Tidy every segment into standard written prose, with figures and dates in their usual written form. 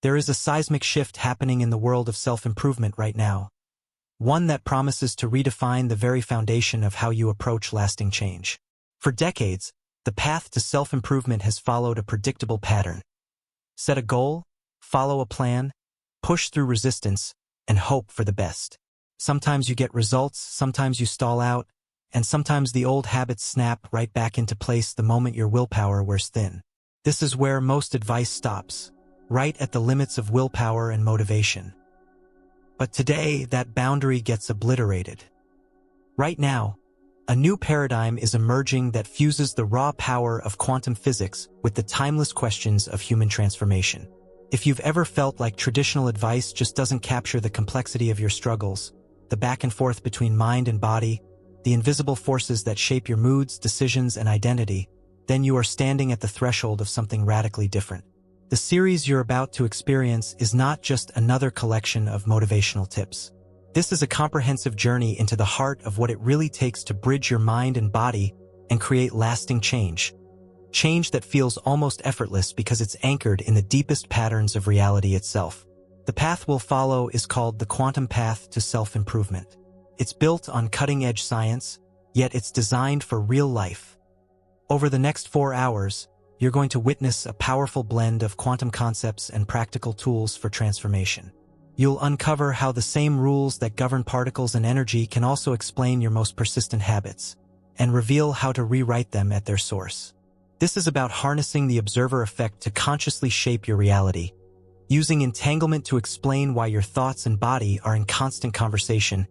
There is a seismic shift happening in the world of self-improvement right now, one that promises to redefine the very foundation of how you approach lasting change. For decades, the path to self-improvement has followed a predictable pattern. Set a goal, follow a plan, push through resistance, and hope for the best. Sometimes you get results, sometimes you stall out, and sometimes the old habits snap right back into place the moment your willpower wears thin. This is where most advice stops, right at the limits of willpower and motivation. But today, that boundary gets obliterated. Right now, a new paradigm is emerging that fuses the raw power of quantum physics with the timeless questions of human transformation. If you've ever felt like traditional advice just doesn't capture the complexity of your struggles, the back and forth between mind and body, the invisible forces that shape your moods, decisions, and identity, then you are standing at the threshold of something radically different. The series you're about to experience is not just another collection of motivational tips. This is a comprehensive journey into the heart of what it really takes to bridge your mind and body and create lasting change. Change that feels almost effortless because it's anchored in the deepest patterns of reality itself. The path we'll follow is called the quantum path to self-improvement. It's built on cutting-edge science, yet it's designed for real life. Over the next 4 hours, you're going to witness a powerful blend of quantum concepts and practical tools for transformation. You'll uncover how the same rules that govern particles and energy can also explain your most persistent habits, and reveal how to rewrite them at their source. This is about harnessing the observer effect to consciously shape your reality, using entanglement to explain why your thoughts and body are in constant conversation,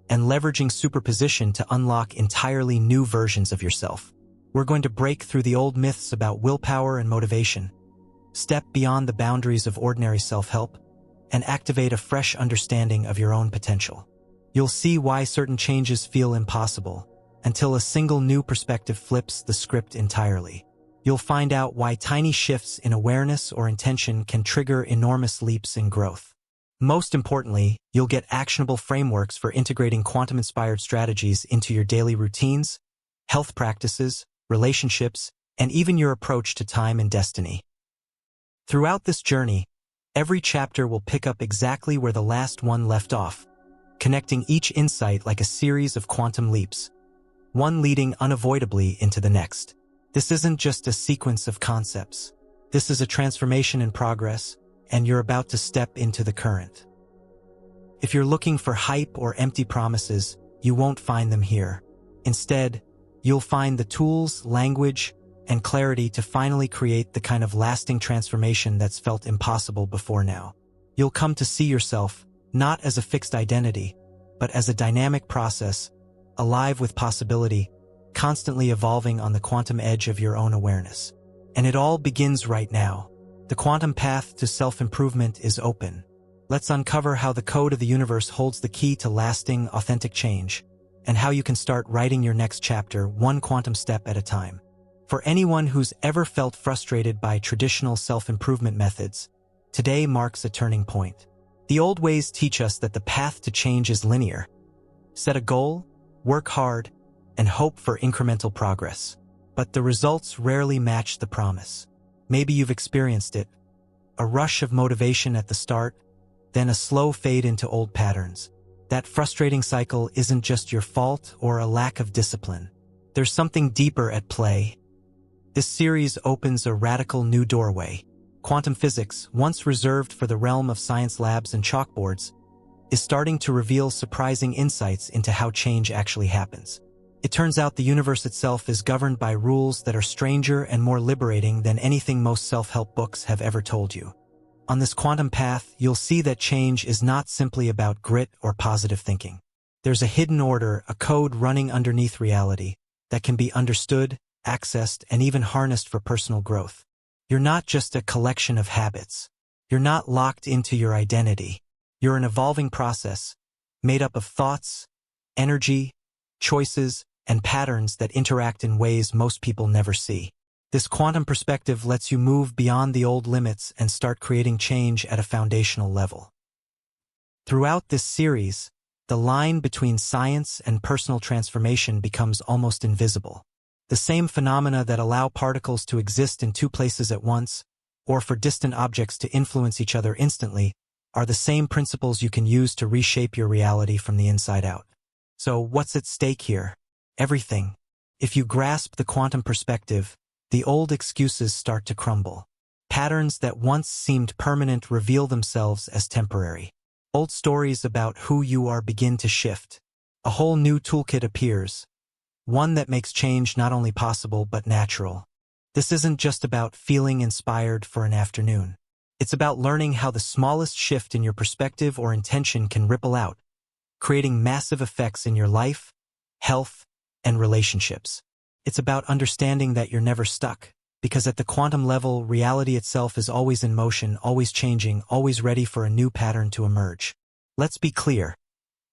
and leveraging superposition to unlock entirely new versions of yourself. We're going to break through the old myths about willpower and motivation, step beyond the boundaries of ordinary self-help, and activate a fresh understanding of your own potential. You'll see why certain changes feel impossible, until a single new perspective flips the script entirely. You'll find out why tiny shifts in awareness or intention can trigger enormous leaps in growth. Most importantly, you'll get actionable frameworks for integrating quantum-inspired strategies into your daily routines, health practices, relationships, and even your approach to time and destiny. Throughout this journey, every chapter will pick up exactly where the last one left off, connecting each insight like a series of quantum leaps, one leading unavoidably into the next. This isn't just a sequence of concepts. This is a transformation in progress, and you're about to step into the current. If you're looking for hype or empty promises, you won't find them here. Instead, you'll find the tools, language, and clarity to finally create the kind of lasting transformation that's felt impossible before now. You'll come to see yourself not as a fixed identity, but as a dynamic process, alive with possibility, constantly evolving on the quantum edge of your own awareness. And it all begins right now. The quantum path to self-improvement is open. Let's uncover how the code of the universe holds the key to lasting, authentic change, and how you can start writing your next chapter one quantum step at a time. For anyone who's ever felt frustrated by traditional self-improvement methods, today marks a turning point. The old ways teach us that the path to change is linear. Set a goal, work hard, and hope for incremental progress. But the results rarely match the promise. Maybe you've experienced it. A rush of motivation at the start, then a slow fade into old patterns. That frustrating cycle isn't just your fault or a lack of discipline. There's something deeper at play. This series opens a radical new doorway. Quantum physics, once reserved for the realm of science labs and chalkboards, is starting to reveal surprising insights into how change actually happens. It turns out the universe itself is governed by rules that are stranger and more liberating than anything most self-help books have ever told you. On this quantum path, you'll see that change is not simply about grit or positive thinking. There's a hidden order, a code running underneath reality, that can be understood, accessed, and even harnessed for personal growth. You're not just a collection of habits. You're not locked into your identity. You're an evolving process, made up of thoughts, energy, choices, and patterns that interact in ways most people never see. This quantum perspective lets you move beyond the old limits and start creating change at a foundational level. Throughout this series, the line between science and personal transformation becomes almost invisible. The same phenomena that allow particles to exist in two places at once, or for distant objects to influence each other instantly, are the same principles you can use to reshape your reality from the inside out. So what's at stake here? Everything. If you grasp the quantum perspective, the old excuses start to crumble. Patterns that once seemed permanent reveal themselves as temporary. Old stories about who you are begin to shift. A whole new toolkit appears, one that makes change not only possible but natural. This isn't just about feeling inspired for an afternoon. It's about learning how the smallest shift in your perspective or intention can ripple out, creating massive effects in your life, health, and relationships. It's about understanding that you're never stuck, because at the quantum level, reality itself is always in motion, always changing, always ready for a new pattern to emerge. Let's be clear.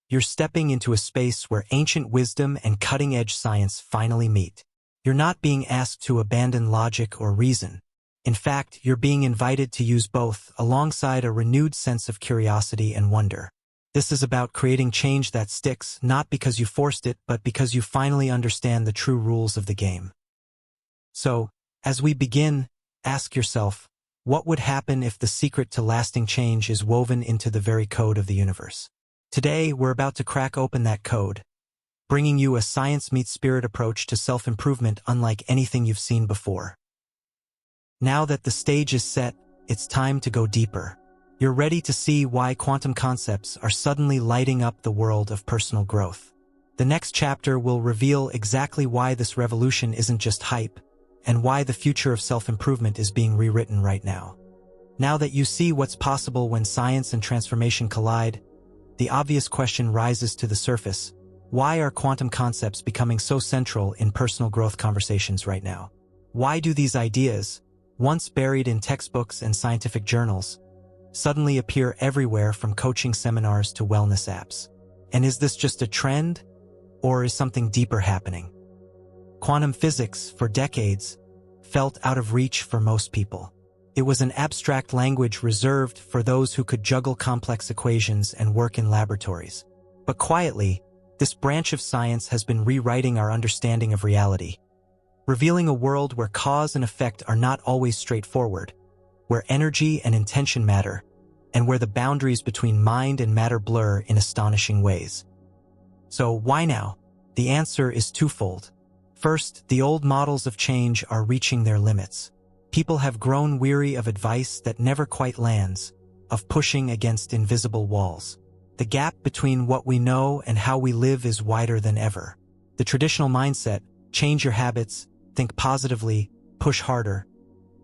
You're stepping into a space where ancient wisdom and cutting-edge science finally meet. You're not being asked to abandon logic or reason. In fact, you're being invited to use both, alongside a renewed sense of curiosity and wonder. This is about creating change that sticks, not because you forced it, but because you finally understand the true rules of the game. So, as we begin, ask yourself, what would happen if the secret to lasting change is woven into the very code of the universe? Today, we're about to crack open that code, bringing you a science-meets-spirit approach to self-improvement unlike anything you've seen before. Now that the stage is set, it's time to go deeper. You're ready to see why quantum concepts are suddenly lighting up the world of personal growth. The next chapter will reveal exactly why this revolution isn't just hype, and why the future of self-improvement is being rewritten right now. Now that you see what's possible when science and transformation collide, the obvious question rises to the surface. Why are quantum concepts becoming so central in personal growth conversations right now? Why do these ideas, once buried in textbooks and scientific journals, suddenly appear everywhere from coaching seminars to wellness apps? And is this just a trend, or is something deeper happening? Quantum physics, for decades, felt out of reach for most people. It was an abstract language reserved for those who could juggle complex equations and work in laboratories. But quietly, this branch of science has been rewriting our understanding of reality, revealing a world where cause and effect are not always straightforward, where energy and intention matter, and where the boundaries between mind and matter blur in astonishing ways. So why now? The answer is twofold. First, the old models of change are reaching their limits. People have grown weary of advice that never quite lands, of pushing against invisible walls. The gap between what we know and how we live is wider than ever. The traditional mindset, change your habits, think positively, push harder,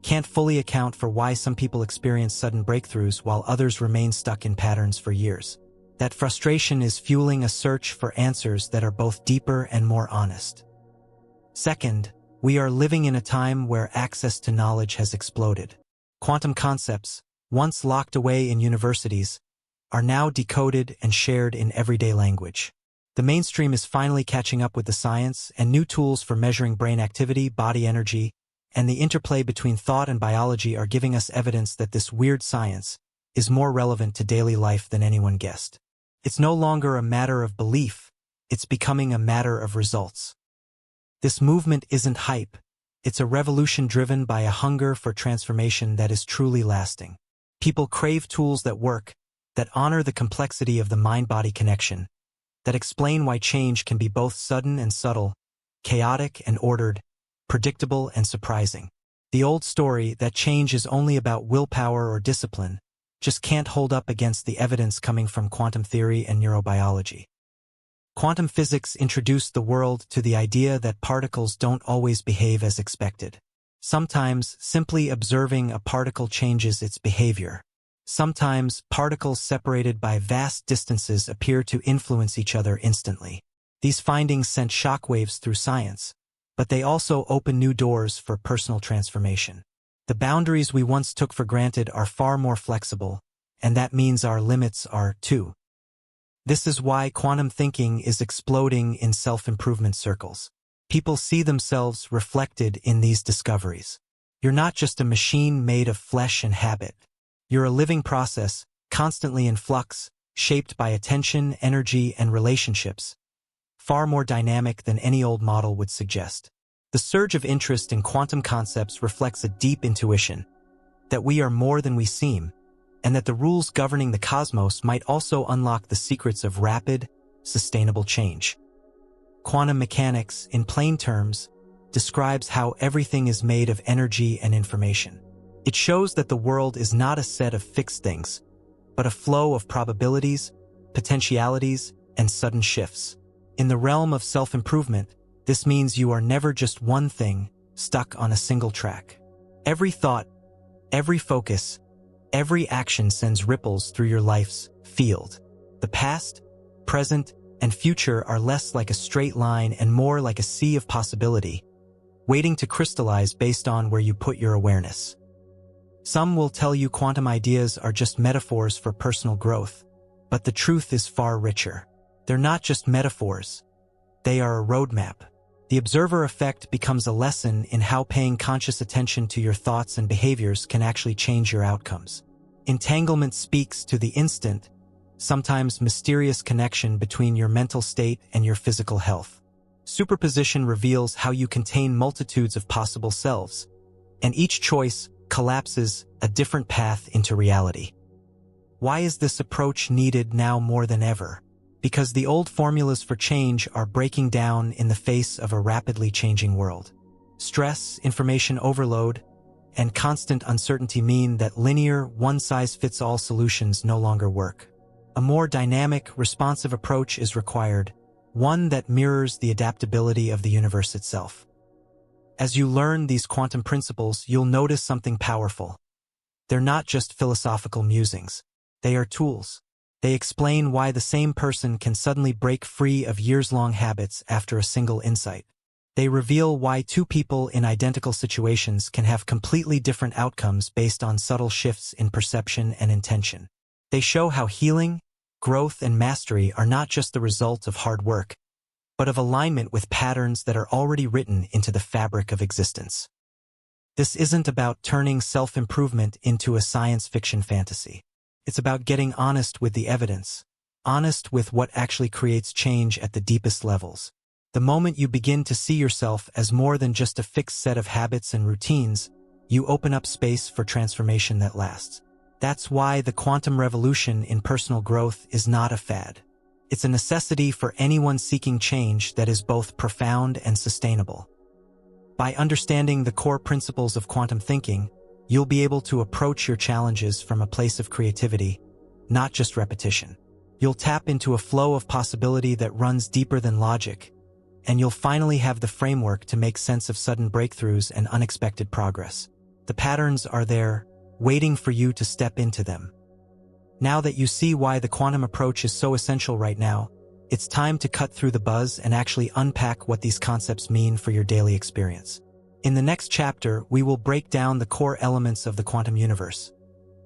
can't fully account for why some people experience sudden breakthroughs while others remain stuck in patterns for years. That frustration is fueling a search for answers that are both deeper and more honest. Second, we are living in a time where access to knowledge has exploded. Quantum concepts, once locked away in universities, are now decoded and shared in everyday language. The mainstream is finally catching up with the science, and new tools for measuring brain activity, body energy, and the interplay between thought and biology are giving us evidence that this weird science is more relevant to daily life than anyone guessed. It's no longer a matter of belief, it's becoming a matter of results. This movement isn't hype, it's a revolution driven by a hunger for transformation that is truly lasting. People crave tools that work, that honor the complexity of the mind-body connection, that explain why change can be both sudden and subtle, chaotic and ordered, predictable and surprising. The old story that change is only about willpower or discipline just can't hold up against the evidence coming from quantum theory and neurobiology. Quantum physics introduced the world to the idea that particles don't always behave as expected. Sometimes, simply observing a particle changes its behavior. Sometimes, particles separated by vast distances appear to influence each other instantly. These findings sent shockwaves through science, but they also open new doors for personal transformation. The boundaries we once took for granted are far more flexible, and that means our limits are, too. This is why quantum thinking is exploding in self-improvement circles. People see themselves reflected in these discoveries. You're not just a machine made of flesh and habit. You're a living process, constantly in flux, shaped by attention, energy, and relationships, far more dynamic than any old model would suggest. The surge of interest in quantum concepts reflects a deep intuition, that we are more than we seem, and that the rules governing the cosmos might also unlock the secrets of rapid, sustainable change. Quantum mechanics, in plain terms, describes how everything is made of energy and information. It shows that the world is not a set of fixed things, but a flow of probabilities, potentialities, and sudden shifts. In the realm of self-improvement, this means you are never just one thing stuck on a single track. Every thought, every focus, every action sends ripples through your life's field. The past, present, and future are less like a straight line and more like a sea of possibility, waiting to crystallize based on where you put your awareness. Some will tell you quantum ideas are just metaphors for personal growth, but the truth is far richer. They're not just metaphors. They are a roadmap. The observer effect becomes a lesson in how paying conscious attention to your thoughts and behaviors can actually change your outcomes. Entanglement speaks to the instant, sometimes mysterious connection between your mental state and your physical health. Superposition reveals how you contain multitudes of possible selves, and each choice collapses a different path into reality. Why is this approach needed now more than ever? Because the old formulas for change are breaking down in the face of a rapidly changing world. Stress, information overload, and constant uncertainty mean that linear, one-size-fits-all solutions no longer work. A more dynamic, responsive approach is required, one that mirrors the adaptability of the universe itself. As you learn these quantum principles, you'll notice something powerful. They're not just philosophical musings. They are tools. They explain why the same person can suddenly break free of years-long habits after a single insight. They reveal why two people in identical situations can have completely different outcomes based on subtle shifts in perception and intention. They show how healing, growth, and mastery are not just the result of hard work, but of alignment with patterns that are already written into the fabric of existence. This isn't about turning self-improvement into a science fiction fantasy. It's about getting honest with the evidence, honest with what actually creates change at the deepest levels. The moment you begin to see yourself as more than just a fixed set of habits and routines, you open up space for transformation that lasts. That's why the quantum revolution in personal growth is not a fad. It's a necessity for anyone seeking change that is both profound and sustainable. By understanding the core principles of quantum thinking, you'll be able to approach your challenges from a place of creativity, not just repetition. You'll tap into a flow of possibility that runs deeper than logic, and you'll finally have the framework to make sense of sudden breakthroughs and unexpected progress. The patterns are there, waiting for you to step into them. Now that you see why the quantum approach is so essential right now, it's time to cut through the buzz and actually unpack what these concepts mean for your daily experience. In the next chapter, we will break down the core elements of the quantum universe,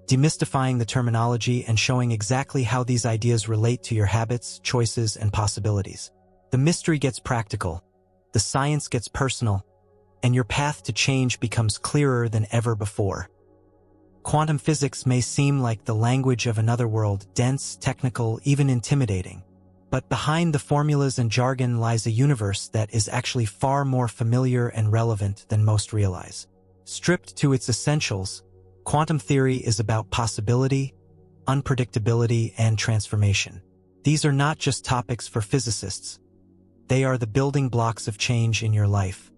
demystifying the terminology and showing exactly how these ideas relate to your habits, choices, and possibilities. The mystery gets practical, the science gets personal, and your path to change becomes clearer than ever before. Quantum physics may seem like the language of another world, dense, technical, even intimidating. But behind the formulas and jargon lies a universe that is actually far more familiar and relevant than most realize. Stripped to its essentials, quantum theory is about possibility, unpredictability, and transformation. These are not just topics for physicists. They are the building blocks of change in your life.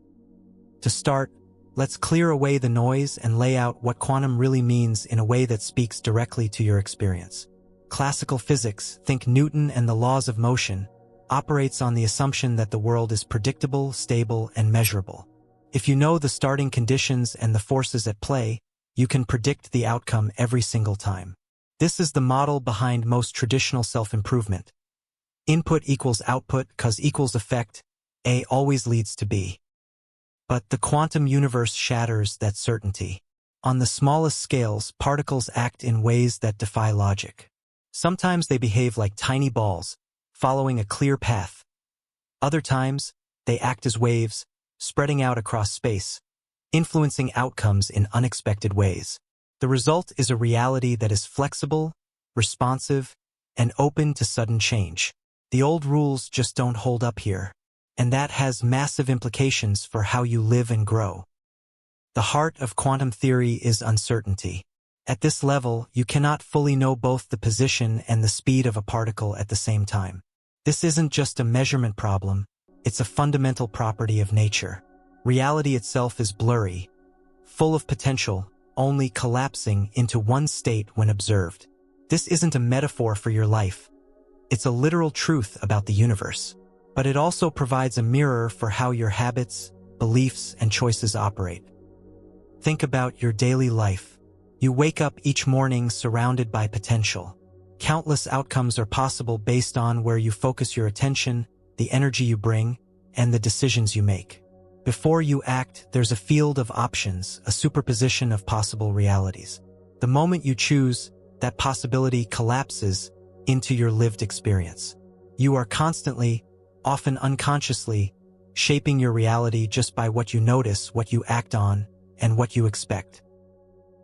To start, let's clear away the noise and lay out what quantum really means in a way that speaks directly to your experience. Classical physics, think Newton and the laws of motion, operates on the assumption that the world is predictable, stable, and measurable. If you know the starting conditions and the forces at play, you can predict the outcome every single time. This is the model behind most traditional self-improvement. Input equals output, cause equals effect, A always leads to B. But the quantum universe shatters that certainty. On the smallest scales, particles act in ways that defy logic. Sometimes they behave like tiny balls, following a clear path. Other times, they act as waves, spreading out across space, influencing outcomes in unexpected ways. The result is a reality that is flexible, responsive, and open to sudden change. The old rules just don't hold up here, and that has massive implications for how you live and grow. The heart of quantum theory is uncertainty. At this level, you cannot fully know both the position and the speed of a particle at the same time. This isn't just a measurement problem, it's a fundamental property of nature. Reality itself is blurry, full of potential, only collapsing into one state when observed. This isn't a metaphor for your life. It's a literal truth about the universe. But it also provides a mirror for how your habits, beliefs, and choices operate. Think about your daily life. You wake up each morning surrounded by potential. Countless outcomes are possible based on where you focus your attention, the energy you bring, and the decisions you make. Before you act, there's a field of options, a superposition of possible realities. The moment you choose, that possibility collapses into your lived experience. You are constantly, often unconsciously, shaping your reality just by what you notice, what you act on, and what you expect.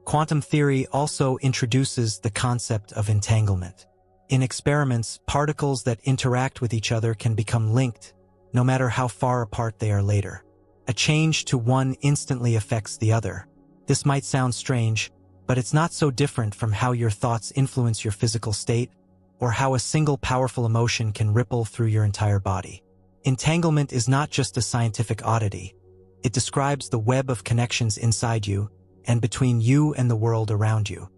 Quantum theory also introduces the concept of entanglement. In experiments, particles that interact with each other can become linked, no matter how far apart they are later. A change to one instantly affects the other. This might sound strange, but it's not so different from how your thoughts influence your physical state, or how a single powerful emotion can ripple through your entire body. Entanglement is not just a scientific oddity. It describes the web of connections inside you, and between you and the world around you.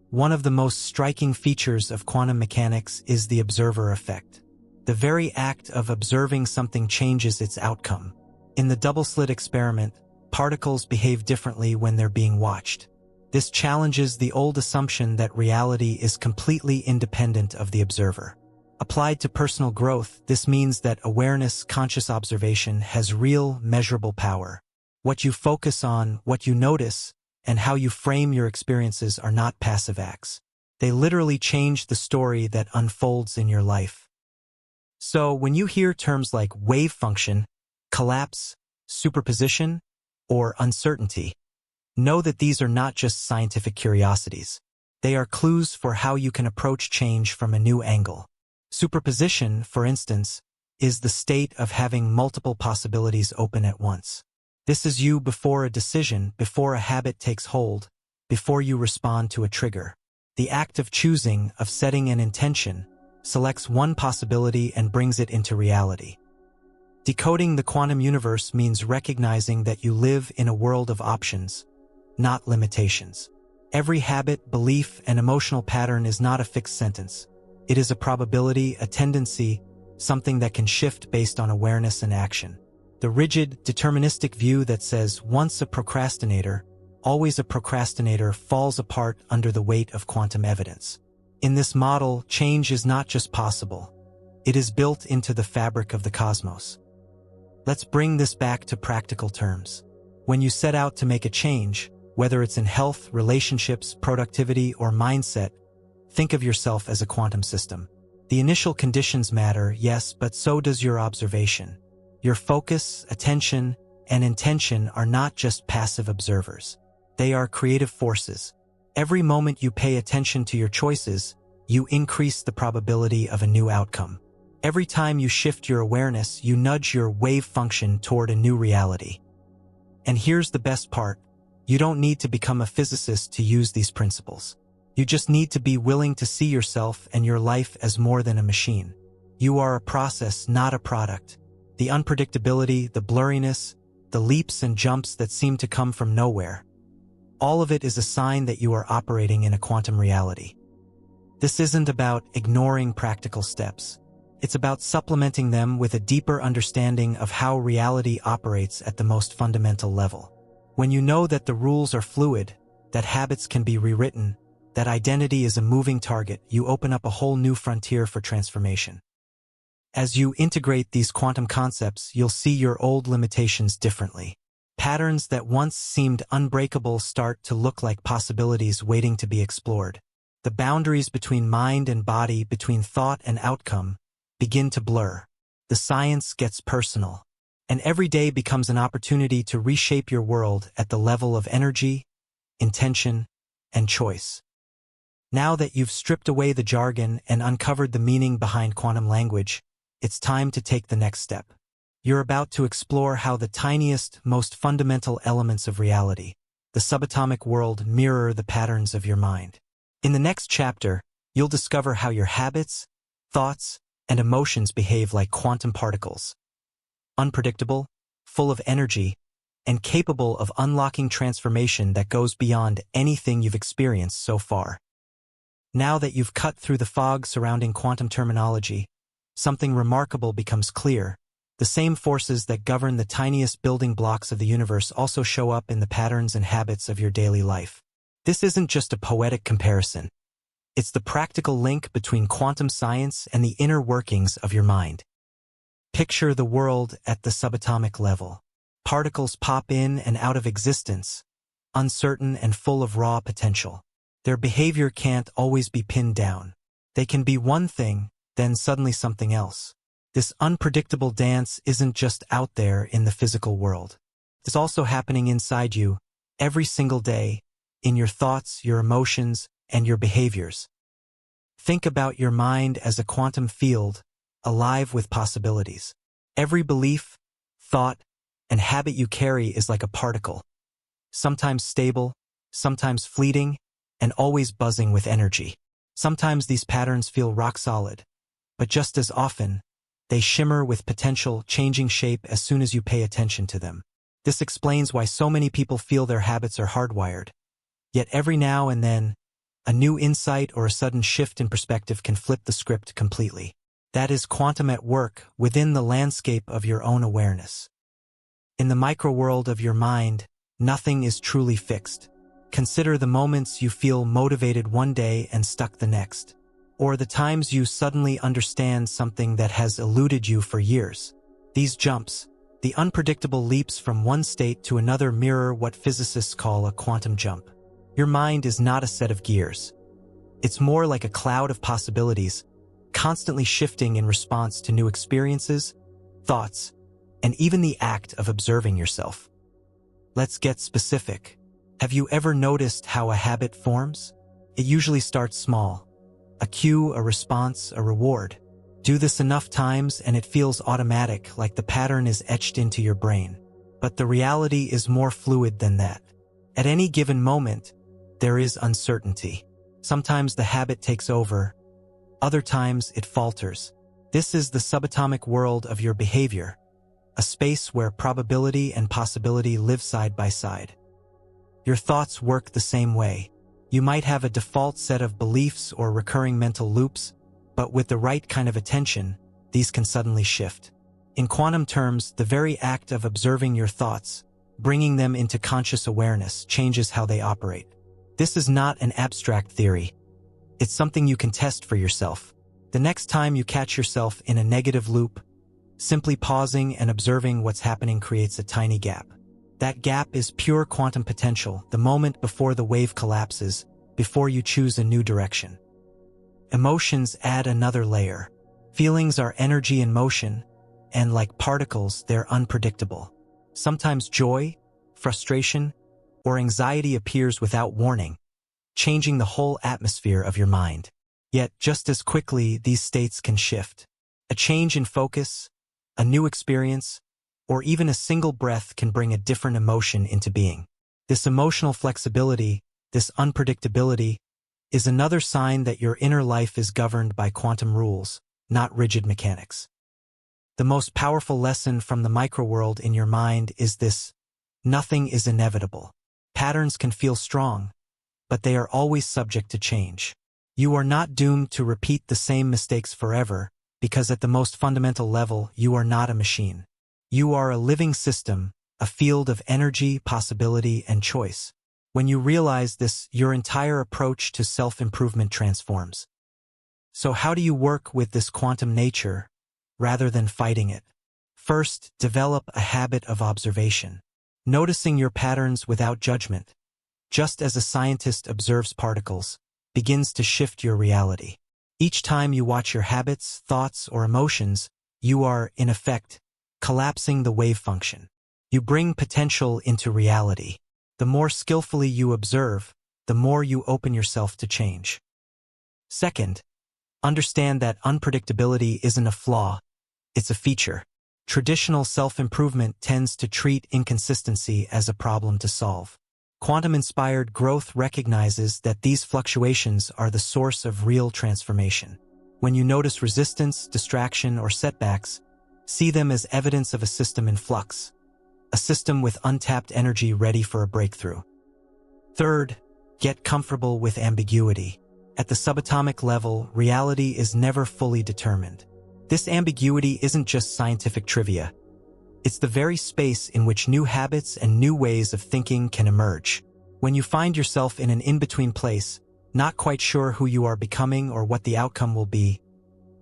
One of the most striking features of quantum mechanics is the observer effect. The very act of observing something changes its outcome. In the double-slit experiment, particles behave differently when they're being watched. This challenges the old assumption that reality is completely independent of the observer. Applied to personal growth, this means that awareness, conscious observation, has real, measurable power. What you focus on, what you notice, and how you frame your experiences are not passive acts. They literally change the story that unfolds in your life. So, when you hear terms like wave function, collapse, superposition, or uncertainty, know that these are not just scientific curiosities. They are clues for how you can approach change from a new angle. Superposition, for instance, is the state of having multiple possibilities open at once. This is you before a decision, before a habit takes hold, before you respond to a trigger. The act of choosing, of setting an intention, selects one possibility and brings it into reality. Decoding the quantum universe means recognizing that you live in a world of options, not limitations. Every habit, belief, and emotional pattern is not a fixed sentence. It is a probability, a tendency, something that can shift based on awareness and action. The rigid, deterministic view that says once a procrastinator, always a procrastinator falls apart under the weight of quantum evidence. In this model, change is not just possible. It is built into the fabric of the cosmos. Let's bring this back to practical terms. When you set out to make a change, whether it's in health, relationships, productivity, or mindset, think of yourself as a quantum system. The initial conditions matter, yes, but so does your observation. Your focus, attention, and intention are not just passive observers. They are creative forces. Every moment you pay attention to your choices, you increase the probability of a new outcome. Every time you shift your awareness, you nudge your wave function toward a new reality. And here's the best part. You don't need to become a physicist to use these principles. You just need to be willing to see yourself and your life as more than a machine. You are a process, not a product. The unpredictability, the blurriness, the leaps and jumps that seem to come from nowhere. All of it is a sign that you are operating in a quantum reality. This isn't about ignoring practical steps. It's about supplementing them with a deeper understanding of how reality operates at the most fundamental level. When you know that the rules are fluid, that habits can be rewritten, that identity is a moving target, you open up a whole new frontier for transformation. As you integrate these quantum concepts, you'll see your old limitations differently. Patterns that once seemed unbreakable start to look like possibilities waiting to be explored. The boundaries between mind and body, between thought and outcome, begin to blur. The science gets personal. And every day becomes an opportunity to reshape your world at the level of energy, intention, and choice. Now that you've stripped away the jargon and uncovered the meaning behind quantum language, it's time to take the next step. You're about to explore how the tiniest, most fundamental elements of reality, the subatomic world, mirror the patterns of your mind. In the next chapter, you'll discover how your habits, thoughts, and emotions behave like quantum particles. Unpredictable, full of energy, and capable of unlocking transformation that goes beyond anything you've experienced so far. Now that you've cut through the fog surrounding quantum terminology, something remarkable becomes clear. The same forces that govern the tiniest building blocks of the universe also show up in the patterns and habits of your daily life. This isn't just a poetic comparison. It's the practical link between quantum science and the inner workings of your mind. Picture the world at the subatomic level. Particles pop in and out of existence, uncertain and full of raw potential. Their behavior can't always be pinned down. They can be one thing, then suddenly something else. This unpredictable dance isn't just out there in the physical world. It's also happening inside you, every single day, in your thoughts, your emotions, and your behaviors. Think about your mind as a quantum field, alive with possibilities. Every belief, thought, and habit you carry is like a particle, sometimes stable, sometimes fleeting, and always buzzing with energy. Sometimes these patterns feel rock solid, but just as often, they shimmer with potential, changing shape as soon as you pay attention to them. This explains why so many people feel their habits are hardwired. Yet every now and then, a new insight or a sudden shift in perspective can flip the script completely. That is quantum at work within the landscape of your own awareness. In the micro-world of your mind, nothing is truly fixed. Consider the moments you feel motivated one day and stuck the next, or the times you suddenly understand something that has eluded you for years. These jumps, the unpredictable leaps from one state to another, mirror what physicists call a quantum jump. Your mind is not a set of gears. It's more like a cloud of possibilities, constantly shifting in response to new experiences, thoughts, and even the act of observing yourself. Let's get specific. Have you ever noticed how a habit forms? It usually starts small. A cue, a response, a reward. Do this enough times and it feels automatic, like the pattern is etched into your brain. But the reality is more fluid than that. At any given moment, there is uncertainty. Sometimes the habit takes over. Other times it falters. This is the subatomic world of your behavior, a space where probability and possibility live side by side. Your thoughts work the same way. You might have a default set of beliefs or recurring mental loops, but with the right kind of attention, these can suddenly shift. In quantum terms, the very act of observing your thoughts, bringing them into conscious awareness, changes how they operate. This is not an abstract theory. It's something you can test for yourself. The next time you catch yourself in a negative loop, simply pausing and observing what's happening creates a tiny gap. That gap is pure quantum potential, the moment before the wave collapses, before you choose a new direction. Emotions add another layer. Feelings are energy in motion, and like particles, they're unpredictable. Sometimes joy, frustration, or anxiety appears without warning, changing the whole atmosphere of your mind. Yet, just as quickly, these states can shift. A change in focus, a new experience, or even a single breath can bring a different emotion into being. This emotional flexibility, this unpredictability, is another sign that your inner life is governed by quantum rules, not rigid mechanics. The most powerful lesson from the microworld in your mind is this: nothing is inevitable. Patterns can feel strong, but they are always subject to change. You are not doomed to repeat the same mistakes forever, because at the most fundamental level, you are not a machine. You are a living system, a field of energy, possibility, and choice. When you realize this, your entire approach to self-improvement transforms. So how do you work with this quantum nature, rather than fighting it? First, develop a habit of observation. Noticing your patterns without judgment, just as a scientist observes particles, begins to shift your reality. Each time you watch your habits, thoughts, or emotions, you are, in effect, collapsing the wave function. You bring potential into reality. The more skillfully you observe, the more you open yourself to change. Second, understand that unpredictability isn't a flaw, it's a feature. Traditional self-improvement tends to treat inconsistency as a problem to solve. Quantum-inspired growth recognizes that these fluctuations are the source of real transformation. When you notice resistance, distraction, or setbacks, see them as evidence of a system in flux, a system with untapped energy ready for a breakthrough. Third, get comfortable with ambiguity. At the subatomic level, reality is never fully determined. This ambiguity isn't just scientific trivia. It's the very space in which new habits and new ways of thinking can emerge. When you find yourself in an in-between place, not quite sure who you are becoming or what the outcome will be,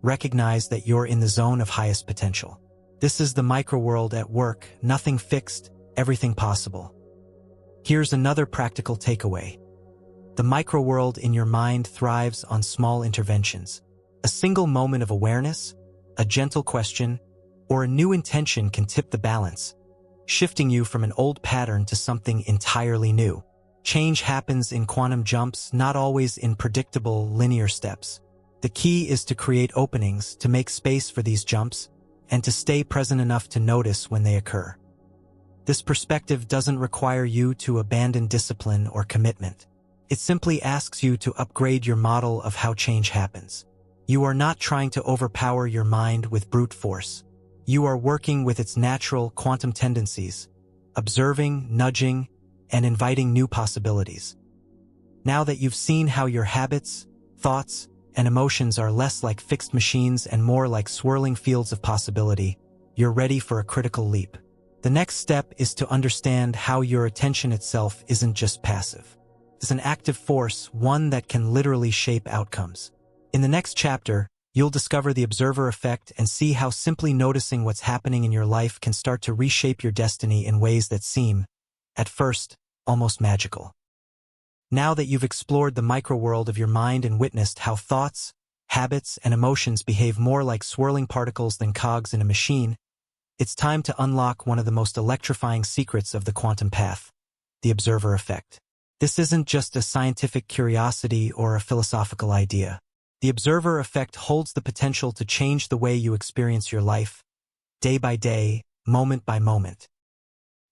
recognize that you're in the zone of highest potential. This is the microworld at work, nothing fixed, everything possible. Here's another practical takeaway. The microworld in your mind thrives on small interventions. A single moment of awareness, a gentle question, or a new intention can tip the balance, shifting you from an old pattern to something entirely new. Change happens in quantum jumps, not always in predictable, linear steps. The key is to create openings, to make space for these jumps, and to stay present enough to notice when they occur. This perspective doesn't require you to abandon discipline or commitment. It simply asks you to upgrade your model of how change happens. You are not trying to overpower your mind with brute force. You are working with its natural quantum tendencies, observing, nudging, and inviting new possibilities. Now that you've seen how your habits, thoughts, and emotions are less like fixed machines and more like swirling fields of possibility, you're ready for a critical leap. The next step is to understand how your attention itself isn't just passive. It's an active force, one that can literally shape outcomes. In the next chapter, you'll discover the observer effect and see how simply noticing what's happening in your life can start to reshape your destiny in ways that seem, at first, almost magical. Now that you've explored the microworld of your mind and witnessed how thoughts, habits, and emotions behave more like swirling particles than cogs in a machine, it's time to unlock one of the most electrifying secrets of the quantum path, the observer effect. This isn't just a scientific curiosity or a philosophical idea. The observer effect holds the potential to change the way you experience your life, day by day, moment by moment.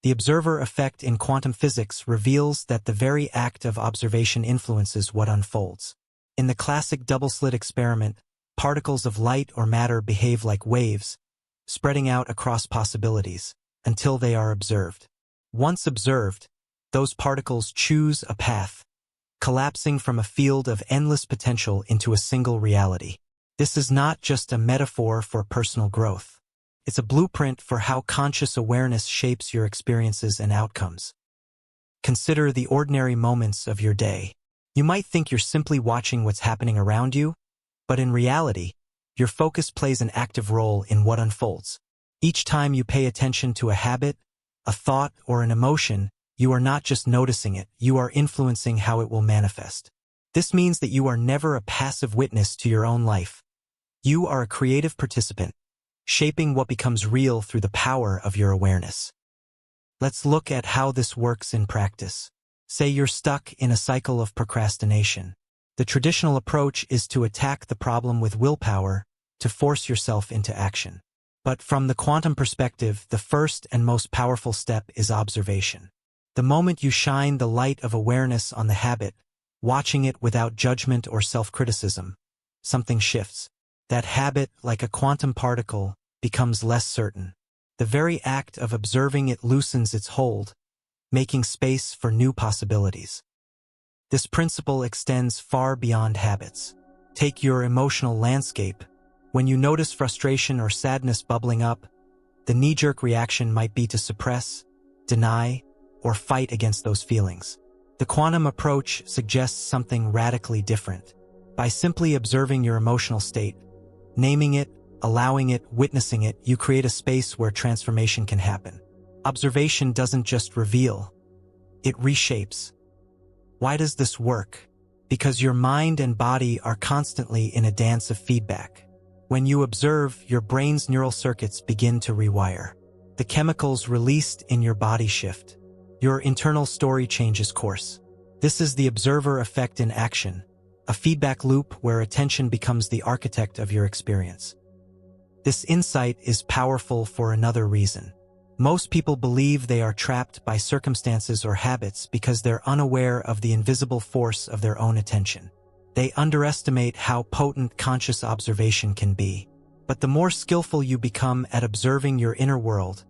The observer effect in quantum physics reveals that the very act of observation influences what unfolds. In the classic double-slit experiment, particles of light or matter behave like waves, spreading out across possibilities, until they are observed. Once observed, those particles choose a path, collapsing from a field of endless potential into a single reality. This is not just a metaphor for personal growth. It's a blueprint for how conscious awareness shapes your experiences and outcomes. Consider the ordinary moments of your day. You might think you're simply watching what's happening around you, but in reality, your focus plays an active role in what unfolds. Each time you pay attention to a habit, a thought, or an emotion, you are not just noticing it, you are influencing how it will manifest. This means that you are never a passive witness to your own life. You are a creative participant, shaping what becomes real through the power of your awareness. Let's look at how this works in practice. Say you're stuck in a cycle of procrastination. The traditional approach is to attack the problem with willpower, to force yourself into action. But from the quantum perspective, the first and most powerful step is observation. The moment you shine the light of awareness on the habit, watching it without judgment or self-criticism, something shifts. That habit, like a quantum particle, becomes less certain. The very act of observing it loosens its hold, making space for new possibilities. This principle extends far beyond habits. Take your emotional landscape. When you notice frustration or sadness bubbling up, the knee-jerk reaction might be to suppress, deny, or fight against those feelings. The quantum approach suggests something radically different. By simply observing your emotional state, naming it, allowing it, witnessing it, you create a space where transformation can happen. Observation doesn't just reveal, it reshapes. Why does this work? Because your mind and body are constantly in a dance of feedback. When you observe, your brain's neural circuits begin to rewire. The chemicals released in your body shift. Your internal story changes course. This is the observer effect in action, a feedback loop where attention becomes the architect of your experience. This insight is powerful for another reason. Most people believe they are trapped by circumstances or habits because they're unaware of the invisible force of their own attention. They underestimate how potent conscious observation can be. But the more skillful you become at observing your inner world,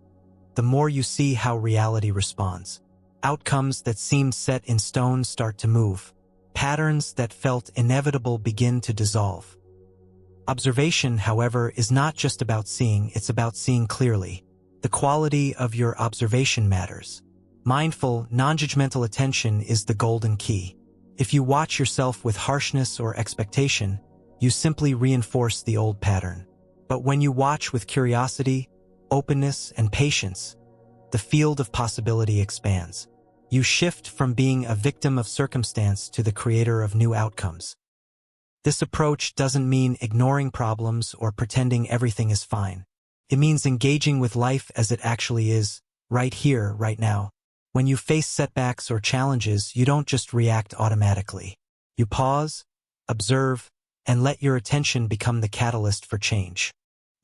the more you see how reality responds. Outcomes that seemed set in stone start to move. Patterns that felt inevitable begin to dissolve. Observation, however, is not just about seeing, it's about seeing clearly. The quality of your observation matters. Mindful, non-judgmental attention is the golden key. If you watch yourself with harshness or expectation, you simply reinforce the old pattern. But when you watch with curiosity, openness, and patience, the field of possibility expands. You shift from being a victim of circumstance to the creator of new outcomes. This approach doesn't mean ignoring problems or pretending everything is fine. It means engaging with life as it actually is, right here, right now. When you face setbacks or challenges, you don't just react automatically. You pause, observe, and let your attention become the catalyst for change.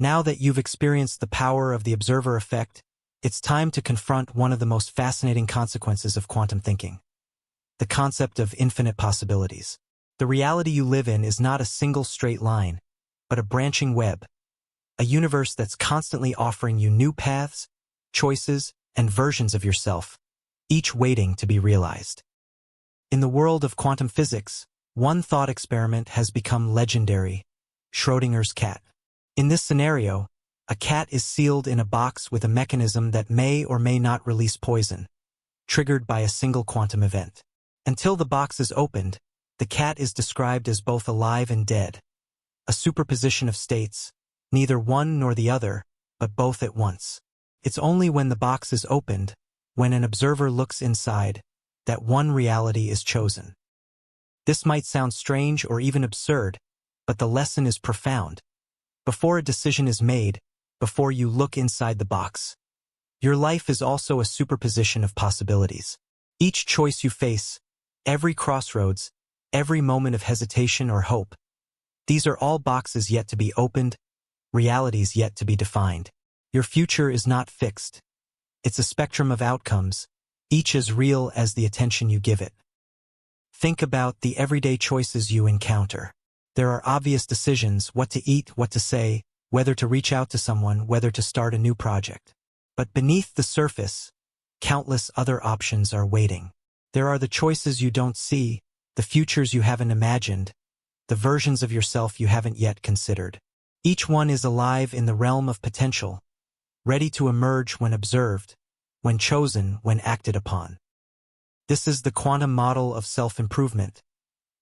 Now that you've experienced the power of the observer effect, it's time to confront one of the most fascinating consequences of quantum thinking: the concept of infinite possibilities. The reality you live in is not a single straight line, but a branching web. A universe that's constantly offering you new paths, choices, and versions of yourself, each waiting to be realized. In the world of quantum physics, one thought experiment has become legendary: Schrödinger's cat. In this scenario, a cat is sealed in a box with a mechanism that may or may not release poison, triggered by a single quantum event. Until the box is opened, the cat is described as both alive and dead, a superposition of states, neither one nor the other, but both at once. It's only when the box is opened, when an observer looks inside, that one reality is chosen. This might sound strange or even absurd, but the lesson is profound. Before a decision is made, before you look inside the box, your life is also a superposition of possibilities. Each choice you face, every crossroads, every moment of hesitation or hope, these are all boxes yet to be opened, realities yet to be defined. Your future is not fixed. It's a spectrum of outcomes, each as real as the attention you give it. Think about the everyday choices you encounter. There are obvious decisions: what to eat, what to say, whether to reach out to someone, whether to start a new project. But beneath the surface, countless other options are waiting. There are the choices you don't see, the futures you haven't imagined, the versions of yourself you haven't yet considered. Each one is alive in the realm of potential, ready to emerge when observed, when chosen, when acted upon. This is the quantum model of self-improvement.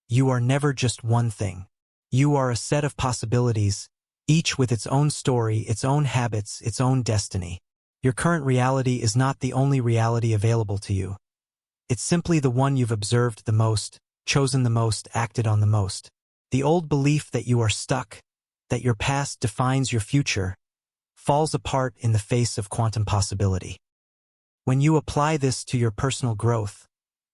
You are never just one thing. You are a set of possibilities, each with its own story, its own habits, its own destiny. Your current reality is not the only reality available to you. It's simply the one you've observed the most, chosen the most, acted on the most. The old belief that you are stuck, that your past defines your future, falls apart in the face of quantum possibility. When you apply this to your personal growth,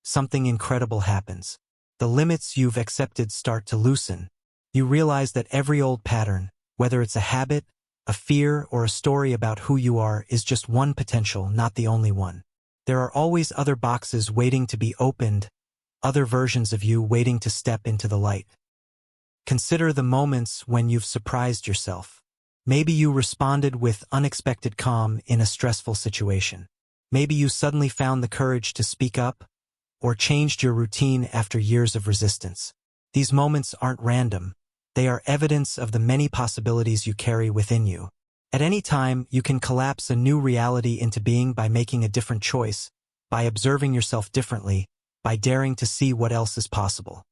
something incredible happens. The limits you've accepted start to loosen. You realize that every old pattern, whether it's a habit, a fear, or a story about who you are, is just one potential, not the only one. There are always other boxes waiting to be opened, other versions of you waiting to step into the light. Consider the moments when you've surprised yourself. Maybe you responded with unexpected calm in a stressful situation. Maybe you suddenly found the courage to speak up, or changed your routine after years of resistance. These moments aren't random. They are evidence of the many possibilities you carry within you. At any time, you can collapse a new reality into being by making a different choice, by observing yourself differently, by daring to see what else is possible.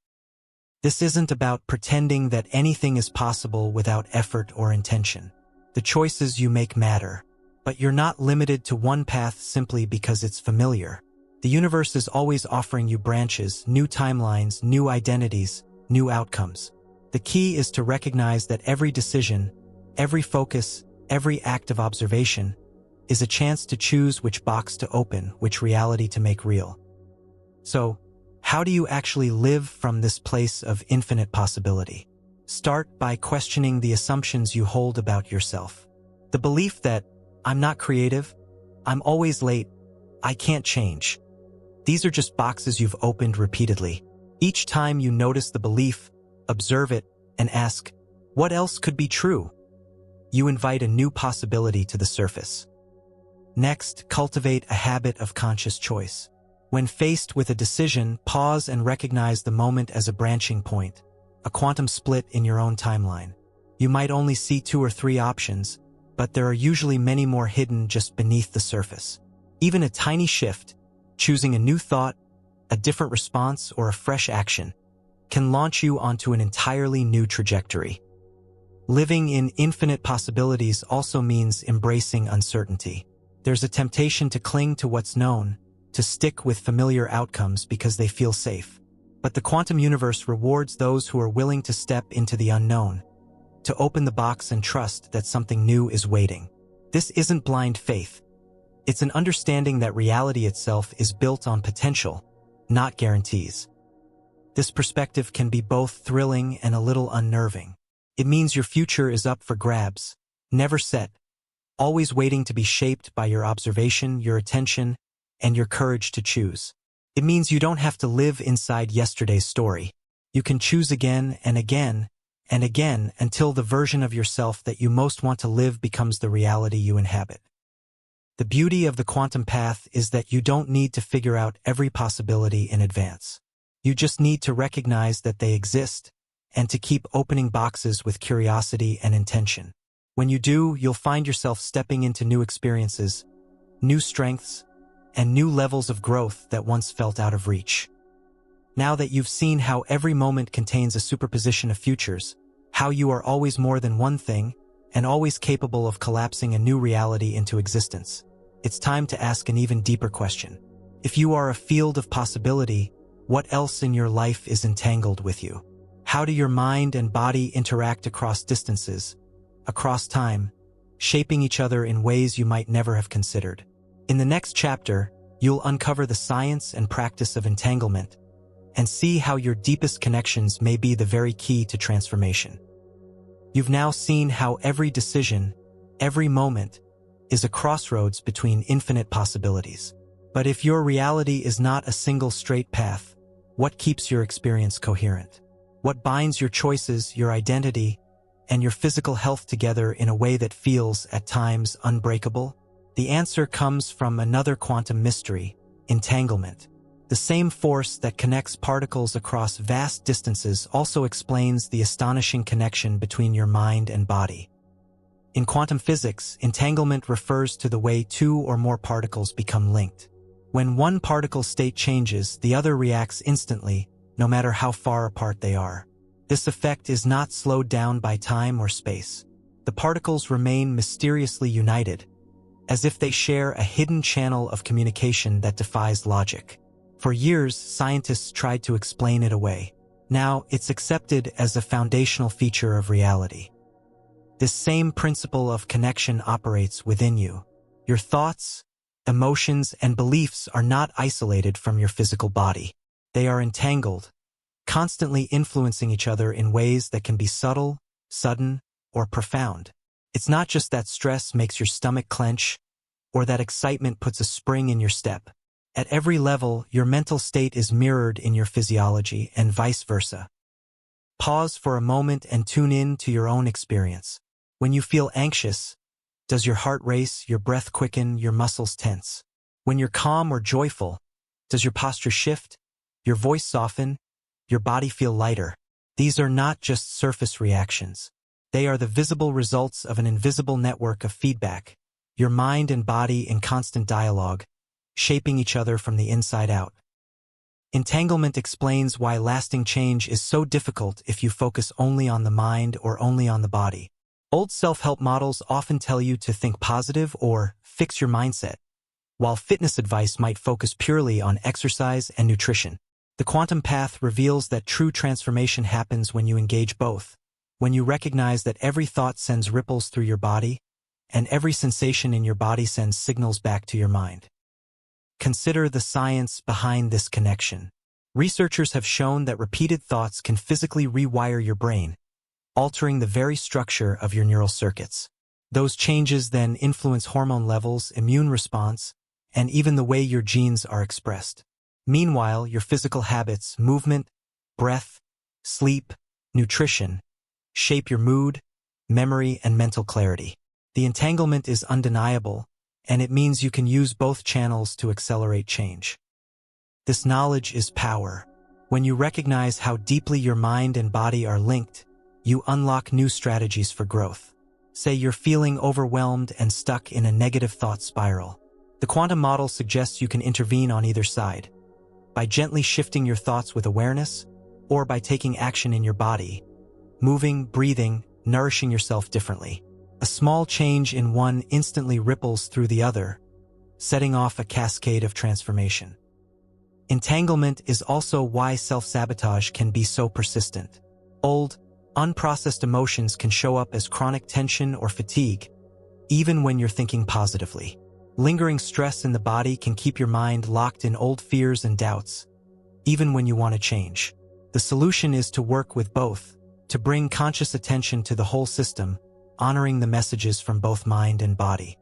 This isn't about pretending that anything is possible without effort or intention. The choices you make matter, but you're not limited to one path simply because it's familiar. The universe is always offering you branches, new timelines, new identities, new outcomes. The key is to recognize that every decision, every focus, every act of observation is a chance to choose which box to open, which reality to make real. So, how do you actually live from this place of infinite possibility? Start by questioning the assumptions you hold about yourself. The belief that, I'm not creative, I'm always late, I can't change. These are just boxes you've opened repeatedly. Each time you notice the belief, observe it, and ask, what else could be true? You invite a new possibility to the surface. Next, cultivate a habit of conscious choice. When faced with a decision, pause and recognize the moment as a branching point, a quantum split in your own timeline. You might only see 2 or 3 options, but there are usually many more hidden just beneath the surface. Even a tiny shift, choosing a new thought, a different response, or a fresh action, can launch you onto an entirely new trajectory. Living in infinite possibilities also means embracing uncertainty. There's a temptation to cling to what's known, to stick with familiar outcomes because they feel safe. But the quantum universe rewards those who are willing to step into the unknown, to open the box and trust that something new is waiting. This isn't blind faith. It's an understanding that reality itself is built on potential, not guarantees. This perspective can be both thrilling and a little unnerving. It means your future is up for grabs, never set, always waiting to be shaped by your observation, your attention, and your courage to choose. It means you don't have to live inside yesterday's story. You can choose again and again and again until the version of yourself that you most want to live becomes the reality you inhabit. The beauty of the quantum path is that you don't need to figure out every possibility in advance. You just need to recognize that they exist and to keep opening boxes with curiosity and intention. When you do, you'll find yourself stepping into new experiences, new strengths, and new levels of growth that once felt out of reach. Now that you've seen how every moment contains a superposition of futures, how you are always more than one thing, and always capable of collapsing a new reality into existence, it's time to ask an even deeper question. If you are a field of possibility, what else in your life is entangled with you? How do your mind and body interact across distances, across time, shaping each other in ways you might never have considered? In the next chapter, you'll uncover the science and practice of entanglement and see how your deepest connections may be the very key to transformation. You've now seen how every decision, every moment, is a crossroads between infinite possibilities. But if your reality is not a single straight path, what keeps your experience coherent? What binds your choices, your identity, and your physical health together in a way that feels, at times, unbreakable? The answer comes from another quantum mystery, entanglement. The same force that connects particles across vast distances also explains the astonishing connection between your mind and body. In quantum physics, entanglement refers to the way 2 or more particles become linked. When one particle state changes, the other reacts instantly, no matter how far apart they are. This effect is not slowed down by time or space. The particles remain mysteriously united, as if they share a hidden channel of communication that defies logic. For years, scientists tried to explain it away. Now, it's accepted as a foundational feature of reality. This same principle of connection operates within you. Your thoughts, emotions, and beliefs are not isolated from your physical body. They are entangled, constantly influencing each other in ways that can be subtle, sudden, or profound. It's not just that stress makes your stomach clench, or that excitement puts a spring in your step. At every level, your mental state is mirrored in your physiology, and vice versa. Pause for a moment and tune in to your own experience. When you feel anxious, does your heart race, your breath quicken, your muscles tense? When you're calm or joyful, does your posture shift, your voice soften, your body feel lighter? These are not just surface reactions. They are the visible results of an invisible network of feedback, your mind and body in constant dialogue, shaping each other from the inside out. Entanglement explains why lasting change is so difficult if you focus only on the mind or only on the body. Old self-help models often tell you to think positive or fix your mindset, while fitness advice might focus purely on exercise and nutrition. The quantum path reveals that true transformation happens when you engage both, when you recognize that every thought sends ripples through your body, and every sensation in your body sends signals back to your mind. Consider the science behind this connection. Researchers have shown that repeated thoughts can physically rewire your brain, altering the very structure of your neural circuits. Those changes then influence hormone levels, immune response, and even the way your genes are expressed. Meanwhile, your physical habits, movement, breath, sleep, nutrition, shape your mood, memory, and mental clarity. The entanglement is undeniable, and it means you can use both channels to accelerate change. This knowledge is power. When you recognize how deeply your mind and body are linked, you unlock new strategies for growth. Say you're feeling overwhelmed and stuck in a negative thought spiral. The quantum model suggests you can intervene on either side, by gently shifting your thoughts with awareness, or by taking action in your body, moving, breathing, nourishing yourself differently. A small change in one instantly ripples through the other, setting off a cascade of transformation. Entanglement is also why self-sabotage can be so persistent. Old, unprocessed emotions can show up as chronic tension or fatigue, even when you're thinking positively. Lingering stress in the body can keep your mind locked in old fears and doubts, even when you want to change. The solution is to work with both, to bring conscious attention to the whole system, honoring the messages from both mind and body.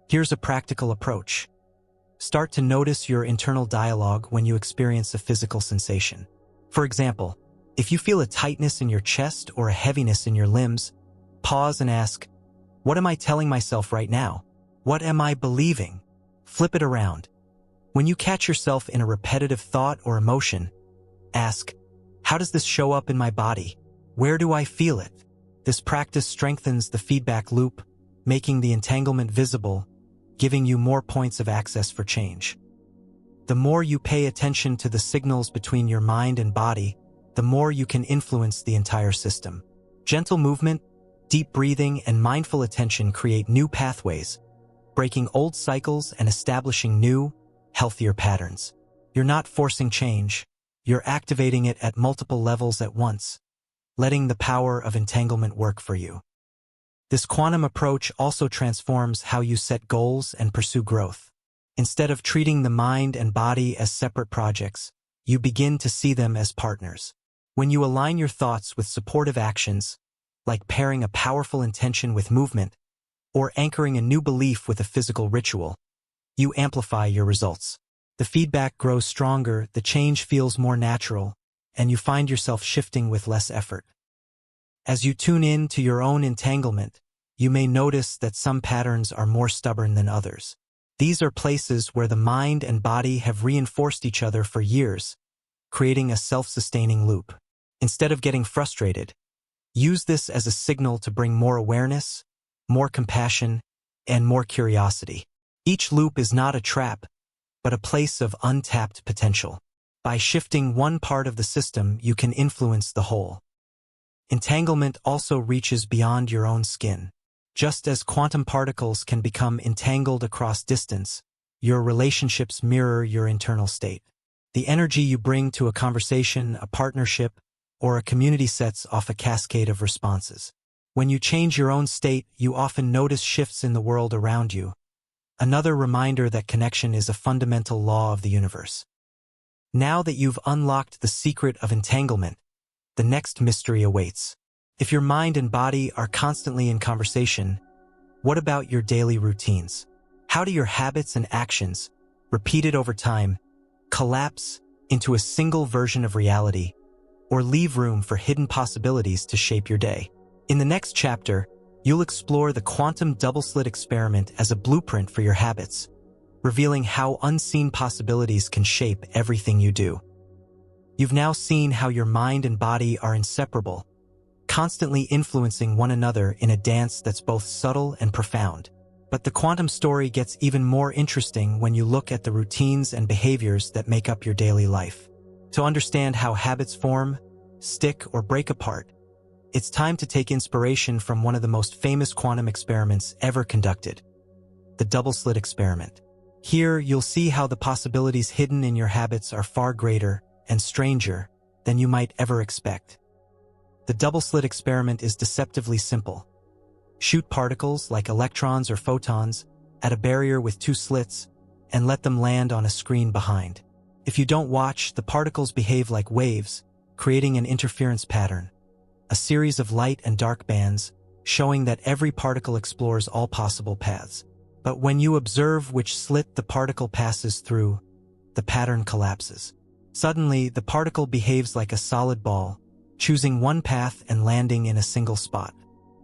Here's a practical approach. Start to notice your internal dialogue when you experience a physical sensation. For example, if you feel a tightness in your chest or a heaviness in your limbs, pause and ask, "What am I telling myself right now? What am I believing?" Flip it around. When you catch yourself in a repetitive thought or emotion, ask, "How does this show up in my body? Where do I feel it?" This practice strengthens the feedback loop, making the entanglement visible, giving you more points of access for change. The more you pay attention to the signals between your mind and body, the more you can influence the entire system. Gentle movement, deep breathing, and mindful attention create new pathways, breaking old cycles and establishing new, healthier patterns. You're not forcing change, you're activating it at multiple levels at once, letting the power of entanglement work for you. This quantum approach also transforms how you set goals and pursue growth. Instead of treating the mind and body as separate projects, you begin to see them as partners. When you align your thoughts with supportive actions, like pairing a powerful intention with movement, or anchoring a new belief with a physical ritual, you amplify your results. The feedback grows stronger, the change feels more natural, and you find yourself shifting with less effort. As you tune in to your own entanglement, you may notice that some patterns are more stubborn than others. These are places where the mind and body have reinforced each other for years, creating a self-sustaining loop. Instead of getting frustrated, use this as a signal to bring more awareness, more compassion, and more curiosity. Each loop is not a trap, but a place of untapped potential. By shifting one part of the system, you can influence the whole. Entanglement also reaches beyond your own skin. Just as quantum particles can become entangled across distance, your relationships mirror your internal state. The energy you bring to a conversation, a partnership, or a community sets off a cascade of responses. When you change your own state, you often notice shifts in the world around you. Another reminder that connection is a fundamental law of the universe. Now that you've unlocked the secret of entanglement, the next mystery awaits. If your mind and body are constantly in conversation, what about your daily routines? How do your habits and actions, repeated over time, collapse into a single version of reality, or leave room for hidden possibilities to shape your day? In the next chapter, you'll explore the quantum double-slit experiment as a blueprint for your habits, revealing how unseen possibilities can shape everything you do. You've now seen how your mind and body are inseparable, constantly influencing one another in a dance that's both subtle and profound. But the quantum story gets even more interesting when you look at the routines and behaviors that make up your daily life. To understand how habits form, stick, or break apart, it's time to take inspiration from one of the most famous quantum experiments ever conducted, the double-slit experiment. Here, you'll see how the possibilities hidden in your habits are far greater and stranger than you might ever expect. The double-slit experiment is deceptively simple. Shoot particles, like electrons or photons, at a barrier with two slits and let them land on a screen behind. If you don't watch, the particles behave like waves, creating an interference pattern, a series of light and dark bands, showing that every particle explores all possible paths. But when you observe which slit the particle passes through, the pattern collapses. Suddenly, the particle behaves like a solid ball, choosing one path and landing in a single spot.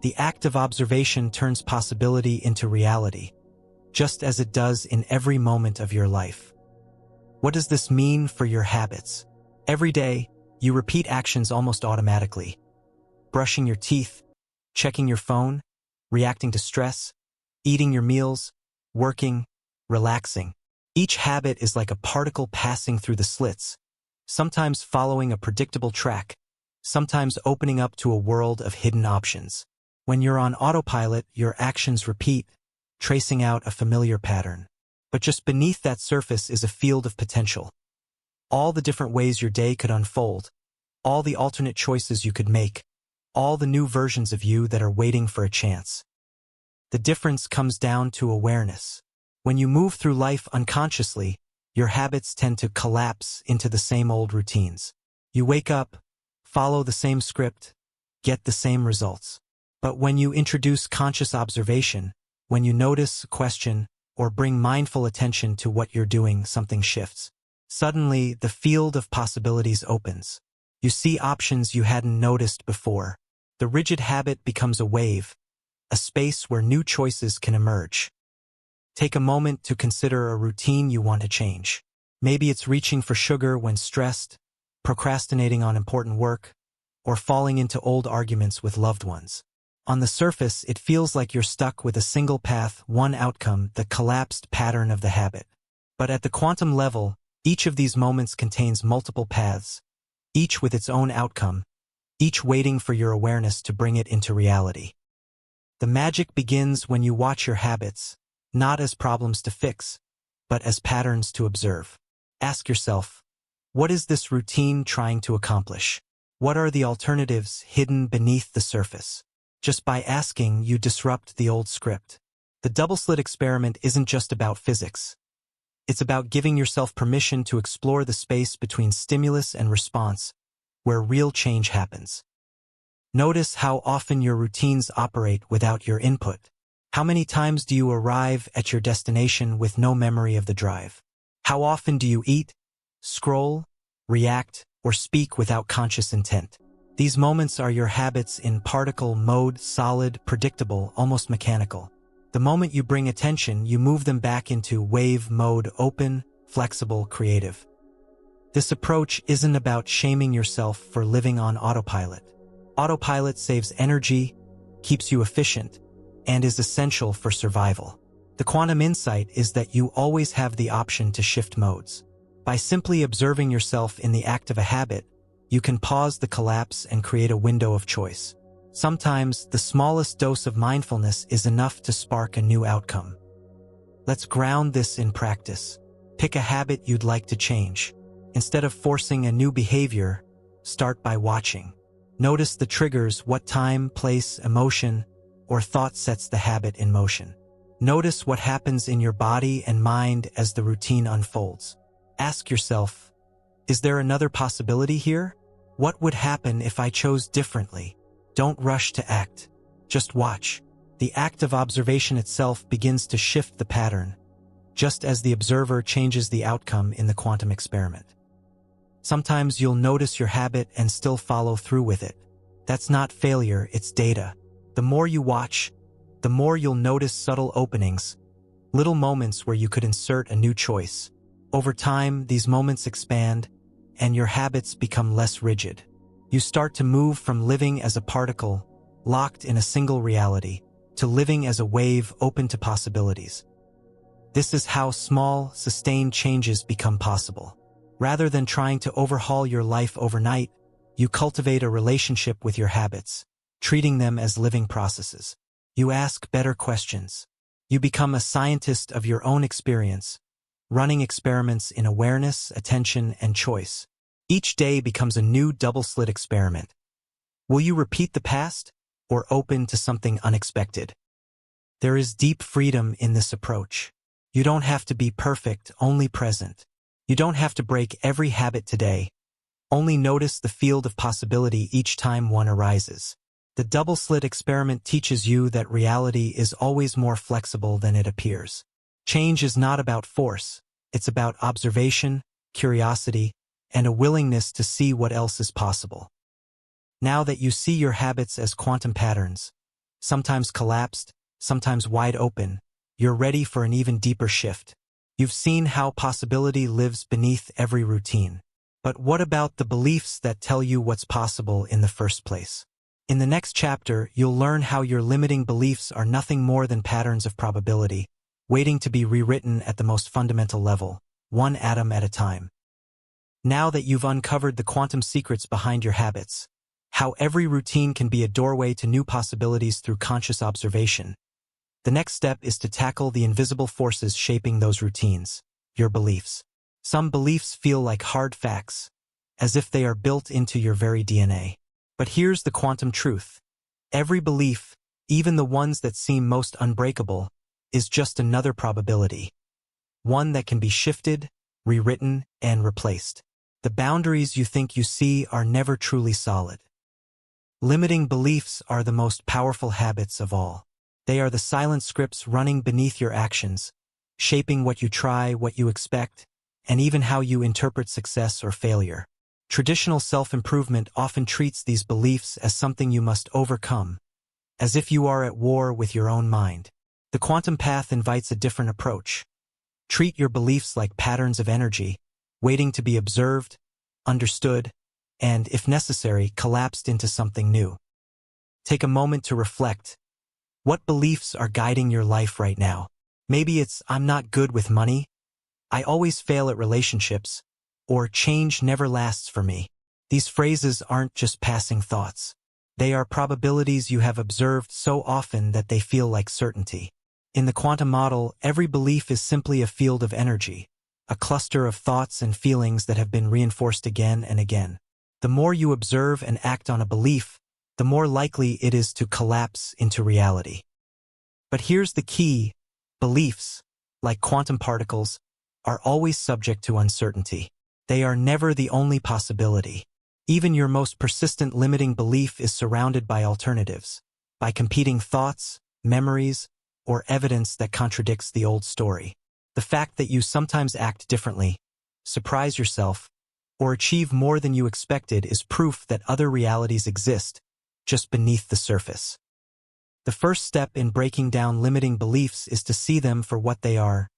The act of observation turns possibility into reality, just as it does in every moment of your life. What does this mean for your habits? Every day, you repeat actions almost automatically. Brushing your teeth, checking your phone, reacting to stress, eating your meals, working, relaxing. Each habit is like a particle passing through the slits, sometimes following a predictable track, sometimes opening up to a world of hidden options. When you're on autopilot, your actions repeat, tracing out a familiar pattern. But just beneath that surface is a field of potential. All the different ways your day could unfold, all the alternate choices you could make, all the new versions of you that are waiting for a chance. The difference comes down to awareness. When you move through life unconsciously, your habits tend to collapse into the same old routines. You wake up, follow the same script, get the same results. But when you introduce conscious observation, when you notice, question, or bring mindful attention to what you're doing, something shifts. Suddenly, the field of possibilities opens. You see options you hadn't noticed before. The rigid habit becomes a wave, a space where new choices can emerge. Take a moment to consider a routine you want to change. Maybe it's reaching for sugar when stressed, procrastinating on important work, or falling into old arguments with loved ones. On the surface, it feels like you're stuck with a single path, one outcome, the collapsed pattern of the habit. But at the quantum level, each of these moments contains multiple paths, each with its own outcome, each waiting for your awareness to bring it into reality. The magic begins when you watch your habits, not as problems to fix, but as patterns to observe. Ask yourself, what is this routine trying to accomplish? What are the alternatives hidden beneath the surface? Just by asking, you disrupt the old script. The double-slit experiment isn't just about physics. It's about giving yourself permission to explore the space between stimulus and response, where real change happens. Notice how often your routines operate without your input. How many times do you arrive at your destination with no memory of the drive? How often do you eat, scroll, react, or speak without conscious intent? These moments are your habits in particle mode, solid, predictable, almost mechanical. The moment you bring attention, you move them back into wave mode, open, flexible, creative. This approach isn't about shaming yourself for living on autopilot. Autopilot saves energy, keeps you efficient, and is essential for survival. The quantum insight is that you always have the option to shift modes. By simply observing yourself in the act of a habit, you can pause the collapse and create a window of choice. Sometimes, the smallest dose of mindfulness is enough to spark a new outcome. Let's ground this in practice. Pick a habit you'd like to change. Instead of forcing a new behavior, start by watching. Notice the triggers, what time, place, emotion, or thought sets the habit in motion. Notice what happens in your body and mind as the routine unfolds. Ask yourself, is there another possibility here? What would happen if I chose differently? Don't rush to act. Just watch. The act of observation itself begins to shift the pattern, just as the observer changes the outcome in the quantum experiment. Sometimes you'll notice your habit and still follow through with it. That's not failure, it's data. The more you watch, the more you'll notice subtle openings, little moments where you could insert a new choice. Over time, these moments expand, and your habits become less rigid. You start to move from living as a particle, locked in a single reality, to living as a wave open to possibilities. This is how small, sustained changes become possible. Rather than trying to overhaul your life overnight, you cultivate a relationship with your habits, treating them as living processes. You ask better questions. You become a scientist of your own experience, running experiments in awareness, attention, and choice. Each day becomes a new double-slit experiment. Will you repeat the past, or open to something unexpected? There is deep freedom in this approach. You don't have to be perfect, only present. You don't have to break every habit today, Only notice the field of possibility each time one arises. The double-slit experiment teaches you that reality is always more flexible than it appears. Change is not about force, it's about observation, curiosity, and a willingness to see what else is possible. Now that you see your habits as quantum patterns, sometimes collapsed, sometimes wide open, you're ready for an even deeper shift. You've seen how possibility lives beneath every routine. But what about the beliefs that tell you what's possible in the first place? In the next chapter, you'll learn how your limiting beliefs are nothing more than patterns of probability, waiting to be rewritten at the most fundamental level, one atom at a time. Now that you've uncovered the quantum secrets behind your habits, how every routine can be a doorway to new possibilities through conscious observation, the next step is to tackle the invisible forces shaping those routines, your beliefs. Some beliefs feel like hard facts, as if they are built into your very DNA. But here's the quantum truth. Every belief, even the ones that seem most unbreakable, is just another probability. One that can be shifted, rewritten, and replaced. The boundaries you think you see are never truly solid. Limiting beliefs are the most powerful habits of all. They are the silent scripts running beneath your actions, shaping what you try, what you expect, and even how you interpret success or failure. Traditional self-improvement often treats these beliefs as something you must overcome, as if you are at war with your own mind. The quantum path invites a different approach. Treat your beliefs like patterns of energy, waiting to be observed, understood, and, if necessary, collapsed into something new. Take a moment to reflect. What beliefs are guiding your life right now? Maybe it's, I'm not good with money, I always fail at relationships, or change never lasts for me. These phrases aren't just passing thoughts. They are probabilities you have observed so often that they feel like certainty. In the quantum model, every belief is simply a field of energy, a cluster of thoughts and feelings that have been reinforced again and again. The more you observe and act on a belief, the more likely it is to collapse into reality. But here's the key: beliefs, like quantum particles, are always subject to uncertainty. They are never the only possibility. Even your most persistent limiting belief is surrounded by alternatives, by competing thoughts, memories, or evidence that contradicts the old story. The fact that you sometimes act differently, surprise yourself, or achieve more than you expected is proof that other realities exist, just beneath the surface. The first step in breaking down limiting beliefs is to see them for what they are: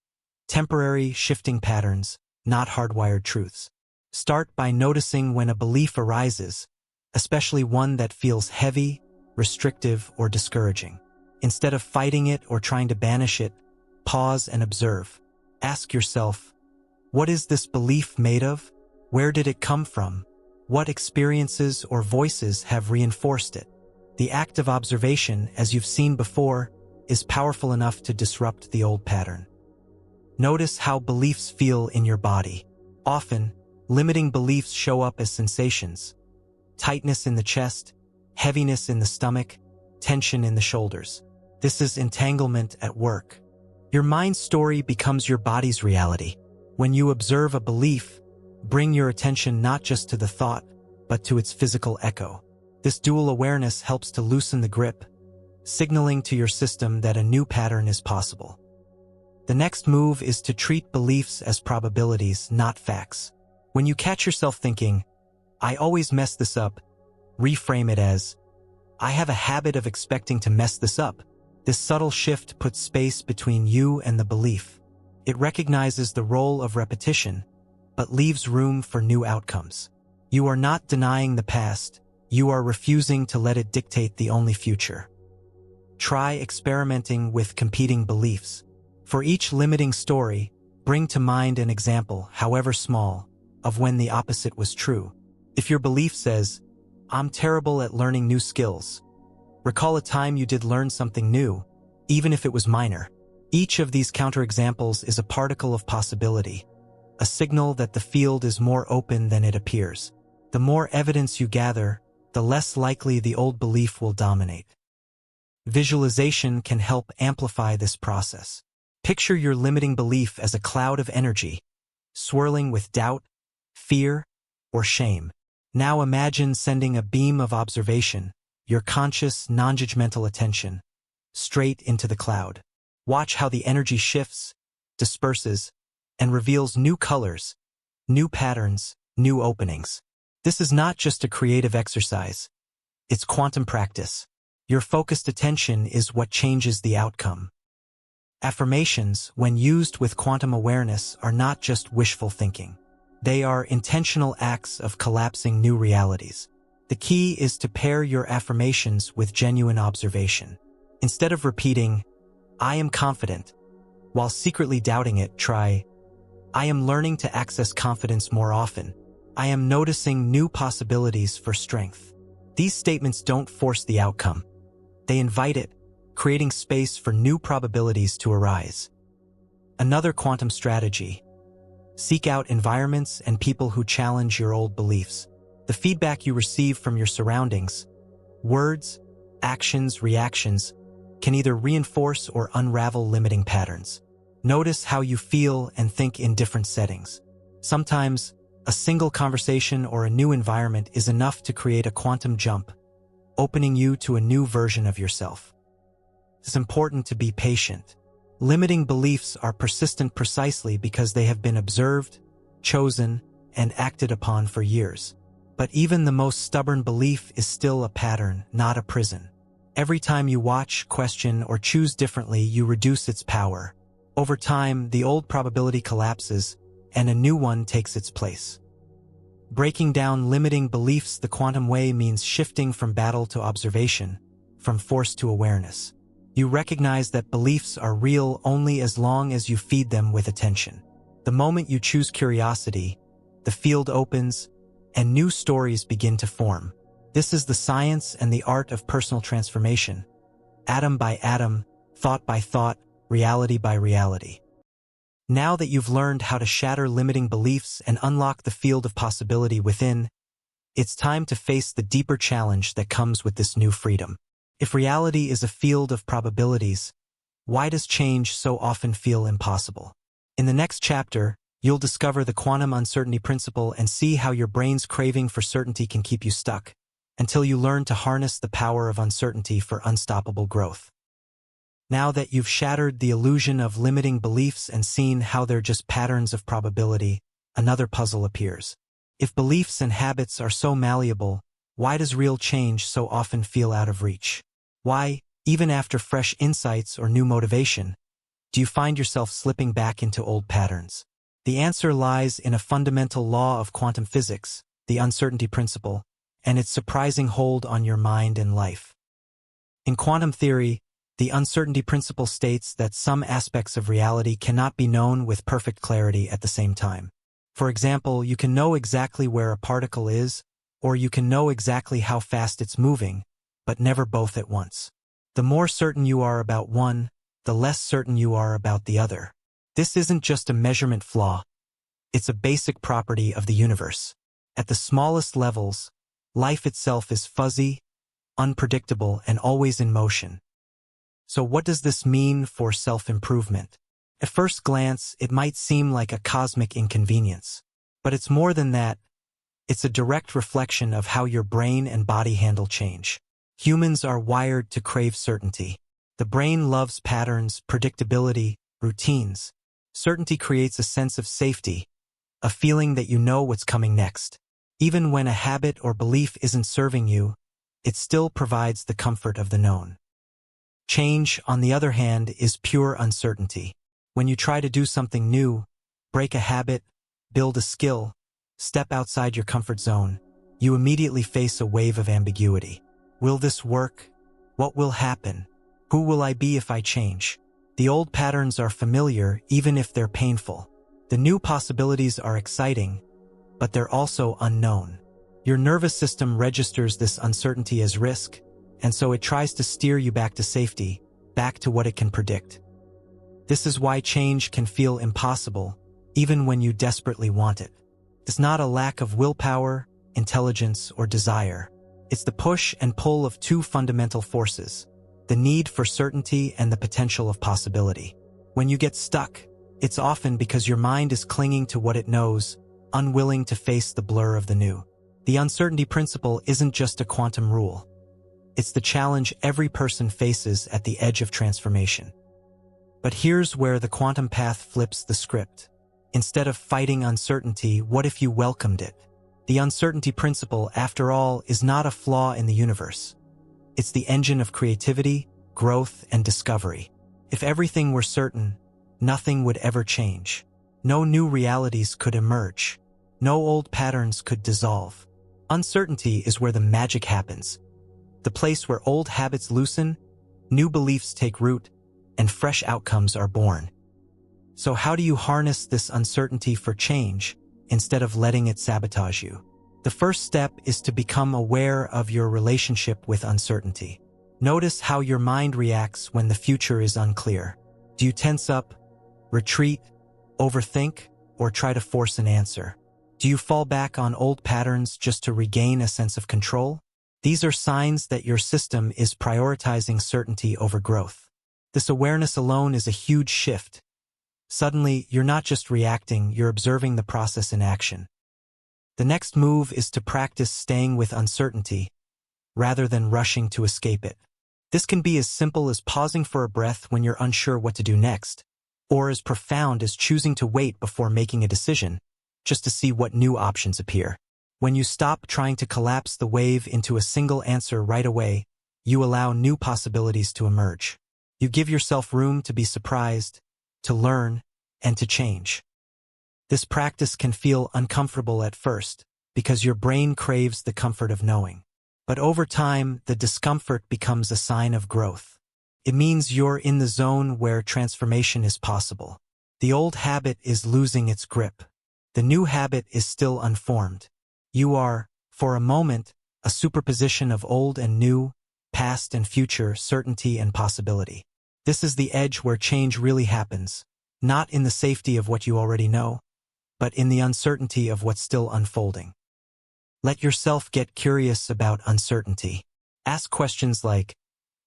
temporary, shifting patterns, not hardwired truths. Start by noticing when a belief arises, especially one that feels heavy, restrictive, or discouraging. Instead of fighting it or trying to banish it, pause and observe. Ask yourself, what is this belief made of? Where did it come from? What experiences or voices have reinforced it? The act of observation, as you've seen before, is powerful enough to disrupt the old pattern. Notice how beliefs feel in your body. Often, limiting beliefs show up as sensations: tightness in the chest, heaviness in the stomach, tension in the shoulders. This is entanglement at work. Your mind's story becomes your body's reality. When you observe a belief, bring your attention not just to the thought, but to its physical echo. This dual awareness helps to loosen the grip, signaling to your system that a new pattern is possible. The next move is to treat beliefs as probabilities, not facts. When you catch yourself thinking, I always mess this up, reframe it as, I have a habit of expecting to mess this up. This subtle shift puts space between you and the belief. It recognizes the role of repetition, but leaves room for new outcomes. You are not denying the past, you are refusing to let it dictate the only future. Try experimenting with competing beliefs. For each limiting story, bring to mind an example, however small, of when the opposite was true. If your belief says, I'm terrible at learning new skills, recall a time you did learn something new, even if it was minor. Each of these counterexamples is a particle of possibility, a signal that the field is more open than it appears. The more evidence you gather, the less likely the old belief will dominate. Visualization can help amplify this process. Picture your limiting belief as a cloud of energy, swirling with doubt, fear, or shame. Now imagine sending a beam of observation, your conscious, non-judgmental attention, straight into the cloud. Watch how the energy shifts, disperses, and reveals new colors, new patterns, new openings. This is not just a creative exercise. It's quantum practice. Your focused attention is what changes the outcome. Affirmations, when used with quantum awareness, are not just wishful thinking. They are intentional acts of collapsing new realities. The key is to pair your affirmations with genuine observation. Instead of repeating, "I am confident," while secretly doubting it, try, "I am learning to access confidence more often. I am noticing new possibilities for strength." These statements don't force the outcome. They invite it, creating space for new probabilities to arise. Another quantum strategy: seek out environments and people who challenge your old beliefs. The feedback you receive from your surroundings, words, actions, reactions, can either reinforce or unravel limiting patterns. Notice how you feel and think in different settings. Sometimes, a single conversation or a new environment is enough to create a quantum jump, opening you to a new version of yourself. It's important to be patient. Limiting beliefs are persistent precisely because they have been observed, chosen, and acted upon for years. But even the most stubborn belief is still a pattern, not a prison. Every time you watch, question, or choose differently, you reduce its power. Over time, the old probability collapses, and a new one takes its place. Breaking down limiting beliefs the quantum way means shifting from battle to observation, from force to awareness. You recognize that beliefs are real only as long as you feed them with attention. The moment you choose curiosity, the field opens, and new stories begin to form. This is the science and the art of personal transformation. Atom by atom, thought by thought, reality by reality. Now that you've learned how to shatter limiting beliefs and unlock the field of possibility within, it's time to face the deeper challenge that comes with this new freedom. If reality is a field of probabilities, why does change so often feel impossible? In the next chapter, you'll discover the quantum uncertainty principle and see how your brain's craving for certainty can keep you stuck, until you learn to harness the power of uncertainty for unstoppable growth. Now that you've shattered the illusion of limiting beliefs and seen how they're just patterns of probability, another puzzle appears. If beliefs and habits are so malleable, why does real change so often feel out of reach? Why, even after fresh insights or new motivation, do you find yourself slipping back into old patterns? The answer lies in a fundamental law of quantum physics, the uncertainty principle, and its surprising hold on your mind and life. In quantum theory, the uncertainty principle states that some aspects of reality cannot be known with perfect clarity at the same time. For example, you can know exactly where a particle is, or you can know exactly how fast it's moving, but never both at once. The more certain you are about one, the less certain you are about the other. This isn't just a measurement flaw. It's a basic property of the universe. At the smallest levels, life itself is fuzzy, unpredictable, and always in motion. So what does this mean for self-improvement? At first glance, it might seem like a cosmic inconvenience. But it's more than that. It's a direct reflection of how your brain and body handle change. Humans are wired to crave certainty. The brain loves patterns, predictability, routines. Certainty creates a sense of safety, a feeling that you know what's coming next. Even when a habit or belief isn't serving you, it still provides the comfort of the known. Change, on the other hand, is pure uncertainty. When you try to do something new, break a habit, build a skill, step outside your comfort zone, you immediately face a wave of ambiguity. Will this work? What will happen? Who will I be if I change? The old patterns are familiar, even if they're painful. The new possibilities are exciting, but they're also unknown. Your nervous system registers this uncertainty as risk, and so it tries to steer you back to safety, back to what it can predict. This is why change can feel impossible, even when you desperately want it. It's not a lack of willpower, intelligence, or desire. It's the push and pull of two fundamental forces, the need for certainty and the potential of possibility. When you get stuck, it's often because your mind is clinging to what it knows, unwilling to face the blur of the new. The uncertainty principle isn't just a quantum rule. It's the challenge every person faces at the edge of transformation. But here's where the quantum path flips the script. Instead of fighting uncertainty, what if you welcomed it? The uncertainty principle, after all, is not a flaw in the universe. It's the engine of creativity, growth, and discovery. If everything were certain, nothing would ever change. No new realities could emerge. No old patterns could dissolve. Uncertainty is where the magic happens. The place where old habits loosen, new beliefs take root, and fresh outcomes are born. So how do you harness this uncertainty for change instead of letting it sabotage you? The first step is to become aware of your relationship with uncertainty. Notice how your mind reacts when the future is unclear. Do you tense up, retreat, overthink, or try to force an answer? Do you fall back on old patterns just to regain a sense of control? These are signs that your system is prioritizing certainty over growth. This awareness alone is a huge shift. Suddenly, you're not just reacting, you're observing the process in action. The next move is to practice staying with uncertainty, rather than rushing to escape it. This can be as simple as pausing for a breath when you're unsure what to do next, or as profound as choosing to wait before making a decision, just to see what new options appear. When you stop trying to collapse the wave into a single answer right away, you allow new possibilities to emerge. You give yourself room to be surprised, to learn, and to change. This practice can feel uncomfortable at first, because your brain craves the comfort of knowing. But over time, the discomfort becomes a sign of growth. It means you're in the zone where transformation is possible. The old habit is losing its grip. The new habit is still unformed. You are, for a moment, a superposition of old and new, past and future, certainty and possibility. This is the edge where change really happens, not in the safety of what you already know, but in the uncertainty of what's still unfolding. Let yourself get curious about uncertainty. Ask questions like,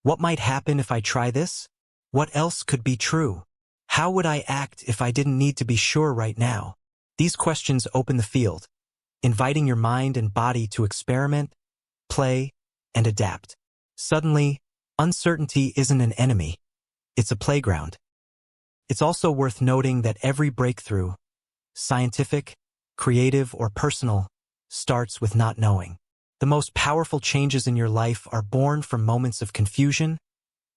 what might happen if I try this? What else could be true? How would I act if I didn't need to be sure right now? These questions open the field, inviting your mind and body to experiment, play, and adapt. Suddenly, uncertainty isn't an enemy. It's a playground. It's also worth noting that every breakthrough, scientific, creative, or personal, starts with not knowing. The most powerful changes in your life are born from moments of confusion,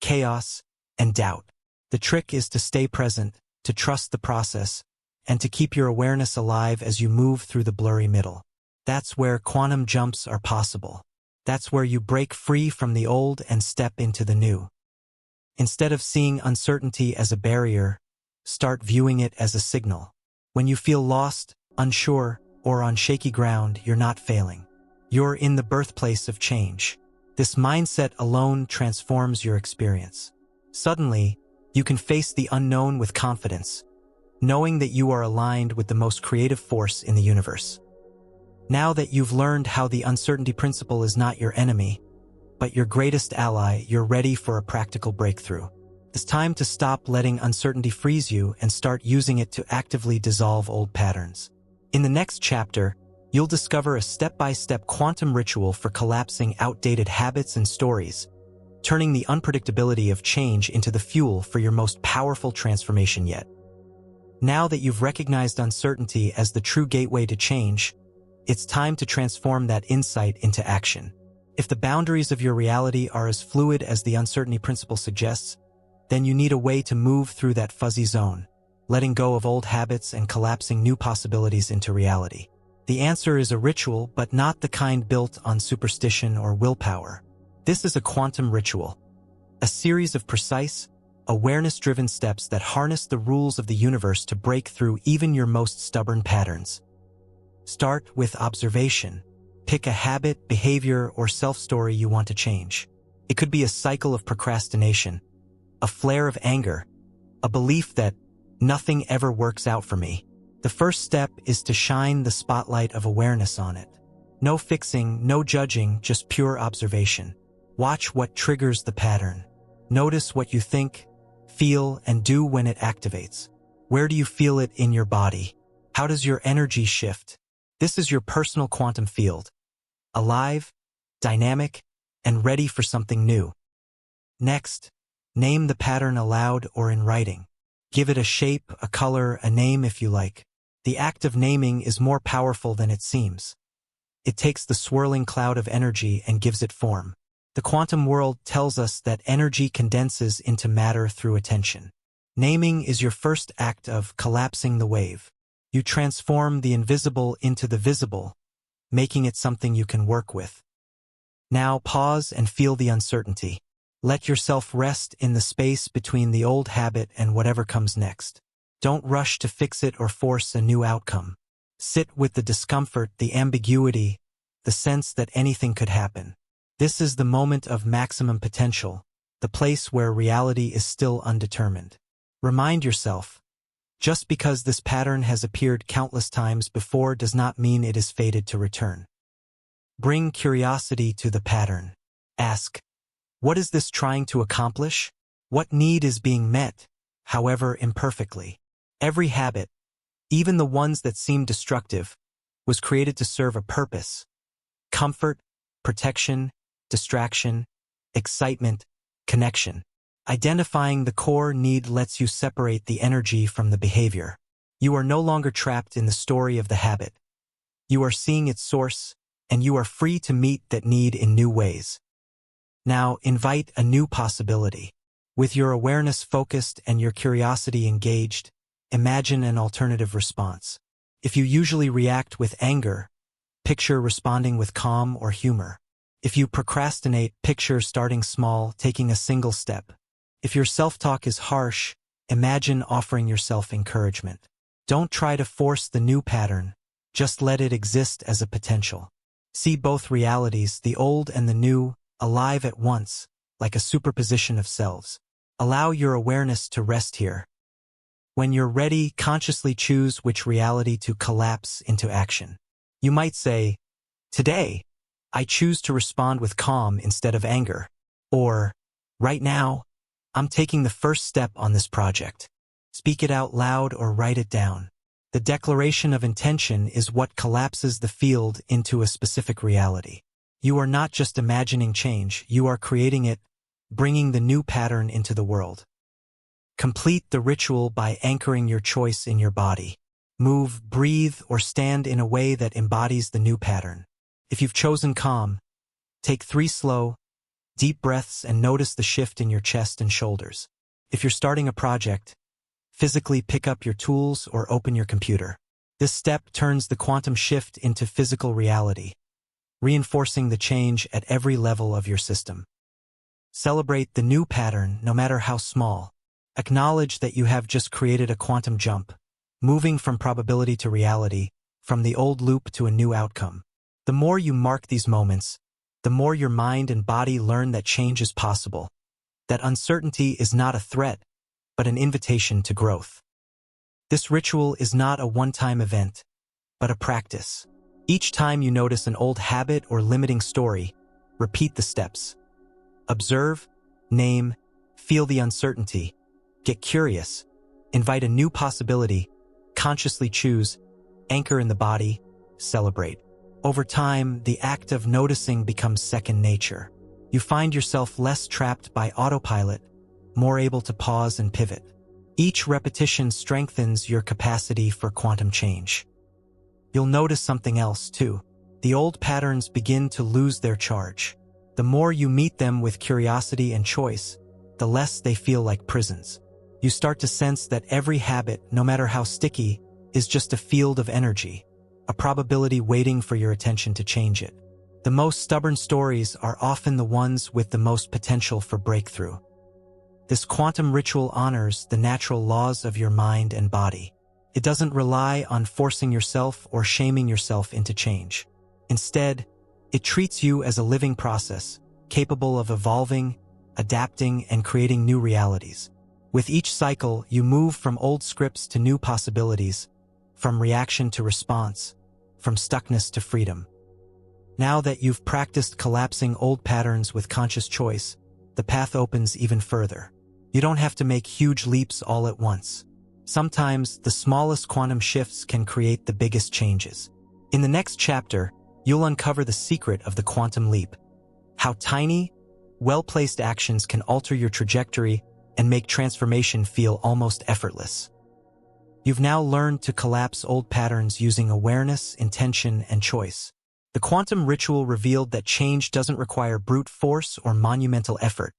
chaos, and doubt. The trick is to stay present, to trust the process, and to keep your awareness alive as you move through the blurry middle. That's where quantum jumps are possible. That's where you break free from the old and step into the new. Instead of seeing uncertainty as a barrier, start viewing it as a signal. When you feel lost, unsure, or on shaky ground, you're not failing. You're in the birthplace of change. This mindset alone transforms your experience. Suddenly, you can face the unknown with confidence, knowing that you are aligned with the most creative force in the universe. Now that you've learned how the uncertainty principle is not your enemy, but your greatest ally, you're ready for a practical breakthrough. It's time to stop letting uncertainty freeze you and start using it to actively dissolve old patterns. In the next chapter, you'll discover a step-by-step quantum ritual for collapsing outdated habits and stories, turning the unpredictability of change into the fuel for your most powerful transformation yet. Now that you've recognized uncertainty as the true gateway to change, it's time to transform that insight into action. If the boundaries of your reality are as fluid as the uncertainty principle suggests, then you need a way to move through that fuzzy zone, letting go of old habits and collapsing new possibilities into reality. The answer is a ritual, but not the kind built on superstition or willpower. This is a quantum ritual, a series of precise, awareness-driven steps that harness the rules of the universe to break through even your most stubborn patterns. Start with observation. Pick a habit, behavior, or self-story you want to change. It could be a cycle of procrastination, a flare of anger, a belief that nothing ever works out for me. The first step is to shine the spotlight of awareness on it. No fixing, no judging, just pure observation. Watch what triggers the pattern. Notice what you think, feel, and do when it activates. Where do you feel it in your body? How does your energy shift? This is your personal quantum field, alive, dynamic, and ready for something new. Next, name the pattern aloud or in writing. Give it a shape, a color, a name if you like. The act of naming is more powerful than it seems. It takes the swirling cloud of energy and gives it form. The quantum world tells us that energy condenses into matter through attention. Naming is your first act of collapsing the wave. You transform the invisible into the visible, making it something you can work with. Now pause and feel the uncertainty. Let yourself rest in the space between the old habit and whatever comes next. Don't rush to fix it or force a new outcome. Sit with the discomfort, the ambiguity, the sense that anything could happen. This is the moment of maximum potential, the place where reality is still undetermined. Remind yourself, just because this pattern has appeared countless times before does not mean it is fated to return. Bring curiosity to the pattern. Ask, what is this trying to accomplish? What need is being met, however imperfectly? Every habit, even the ones that seem destructive, was created to serve a purpose. Comfort, protection, distraction, excitement, connection. Identifying the core need lets you separate the energy from the behavior. You are no longer trapped in the story of the habit. You are seeing its source, and you are free to meet that need in new ways. Now, invite a new possibility. With your awareness focused and your curiosity engaged, imagine an alternative response. If you usually react with anger, picture responding with calm or humor. If you procrastinate, picture starting small, taking a single step. If your self-talk is harsh, imagine offering yourself encouragement. Don't try to force the new pattern, just let it exist as a potential. See both realities, the old and the new, alive at once, like a superposition of selves. Allow your awareness to rest here. When you're ready, consciously choose which reality to collapse into action. You might say, today, I choose to respond with calm instead of anger. Or, right now, I'm taking the first step on this project. Speak it out loud or write it down. The declaration of intention is what collapses the field into a specific reality. You are not just imagining change, you are creating it, bringing the new pattern into the world. Complete the ritual by anchoring your choice in your body. Move, breathe, or stand in a way that embodies the new pattern. If you've chosen calm, take 3 slow, deep breaths and notice the shift in your chest and shoulders. If you're starting a project, physically pick up your tools or open your computer. This step turns the quantum shift into physical reality, reinforcing the change at every level of your system. Celebrate the new pattern, no matter how small. Acknowledge that you have just created a quantum jump, moving from probability to reality, from the old loop to a new outcome. The more you mark these moments, the more your mind and body learn that change is possible, that uncertainty is not a threat, but an invitation to growth. This ritual is not a one-time event, but a practice. Each time you notice an old habit or limiting story, repeat the steps. Observe, name, feel the uncertainty, get curious, invite a new possibility, consciously choose, anchor in the body, celebrate. Over time, the act of noticing becomes second nature. You find yourself less trapped by autopilot, more able to pause and pivot. Each repetition strengthens your capacity for quantum change. You'll notice something else, too. The old patterns begin to lose their charge. The more you meet them with curiosity and choice, the less they feel like prisons. You start to sense that every habit, no matter how sticky, is just a field of energy, a probability waiting for your attention to change it. The most stubborn stories are often the ones with the most potential for breakthrough. This quantum ritual honors the natural laws of your mind and body. It doesn't rely on forcing yourself or shaming yourself into change. Instead, it treats you as a living process, capable of evolving, adapting, and creating new realities. With each cycle, you move from old scripts to new possibilities, from reaction to response, from stuckness to freedom. Now that you've practiced collapsing old patterns with conscious choice, the path opens even further. You don't have to make huge leaps all at once. Sometimes, the smallest quantum shifts can create the biggest changes. In the next chapter, you'll uncover the secret of the quantum leap. How tiny, well-placed actions can alter your trajectory and make transformation feel almost effortless. You've now learned to collapse old patterns using awareness, intention, and choice. The quantum ritual revealed that change doesn't require brute force or monumental effort,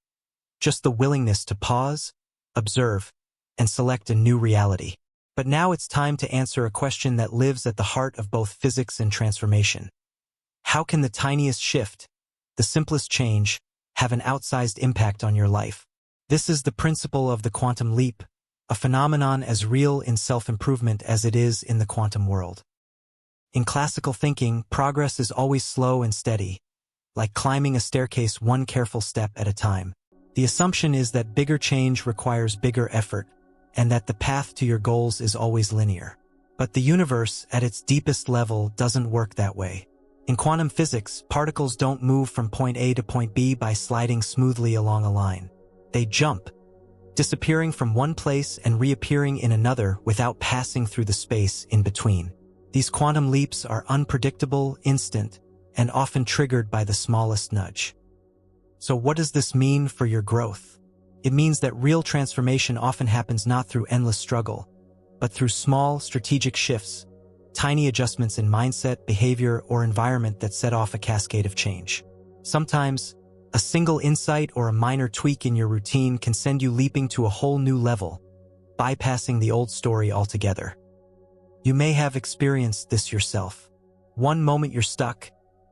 just the willingness to pause, observe, and select a new reality. But now it's time to answer a question that lives at the heart of both physics and transformation. How can the tiniest shift, the simplest change, have an outsized impact on your life? This is the principle of the quantum leap, a phenomenon as real in self-improvement as it is in the quantum world. In classical thinking, progress is always slow and steady, like climbing a staircase one careful step at a time. The assumption is that bigger change requires bigger effort, and that the path to your goals is always linear. But the universe, at its deepest level, doesn't work that way. In quantum physics, particles don't move from point A to point B by sliding smoothly along a line. They jump, disappearing from one place and reappearing in another without passing through the space in between. These quantum leaps are unpredictable, instant, and often triggered by the smallest nudge. So what does this mean for your growth? It means that real transformation often happens not through endless struggle, but through small, strategic shifts, tiny adjustments in mindset, behavior, or environment that set off a cascade of change. Sometimes, a single insight or a minor tweak in your routine can send you leaping to a whole new level, bypassing the old story altogether. You may have experienced this yourself. One moment you're stuck,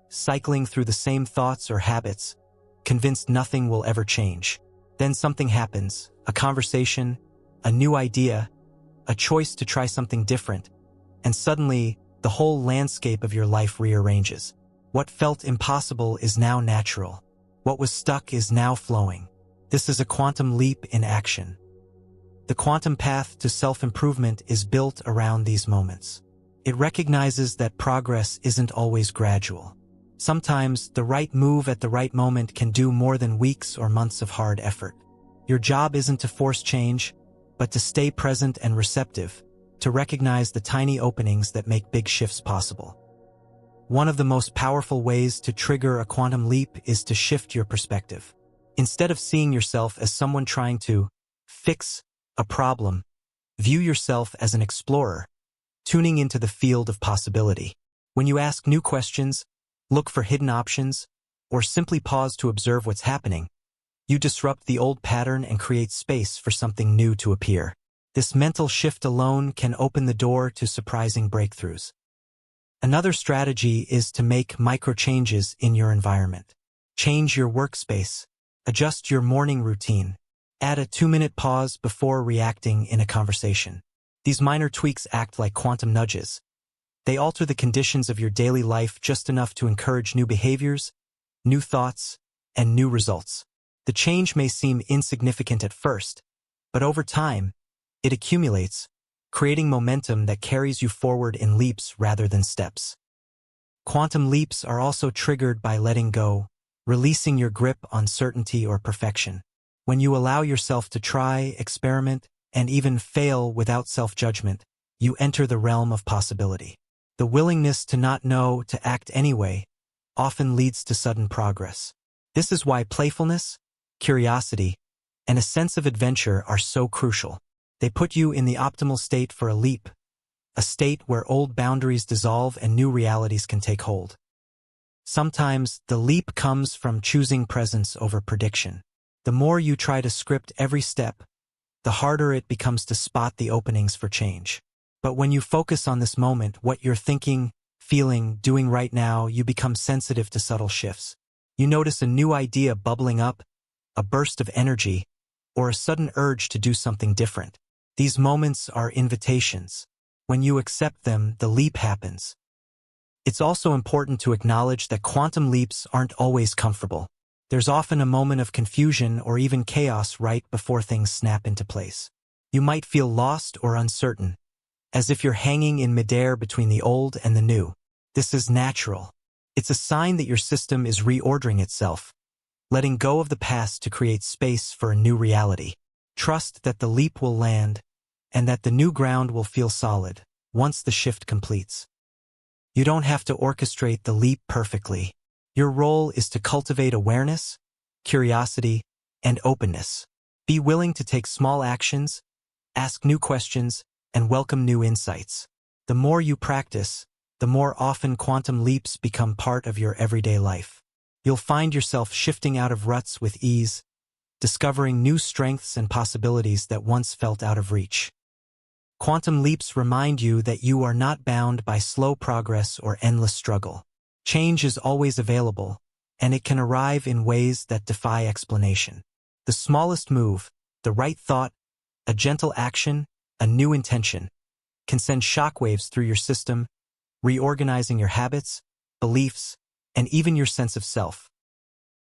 cycling through the same thoughts or habits, convinced nothing will ever change. Then something happens, a conversation, a new idea, a choice to try something different, and suddenly, the whole landscape of your life rearranges. What felt impossible is now natural. What was stuck is now flowing. This is a quantum leap in action. The quantum path to self-improvement is built around these moments. It recognizes that progress isn't always gradual. Sometimes, the right move at the right moment can do more than weeks or months of hard effort. Your job isn't to force change, but to stay present and receptive, to recognize the tiny openings that make big shifts possible. One of the most powerful ways to trigger a quantum leap is to shift your perspective. Instead of seeing yourself as someone trying to fix a problem, view yourself as an explorer, tuning into the field of possibility. When you ask new questions, look for hidden options, or simply pause to observe what's happening, you disrupt the old pattern and create space for something new to appear. This mental shift alone can open the door to surprising breakthroughs. Another strategy is to make micro-changes in your environment. Change your workspace, adjust your morning routine, add a 2-minute pause before reacting in a conversation. These minor tweaks act like quantum nudges. They alter the conditions of your daily life just enough to encourage new behaviors, new thoughts, and new results. The change may seem insignificant at first, but over time, it accumulates, creating momentum that carries you forward in leaps rather than steps. Quantum leaps are also triggered by letting go, releasing your grip on certainty or perfection. When you allow yourself to try, experiment, and even fail without self-judgment, you enter the realm of possibility. The willingness to not know, to act anyway, often leads to sudden progress. This is why playfulness, curiosity, and a sense of adventure are so crucial. They put you in the optimal state for a leap, a state where old boundaries dissolve and new realities can take hold. Sometimes, the leap comes from choosing presence over prediction. The more you try to script every step, the harder it becomes to spot the openings for change. But when you focus on this moment, what you're thinking, feeling, doing right now, you become sensitive to subtle shifts. You notice a new idea bubbling up, a burst of energy, or a sudden urge to do something different. These moments are invitations. When you accept them, the leap happens. It's also important to acknowledge that quantum leaps aren't always comfortable. There's often a moment of confusion or even chaos right before things snap into place. You might feel lost or uncertain, as if you're hanging in midair between the old and the new. This is natural. It's a sign that your system is reordering itself, letting go of the past to create space for a new reality. Trust that the leap will land, and that the new ground will feel solid once the shift completes. You don't have to orchestrate the leap perfectly. Your role is to cultivate awareness, curiosity, and openness. Be willing to take small actions, ask new questions, and welcome new insights. The more you practice, the more often quantum leaps become part of your everyday life. You'll find yourself shifting out of ruts with ease, discovering new strengths and possibilities that once felt out of reach. Quantum leaps remind you that you are not bound by slow progress or endless struggle. Change is always available, and it can arrive in ways that defy explanation. The smallest move, the right thought, a gentle action, a new intention, can send shockwaves through your system, reorganizing your habits, beliefs, and even your sense of self.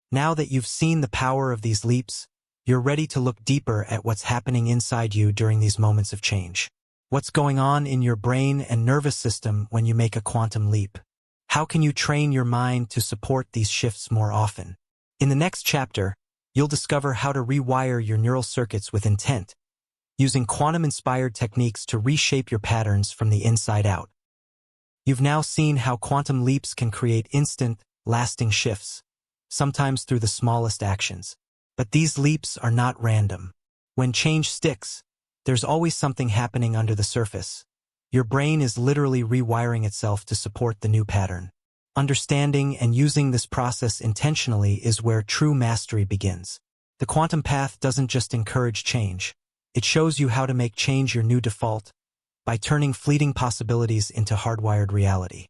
Now that you've seen the power of these leaps, you're ready to look deeper at what's happening inside you during these moments of change. What's going on in your brain and nervous system when you make a quantum leap? How can you train your mind to support these shifts more often? In the next chapter, you'll discover how to rewire your neural circuits with intent, using quantum-inspired techniques to reshape your patterns from the inside out. You've now seen how quantum leaps can create instant, lasting shifts, sometimes through the smallest actions. But these leaps are not random. When change sticks, there's always something happening under the surface. Your brain is literally rewiring itself to support the new pattern. Understanding and using this process intentionally is where true mastery begins. The quantum path doesn't just encourage change. It shows you how to make change your new default by turning fleeting possibilities into hardwired reality.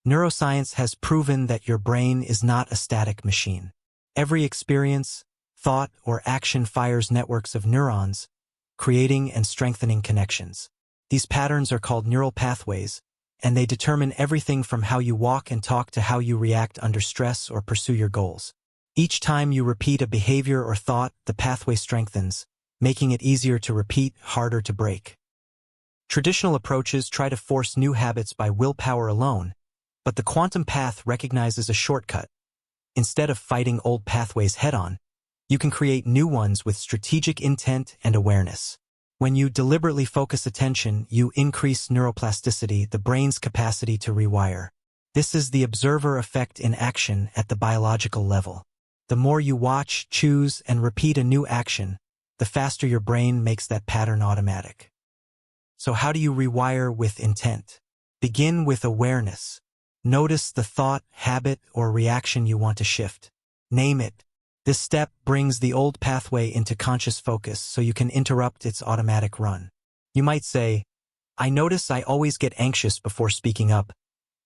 Neuroscience has proven that your brain is not a static machine. Every experience, thought, or action fires networks of neurons, creating and strengthening connections. These patterns are called neural pathways, and they determine everything from how you walk and talk to how you react under stress or pursue your goals. Each time you repeat a behavior or thought, the pathway strengthens, making it easier to repeat, harder to break. Traditional approaches try to force new habits by willpower alone, but the quantum path recognizes a shortcut. Instead of fighting old pathways head-on, you can create new ones with strategic intent and awareness. When you deliberately focus attention, you increase neuroplasticity, the brain's capacity to rewire. This is the observer effect in action at the biological level. The more you watch, choose, and repeat a new action, the faster your brain makes that pattern automatic. So how do you rewire with intent? Begin with awareness. Notice the thought, habit, or reaction you want to shift. Name it. This step brings the old pathway into conscious focus so you can interrupt its automatic run. You might say, I notice I always get anxious before speaking up.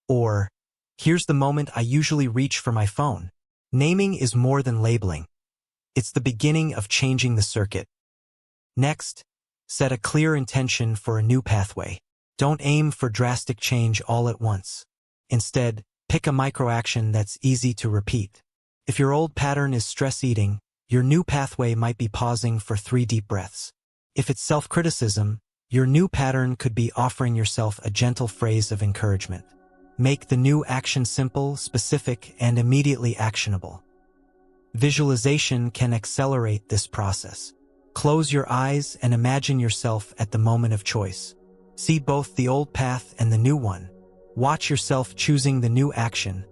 Or, here's the moment I usually reach for my phone. Naming is more than labeling. It's the beginning of changing the circuit. Next, set a clear intention for a new pathway. Don't aim for drastic change all at once. Instead, pick a micro-action that's easy to repeat. If your old pattern is stress eating, your new pathway might be pausing for 3 deep breaths. If it's self-criticism, your new pattern could be offering yourself a gentle phrase of encouragement. Make the new action simple, specific, and immediately actionable. Visualization can accelerate this process. Close your eyes and imagine yourself at the moment of choice. See both the old path and the new one. Watch yourself choosing the new action,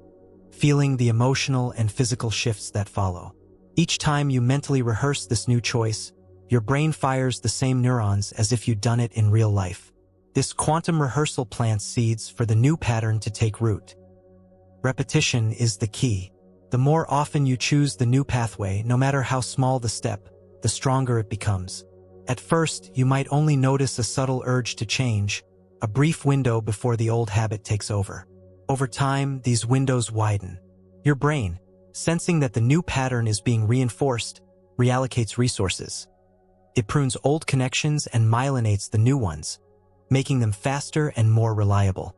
feeling the emotional and physical shifts that follow. Each time you mentally rehearse this new choice, your brain fires the same neurons as if you'd done it in real life. This quantum rehearsal plants seeds for the new pattern to take root. Repetition is the key. The more often you choose the new pathway, no matter how small the step, the stronger it becomes. At first, you might only notice a subtle urge to change, a brief window before the old habit takes over. Over time, these windows widen. Your brain, sensing that the new pattern is being reinforced, reallocates resources. It prunes old connections and myelinates the new ones, making them faster and more reliable.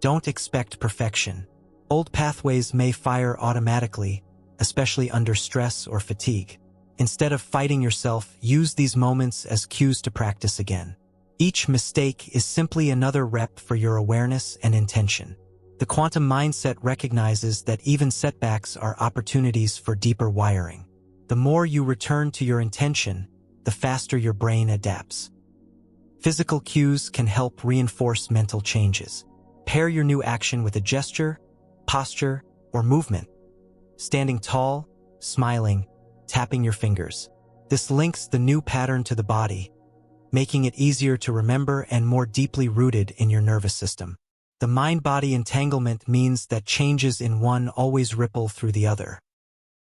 Don't expect perfection. Old pathways may fire automatically, especially under stress or fatigue. Instead of fighting yourself, use these moments as cues to practice again. Each mistake is simply another rep for your awareness and intention. The quantum mindset recognizes that even setbacks are opportunities for deeper wiring. The more you return to your intention, the faster your brain adapts. Physical cues can help reinforce mental changes. Pair your new action with a gesture, posture, or movement. Standing tall, smiling, tapping your fingers. This links the new pattern to the body, making it easier to remember and more deeply rooted in your nervous system. The mind-body entanglement means that changes in one always ripple through the other.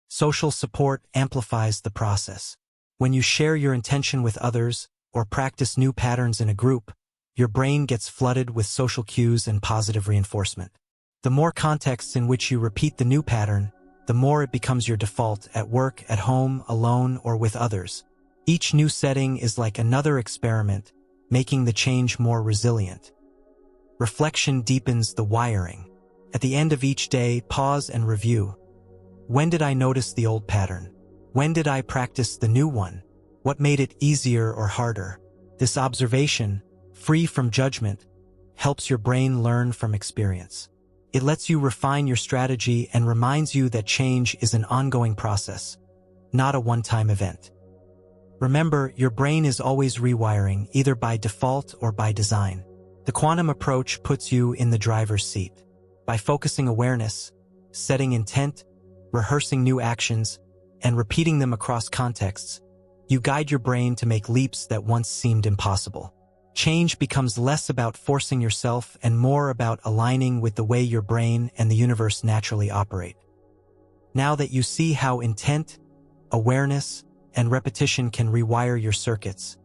Social support amplifies the process. When you share your intention with others or practice new patterns in a group, your brain gets flooded with social cues and positive reinforcement. The more contexts in which you repeat the new pattern, the more it becomes your default at work, at home, alone, or with others. Each new setting is like another experiment, making the change more resilient. Reflection deepens the wiring. At the end of each day, pause and review. When did I notice the old pattern? When did I practice the new one? What made it easier or harder? This observation, free from judgment, helps your brain learn from experience. It lets you refine your strategy and reminds you that change is an ongoing process, not a one-time event. Remember, your brain is always rewiring, either by default or by design. The quantum approach puts you in the driver's seat. By focusing awareness, setting intent, rehearsing new actions, and repeating them across contexts, you guide your brain to make leaps that once seemed impossible. Change becomes less about forcing yourself and more about aligning with the way your brain and the universe naturally operate. Now that you see how intent, awareness, and repetition can rewire your circuits,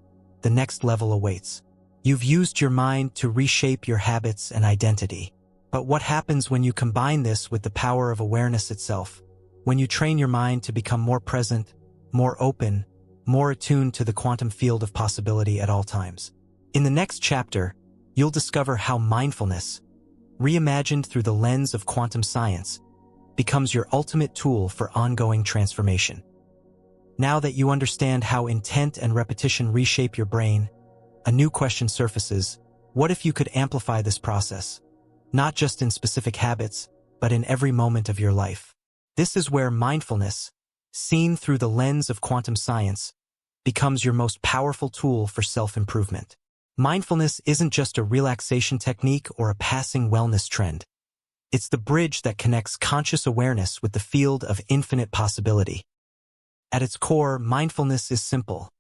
the next level awaits. You've used your mind to reshape your habits and identity. But what happens when you combine this with the power of awareness itself? When you train your mind to become more present, more open, more attuned to the quantum field of possibility at all times? In the next chapter, you'll discover how mindfulness, reimagined through the lens of quantum science, becomes your ultimate tool for ongoing transformation. Now that you understand how intent and repetition reshape your brain, a new question surfaces: what if you could amplify this process? Not just in specific habits, but in every moment of your life. This is where mindfulness, seen through the lens of quantum science, becomes your most powerful tool for self-improvement. Mindfulness isn't just a relaxation technique or a passing wellness trend. It's the bridge that connects conscious awareness with the field of infinite possibility. At its core, mindfulness is simple: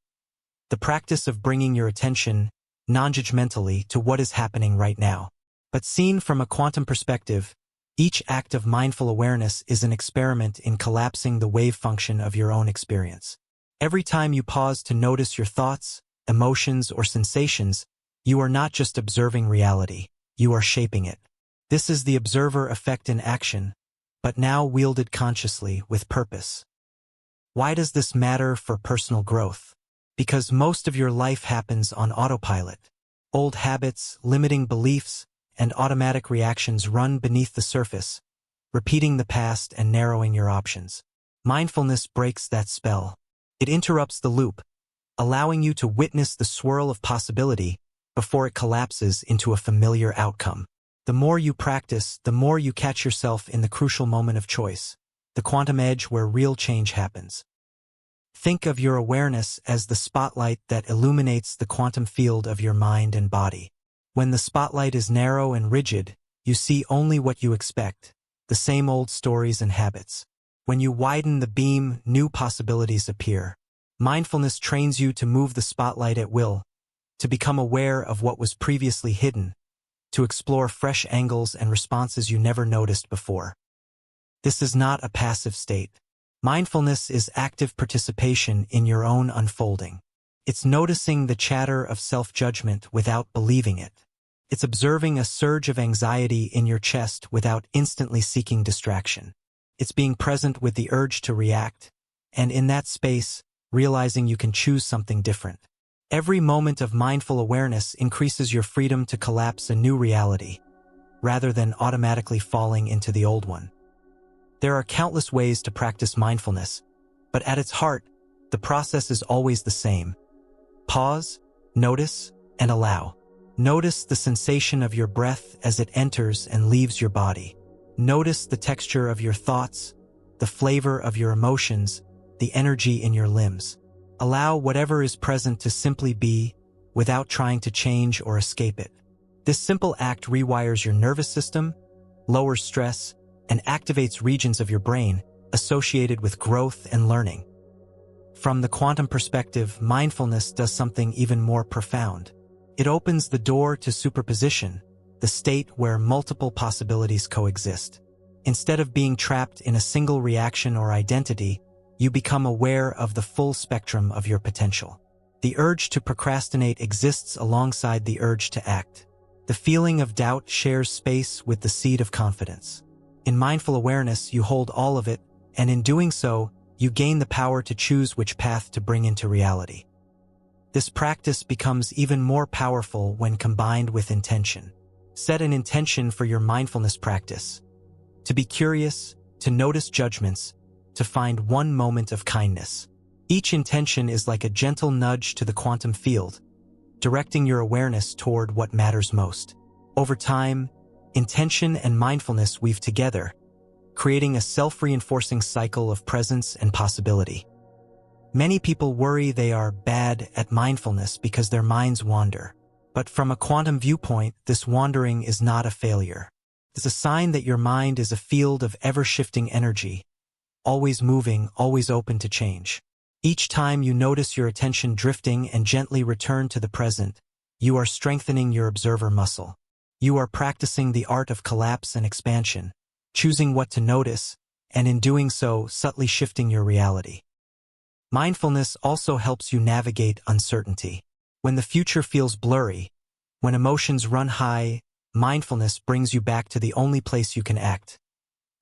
the practice of bringing your attention, non-judgmentally, to what is happening right now. But seen from a quantum perspective, each act of mindful awareness is an experiment in collapsing the wave function of your own experience. Every time you pause to notice your thoughts, emotions, or sensations, you are not just observing reality, you are shaping it. This is the observer effect in action, but now wielded consciously with purpose. Why does this matter for personal growth? Because most of your life happens on autopilot. Old habits, limiting beliefs, and automatic reactions run beneath the surface, repeating the past and narrowing your options. Mindfulness breaks that spell. It interrupts the loop, allowing you to witness the swirl of possibility before it collapses into a familiar outcome. The more you practice, the more you catch yourself in the crucial moment of choice, the quantum edge where real change happens. Think of your awareness as the spotlight that illuminates the quantum field of your mind and body. When the spotlight is narrow and rigid, you see only what you expect, the same old stories and habits. When you widen the beam, new possibilities appear. Mindfulness trains you to move the spotlight at will, to become aware of what was previously hidden, to explore fresh angles and responses you never noticed before. This is not a passive state. Mindfulness is active participation in your own unfolding. It's noticing the chatter of self-judgment without believing it. It's observing a surge of anxiety in your chest without instantly seeking distraction. It's being present with the urge to react, and in that space, realizing you can choose something different. Every moment of mindful awareness increases your freedom to collapse a new reality, rather than automatically falling into the old one. There are countless ways to practice mindfulness, but at its heart, the process is always the same. Pause, notice, and allow. Notice the sensation of your breath as it enters and leaves your body. Notice the texture of your thoughts, the flavor of your emotions, the energy in your limbs. Allow whatever is present to simply be, without trying to change or escape it. This simple act rewires your nervous system, lowers stress, and activates regions of your brain associated with growth and learning. From the quantum perspective, mindfulness does something even more profound. It opens the door to superposition, the state where multiple possibilities coexist. Instead of being trapped in a single reaction or identity, you become aware of the full spectrum of your potential. The urge to procrastinate exists alongside the urge to act. The feeling of doubt shares space with the seed of confidence. In mindful awareness, you hold all of it, and in doing so, you gain the power to choose which path to bring into reality. This practice becomes even more powerful when combined with intention. Set an intention for your mindfulness practice. To be curious, to notice judgments, to find one moment of kindness. Each intention is like a gentle nudge to the quantum field, directing your awareness toward what matters most. Over time, intention and mindfulness weave together, creating a self-reinforcing cycle of presence and possibility. Many people worry they are bad at mindfulness because their minds wander. But from a quantum viewpoint, this wandering is not a failure. It's a sign that your mind is a field of ever-shifting energy, always moving, always open to change. Each time you notice your attention drifting and gently return to the present, you are strengthening your observer muscle. You are practicing the art of collapse and expansion, choosing what to notice, and in doing so, subtly shifting your reality. Mindfulness also helps you navigate uncertainty. When the future feels blurry, when emotions run high, mindfulness brings you back to the only place you can act,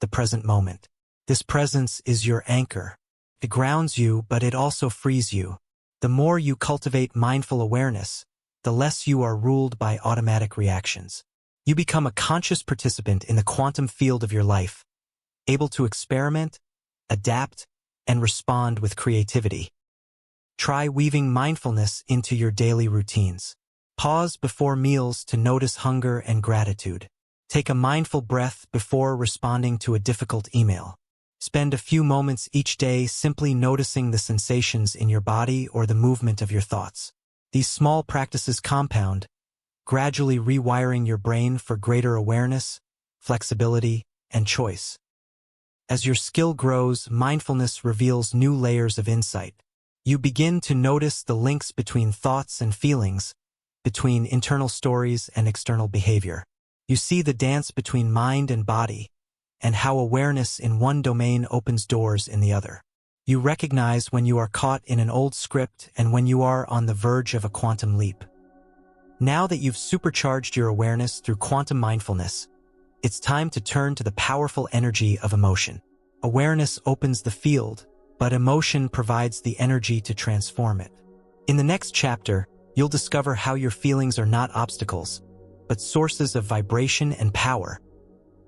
the present moment. This presence is your anchor. It grounds you, but it also frees you. The more you cultivate mindful awareness, the less you are ruled by automatic reactions. You become a conscious participant in the quantum field of your life, able to experiment, adapt, and respond with creativity. Try weaving mindfulness into your daily routines. Pause before meals to notice hunger and gratitude. Take a mindful breath before responding to a difficult email. Spend a few moments each day simply noticing the sensations in your body or the movement of your thoughts. These small practices compound, gradually rewiring your brain for greater awareness, flexibility, and choice. As your skill grows, mindfulness reveals new layers of insight. You begin to notice the links between thoughts and feelings, between internal stories and external behavior. You see the dance between mind and body, and how awareness in one domain opens doors in the other. You recognize when you are caught in an old script and when you are on the verge of a quantum leap. Now that you've supercharged your awareness through quantum mindfulness, it's time to turn to the powerful energy of emotion. Awareness opens the field, but emotion provides the energy to transform it. In the next chapter, you'll discover how your feelings are not obstacles, but sources of vibration and power,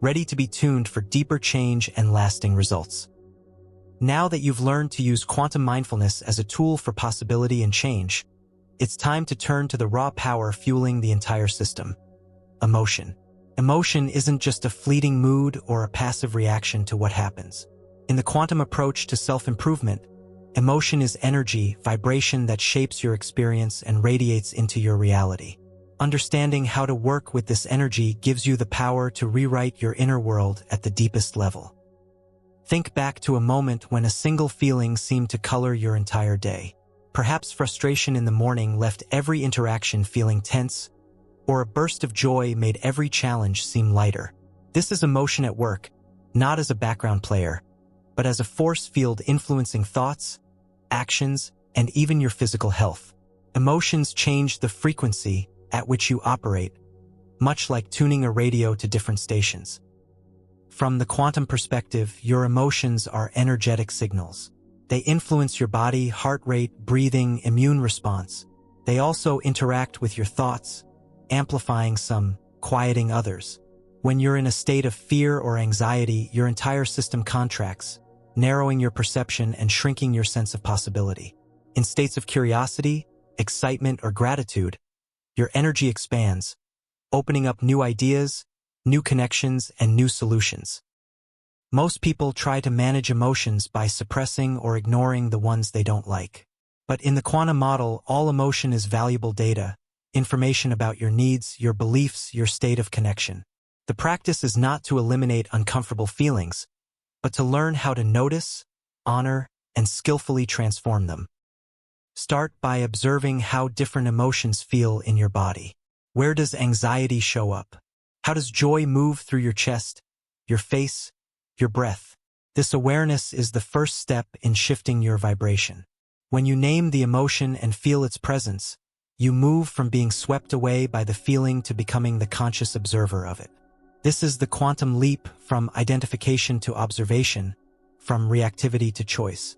ready to be tuned for deeper change and lasting results. Now that you've learned to use quantum mindfulness as a tool for possibility and change, it's time to turn to the raw power fueling the entire system: emotion. Emotion isn't just a fleeting mood or a passive reaction to what happens. In the quantum approach to self-improvement, emotion is energy, vibration that shapes your experience and radiates into your reality. Understanding how to work with this energy gives you the power to rewrite your inner world at the deepest level. Think back to a moment when a single feeling seemed to color your entire day. Perhaps frustration in the morning left every interaction feeling tense, or a burst of joy made every challenge seem lighter. This is emotion at work, not as a background player, but as a force field influencing thoughts, actions, and even your physical health. Emotions change the frequency at which you operate, much like tuning a radio to different stations. From the quantum perspective, your emotions are energetic signals. They influence your body, heart rate, breathing, immune response. They also interact with your thoughts, amplifying some, quieting others. When you're in a state of fear or anxiety, your entire system contracts, narrowing your perception and shrinking your sense of possibility. In states of curiosity, excitement, or gratitude, your energy expands, opening up new ideas, new connections, and new solutions. Most people try to manage emotions by suppressing or ignoring the ones they don't like. But in the quantum model, all emotion is valuable data, information about your needs, your beliefs, your state of connection. The practice is not to eliminate uncomfortable feelings, but to learn how to notice, honor, and skillfully transform them. Start by observing how different emotions feel in your body. Where does anxiety show up? How does joy move through your chest, your face, your breath? This awareness is the first step in shifting your vibration. When you name the emotion and feel its presence, you move from being swept away by the feeling to becoming the conscious observer of it. This is the quantum leap from identification to observation, from reactivity to choice.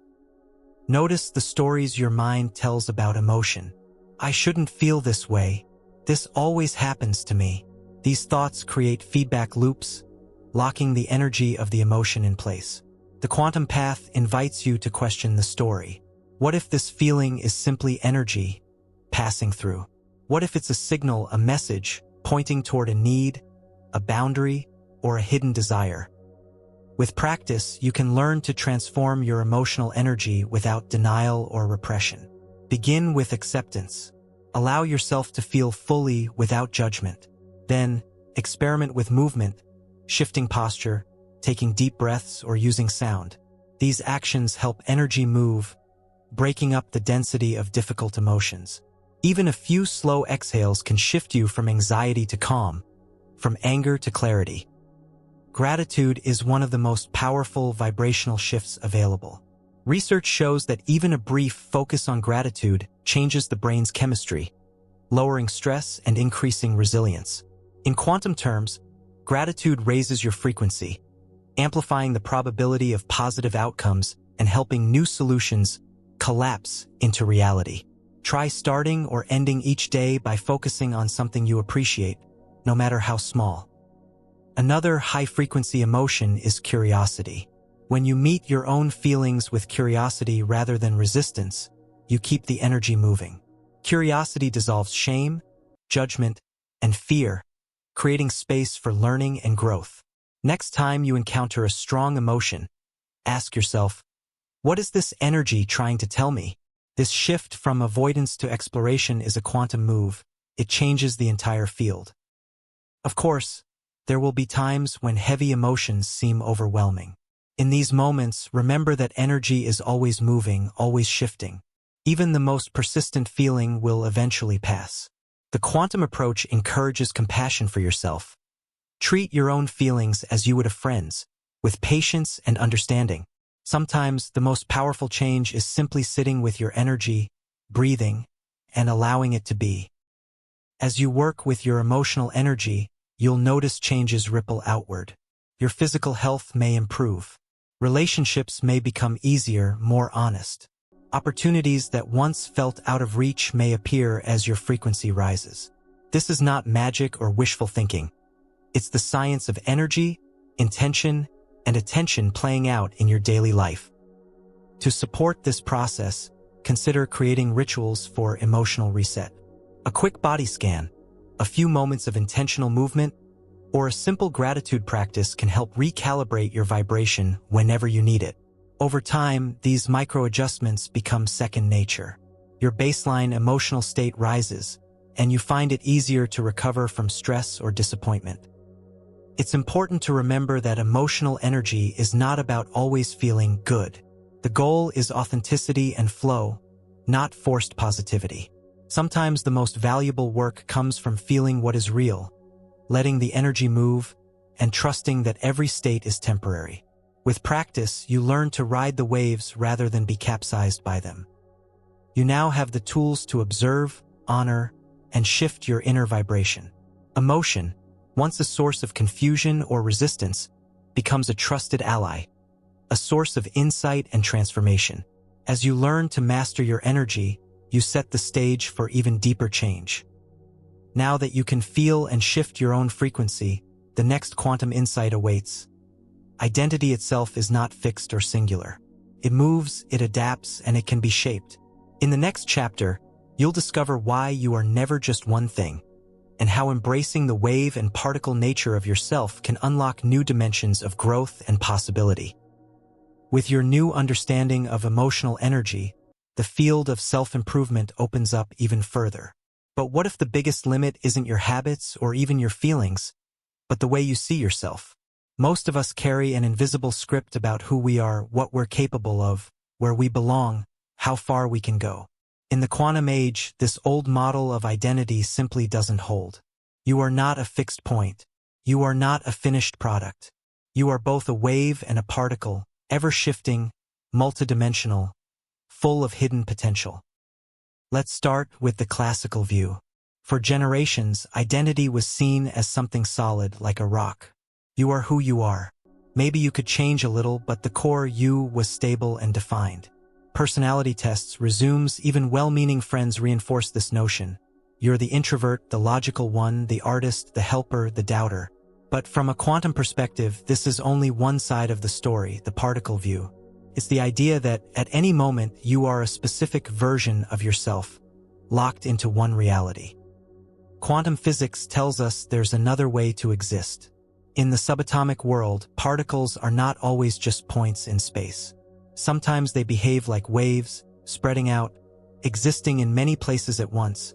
Notice the stories your mind tells about emotion. I shouldn't feel this way. This always happens to me. These thoughts create feedback loops, locking the energy of the emotion in place. The quantum path invites you to question the story. What if this feeling is simply energy passing through? What if it's a signal, a message, pointing toward a need, a boundary, or a hidden desire? With practice, you can learn to transform your emotional energy without denial or repression. Begin with acceptance. Allow yourself to feel fully without judgment. Then, experiment with movement, shifting posture, taking deep breaths, or using sound. These actions help energy move, breaking up the density of difficult emotions. Even a few slow exhales can shift you from anxiety to calm, from anger to clarity. Gratitude is one of the most powerful vibrational shifts available. Research shows that even a brief focus on gratitude changes the brain's chemistry, lowering stress and increasing resilience. In quantum terms, gratitude raises your frequency, amplifying the probability of positive outcomes and helping new solutions collapse into reality. Try starting or ending each day by focusing on something you appreciate, no matter how small. Another high-frequency emotion is curiosity. When you meet your own feelings with curiosity rather than resistance, you keep the energy moving. Curiosity dissolves shame, judgment, and fear, creating space for learning and growth. Next time you encounter a strong emotion, ask yourself, what is this energy trying to tell me? This shift from avoidance to exploration is a quantum move. It changes the entire field. Of course, there will be times when heavy emotions seem overwhelming. In these moments, remember that energy is always moving, always shifting. Even the most persistent feeling will eventually pass. The quantum approach encourages compassion for yourself. Treat your own feelings as you would a friend's, with patience and understanding. Sometimes the most powerful change is simply sitting with your energy, breathing, and allowing it to be. As you work with your emotional energy, you'll notice changes ripple outward. Your physical health may improve. Relationships may become easier, more honest. Opportunities that once felt out of reach may appear as your frequency rises. This is not magic or wishful thinking. It's the science of energy, intention, and attention playing out in your daily life. To support this process, consider creating rituals for emotional reset. A quick body scan, a few moments of intentional movement, or a simple gratitude practice can help recalibrate your vibration whenever you need it. Over time, these micro-adjustments become second nature. Your baseline emotional state rises, and you find it easier to recover from stress or disappointment. It's important to remember that emotional energy is not about always feeling good. The goal is authenticity and flow, not forced positivity. Sometimes the most valuable work comes from feeling what is real, letting the energy move, and trusting that every state is temporary. With practice, you learn to ride the waves rather than be capsized by them. You now have the tools to observe, honor, and shift your inner vibration. Emotion, once a source of confusion or resistance, becomes a trusted ally, a source of insight and transformation. As you learn to master your energy, you set the stage for even deeper change. Now that you can feel and shift your own frequency, the next quantum insight awaits. Identity itself is not fixed or singular. It moves, it adapts, and it can be shaped. In the next chapter, you'll discover why you are never just one thing, and how embracing the wave and particle nature of yourself can unlock new dimensions of growth and possibility. With your new understanding of emotional energy, the field of self-improvement opens up even further. But what if the biggest limit isn't your habits or even your feelings, but the way you see yourself? Most of us carry an invisible script about who we are, what we're capable of, where we belong, how far we can go. In the quantum age, this old model of identity simply doesn't hold. You are not a fixed point. You are not a finished product. You are both a wave and a particle, ever-shifting, multidimensional, full of hidden potential. Let's start with the classical view. For generations, identity was seen as something solid, like a rock. You are who you are. Maybe you could change a little, but the core you was stable and defined. Personality tests, resumes, even well-meaning friends reinforce this notion. You're the introvert, the logical one, the artist, the helper, the doubter. But from a quantum perspective, this is only one side of the story, the particle view. It's the idea that at any moment you are a specific version of yourself, locked into one reality. Quantum physics tells us there's another way to exist. In the subatomic world, particles are not always just points in space. Sometimes they behave like waves, spreading out, existing in many places at once,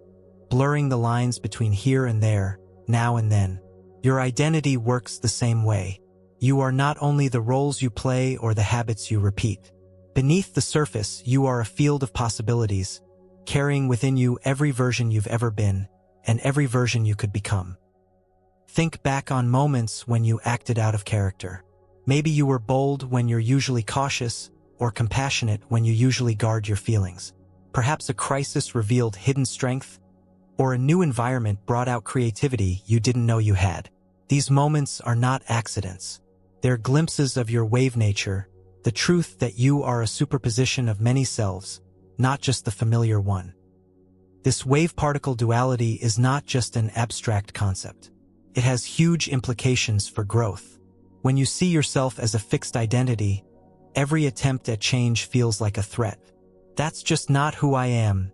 blurring the lines between here and there, now and then. Your identity works the same way. You are not only the roles you play or the habits you repeat. Beneath the surface, you are a field of possibilities, carrying within you every version you've ever been, and every version you could become. Think back on moments when you acted out of character. Maybe you were bold when you're usually cautious, or compassionate when you usually guard your feelings. Perhaps a crisis revealed hidden strength, or a new environment brought out creativity you didn't know you had. These moments are not accidents. They're glimpses of your wave nature, the truth that you are a superposition of many selves, not just the familiar one. This wave-particle duality is not just an abstract concept. It has huge implications for growth. When you see yourself as a fixed identity, every attempt at change feels like a threat. That's just not who I am,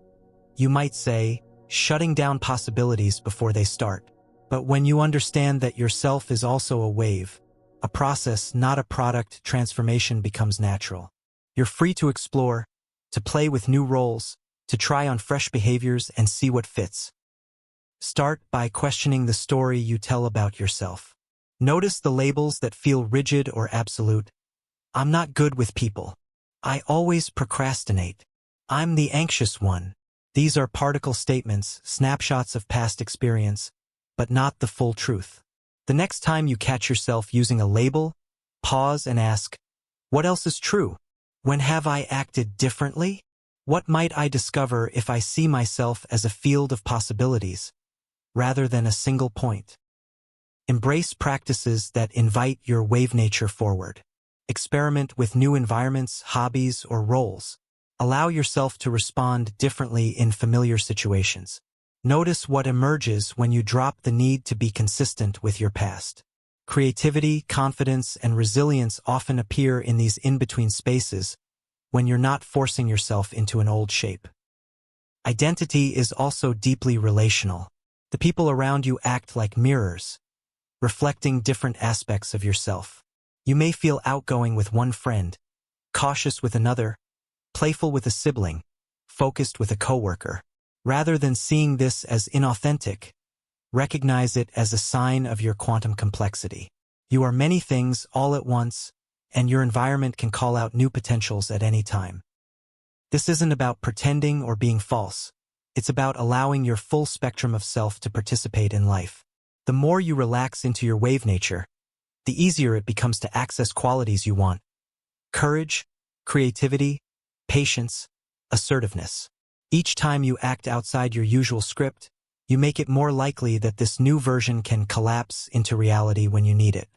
you might say, shutting down possibilities before they start. But when you understand that yourself is also a wave, a process, not a product, transformation becomes natural. You're free to explore, to play with new roles, to try on fresh behaviors and see what fits. Start by questioning the story you tell about yourself. Notice the labels that feel rigid or absolute. I'm not good with people. I always procrastinate. I'm the anxious one. These are particle statements, snapshots of past experience, but not the full truth. The next time you catch yourself using a label, pause and ask, what else is true? When have I acted differently? What might I discover if I see myself as a field of possibilities, rather than a single point? Embrace practices that invite your wave nature forward. Experiment with new environments, hobbies, or roles. Allow yourself to respond differently in familiar situations. Notice what emerges when you drop the need to be consistent with your past. Creativity, confidence, and resilience often appear in these in-between spaces when you're not forcing yourself into an old shape. Identity is also deeply relational. The people around you act like mirrors, reflecting different aspects of yourself. You may feel outgoing with one friend, cautious with another, playful with a sibling, focused with a coworker. Rather than seeing this as inauthentic, recognize it as a sign of your quantum complexity. You are many things all at once, and your environment can call out new potentials at any time. This isn't about pretending or being false. It's about allowing your full spectrum of self to participate in life. The more you relax into your wave nature, the easier it becomes to access qualities you want. Courage, creativity, patience, assertiveness. Each time you act outside your usual script, you make it more likely that this new version can collapse into reality when you need it.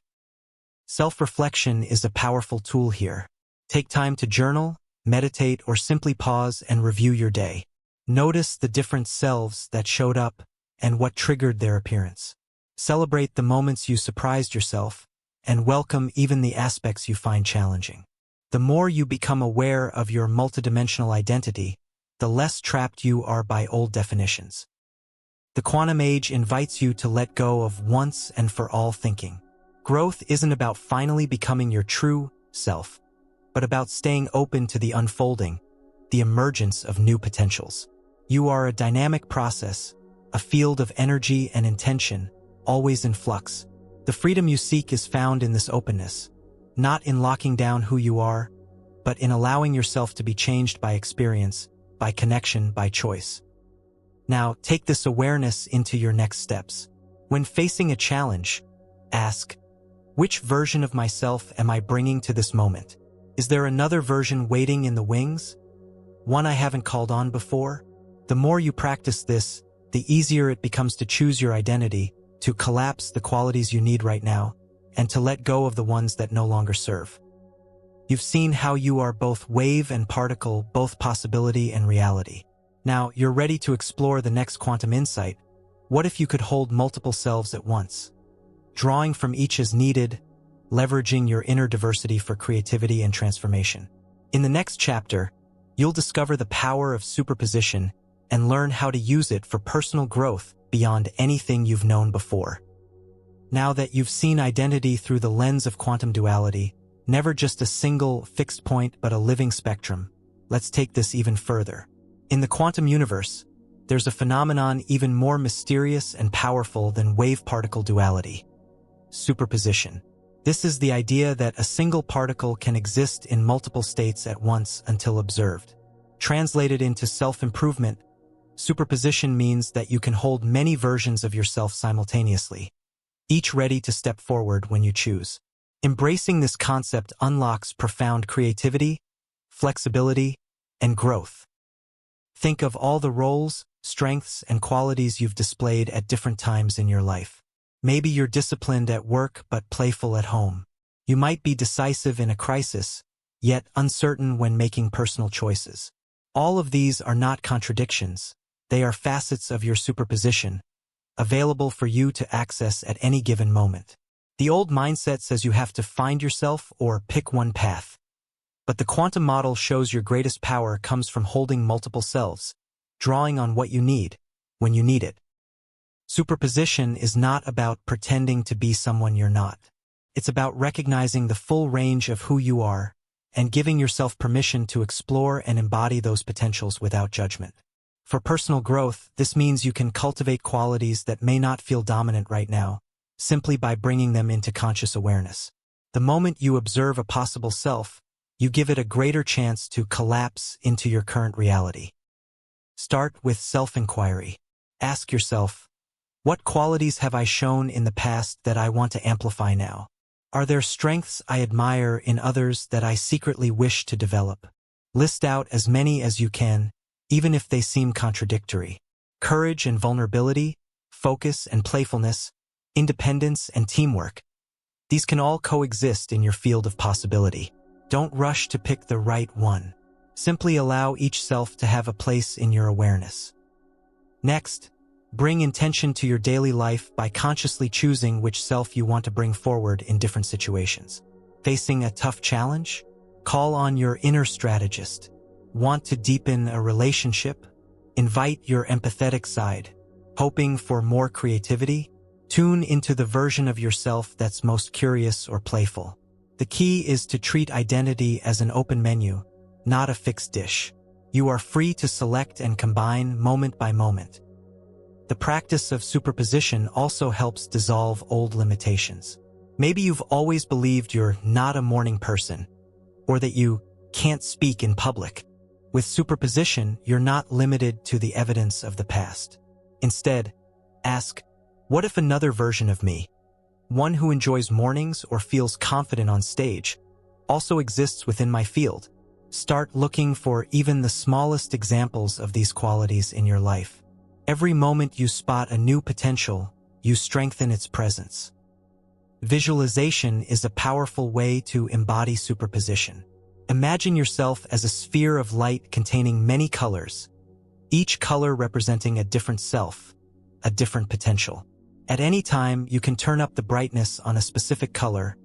Self-reflection is a powerful tool here. Take time to journal, meditate, or simply pause and review your day. Notice the different selves that showed up and what triggered their appearance. Celebrate the moments you surprised yourself and welcome even the aspects you find challenging. The more you become aware of your multidimensional identity, the less trapped you are by old definitions. The quantum age invites you to let go of once and for all thinking. Growth isn't about finally becoming your true self, but about staying open to the unfolding, the emergence of new potentials. You are a dynamic process, a field of energy and intention, always in flux. The freedom you seek is found in this openness, not in locking down who you are, but in allowing yourself to be changed by experience, by connection, by choice. Now, take this awareness into your next steps. When facing a challenge, ask, which version of myself am I bringing to this moment? Is there another version waiting in the wings? One I haven't called on before? The more you practice this, the easier it becomes to choose your identity, to collapse the qualities you need right now, and to let go of the ones that no longer serve. You've seen how you are both wave and particle, both possibility and reality. Now, you're ready to explore the next quantum insight. What if you could hold multiple selves at once? Drawing from each as needed, leveraging your inner diversity for creativity and transformation. In the next chapter, you'll discover the power of superposition and learn how to use it for personal growth beyond anything you've known before. Now that you've seen identity through the lens of quantum duality, never just a single, fixed point but a living spectrum, let's take this even further. In the quantum universe, there's a phenomenon even more mysterious and powerful than wave-particle duality: superposition. This is the idea that a single particle can exist in multiple states at once until observed. Translated into self-improvement, superposition means that you can hold many versions of yourself simultaneously, each ready to step forward when you choose. Embracing this concept unlocks profound creativity, flexibility, and growth. Think of all the roles, strengths, and qualities you've displayed at different times in your life. Maybe you're disciplined at work but playful at home. You might be decisive in a crisis, yet uncertain when making personal choices. All of these are not contradictions. They are facets of your superposition, available for you to access at any given moment. The old mindset says you have to find yourself or pick one path. But the quantum model shows your greatest power comes from holding multiple selves, drawing on what you need, when you need it. Superposition is not about pretending to be someone you're not. It's about recognizing the full range of who you are and giving yourself permission to explore and embody those potentials without judgment. For personal growth, this means you can cultivate qualities that may not feel dominant right now, simply by bringing them into conscious awareness. The moment you observe a possible self, you give it a greater chance to collapse into your current reality. Start with self-inquiry. Ask yourself, what qualities have I shown in the past that I want to amplify now? Are there strengths I admire in others that I secretly wish to develop? List out as many as you can, even if they seem contradictory. Courage and vulnerability, focus and playfulness, independence and teamwork. These can all coexist in your field of possibility. Don't rush to pick the right one. Simply allow each self to have a place in your awareness. Next, bring intention to your daily life by consciously choosing which self you want to bring forward in different situations. Facing a tough challenge? Call on your inner strategist. Want to deepen a relationship? Invite your empathetic side. Hoping for more creativity? Tune into the version of yourself that's most curious or playful. The key is to treat identity as an open menu, not a fixed dish. You are free to select and combine moment by moment. The practice of superposition also helps dissolve old limitations. Maybe you've always believed you're not a morning person, or that you can't speak in public. With superposition, you're not limited to the evidence of the past. Instead, ask, what if another version of me, one who enjoys mornings or feels confident on stage, also exists within my field? Start looking for even the smallest examples of these qualities in your life. Every moment you spot a new potential, you strengthen its presence. Visualization is a powerful way to embody superposition. Imagine yourself as a sphere of light containing many colors, each color representing a different self, a different potential. At any time, you can turn up the brightness on a specific color,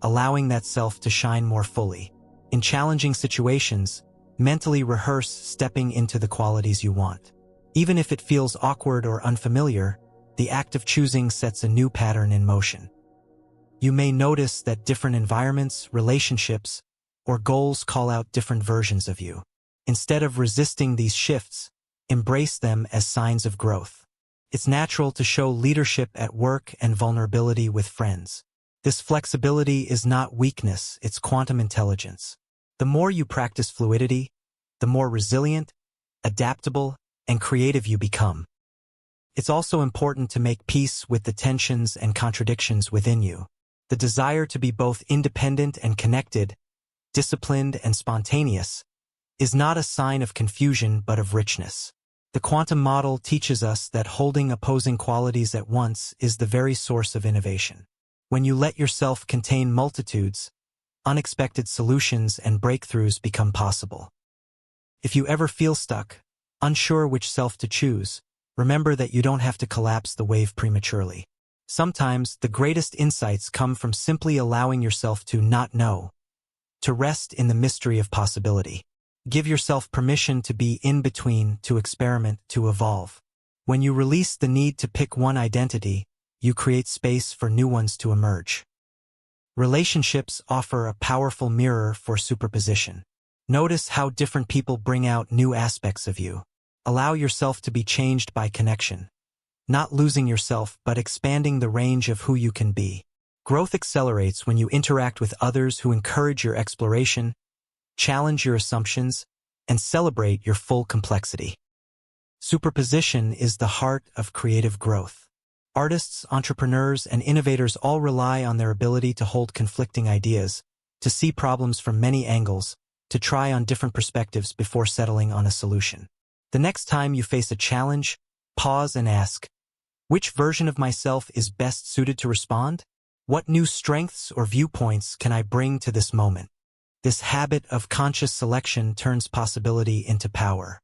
allowing that self to shine more fully. In challenging situations, mentally rehearse stepping into the qualities you want. Even if it feels awkward or unfamiliar, the act of choosing sets a new pattern in motion. You may notice that different environments, relationships, or goals call out different versions of you. Instead of resisting these shifts, embrace them as signs of growth. It's natural to show leadership at work and vulnerability with friends. This flexibility is not weakness, it's quantum intelligence. The more you practice fluidity, the more resilient, adaptable, and creative you become. It's also important to make peace with the tensions and contradictions within you. The desire to be both independent and connected, disciplined and spontaneous, is not a sign of confusion but of richness. The quantum model teaches us that holding opposing qualities at once is the very source of innovation. When you let yourself contain multitudes, unexpected solutions and breakthroughs become possible. If you ever feel stuck, unsure which self to choose, remember that you don't have to collapse the wave prematurely. Sometimes the greatest insights come from simply allowing yourself to not know, to rest in the mystery of possibility. Give yourself permission to be in between, to experiment, to evolve. When you release the need to pick one identity, you create space for new ones to emerge. Relationships offer a powerful mirror for superposition. Notice how different people bring out new aspects of you. Allow yourself to be changed by connection. Not losing yourself, but expanding the range of who you can be. Growth accelerates when you interact with others who encourage your exploration, challenge your assumptions, and celebrate your full complexity. Superposition is the heart of creative growth. Artists, entrepreneurs, and innovators all rely on their ability to hold conflicting ideas, to see problems from many angles, to try on different perspectives before settling on a solution. The next time you face a challenge, pause and ask, which version of myself is best suited to respond? What new strengths or viewpoints can I bring to this moment? This habit of conscious selection turns possibility into power.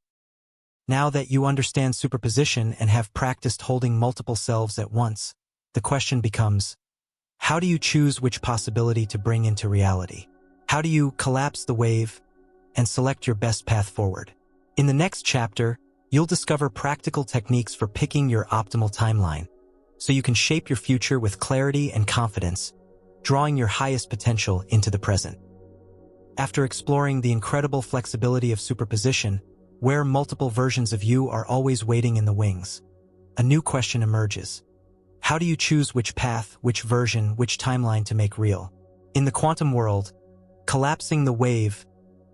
Now that you understand superposition and have practiced holding multiple selves at once, the question becomes, how do you choose which possibility to bring into reality? How do you collapse the wave and select your best path forward? In the next chapter, you'll discover practical techniques for picking your optimal timeline, so you can shape your future with clarity and confidence, drawing your highest potential into the present. After exploring the incredible flexibility of superposition, where multiple versions of you are always waiting in the wings, a new question emerges. How do you choose which path, which version, which timeline to make real? In the quantum world, collapsing the wave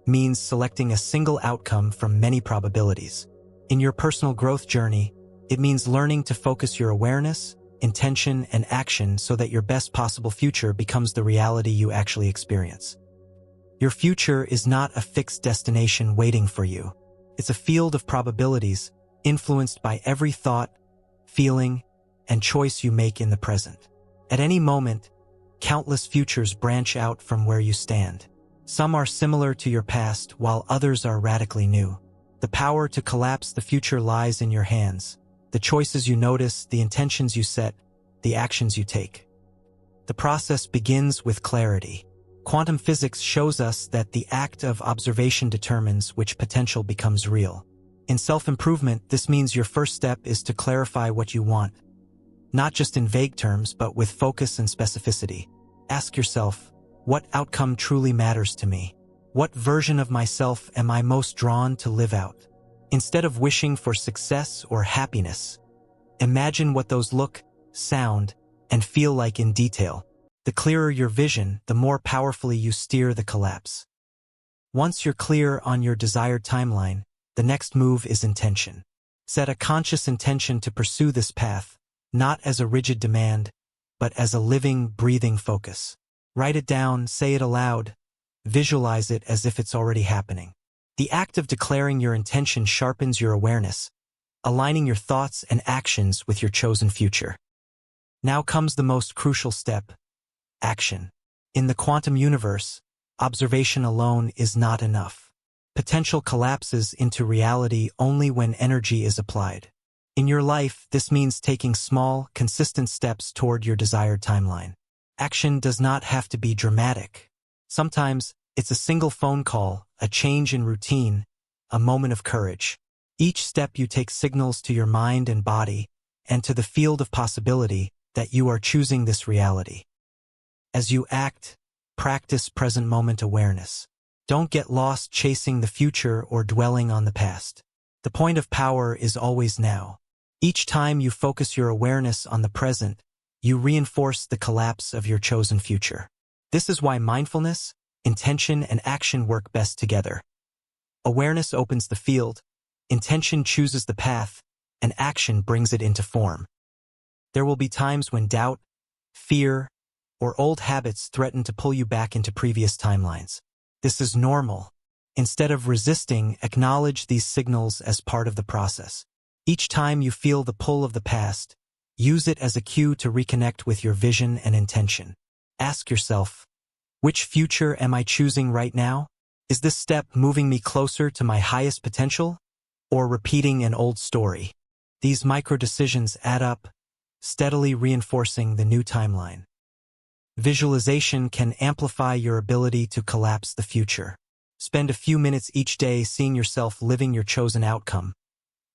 means selecting a single outcome from many probabilities. In your personal growth journey, it means learning to focus your awareness, intention, and action so that your best possible future becomes the reality you actually experience. Your future is not a fixed destination waiting for you. It's a field of probabilities, influenced by every thought, feeling, and choice you make in the present. At any moment, countless futures branch out from where you stand. Some are similar to your past, while others are radically new. The power to collapse the future lies in your hands. The choices you notice, the intentions you set, the actions you take. The process begins with clarity. Quantum physics shows us that the act of observation determines which potential becomes real. In self-improvement, this means your first step is to clarify what you want, not just in vague terms, but with focus and specificity. Ask yourself, what outcome truly matters to me? What version of myself am I most drawn to live out? Instead of wishing for success or happiness, imagine what those look, sound, and feel like in detail. The clearer your vision, the more powerfully you steer the collapse. Once you're clear on your desired timeline, the next move is intention. Set a conscious intention to pursue this path, not as a rigid demand, but as a living, breathing focus. Write it down, say it aloud, visualize it as if it's already happening. The act of declaring your intention sharpens your awareness, aligning your thoughts and actions with your chosen future. Now comes the most crucial step: action. In the quantum universe, observation alone is not enough. Potential collapses into reality only when energy is applied. In your life, this means taking small, consistent steps toward your desired timeline. Action does not have to be dramatic. Sometimes, it's a single phone call, a change in routine, a moment of courage. Each step you take signals to your mind and body, and to the field of possibility, that you are choosing this reality. As you act, practice present moment awareness. Don't get lost chasing the future or dwelling on the past. The point of power is always now. Each time you focus your awareness on the present, you reinforce the collapse of your chosen future. This is why mindfulness, intention, and action work best together. Awareness opens the field, intention chooses the path, and action brings it into form. There will be times when doubt, fear, or old habits threaten to pull you back into previous timelines. This is normal. Instead of resisting, acknowledge these signals as part of the process. Each time you feel the pull of the past, use it as a cue to reconnect with your vision and intention. Ask yourself, which future am I choosing right now? Is this step moving me closer to my highest potential, or repeating an old story? These micro-decisions add up, steadily reinforcing the new timeline. Visualization can amplify your ability to collapse the future. Spend a few minutes each day seeing yourself living your chosen outcome,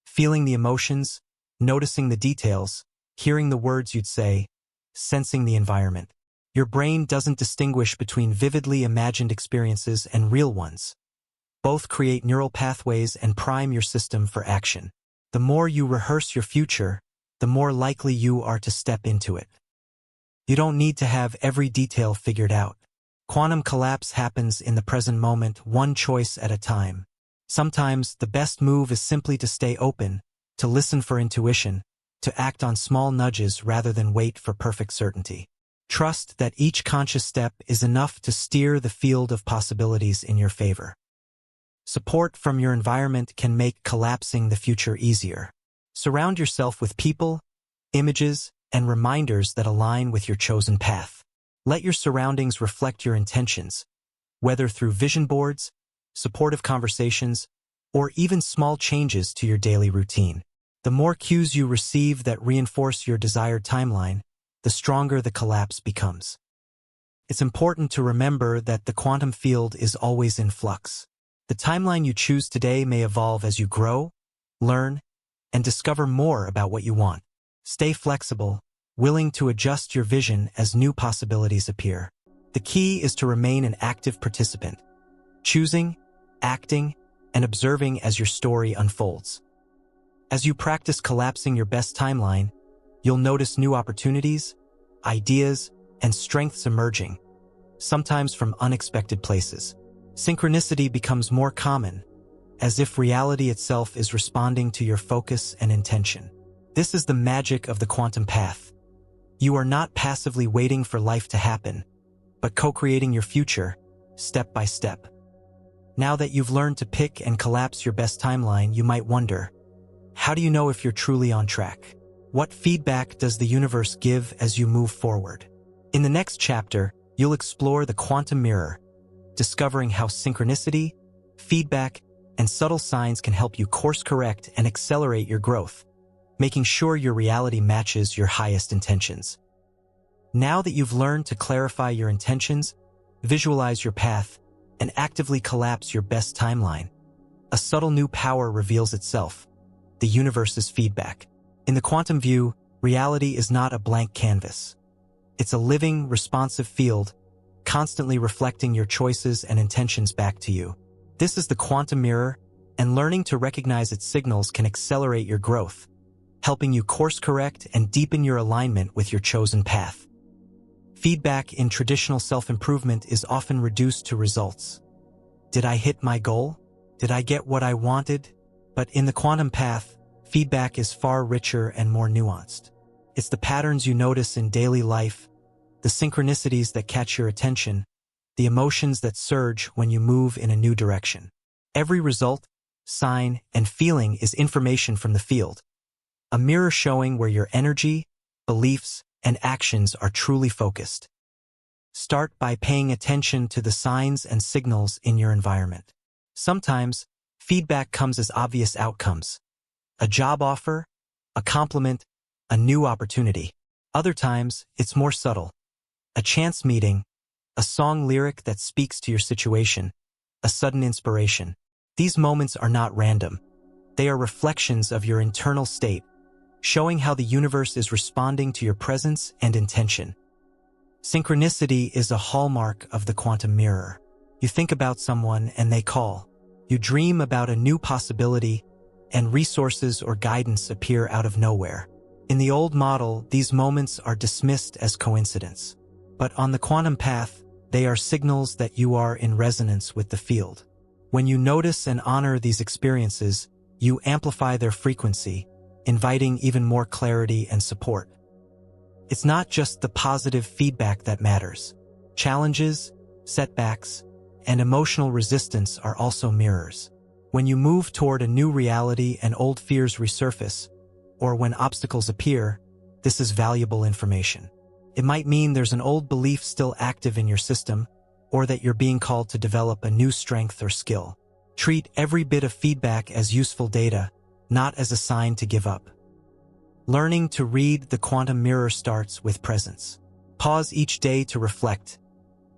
feeling the emotions, noticing the details, hearing the words you'd say, sensing the environment. Your brain doesn't distinguish between vividly imagined experiences and real ones. Both create neural pathways and prime your system for action. The more you rehearse your future, the more likely you are to step into it. You don't need to have every detail figured out. Quantum collapse happens in the present moment, one choice at a time. Sometimes the best move is simply to stay open, to listen for intuition, to act on small nudges rather than wait for perfect certainty. Trust that each conscious step is enough to steer the field of possibilities in your favor. Support from your environment can make collapsing the future easier. Surround yourself with people, images, and reminders that align with your chosen path. Let your surroundings reflect your intentions, whether through vision boards, supportive conversations, or even small changes to your daily routine. The more cues you receive that reinforce your desired timeline, the stronger the collapse becomes. It's important to remember that the quantum field is always in flux. The timeline you choose today may evolve as you grow, learn, and discover more about what you want. Stay flexible, willing to adjust your vision as new possibilities appear. The key is to remain an active participant, choosing, acting, and observing as your story unfolds. As you practice collapsing your best timeline, you'll notice new opportunities, ideas, and strengths emerging, sometimes from unexpected places. Synchronicity becomes more common, as if reality itself is responding to your focus and intention. This is the magic of the quantum path. You are not passively waiting for life to happen, but co-creating your future, step by step. Now that you've learned to pick and collapse your best timeline, you might wonder, how do you know if you're truly on track? What feedback does the universe give as you move forward? In the next chapter, you'll explore the quantum mirror, discovering how synchronicity, feedback, and subtle signs can help you course-correct and accelerate your growth, making sure your reality matches your highest intentions. Now that you've learned to clarify your intentions, visualize your path, and actively collapse your best timeline, a subtle new power reveals itself: the universe's feedback. In the quantum view, reality is not a blank canvas. It's a living, responsive field, constantly reflecting your choices and intentions back to you. This is the quantum mirror, and learning to recognize its signals can accelerate your growth, helping you course-correct and deepen your alignment with your chosen path. Feedback in traditional self-improvement is often reduced to results. Did I hit my goal? Did I get what I wanted? But in the quantum path, feedback is far richer and more nuanced. It's the patterns you notice in daily life, the synchronicities that catch your attention, the emotions that surge when you move in a new direction. Every result, sign, and feeling is information from the field, a mirror showing where your energy, beliefs, and actions are truly focused. Start by paying attention to the signs and signals in your environment. Sometimes, feedback comes as obvious outcomes: a job offer, a compliment, a new opportunity. Other times, it's more subtle: a chance meeting, a song lyric that speaks to your situation, a sudden inspiration. These moments are not random. They are reflections of your internal state, showing how the universe is responding to your presence and intention. Synchronicity is a hallmark of the quantum mirror. You think about someone and they call. You dream about a new possibility, and resources or guidance appear out of nowhere. In the old model, these moments are dismissed as coincidence. But on the quantum path, they are signals that you are in resonance with the field. When you notice and honor these experiences, you amplify their frequency, inviting even more clarity and support. It's not just the positive feedback that matters. Challenges, setbacks, and emotional resistance are also mirrors. When you move toward a new reality and old fears resurface, or when obstacles appear, this is valuable information. It might mean there's an old belief still active in your system, or that you're being called to develop a new strength or skill. Treat every bit of feedback as useful data, not as a sign to give up. Learning to read the quantum mirror starts with presence. Pause each day to reflect.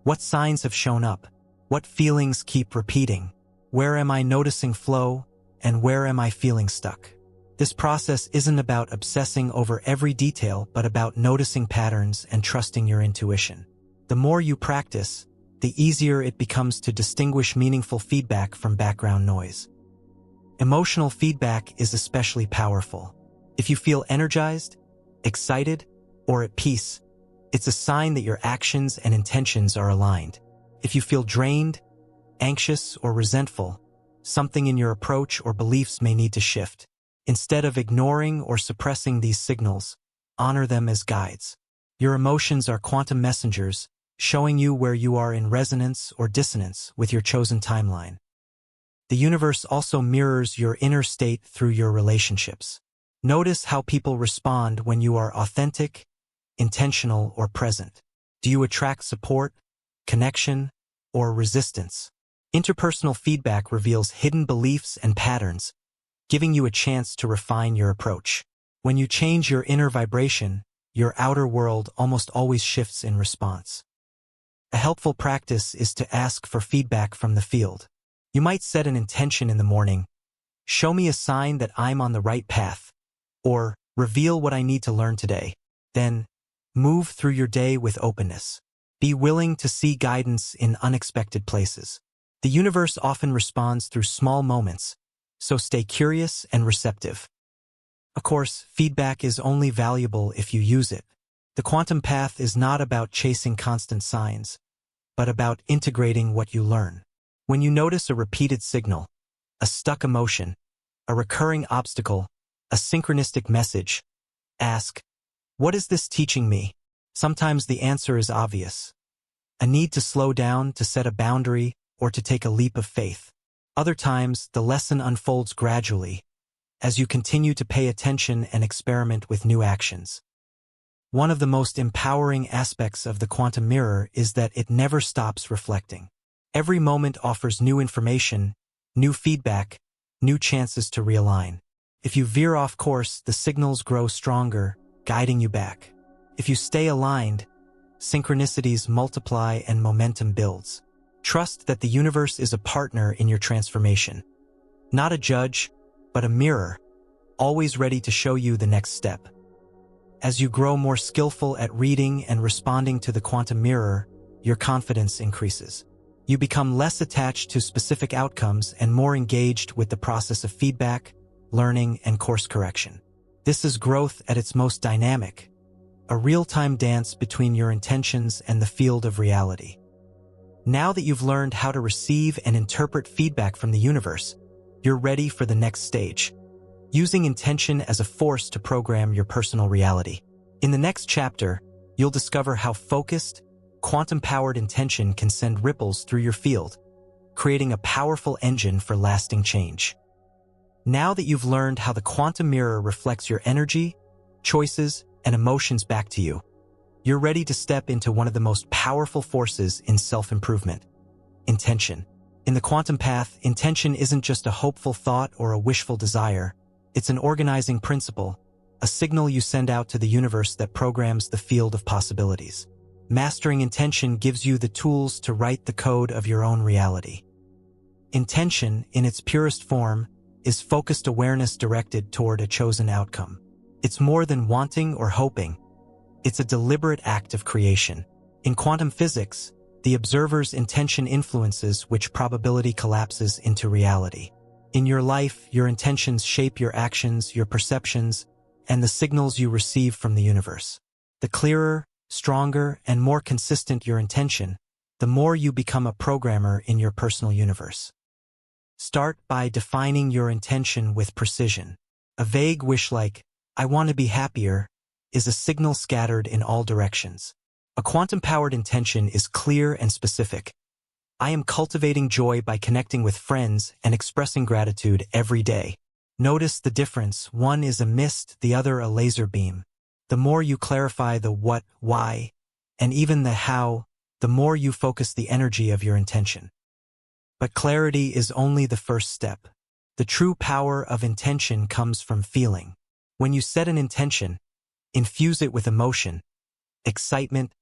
What signs have shown up? What feelings keep repeating? Where am I noticing flow, and where am I feeling stuck? This process isn't about obsessing over every detail, but about noticing patterns and trusting your intuition. The more you practice, the easier it becomes to distinguish meaningful feedback from background noise. Emotional feedback is especially powerful. If you feel energized, excited, or at peace, it's a sign that your actions and intentions are aligned. If you feel drained, anxious, or resentful, something in your approach or beliefs may need to shift. Instead of ignoring or suppressing these signals, honor them as guides. Your emotions are quantum messengers, showing you where you are in resonance or dissonance with your chosen timeline. The universe also mirrors your inner state through your relationships. Notice how people respond when you are authentic, intentional, or present. Do you attract support, connection, or resistance? Interpersonal feedback reveals hidden beliefs and patterns, giving you a chance to refine your approach. When you change your inner vibration, your outer world almost always shifts in response. A helpful practice is to ask for feedback from the field. You might set an intention in the morning. Show me a sign that I'm on the right path, or reveal what I need to learn today. Then, move through your day with openness. Be willing to see guidance in unexpected places. The universe often responds through small moments, so stay curious and receptive. Of course, feedback is only valuable if you use it. The quantum path is not about chasing constant signs, but about integrating what you learn. When you notice a repeated signal, a stuck emotion, a recurring obstacle, a synchronistic message, ask, what is this teaching me? Sometimes the answer is obvious. A need to slow down, to set a boundary, or to take a leap of faith. Other times, the lesson unfolds gradually, as you continue to pay attention and experiment with new actions. One of the most empowering aspects of the quantum mirror is that it never stops reflecting. Every moment offers new information, new feedback, new chances to realign. If you veer off course, the signals grow stronger, guiding you back. If you stay aligned, synchronicities multiply and momentum builds. Trust that the universe is a partner in your transformation. Not a judge, but a mirror, always ready to show you the next step. As you grow more skillful at reading and responding to the quantum mirror, your confidence increases. You become less attached to specific outcomes and more engaged with the process of feedback, learning, and course correction. This is growth at its most dynamic, a real-time dance between your intentions and the field of reality. Now that you've learned how to receive and interpret feedback from the universe, you're ready for the next stage, using intention as a force to program your personal reality. In the next chapter, you'll discover how focused, quantum-powered intention can send ripples through your field, creating a powerful engine for lasting change. Now that you've learned how the quantum mirror reflects your energy, choices, and emotions back to you, you're ready to step into one of the most powerful forces in self-improvement: intention. In the quantum path, intention isn't just a hopeful thought or a wishful desire. It's an organizing principle, a signal you send out to the universe that programs the field of possibilities. Mastering intention gives you the tools to write the code of your own reality. Intention, in its purest form, is focused awareness directed toward a chosen outcome. It's more than wanting or hoping. It's a deliberate act of creation. In quantum physics, the observer's intention influences which probability collapses into reality. In your life, your intentions shape your actions, your perceptions, and the signals you receive from the universe. The clearer, stronger, and more consistent your intention, the more you become a programmer in your personal universe. Start by defining your intention with precision. A vague wish like, "I want to be happier," is a signal scattered in all directions. A quantum-powered intention is clear and specific. I am cultivating joy by connecting with friends and expressing gratitude every day. Notice the difference. One is a mist, the other a laser beam. The more you clarify the what, why, and even the how, the more you focus the energy of your intention. But clarity is only the first step. The true power of intention comes from feeling. When you set an intention, infuse it with emotion, excitement,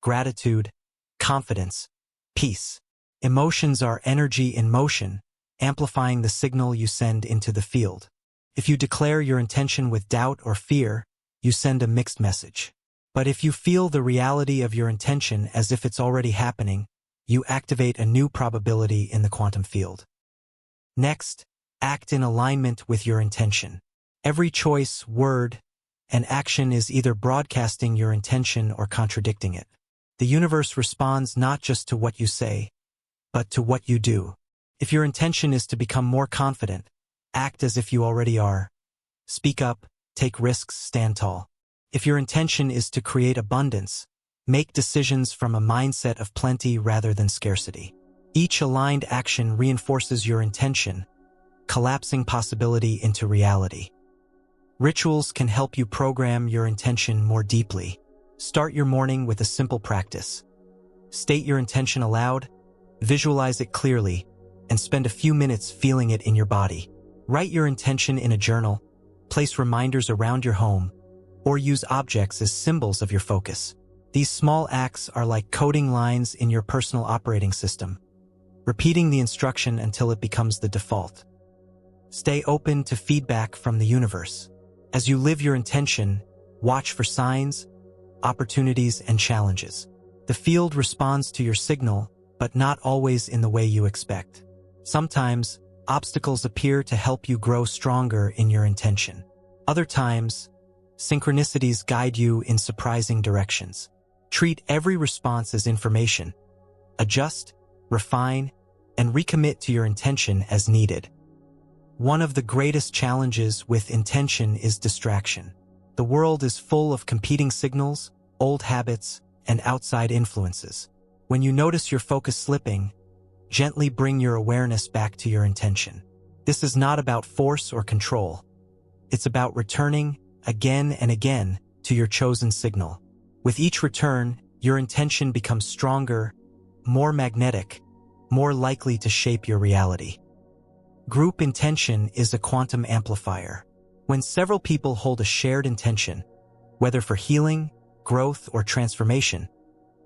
gratitude, confidence, peace. Emotions are energy in motion, amplifying the signal you send into the field. If you declare your intention with doubt or fear, you send a mixed message. But if you feel the reality of your intention as if it's already happening, you activate a new probability in the quantum field. Next, act in alignment with your intention. Every choice, word, and action is either broadcasting your intention or contradicting it. The universe responds not just to what you say, but to what you do. If your intention is to become more confident, act as if you already are. Speak up, take risks, stand tall. If your intention is to create abundance, make decisions from a mindset of plenty rather than scarcity. Each aligned action reinforces your intention, collapsing possibility into reality. Rituals can help you program your intention more deeply. Start your morning with a simple practice. State your intention aloud, visualize it clearly, and spend a few minutes feeling it in your body. Write your intention in a journal, place reminders around your home, or use objects as symbols of your focus. These small acts are like coding lines in your personal operating system, repeating the instruction until it becomes the default. Stay open to feedback from the universe. As you live your intention, watch for signs, opportunities, and challenges. The field responds to your signal, but not always in the way you expect. Sometimes, obstacles appear to help you grow stronger in your intention. Other times, synchronicities guide you in surprising directions. Treat every response as information. Adjust, refine, and recommit to your intention as needed. One of the greatest challenges with intention is distraction. The world is full of competing signals, old habits, and outside influences. When you notice your focus slipping, gently bring your awareness back to your intention. This is not about force or control. It's about returning, again and again, to your chosen signal. With each return, your intention becomes stronger, more magnetic, more likely to shape your reality. Group intention is a quantum amplifier. When several people hold a shared intention, whether for healing, growth, or transformation,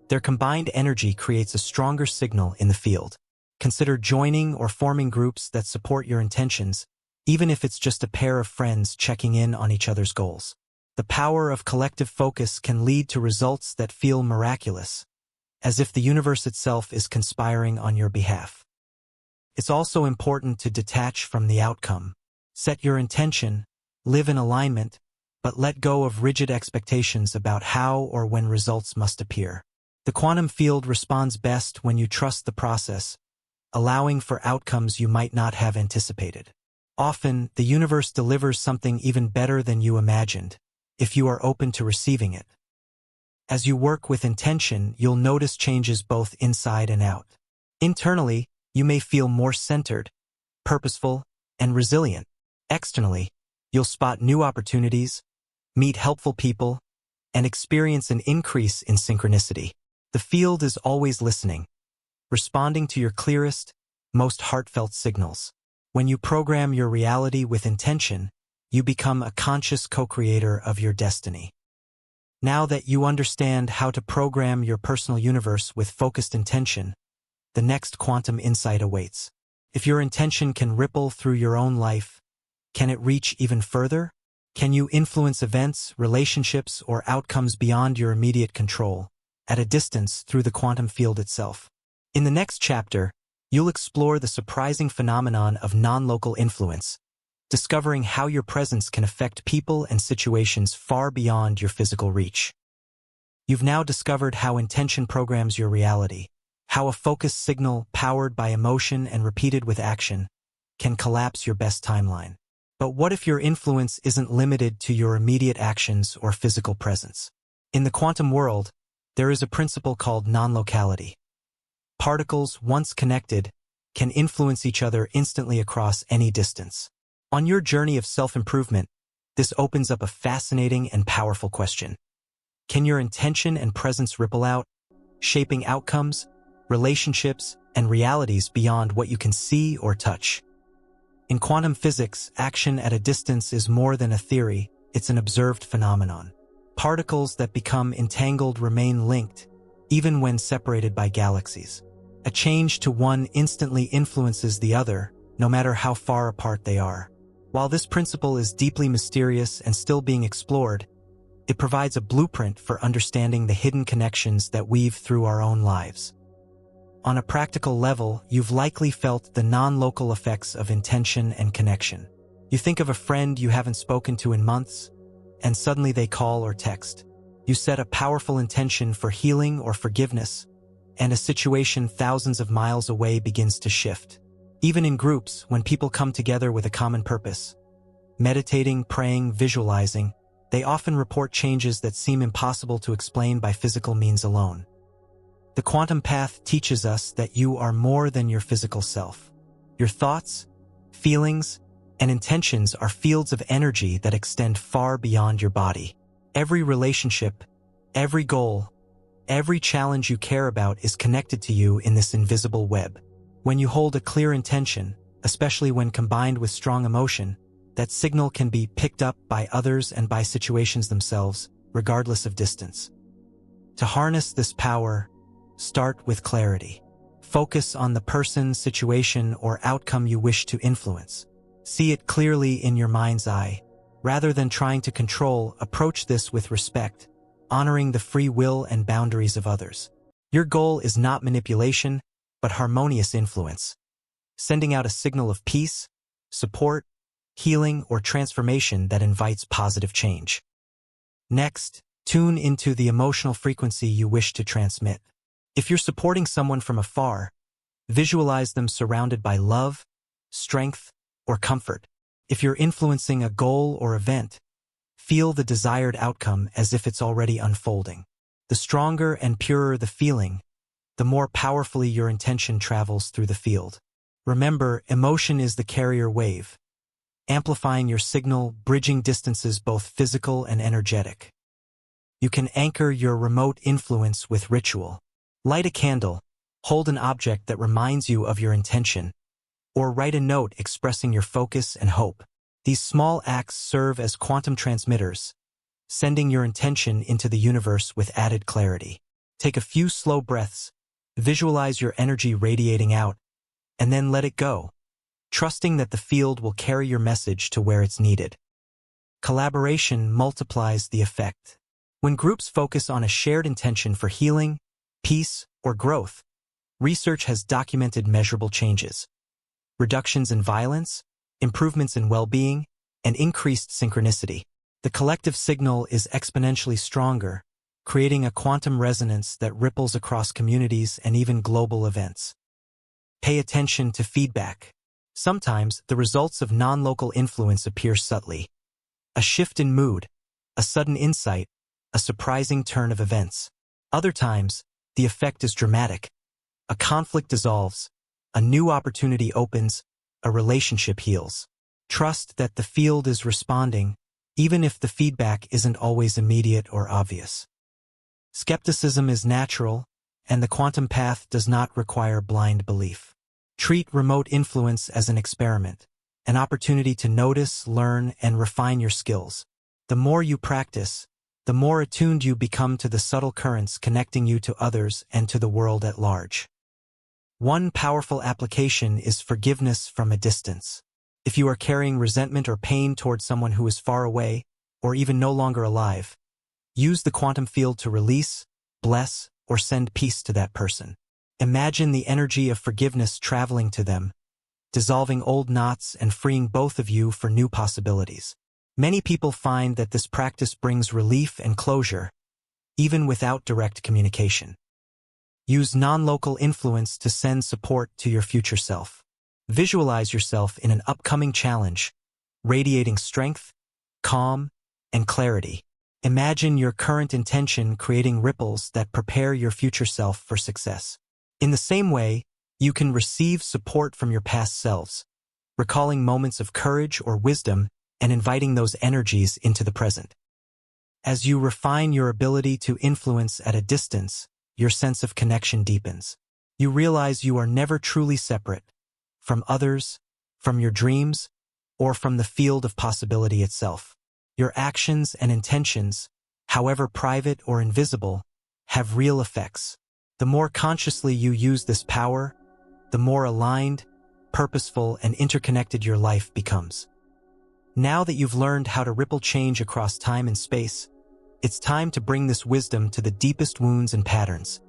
their combined energy creates a stronger signal in the field. Consider joining or forming groups that support your intentions, even if it's just a pair of friends checking in on each other's goals. The power of collective focus can lead to results that feel miraculous, as if the universe itself is conspiring on your behalf. It's also important to detach from the outcome. Set your intention, live in alignment, but let go of rigid expectations about how or when results must appear. The quantum field responds best when you trust the process, allowing for outcomes you might not have anticipated. Often, the universe delivers something even better than you imagined, if you are open to receiving it. As you work with intention, you'll notice changes both inside and out. Internally, you may feel more centered, purposeful, and resilient. Externally, you'll spot new opportunities, meet helpful people, and experience an increase in synchronicity. The field is always listening, responding to your clearest, most heartfelt signals. When you program your reality with intention, you become a conscious co-creator of your destiny. Now that you understand how to program your personal universe with focused intention, the next quantum insight awaits. If your intention can ripple through your own life, can it reach even further? Can you influence events, relationships, or outcomes beyond your immediate control, at a distance through the quantum field itself? In the next chapter, You'll explore the surprising phenomenon of non-local influence, discovering how your presence can affect people and situations far beyond your physical reach. You've now discovered how intention programs your reality, how a focused signal powered by emotion and repeated with action can collapse your best timeline. But what if your influence isn't limited to your immediate actions or physical presence? In the quantum world, there is a principle called non-locality. Particles, once connected, can influence each other instantly across any distance. On your journey of self-improvement, this opens up a fascinating and powerful question. Can your intention and presence ripple out, shaping outcomes, relationships, and realities beyond what you can see or touch? In quantum physics, action at a distance is more than a theory, it's an observed phenomenon. Particles that become entangled remain linked, even when separated by galaxies. A change to one instantly influences the other, no matter how far apart they are. While this principle is deeply mysterious and still being explored, it provides a blueprint for understanding the hidden connections that weave through our own lives. On a practical level, you've likely felt the non-local effects of intention and connection. You think of a friend you haven't spoken to in months, and suddenly they call or text. You set a powerful intention for healing or forgiveness, and a situation thousands of miles away begins to shift. Even in groups, when people come together with a common purpose, meditating, praying, visualizing, they often report changes that seem impossible to explain by physical means alone. The quantum path teaches us that you are more than your physical self. Your thoughts, feelings, and intentions are fields of energy that extend far beyond your body. Every relationship, every goal, every challenge you care about is connected to you in this invisible web. When you hold a clear intention, especially when combined with strong emotion, that signal can be picked up by others and by situations themselves, regardless of distance. To harness this power, start with clarity. Focus on the person, situation, or outcome you wish to influence. See it clearly in your mind's eye. Rather than trying to control, approach this with respect, honoring the free will and boundaries of others. Your goal is not manipulation, but harmonious influence, sending out a signal of peace, support, healing, or transformation that invites positive change. Next, tune into the emotional frequency you wish to transmit. If you're supporting someone from afar, visualize them surrounded by love, strength, or comfort. If you're influencing a goal or event, feel the desired outcome as if it's already unfolding. The stronger and purer the feeling, the more powerfully your intention travels through the field. Remember, emotion is the carrier wave, amplifying your signal, bridging distances both physical and energetic. You can anchor your remote influence with ritual. Light a candle, hold an object that reminds you of your intention, or write a note expressing your focus and hope. These small acts serve as quantum transmitters, sending your intention into the universe with added clarity. Take a few slow breaths, visualize your energy radiating out, and then let it go, trusting that the field will carry your message to where it's needed. Collaboration multiplies the effect. When groups focus on a shared intention for healing, peace, or growth, research has documented measurable changes. Reductions in violence, improvements in well-being, and increased synchronicity. The collective signal is exponentially stronger, creating a quantum resonance that ripples across communities and even global events. Pay attention to feedback. Sometimes, the results of non-local influence appear subtly. A shift in mood, a sudden insight, a surprising turn of events. Other times, the effect is dramatic. A conflict dissolves, a new opportunity opens, a relationship heals. Trust that the field is responding, even if the feedback isn't always immediate or obvious. Skepticism is natural, and the quantum path does not require blind belief. Treat remote influence as an experiment, an opportunity to notice, learn, and refine your skills. The more you practice, the more attuned you become to the subtle currents connecting you to others and to the world at large. One powerful application is forgiveness from a distance. If you are carrying resentment or pain towards someone who is far away, or even no longer alive, use the quantum field to release, bless, or send peace to that person. Imagine the energy of forgiveness traveling to them, dissolving old knots and freeing both of you for new possibilities. Many people find that this practice brings relief and closure, even without direct communication. Use non-local influence to send support to your future self. Visualize yourself in an upcoming challenge, radiating strength, calm, and clarity. Imagine your current intention creating ripples that prepare your future self for success. In the same way, you can receive support from your past selves, recalling moments of courage or wisdom and inviting those energies into the present. As you refine your ability to influence at a distance, your sense of connection deepens. You realize you are never truly separate from others, from your dreams, or from the field of possibility itself. Your actions and intentions, however private or invisible, have real effects. The more consciously you use this power, the more aligned, purposeful, and interconnected your life becomes. Now that you've learned how to ripple change across time and space, it's time to bring this wisdom to the deepest wounds and patterns,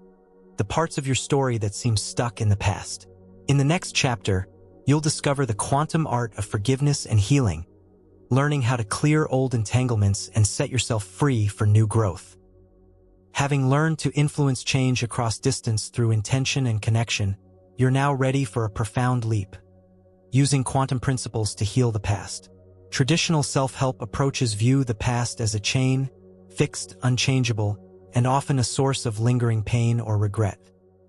the parts of your story that seem stuck in the past. In the next chapter, you'll discover the quantum art of forgiveness and healing, learning how to clear old entanglements and set yourself free for new growth. Having learned to influence change across distance through intention and connection, you're now ready for a profound leap, using quantum principles to heal the past. Traditional self-help approaches view the past as a chain, fixed, unchangeable, and often a source of lingering pain or regret.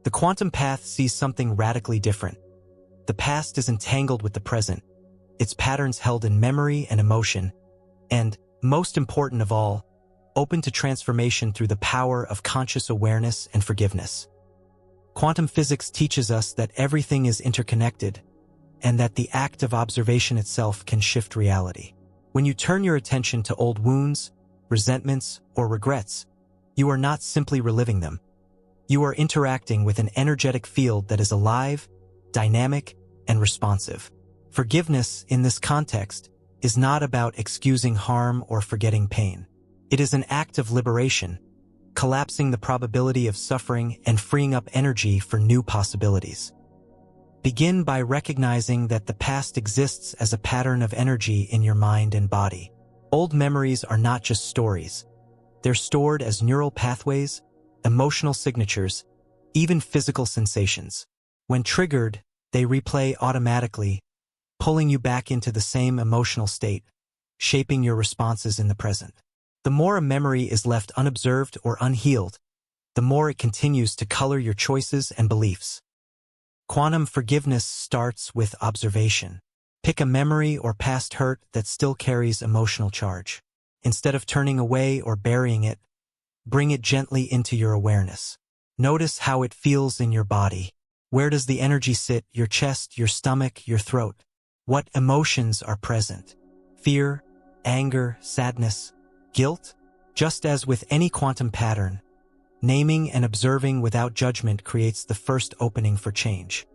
The quantum path sees something radically different. The past is entangled with the present, its patterns held in memory and emotion, and, most important of all, open to transformation through the power of conscious awareness and forgiveness. Quantum physics teaches us that everything is interconnected, and that the act of observation itself can shift reality. When you turn your attention to old wounds, resentments, or regrets, you are not simply reliving them. You are interacting with an energetic field that is alive, dynamic, and responsive. Forgiveness, in this context, is not about excusing harm or forgetting pain. It is an act of liberation, collapsing the probability of suffering and freeing up energy for new possibilities. Begin by recognizing that the past exists as a pattern of energy in your mind and body. Old memories are not just stories. They're stored as neural pathways, emotional signatures, even physical sensations. When triggered, they replay automatically, pulling you back into the same emotional state, shaping your responses in the present. The more a memory is left unobserved or unhealed, the more it continues to color your choices and beliefs. Quantum forgiveness starts with observation. Pick a memory or past hurt that still carries emotional charge. Instead of turning away or burying it, bring it gently into your awareness. Notice how it feels in your body. Where does the energy sit? Your chest, your stomach, your throat? What emotions are present? Fear, anger, sadness, guilt? Just as with any quantum pattern, naming and observing without judgment creates the first opening for change.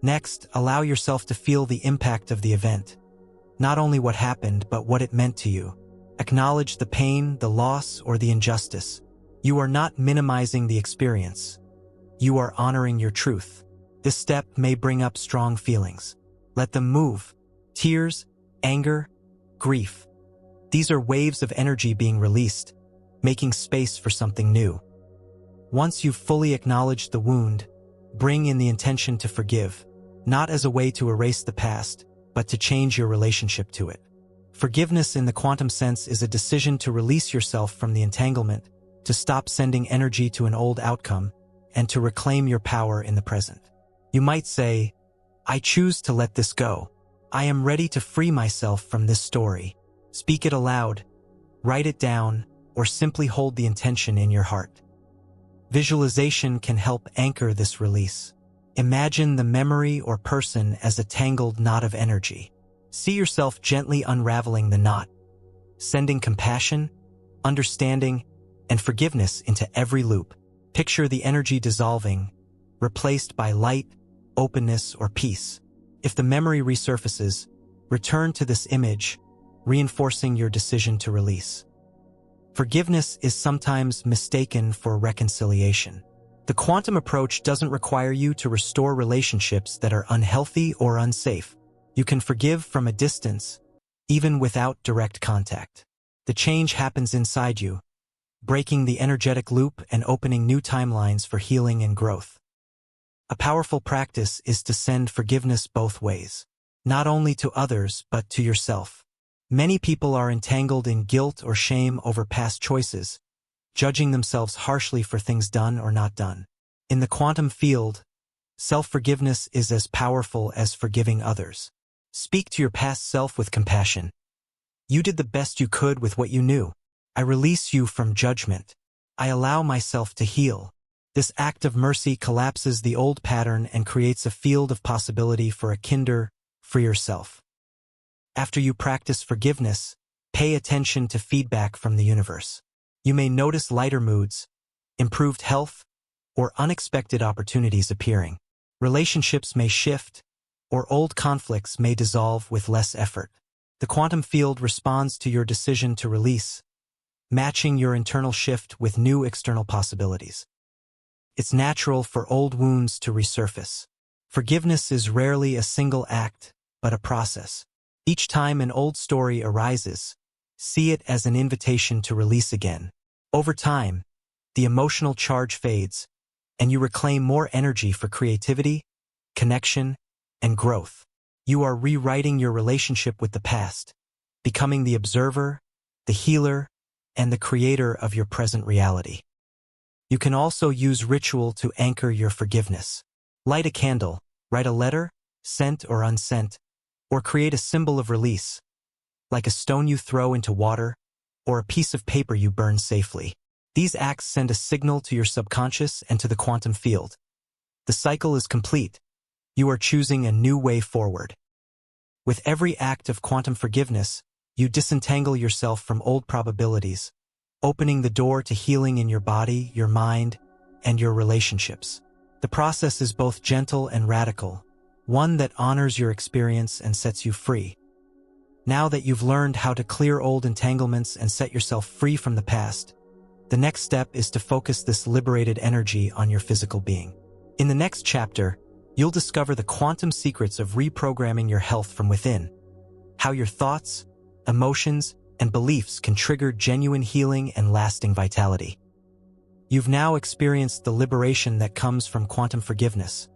Next, allow yourself to feel the impact of the event. Not only what happened, but what it meant to you. Acknowledge the pain, the loss, or the injustice. You are not minimizing the experience. You are honoring your truth. This step may bring up strong feelings. Let them move. Tears, anger, grief. These are waves of energy being released, making space for something new. Once you've fully acknowledged the wound, bring in the intention to forgive, not as a way to erase the past, but to change your relationship to it. Forgiveness in the quantum sense is a decision to release yourself from the entanglement, to stop sending energy to an old outcome, and to reclaim your power in the present. You might say, I choose to let this go. I am ready to free myself from this story. Speak it aloud, write it down, or simply hold the intention in your heart. Visualization can help anchor this release. Imagine the memory or person as a tangled knot of energy. See yourself gently unraveling the knot, sending compassion, understanding, and forgiveness into every loop. Picture the energy dissolving, replaced by light, openness, or peace. If the memory resurfaces, return to this image, reinforcing your decision to release. Forgiveness is sometimes mistaken for reconciliation. The quantum approach doesn't require you to restore relationships that are unhealthy or unsafe. You can forgive from a distance, even without direct contact. The change happens inside you, breaking the energetic loop and opening new timelines for healing and growth. A powerful practice is to send forgiveness both ways, not only to others but to yourself. Many people are entangled in guilt or shame over past choices, judging themselves harshly for things done or not done. In the quantum field, self-forgiveness is as powerful as forgiving others. Speak to your past self with compassion. You did the best you could with what you knew. I release you from judgment. I allow myself to heal. This act of mercy collapses the old pattern and creates a field of possibility for a kinder, freer self. After you practice forgiveness, pay attention to feedback from the universe. You may notice lighter moods, improved health, or unexpected opportunities appearing. Relationships may shift, or old conflicts may dissolve with less effort. The quantum field responds to your decision to release, matching your internal shift with new external possibilities. It's natural for old wounds to resurface. Forgiveness is rarely a single act, but a process. Each time an old story arises, see it as an invitation to release again. Over time, the emotional charge fades, and you reclaim more energy for creativity, connection, and growth. You are rewriting your relationship with the past, becoming the observer, the healer, and the creator of your present reality. You can also use ritual to anchor your forgiveness. Light a candle, write a letter, sent or unsent, or create a symbol of release, like a stone you throw into water or a piece of paper you burn safely. These acts send a signal to your subconscious and to the quantum field. The cycle is complete. You are choosing a new way forward. With every act of quantum forgiveness, you disentangle yourself from old probabilities, opening the door to healing in your body, your mind, and your relationships. The process is both gentle and radical, one that honors your experience and sets you free. Now that you've learned how to clear old entanglements and set yourself free from the past, the next step is to focus this liberated energy on your physical being. In the next chapter, you'll discover the quantum secrets of reprogramming your health from within, how your thoughts, emotions, and beliefs can trigger genuine healing and lasting vitality. You've now experienced the liberation that comes from quantum forgiveness,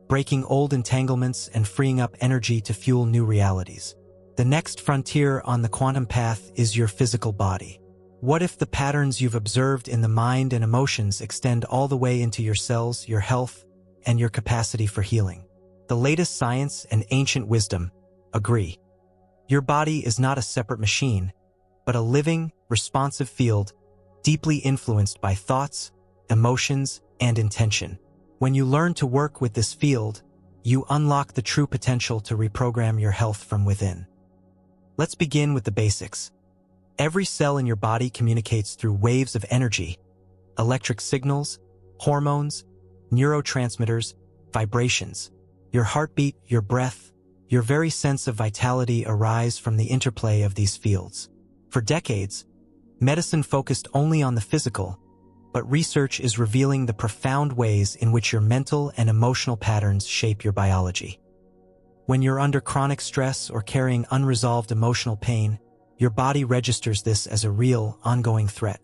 breaking old entanglements and freeing up energy to fuel new realities. The next frontier on the quantum path is your physical body. What if the patterns you've observed in the mind and emotions extend all the way into your cells, your health, and your capacity for healing? The latest science and ancient wisdom agree. Your body is not a separate machine, but a living, responsive field deeply influenced by thoughts, emotions, and intention. When you learn to work with this field, you unlock the true potential to reprogram your health from within. Let's begin with the basics. Every cell in your body communicates through waves of energy, electric signals, hormones, neurotransmitters, vibrations. Your heartbeat, your breath, your very sense of vitality arise from the interplay of these fields. For decades, medicine focused only on the physical, but research is revealing the profound ways in which your mental and emotional patterns shape your biology. When you're under chronic stress or carrying unresolved emotional pain, your body registers this as a real, ongoing threat.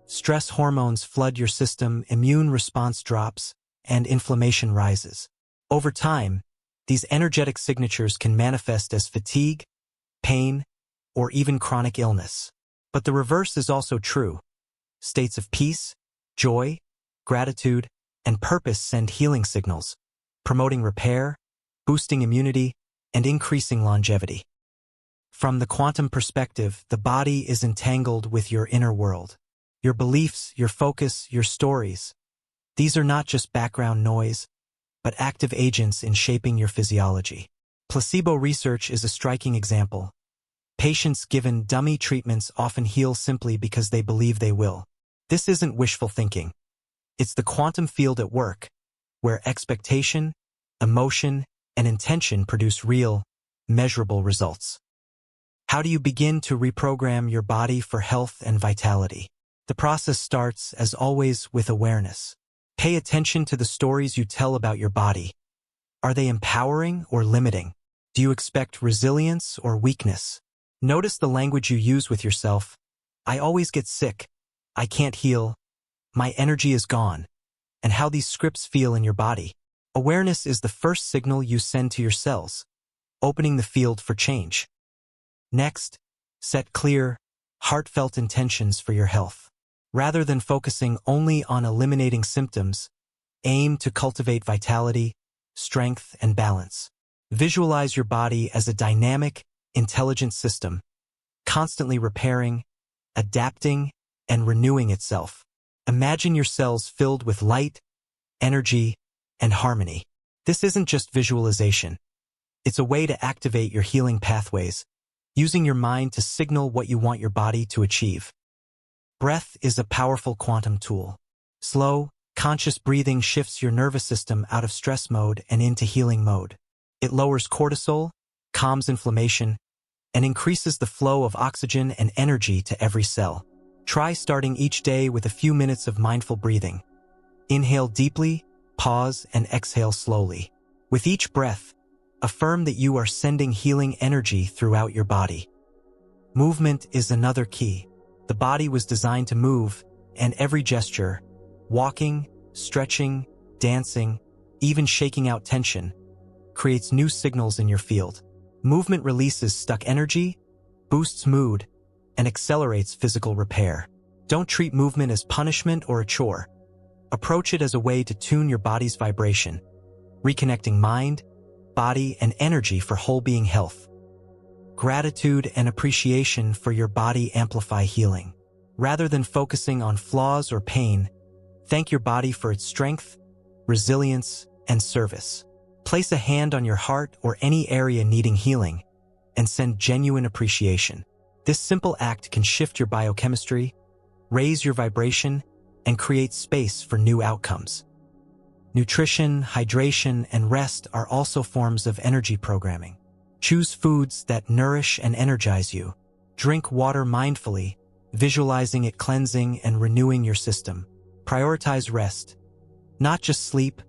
Stress hormones flood your system, immune response drops, and inflammation rises. Over time, these energetic signatures can manifest as fatigue, pain, or even chronic illness. But the reverse is also true. States of peace, joy, gratitude, and purpose send healing signals, promoting repair, boosting immunity, and increasing longevity. From the quantum perspective, the body is entangled with your inner world. Your beliefs, your focus, your stories. These are not just background noise, but active agents in shaping your physiology. Placebo research is a striking example. Patients given dummy treatments often heal simply because they believe they will. This isn't wishful thinking. It's the quantum field at work, where expectation, emotion, and intention produce real, measurable results. How do you begin to reprogram your body for health and vitality? The process starts, as always, with awareness. Pay attention to the stories you tell about your body. Are they empowering or limiting? Do you expect resilience or weakness? Notice the language you use with yourself. I always get sick. I can't heal. My energy is gone. And how these scripts feel in your body. Awareness is the first signal you send to your cells, opening the field for change. Next, set clear, heartfelt intentions for your health. Rather than focusing only on eliminating symptoms, aim to cultivate vitality, strength, and balance. Visualize your body as a dynamic, intelligent system, constantly repairing, adapting, and renewing itself. Imagine your cells filled with light, energy, and harmony. This isn't just visualization. It's a way to activate your healing pathways, using your mind to signal what you want your body to achieve. Breath is a powerful quantum tool. Slow, conscious breathing shifts your nervous system out of stress mode and into healing mode. It lowers cortisol, calms inflammation, and increases the flow of oxygen and energy to every cell. Try starting each day with a few minutes of mindful breathing. Inhale deeply, pause, and exhale slowly. With each breath, affirm that you are sending healing energy throughout your body. Movement is another key. The body was designed to move, and every gesture, walking, stretching, dancing, even shaking out tension, creates new signals in your field. Movement releases stuck energy, boosts mood, and accelerates physical repair. Don't treat movement as punishment or a chore. Approach it as a way to tune your body's vibration, reconnecting mind, body, and energy for whole-being health. Gratitude and appreciation for your body amplify healing. Rather than focusing on flaws or pain, thank your body for its strength, resilience, and service. Place a hand on your heart or any area needing healing, and send genuine appreciation. This simple act can shift your biochemistry, raise your vibration, and create space for new outcomes. Nutrition, hydration, and rest are also forms of energy programming. Choose foods that nourish and energize you. Drink water mindfully, visualizing it cleansing and renewing your system. Prioritize rest, not just sleep,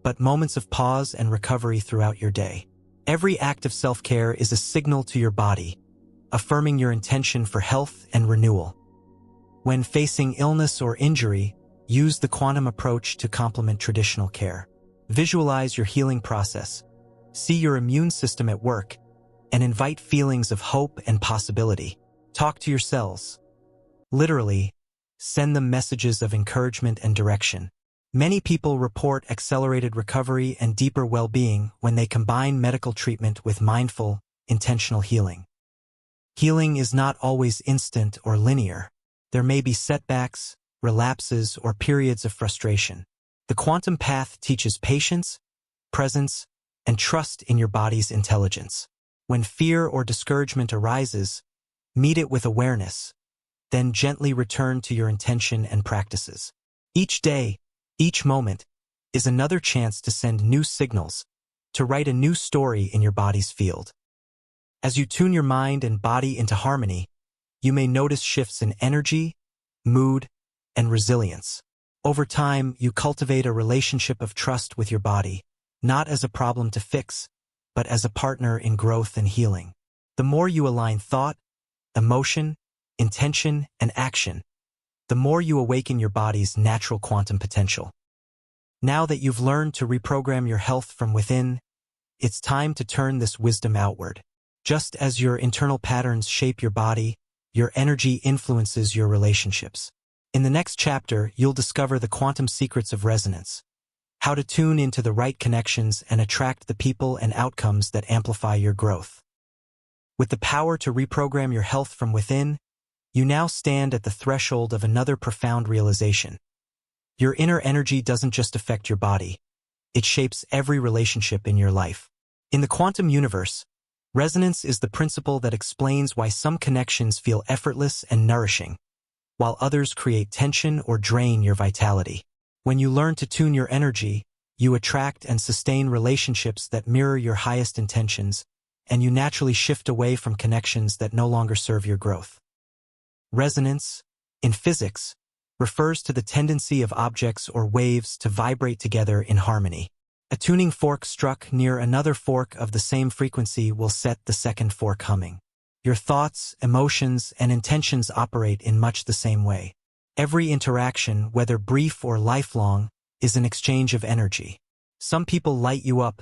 but moments of pause and recovery throughout your day. Every act of self-care is a signal to your body, affirming your intention for health and renewal. When facing illness or injury, use the quantum approach to complement traditional care. Visualize your healing process, see your immune system at work, and invite feelings of hope and possibility. Talk to your cells. Literally, send them messages of encouragement and direction. Many people report accelerated recovery and deeper well-being when they combine medical treatment with mindful, intentional healing. Healing is not always instant or linear. There may be setbacks, relapses, or periods of frustration. The quantum path teaches patience, presence, and trust in your body's intelligence. When fear or discouragement arises, meet it with awareness, then gently return to your intention and practices. Each day, each moment, is another chance to send new signals, to write a new story in your body's field. As you tune your mind and body into harmony, you may notice shifts in energy, mood, and resilience. Over time, you cultivate a relationship of trust with your body, not as a problem to fix, but as a partner in growth and healing. The more you align thought, emotion, intention, and action, the more you awaken your body's natural quantum potential. Now that you've learned to reprogram your health from within, it's time to turn this wisdom outward. Just as your internal patterns shape your body, your energy influences your relationships. In the next chapter, you'll discover the quantum secrets of resonance, how to tune into the right connections and attract the people and outcomes that amplify your growth. With the power to reprogram your health from within, you now stand at the threshold of another profound realization. Your inner energy doesn't just affect your body, it shapes every relationship in your life. In the quantum universe, resonance is the principle that explains why some connections feel effortless and nourishing, while others create tension or drain your vitality. When you learn to tune your energy, you attract and sustain relationships that mirror your highest intentions, and you naturally shift away from connections that no longer serve your growth. Resonance, in physics, refers to the tendency of objects or waves to vibrate together in harmony. A tuning fork struck near another fork of the same frequency will set the second fork humming. Your thoughts, emotions, and intentions operate in much the same way. Every interaction, whether brief or lifelong, is an exchange of energy. Some people light you up,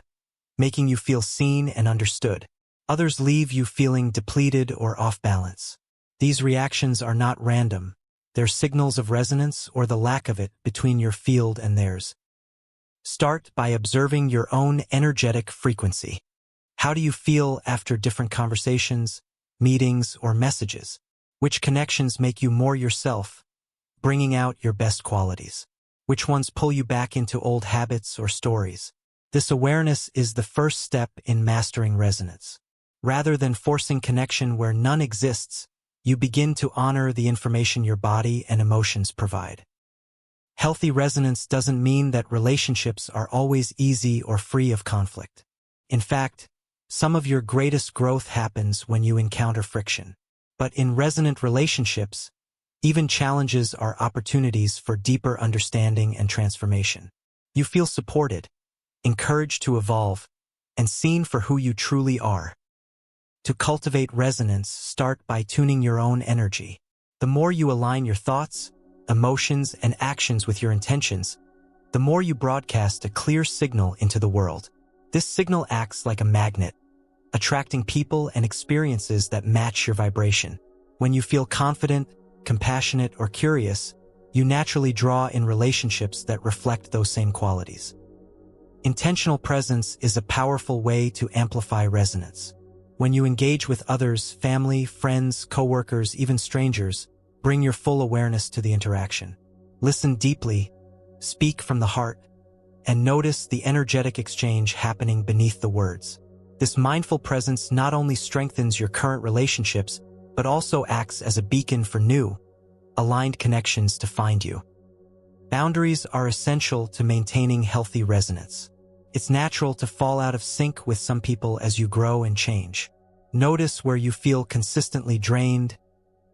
making you feel seen and understood. Others leave you feeling depleted or off balance. These reactions are not random. They're signals of resonance or the lack of it between your field and theirs. Start by observing your own energetic frequency. How do you feel after different conversations, meetings, or messages? Which connections make you more yourself, bringing out your best qualities? Which ones pull you back into old habits or stories? This awareness is the first step in mastering resonance. Rather than forcing connection where none exists, you begin to honor the information your body and emotions provide. Healthy resonance doesn't mean that relationships are always easy or free of conflict. In fact, some of your greatest growth happens when you encounter friction. But in resonant relationships, even challenges are opportunities for deeper understanding and transformation. You feel supported, encouraged to evolve, and seen for who you truly are. To cultivate resonance, start by tuning your own energy. The more you align your thoughts, emotions, and actions with your intentions, the more you broadcast a clear signal into the world. This signal acts like a magnet, attracting people and experiences that match your vibration. When you feel confident, compassionate, or curious, you naturally draw in relationships that reflect those same qualities. Intentional presence is a powerful way to amplify resonance. When you engage with others, family, friends, coworkers, even strangers, bring your full awareness to the interaction. Listen deeply, speak from the heart, and notice the energetic exchange happening beneath the words. This mindful presence not only strengthens your current relationships, but also acts as a beacon for new, aligned connections to find you. Boundaries are essential to maintaining healthy resonance. It's natural to fall out of sync with some people as you grow and change. Notice where you feel consistently drained,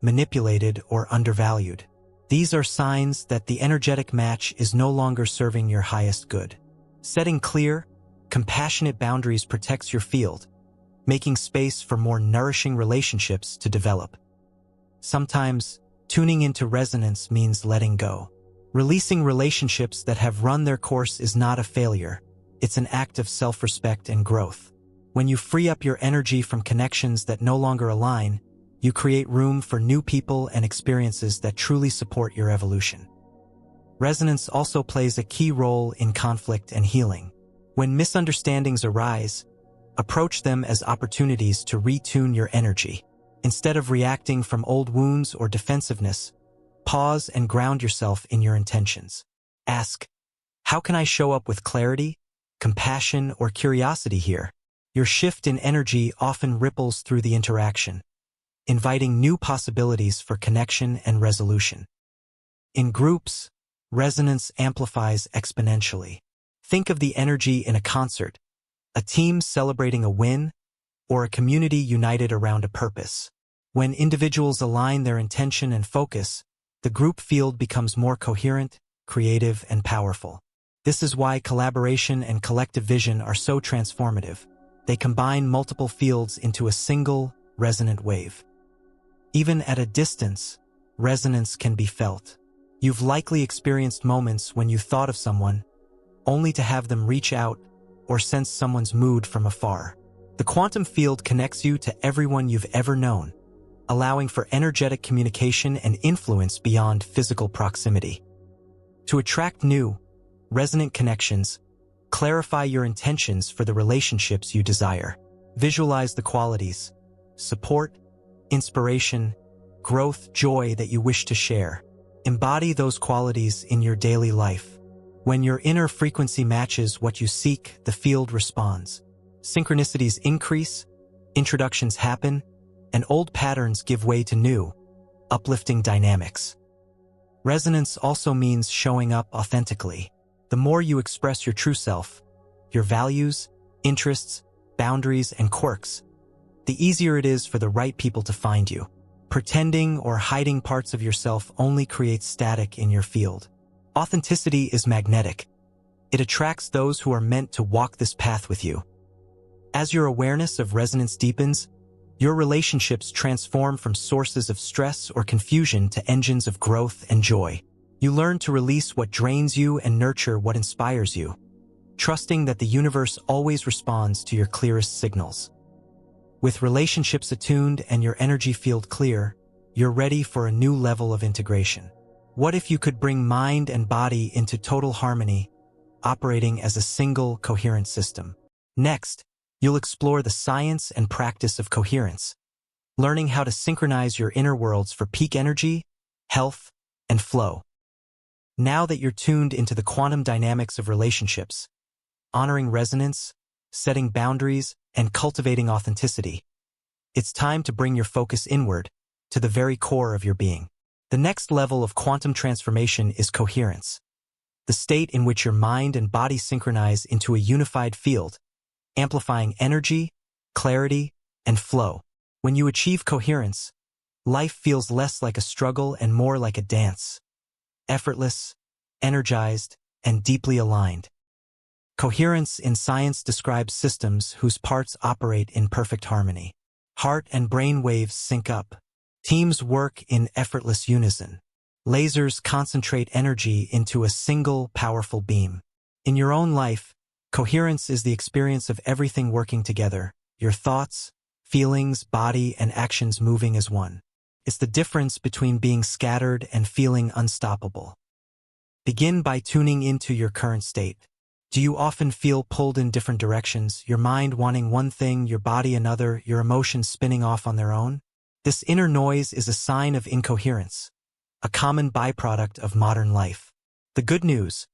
manipulated, or undervalued. These are signs that the energetic match is no longer serving your highest good. Setting clear, compassionate boundaries protects your field, making space for more nourishing relationships to develop. Sometimes, tuning into resonance means letting go. Releasing relationships that have run their course is not a failure. It's an act of self-respect and growth. When you free up your energy from connections that no longer align, you create room for new people and experiences that truly support your evolution. Resonance also plays a key role in conflict and healing. When misunderstandings arise, approach them as opportunities to retune your energy. Instead of reacting from old wounds or defensiveness, pause and ground yourself in your intentions. Ask, how can I show up with clarity, compassion, or curiosity here? Your shift in energy often ripples through the interaction, inviting new possibilities for connection and resolution. In groups, resonance amplifies exponentially. Think of the energy in a concert, a team celebrating a win, or a community united around a purpose. When individuals align their intention and focus, the group field becomes more coherent, creative, and powerful. This is why collaboration and collective vision are so transformative. They combine multiple fields into a single, resonant wave. Even at a distance, resonance can be felt. You've likely experienced moments when you thought of someone, only to have them reach out or sense someone's mood from afar. The quantum field connects you to everyone you've ever known, allowing for energetic communication and influence beyond physical proximity. To attract new, resonant connections, clarify your intentions for the relationships you desire. Visualize the qualities: support, inspiration, growth, joy that you wish to share. Embody those qualities in your daily life. When your inner frequency matches what you seek, the field responds. Synchronicities increase, introductions happen, and old patterns give way to new, uplifting dynamics. Resonance also means showing up authentically. The more you express your true self, your values, interests, boundaries, and quirks, the easier it is for the right people to find you. Pretending or hiding parts of yourself only creates static in your field. Authenticity is magnetic. It attracts those who are meant to walk this path with you. As your awareness of resonance deepens, your relationships transform from sources of stress or confusion to engines of growth and joy. You learn to release what drains you and nurture what inspires you, trusting that the universe always responds to your clearest signals. With relationships attuned and your energy field clear, you're ready for a new level of integration. What if you could bring mind and body into total harmony, operating as a single, coherent system? Next, you'll explore the science and practice of coherence, learning how to synchronize your inner worlds for peak energy, health, and flow. Now that you're tuned into the quantum dynamics of relationships, honoring resonance, setting boundaries, and cultivating authenticity, it's time to bring your focus inward, to the very core of your being. The next level of quantum transformation is coherence, the state in which your mind and body synchronize into a unified field, amplifying energy, clarity, and flow. When you achieve coherence, life feels less like a struggle and more like a dance, effortless, energized, and deeply aligned. Coherence in science describes systems whose parts operate in perfect harmony. Heart and brain waves sync up. Teams work in effortless unison. Lasers concentrate energy into a single, powerful beam. In your own life, coherence is the experience of everything working together, your thoughts, feelings, body, and actions moving as one. It's the difference between being scattered and feeling unstoppable. Begin by tuning into your current state. Do you often feel pulled in different directions, your mind wanting one thing, your body another, your emotions spinning off on their own? This inner noise is a sign of incoherence, a common byproduct of modern life. The good news: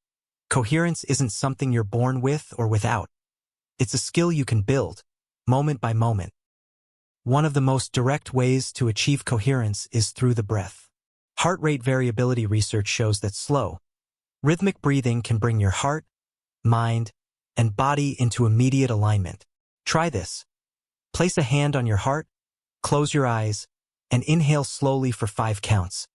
coherence isn't something you're born with or without. It's a skill you can build, moment by moment. One of the most direct ways to achieve coherence is through the breath. Heart rate variability research shows that slow, rhythmic breathing can bring your heart, mind, and body into immediate alignment. Try this. Place a hand on your heart, close your eyes, and inhale slowly for 5 counts.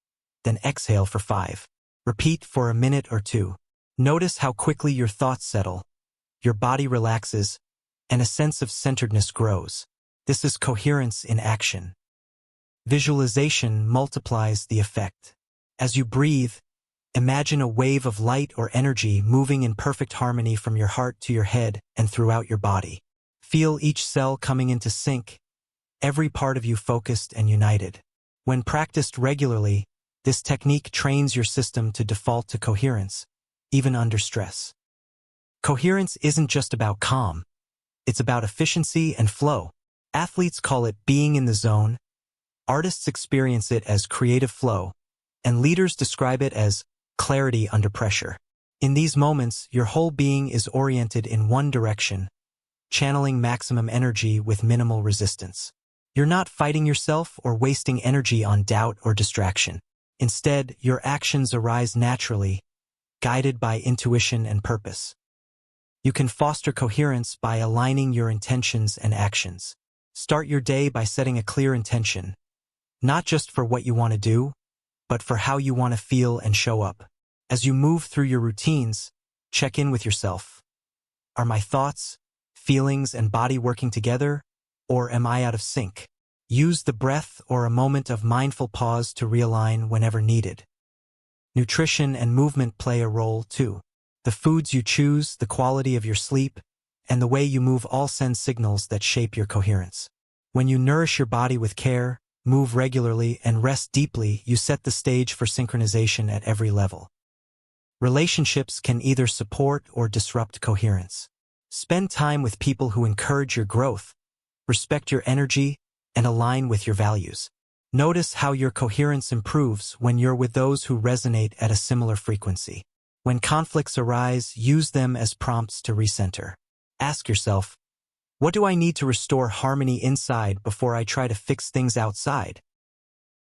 Then exhale for 5. Repeat for a minute or two. Notice how quickly your thoughts settle, your body relaxes, and a sense of centeredness grows. This is coherence in action. Visualization multiplies the effect. As you breathe, imagine a wave of light or energy moving in perfect harmony from your heart to your head and throughout your body. Feel each cell coming into sync, every part of you focused and united. When practiced regularly, this technique trains your system to default to coherence, even under stress. Coherence isn't just about calm. It's about efficiency and flow. Athletes call it being in the zone, artists experience it as creative flow, and leaders describe it as clarity under pressure. In these moments, your whole being is oriented in one direction, channeling maximum energy with minimal resistance. You're not fighting yourself or wasting energy on doubt or distraction. Instead, your actions arise naturally, guided by intuition and purpose. You can foster coherence by aligning your intentions and actions. Start your day by setting a clear intention, not just for what you want to do, but for how you want to feel and show up. As you move through your routines, check in with yourself. Are my thoughts, feelings, and body working together, or am I out of sync? Use the breath or a moment of mindful pause to realign whenever needed. Nutrition and movement play a role too. The foods you choose, the quality of your sleep, and the way you move all send signals that shape your coherence. When you nourish your body with care, move regularly, and rest deeply, you set the stage for synchronization at every level. Relationships can either support or disrupt coherence. Spend time with people who encourage your growth, respect your energy, and align with your values. Notice how your coherence improves when you're with those who resonate at a similar frequency. When conflicts arise, use them as prompts to recenter. Ask yourself, what do I need to restore harmony inside before I try to fix things outside?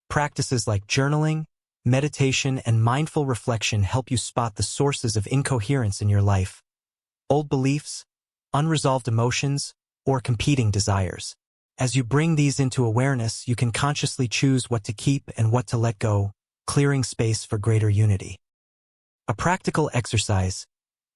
Practices like journaling, meditation, and mindful reflection help you spot the sources of incoherence in your life. Old beliefs, unresolved emotions, or competing desires. As you bring these into awareness, you can consciously choose what to keep and what to let go, clearing space for greater unity. A practical exercise.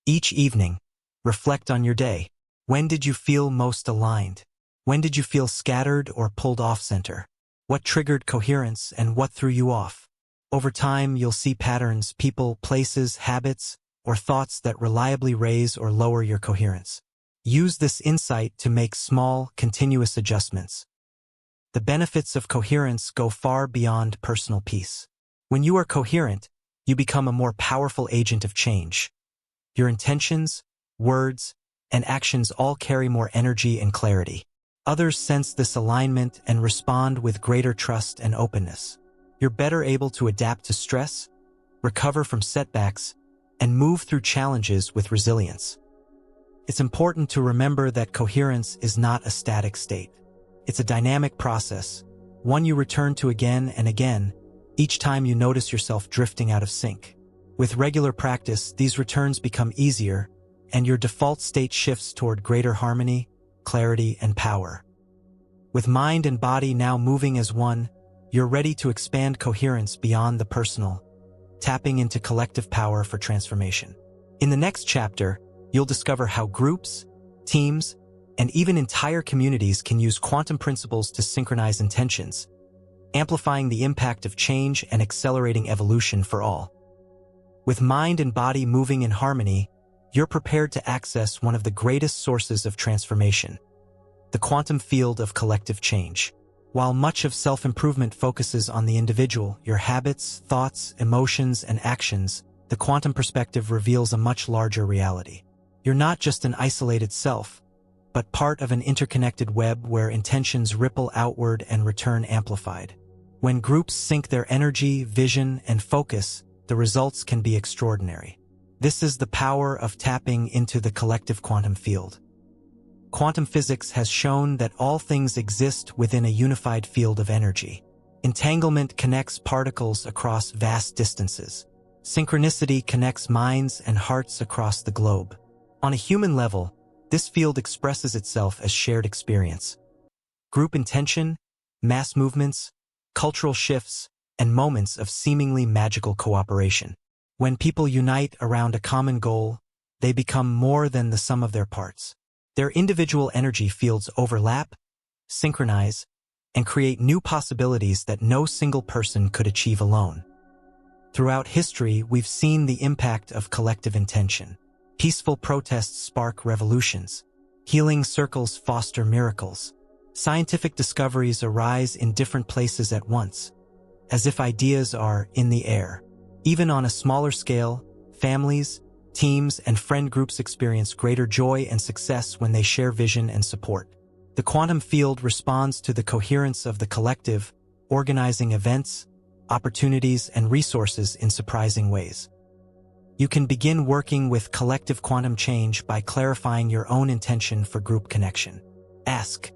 Each evening, reflect on your day. When did you feel most aligned? When did you feel scattered or pulled off center? What triggered coherence and what threw you off? Over time, you'll see patterns, people, places, habits, or thoughts that reliably raise or lower your coherence. Use this insight to make small, continuous adjustments. The benefits of coherence go far beyond personal peace. When you are coherent, you become a more powerful agent of change. Your intentions, words, and actions all carry more energy and clarity. Others sense this alignment and respond with greater trust and openness. You're better able to adapt to stress, recover from setbacks, and move through challenges with resilience. It's important to remember that coherence is not a static state. It's a dynamic process, one you return to again and again, each time you notice yourself drifting out of sync. With regular practice, these returns become easier, and your default state shifts toward greater harmony, clarity, and power. With mind and body now moving as one, you're ready to expand coherence beyond the personal, tapping into collective power for transformation. In the next chapter, you'll discover how groups, teams, and even entire communities can use quantum principles to synchronize intentions, amplifying the impact of change and accelerating evolution for all. With mind and body moving in harmony, you're prepared to access one of the greatest sources of transformation, the quantum field of collective change. While much of self-improvement focuses on the individual, your habits, thoughts, emotions, and actions, the quantum perspective reveals a much larger reality. You're not just an isolated self, but part of an interconnected web where intentions ripple outward and return amplified. When groups sync their energy, vision, and focus, the results can be extraordinary. This is the power of tapping into the collective quantum field. Quantum physics has shown that all things exist within a unified field of energy. Entanglement connects particles across vast distances. Synchronicity connects minds and hearts across the globe. On a human level, this field expresses itself as shared experience. Group intention, mass movements, cultural shifts, and moments of seemingly magical cooperation. When people unite around a common goal, they become more than the sum of their parts. Their individual energy fields overlap, synchronize, and create new possibilities that no single person could achieve alone. Throughout history, we've seen the impact of collective intention. Peaceful protests spark revolutions. Healing circles foster miracles. Scientific discoveries arise in different places at once, as if ideas are in the air. Even on a smaller scale, families, teams, and friend groups experience greater joy and success when they share vision and support. The quantum field responds to the coherence of the collective, organizing events, opportunities, and resources in surprising ways. You can begin working with collective quantum change by clarifying your own intention for group connection. Ask,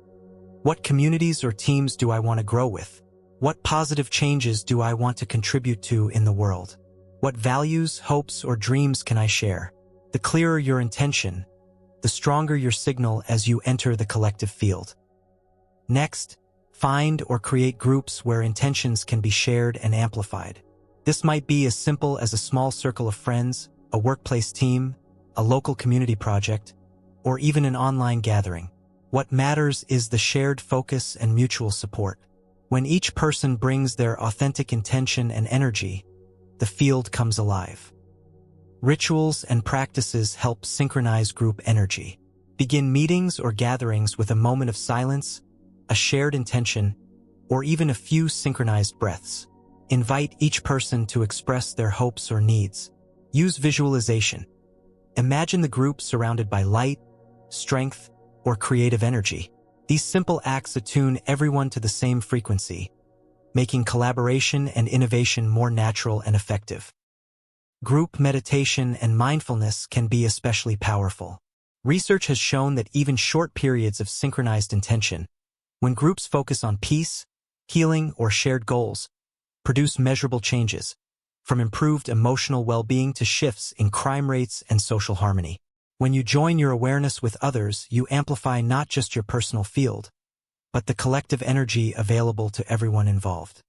what communities or teams do I want to grow with? What positive changes do I want to contribute to in the world? What values, hopes, or dreams can I share? The clearer your intention, the stronger your signal as you enter the collective field. Next, find or create groups where intentions can be shared and amplified. This might be as simple as a small circle of friends, a workplace team, a local community project, or even an online gathering. What matters is the shared focus and mutual support. When each person brings their authentic intention and energy, the field comes alive. Rituals and practices help synchronize group energy. Begin meetings or gatherings with a moment of silence, a shared intention, or even a few synchronized breaths. Invite each person to express their hopes or needs. Use visualization. Imagine the group surrounded by light, strength, or creative energy. These simple acts attune everyone to the same frequency, making collaboration and innovation more natural and effective. Group meditation and mindfulness can be especially powerful. Research has shown that even short periods of synchronized intention, when groups focus on peace, healing, or shared goals, produce measurable changes, from improved emotional well-being to shifts in crime rates and social harmony. When you join your awareness with others, you amplify not just your personal field, but the collective energy available to everyone involved.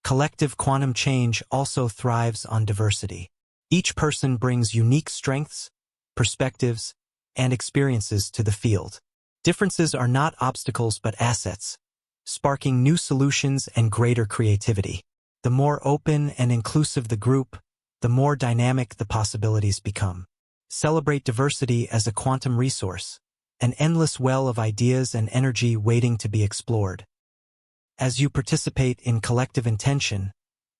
Collective quantum change also thrives on diversity. Each person brings unique strengths, perspectives, and experiences to the field. Differences are not obstacles but assets, sparking new solutions and greater creativity. The more open and inclusive the group, the more dynamic the possibilities become. Celebrate diversity as a quantum resource, an endless well of ideas and energy waiting to be explored. As you participate in collective intention,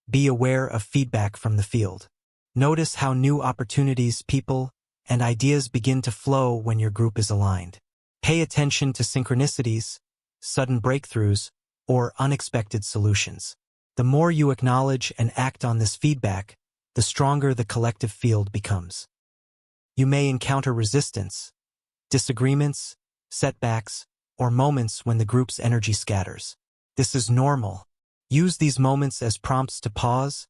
be aware of feedback from the field. Notice how new opportunities, people, and ideas begin to flow when your group is aligned. Pay attention to synchronicities, sudden breakthroughs, or unexpected solutions. The more you acknowledge and act on this feedback, the stronger the collective field becomes. You may encounter resistance, disagreements, setbacks, or moments when the group's energy scatters. This is normal. Use these moments as prompts to pause,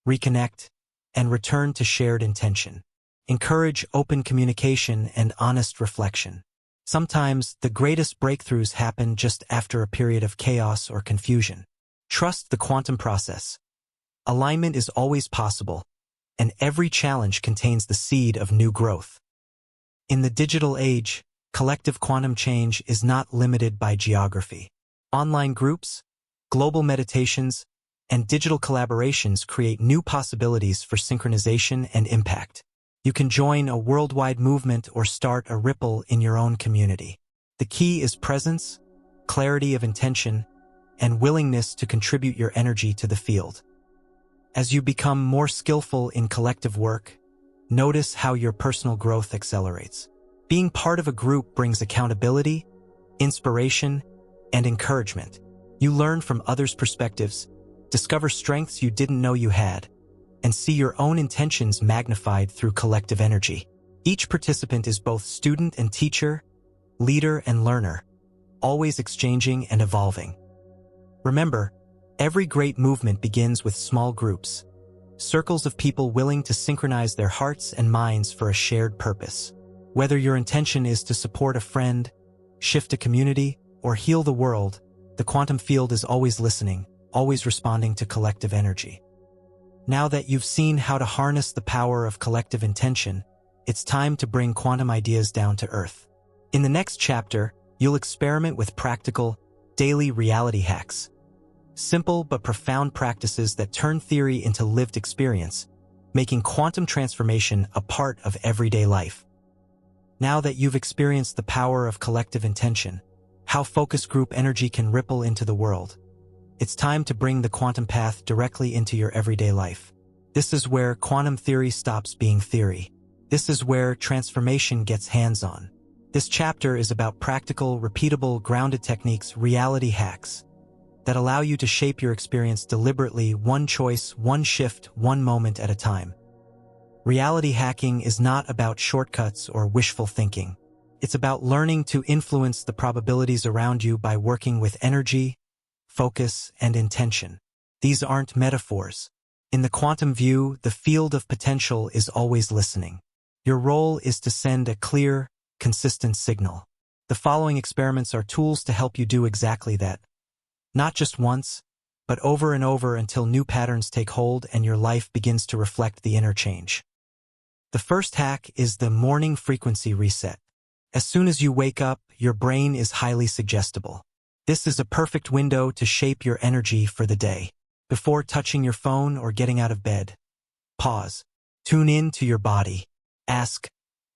reconnect, and return to shared intention. Encourage open communication and honest reflection. Sometimes the greatest breakthroughs happen just after a period of chaos or confusion. Trust the quantum process. Alignment is always possible, and every challenge contains the seed of new growth. In the digital age, collective quantum change is not limited by geography. Online groups, global meditations, and digital collaborations create new possibilities for synchronization and impact. You can join a worldwide movement or start a ripple in your own community. The key is presence, clarity of intention, and willingness to contribute your energy to the field. As you become more skillful in collective work, notice how your personal growth accelerates. Being part of a group brings accountability, inspiration, and encouragement. You learn from others' perspectives, discover strengths you didn't know you had, and see your own intentions magnified through collective energy. Each participant is both student and teacher, leader and learner, always exchanging and evolving. Remember, every great movement begins with small groups, circles of people willing to synchronize their hearts and minds for a shared purpose. Whether your intention is to support a friend, shift a community, or heal the world, the quantum field is always listening, always responding to collective energy. Now that you've seen how to harness the power of collective intention, it's time to bring quantum ideas down to earth. In the next chapter, you'll experiment with practical, daily reality hacks. Simple but profound practices that turn theory into lived experience, making quantum transformation a part of everyday life. Now that you've experienced the power of collective intention, how focus group energy can ripple into the world, it's time to bring the quantum path directly into your everyday life. This is where quantum theory stops being theory. This is where transformation gets hands-on. This chapter is about practical, repeatable, grounded techniques, reality hacks, that allow you to shape your experience deliberately, one choice, one shift, one moment at a time. Reality hacking is not about shortcuts or wishful thinking. It's about learning to influence the probabilities around you by working with energy, focus, and intention. These aren't metaphors. In the quantum view, the field of potential is always listening. Your role is to send a clear, consistent signal. The following experiments are tools to help you do exactly that. Not just once, but over and over until new patterns take hold and your life begins to reflect the inner change. The first hack is the morning frequency reset. As soon as you wake up, your brain is highly suggestible. This is a perfect window to shape your energy for the day. Before touching your phone or getting out of bed, pause. Tune in to your body. Ask,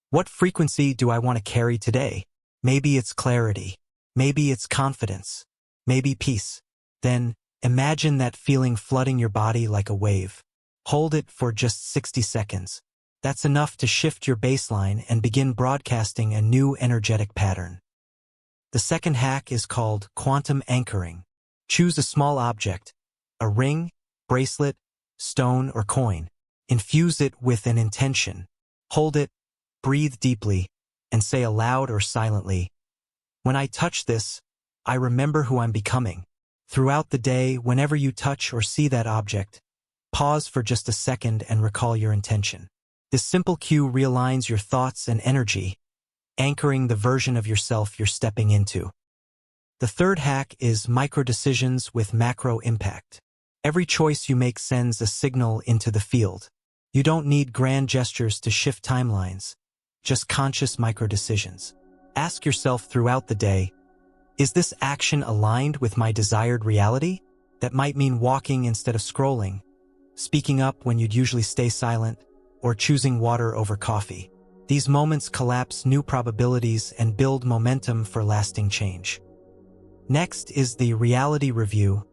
what frequency do I want to carry today? Maybe it's clarity. Maybe it's confidence. Maybe peace. Then, imagine that feeling flooding your body like a wave. Hold it for just 60 seconds. That's enough to shift your baseline and begin broadcasting a new energetic pattern. The second hack is called quantum anchoring. Choose a small object, a ring, bracelet, stone, or coin. Infuse it with an intention. Hold it, breathe deeply, and say aloud or silently, "When I touch this, I remember who I'm becoming." Throughout the day, whenever you touch or see that object, pause for just a second and recall your intention. This simple cue realigns your thoughts and energy, anchoring the version of yourself you're stepping into. The third hack is micro-decisions with macro impact. Every choice you make sends a signal into the field. You don't need grand gestures to shift timelines, just conscious micro-decisions. Ask yourself throughout the day, is this action aligned with my desired reality? That might mean walking instead of scrolling, speaking up when you'd usually stay silent, or choosing water over coffee. These moments collapse new probabilities and build momentum for lasting change. Next is the reality review,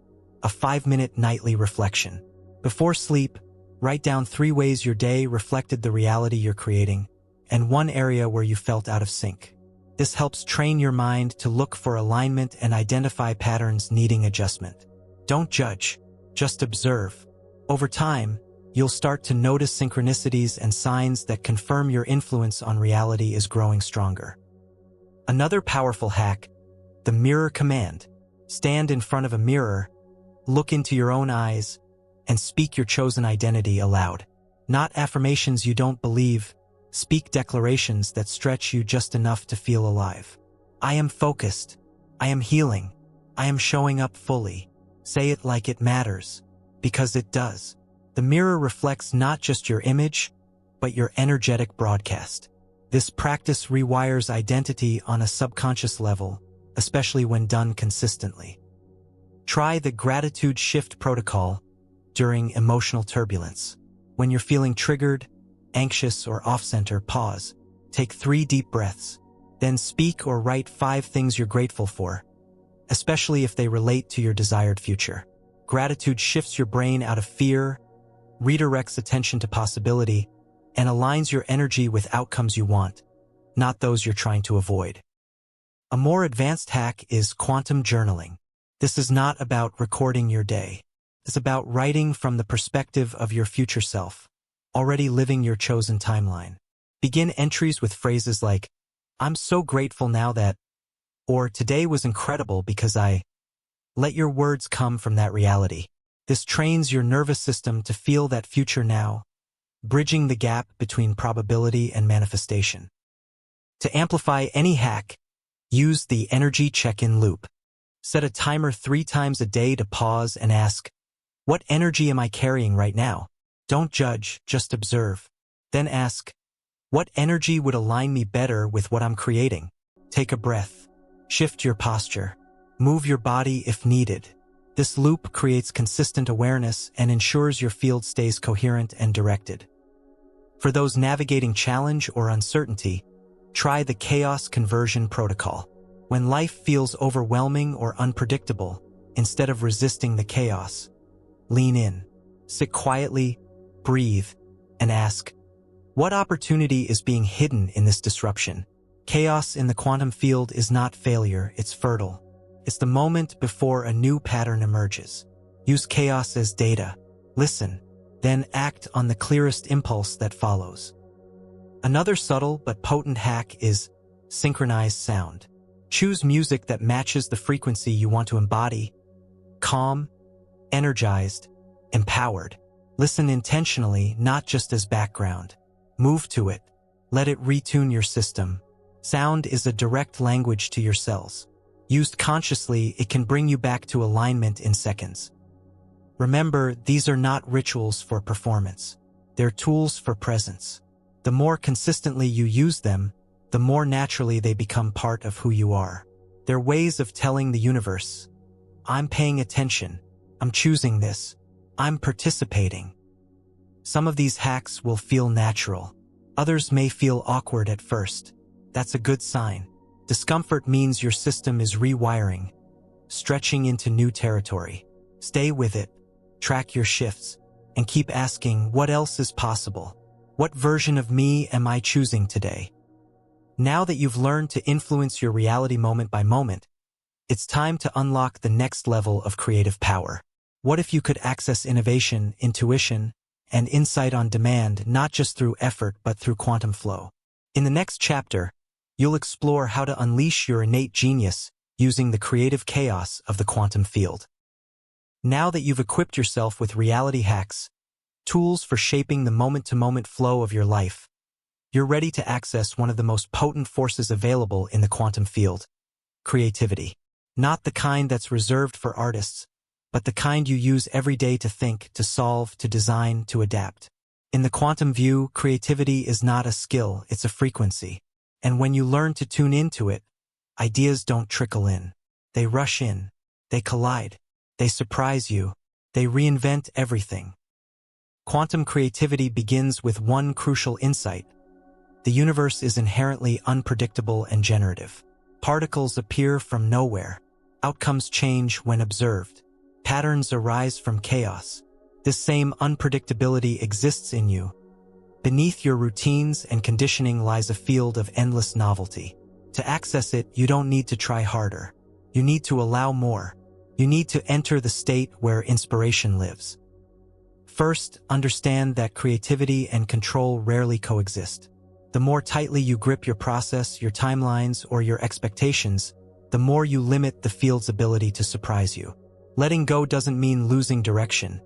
a 5-minute nightly reflection. Before sleep, write down 3 ways your day reflected the reality you're creating, and 1 area where you felt out of sync. This helps train your mind to look for alignment and identify patterns needing adjustment. Don't judge, just observe. Over time, you'll start to notice synchronicities and signs that confirm your influence on reality is growing stronger. Another powerful hack, the mirror command. Stand in front of a mirror, look into your own eyes, and speak your chosen identity aloud. Not affirmations you don't believe, speak declarations that stretch you just enough to feel alive. I am focused. I am healing. I am showing up fully. Say it like it matters, because it does. The mirror reflects not just your image, but your energetic broadcast. This practice rewires identity on a subconscious level, especially when done consistently. Try the gratitude shift protocol during emotional turbulence. When you're feeling triggered, anxious, or off-center, pause. Take 3 deep breaths. Then speak or write 5 things you're grateful for, especially if they relate to your desired future. Gratitude shifts your brain out of fear, redirects attention to possibility, and aligns your energy with outcomes you want, not those you're trying to avoid. A more advanced hack is quantum journaling. This is not about recording your day. It's about writing from the perspective of your future self, already living your chosen timeline. Begin entries with phrases like, "I'm so grateful now that," or "Today was incredible because I." Let your words come from that reality. This trains your nervous system to feel that future now, bridging the gap between probability and manifestation. To amplify any hack, use the energy check-in loop. Set a timer 3 times a day to pause and ask, what energy am I carrying right now? Don't judge, just observe. Then ask, what energy would align me better with what I'm creating? Take a breath. Shift your posture. Move your body if needed. This loop creates consistent awareness and ensures your field stays coherent and directed. For those navigating challenge or uncertainty, try the chaos conversion protocol. When life feels overwhelming or unpredictable, instead of resisting the chaos, lean in, sit quietly, breathe, and ask, what opportunity is being hidden in this disruption? Chaos in the quantum field is not failure, it's fertile. It's the moment before a new pattern emerges. Use chaos as data. Listen, then act on the clearest impulse that follows. Another subtle but potent hack is synchronize sound. Choose music that matches the frequency you want to embody. Calm, energized, empowered. Listen intentionally, not just as background. Move to it. Let it retune your system. Sound is a direct language to your cells. Used consciously, it can bring you back to alignment in seconds. Remember, these are not rituals for performance. They're tools for presence. The more consistently you use them, the more naturally they become part of who you are. They're ways of telling the universe, I'm paying attention, I'm choosing this, I'm participating. Some of these hacks will feel natural. Others may feel awkward at first. That's a good sign. Discomfort means your system is rewiring, stretching into new territory. Stay with it, track your shifts, and keep asking, what else is possible? What version of me am I choosing today? Now that you've learned to influence your reality moment by moment, it's time to unlock the next level of creative power. What if you could access innovation, intuition, and insight on demand, not just through effort but through quantum flow? In the next chapter, you'll explore how to unleash your innate genius using the creative chaos of the quantum field. Now that you've equipped yourself with reality hacks, tools for shaping the moment-to-moment flow of your life, you're ready to access one of the most potent forces available in the quantum field: creativity. Not the kind that's reserved for artists, but the kind you use every day to think, to solve, to design, to adapt. In the quantum view, creativity is not a skill, it's a frequency. And when you learn to tune into it, ideas don't trickle in. They rush in. They collide. They surprise you. They reinvent everything. Quantum creativity begins with one crucial insight. The universe is inherently unpredictable and generative. Particles appear from nowhere. Outcomes change when observed. Patterns arise from chaos. This same unpredictability exists in you. Beneath your routines and conditioning lies a field of endless novelty. To access it, you don't need to try harder. You need to allow more. You need to enter the state where inspiration lives. First, understand that creativity and control rarely coexist. The more tightly you grip your process, your timelines, or your expectations, the more you limit the field's ability to surprise you. Letting go doesn't mean losing direction.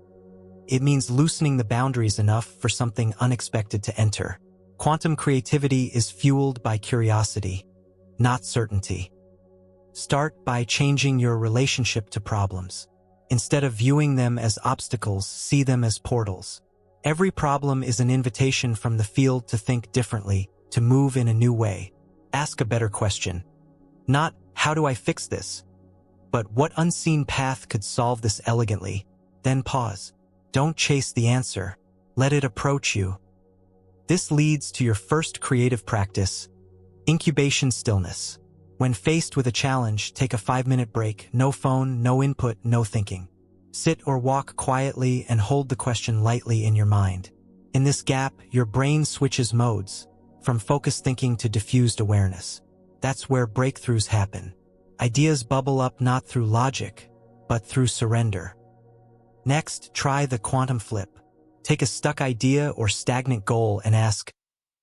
It means loosening the boundaries enough for something unexpected to enter. Quantum creativity is fueled by curiosity, not certainty. Start by changing your relationship to problems. Instead of viewing them as obstacles, see them as portals. Every problem is an invitation from the field to think differently, to move in a new way. Ask a better question. Not, how do I fix this? But what unseen path could solve this elegantly? Then pause. Don't chase the answer. Let it approach you. This leads to your first creative practice, incubation stillness. When faced with a challenge, take a 5-minute break. No phone, no input, no thinking. Sit or walk quietly and hold the question lightly in your mind. In this gap, your brain switches modes, from focused thinking to diffused awareness. That's where breakthroughs happen. Ideas bubble up not through logic, but through surrender. Next, try the quantum flip. Take a stuck idea or stagnant goal and ask,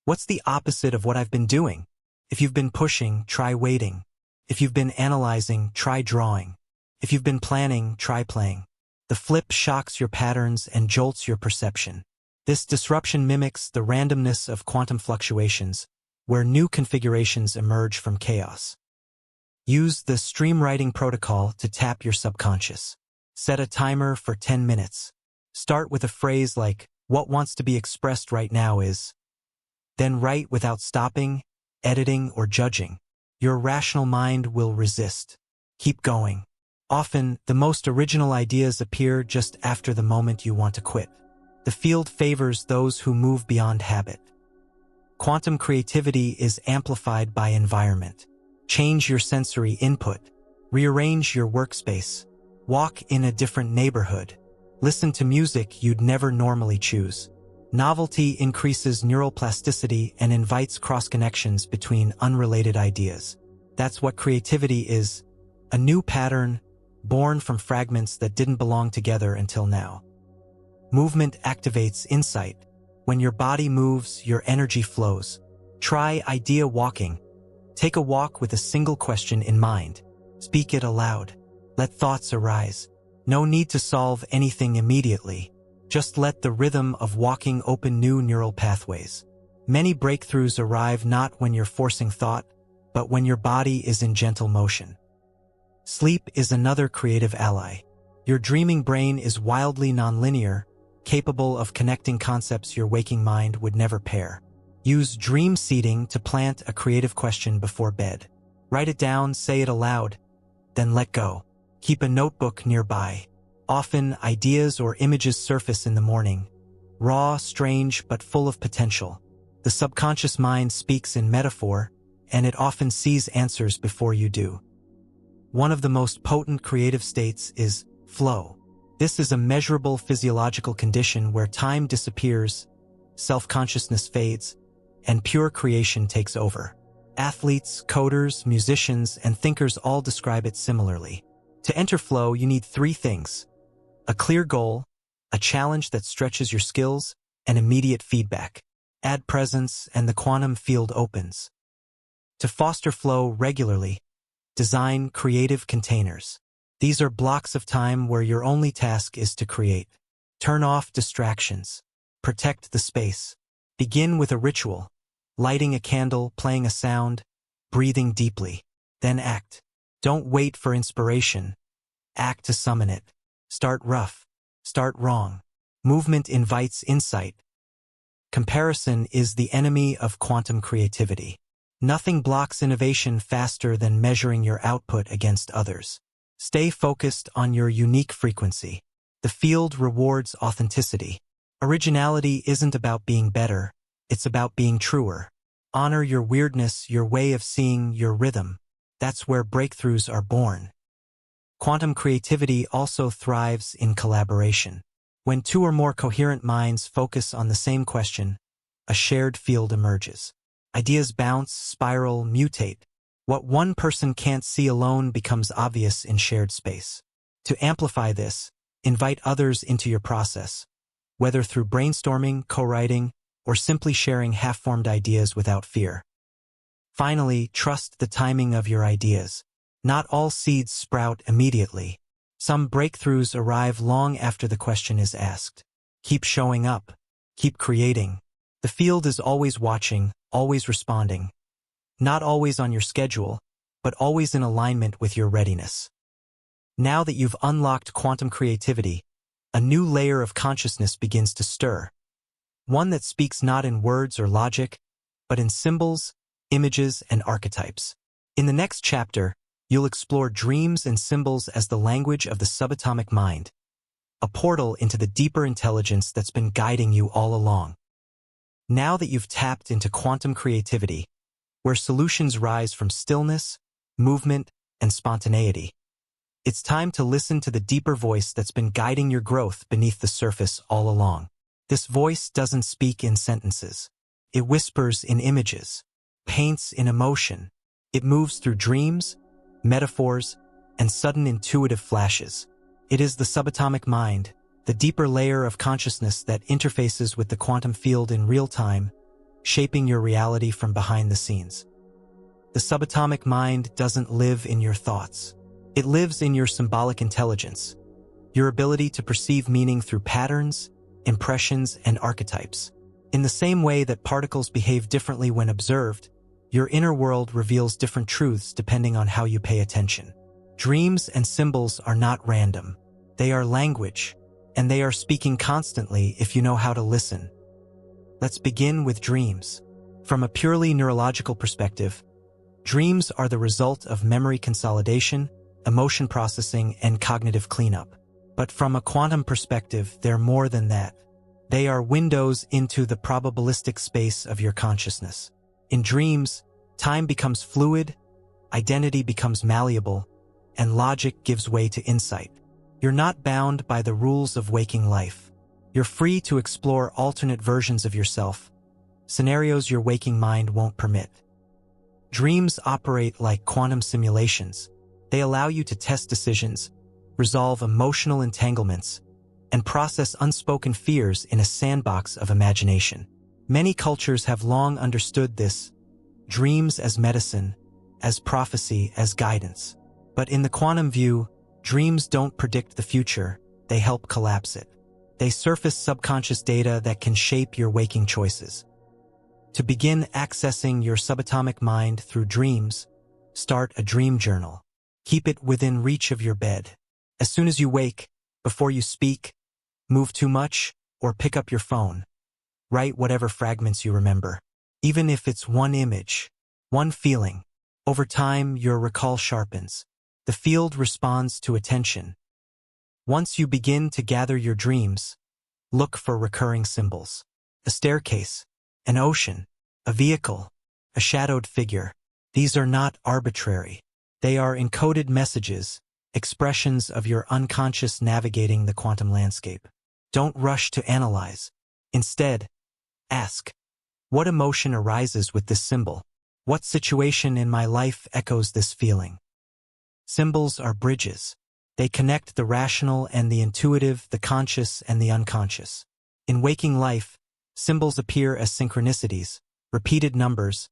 what's the opposite of what I've been doing? If you've been pushing, try waiting. If you've been analyzing, try drawing. If you've been planning, try playing. The flip shocks your patterns and jolts your perception. This disruption mimics the randomness of quantum fluctuations, where new configurations emerge from chaos. Use the stream writing protocol to tap your subconscious. Set a timer for 10 minutes. Start with a phrase like, what wants to be expressed right now is. Then write without stopping, editing, or judging. Your rational mind will resist. Keep going. Often, the most original ideas appear just after the moment you want to quit. The field favors those who move beyond habit. Quantum creativity is amplified by environment. Change your sensory input. Rearrange your workspace. Walk in a different neighborhood. Listen to music you'd never normally choose. Novelty increases neural plasticity and invites cross-connections between unrelated ideas. That's what creativity is, a new pattern born from fragments that didn't belong together until now. Movement activates insight. When your body moves, your energy flows. Try idea walking. Take a walk with a single question in mind. Speak it aloud. Let thoughts arise. No need to solve anything immediately. Just let the rhythm of walking open new neural pathways. Many breakthroughs arrive not when you're forcing thought, but when your body is in gentle motion. Sleep is another creative ally. Your dreaming brain is wildly nonlinear, capable of connecting concepts your waking mind would never pair. Use dream seeding to plant a creative question before bed. Write it down, say it aloud, then let go. Keep a notebook nearby. Often, ideas or images surface in the morning, raw, strange, but full of potential. The subconscious mind speaks in metaphor, and it often sees answers before you do. One of the most potent creative states is flow. This is a measurable physiological condition where time disappears, self-consciousness fades, and pure creation takes over. Athletes, coders, musicians, and thinkers all describe it similarly. To enter flow, you need 3 things: a clear goal, a challenge that stretches your skills, and immediate feedback. Add presence, and the quantum field opens. To foster flow regularly, design creative containers. These are blocks of time where your only task is to create. Turn off distractions. Protect the space. Begin with a ritual, lighting a candle, playing a sound, breathing deeply. Then act. Don't wait for inspiration. Act to summon it. Start rough. Start wrong. Movement invites insight. Comparison is the enemy of quantum creativity. Nothing blocks innovation faster than measuring your output against others. Stay focused on your unique frequency. The field rewards authenticity. Originality isn't about being better, it's about being truer. Honor your weirdness, your way of seeing, your rhythm. That's where breakthroughs are born. Quantum creativity also thrives in collaboration. When two or more coherent minds focus on the same question, a shared field emerges. Ideas bounce, spiral, mutate. What one person can't see alone becomes obvious in shared space. To amplify this, invite others into your process, whether through brainstorming, co-writing, or simply sharing half-formed ideas without fear. Finally, trust the timing of your ideas. Not all seeds sprout immediately. Some breakthroughs arrive long after the question is asked. Keep showing up. Keep creating. The field is always watching, always responding. Not always on your schedule, but always in alignment with your readiness. Now that you've unlocked quantum creativity, a new layer of consciousness begins to stir. One that speaks not in words or logic, but in symbols, images, and archetypes. In the next chapter, you'll explore dreams and symbols as the language of the subatomic mind, a portal into the deeper intelligence that's been guiding you all along. Now that you've tapped into quantum creativity, where solutions rise from stillness, movement, and spontaneity, it's time to listen to the deeper voice that's been guiding your growth beneath the surface all along. This voice doesn't speak in sentences. It whispers in images, paints in emotion. It moves through dreams, metaphors, and sudden intuitive flashes. It is the subatomic mind, the deeper layer of consciousness that interfaces with the quantum field in real time, shaping your reality from behind the scenes. The subatomic mind doesn't live in your thoughts. It lives in your symbolic intelligence, your ability to perceive meaning through patterns, impressions, and archetypes. In the same way that particles behave differently when observed, your inner world reveals different truths depending on how you pay attention. Dreams and symbols are not random. They are language, and they are speaking constantly if you know how to listen. Let's begin with dreams. From a purely neurological perspective, dreams are the result of memory consolidation, emotion processing, and cognitive cleanup. But from a quantum perspective, they're more than that. They are windows into the probabilistic space of your consciousness. In dreams, time becomes fluid, identity becomes malleable, and logic gives way to insight. You're not bound by the rules of waking life. You're free to explore alternate versions of yourself, scenarios your waking mind won't permit. Dreams operate like quantum simulations. They allow you to test decisions, resolve emotional entanglements, and process unspoken fears in a sandbox of imagination. Many cultures have long understood this, dreams as medicine, as prophecy, as guidance. But in the quantum view, dreams don't predict the future, they help collapse it. They surface subconscious data that can shape your waking choices. To begin accessing your subatomic mind through dreams, start a dream journal. Keep it within reach of your bed. As soon as you wake, before you speak, move too much, or pick up your phone, write whatever fragments you remember. Even if it's one image, one feeling, over time your recall sharpens. The field responds to attention. Once you begin to gather your dreams, look for recurring symbols. A staircase, an ocean, a vehicle, a shadowed figure. These are not arbitrary. They are encoded messages, expressions of your unconscious navigating the quantum landscape. Don't rush to analyze. Instead, ask, what emotion arises with this symbol? What situation in my life echoes this feeling? Symbols are bridges. They connect the rational and the intuitive, the conscious and the unconscious. In waking life, symbols appear as synchronicities, repeated numbers,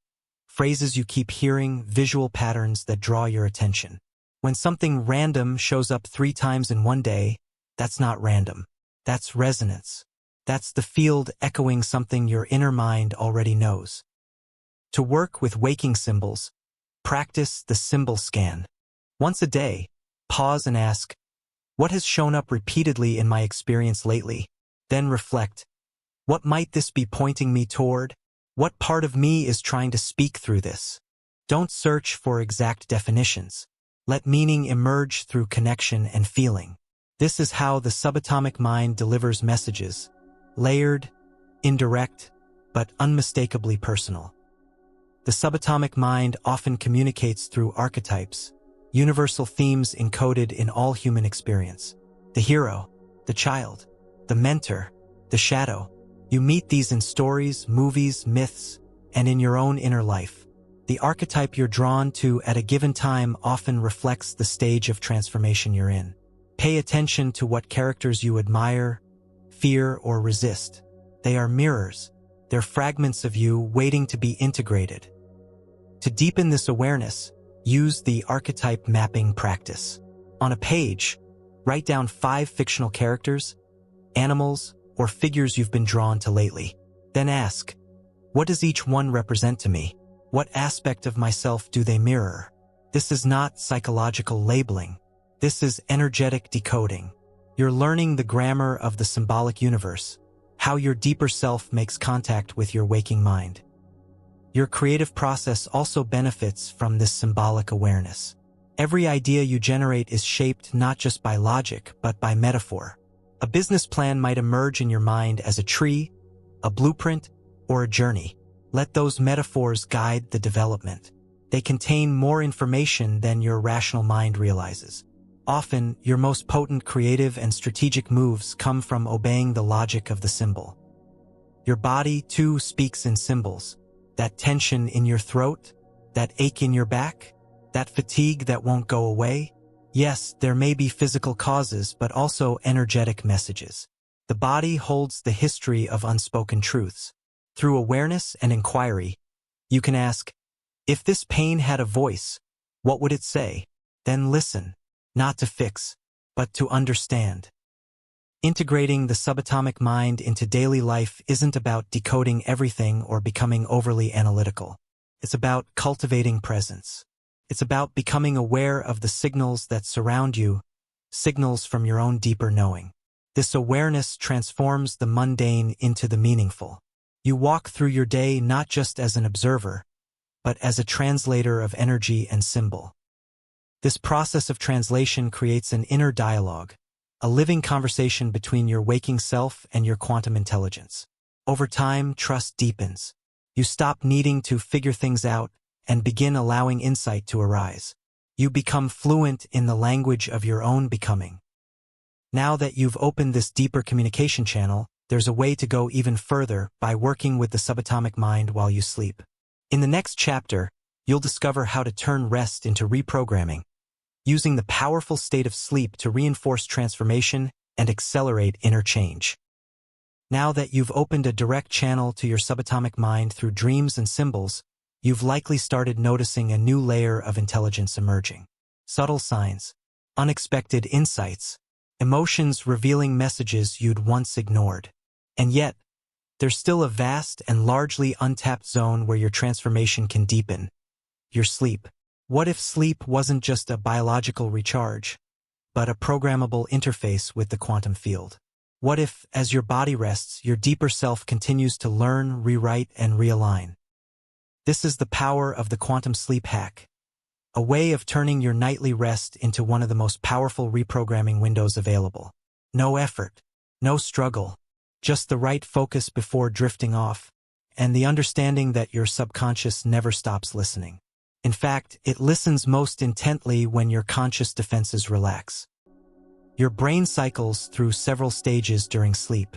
phrases you keep hearing, visual patterns that draw your attention. When something random shows up 3 times in one day, that's not random. That's resonance. That's the field echoing something your inner mind already knows. To work with waking symbols, practice the symbol scan. Once a day, pause and ask, what has shown up repeatedly in my experience lately? Then reflect, what might this be pointing me toward? What part of me is trying to speak through this? Don't search for exact definitions. Let meaning emerge through connection and feeling. This is how the subatomic mind delivers messages, layered, indirect, but unmistakably personal. The subatomic mind often communicates through archetypes, universal themes encoded in all human experience. The hero, the child, the mentor, the shadow. You meet these in stories, movies, myths, and in your own inner life. The archetype you're drawn to at a given time often reflects the stage of transformation you're in. Pay attention to what characters you admire, fear, or resist. They are mirrors. They're fragments of you waiting to be integrated. To deepen this awareness, use the archetype mapping practice. On a page, write down 5 fictional characters, animals, or figures you've been drawn to lately. Then ask, what does each one represent to me? What aspect of myself do they mirror? This is not psychological labeling. This is energetic decoding. You're learning the grammar of the symbolic universe, how your deeper self makes contact with your waking mind. Your creative process also benefits from this symbolic awareness. Every idea you generate is shaped not just by logic, but by metaphor. A business plan might emerge in your mind as a tree, a blueprint, or a journey. Let those metaphors guide the development. They contain more information than your rational mind realizes. Often, your most potent creative and strategic moves come from obeying the logic of the symbol. Your body, too, speaks in symbols. That tension in your throat, that ache in your back, that fatigue that won't go away. Yes, there may be physical causes, but also energetic messages. The body holds the history of unspoken truths. Through awareness and inquiry, you can ask, if this pain had a voice, what would it say? Then listen, not to fix, but to understand. Integrating the subatomic mind into daily life isn't about decoding everything or becoming overly analytical. It's about cultivating presence. It's about becoming aware of the signals that surround you, signals from your own deeper knowing. This awareness transforms the mundane into the meaningful. You walk through your day not just as an observer, but as a translator of energy and symbol. This process of translation creates an inner dialogue, a living conversation between your waking self and your quantum intelligence. Over time, trust deepens. You stop needing to figure things out and begin allowing insight to arise. You become fluent in the language of your own becoming. Now that you've opened this deeper communication channel, there's a way to go even further by working with the subatomic mind while you sleep. In the next chapter, you'll discover how to turn rest into reprogramming, using the powerful state of sleep to reinforce transformation and accelerate inner change. Now that you've opened a direct channel to your subatomic mind through dreams and symbols, you've likely started noticing a new layer of intelligence emerging. Subtle signs, unexpected insights, emotions revealing messages you'd once ignored. And yet, there's still a vast and largely untapped zone where your transformation can deepen: your sleep. What if sleep wasn't just a biological recharge, but a programmable interface with the quantum field? What if, as your body rests, your deeper self continues to learn, rewrite, and realign? This is the power of the quantum sleep hack, a way of turning your nightly rest into one of the most powerful reprogramming windows available. No effort, no struggle, just the right focus before drifting off, and the understanding that your subconscious never stops listening. In fact, it listens most intently when your conscious defenses relax. Your brain cycles through several stages during sleep.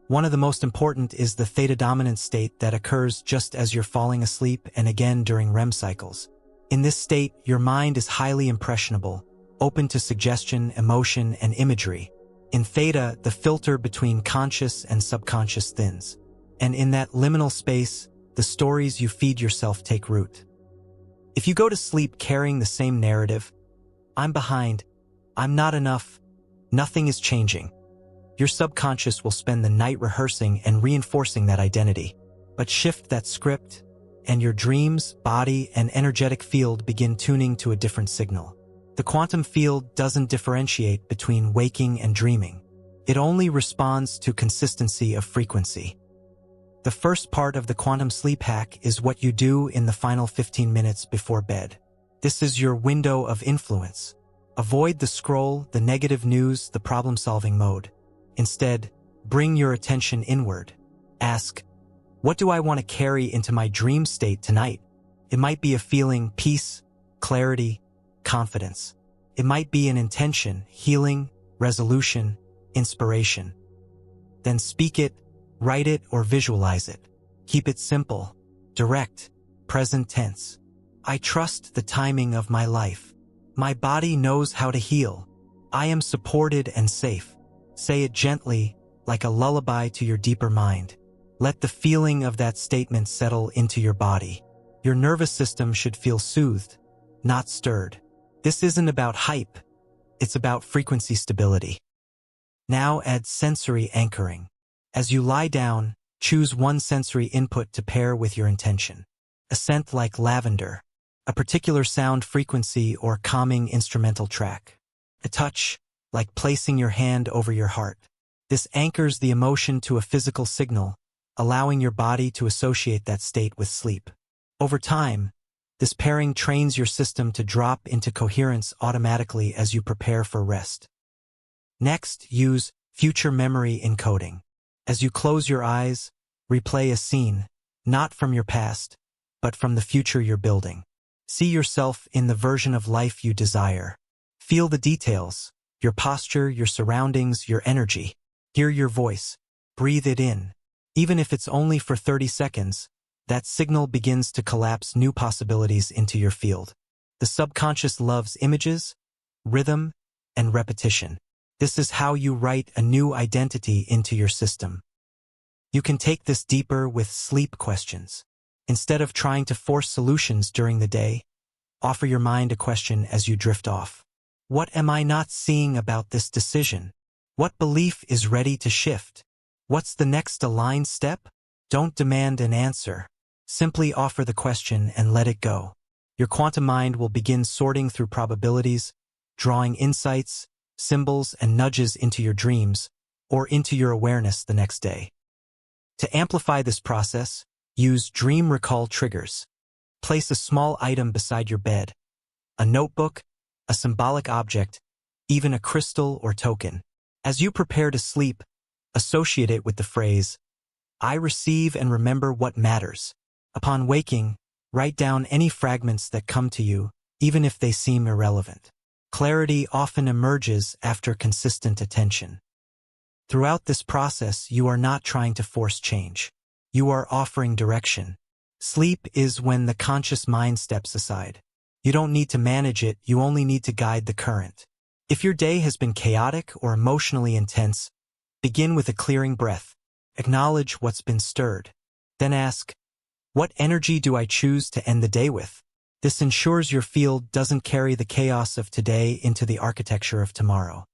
One of the most important is the theta-dominant state that occurs just as you're falling asleep and again during REM cycles. In this state, your mind is highly impressionable, open to suggestion, emotion, and imagery. In theta, the filter between conscious and subconscious thins. And in that liminal space, the stories you feed yourself take root. If you go to sleep carrying the same narrative, I'm behind, I'm not enough, nothing is changing, your subconscious will spend the night rehearsing and reinforcing that identity. But shift that script, and your dreams, body, and energetic field begin tuning to a different signal. The quantum field doesn't differentiate between waking and dreaming. It only responds to consistency of frequency. The first part of the quantum sleep hack is what you do in the final 15 minutes before bed. This is your window of influence. Avoid the scroll, the negative news, the problem-solving mode. Instead, bring your attention inward. Ask, what do I want to carry into my dream state tonight? It might be a feeling, peace, clarity, confidence. It might be an intention, healing, resolution, inspiration. Then speak it, write it, or visualize it. Keep it simple, direct, present tense. I trust the timing of my life. My body knows how to heal. I am supported and safe. Say it gently, like a lullaby to your deeper mind. Let the feeling of that statement settle into your body. Your nervous system should feel soothed, not stirred. This isn't about hype. It's about frequency stability. Now add sensory anchoring. As you lie down, choose one sensory input to pair with your intention. A scent like lavender, a particular sound frequency or calming instrumental track. A touch, like placing your hand over your heart. This anchors the emotion to a physical signal, allowing your body to associate that state with sleep. Over time, this pairing trains your system to drop into coherence automatically as you prepare for rest. Next, use future memory encoding. As you close your eyes, replay a scene, not from your past, but from the future you're building. See yourself in the version of life you desire. Feel the details, your posture, your surroundings, your energy. Hear your voice. Breathe it in. Even if it's only for 30 seconds, that signal begins to collapse new possibilities into your field. The subconscious loves images, rhythm, and repetition. This is how you write a new identity into your system. You can take this deeper with sleep questions. Instead of trying to force solutions during the day, offer your mind a question as you drift off. What am I not seeing about this decision? What belief is ready to shift? What's the next aligned step? Don't demand an answer. Simply offer the question and let it go. Your quantum mind will begin sorting through probabilities, drawing insights, symbols, and nudges into your dreams or into your awareness the next day. To amplify this process, use dream recall triggers. Place a small item beside your bed, a notebook, a symbolic object, even a crystal or token. As you prepare to sleep, associate it with the phrase, I receive and remember what matters. Upon waking, write down any fragments that come to you, even if they seem irrelevant. Clarity often emerges after consistent attention. Throughout this process, you are not trying to force change. You are offering direction. Sleep is when the conscious mind steps aside. You don't need to manage it, you only need to guide the current. If your day has been chaotic or emotionally intense, begin with a clearing breath. Acknowledge what's been stirred. Then ask, what energy do I choose to end the day with? This ensures your field doesn't carry the chaos of today into the architecture of tomorrow.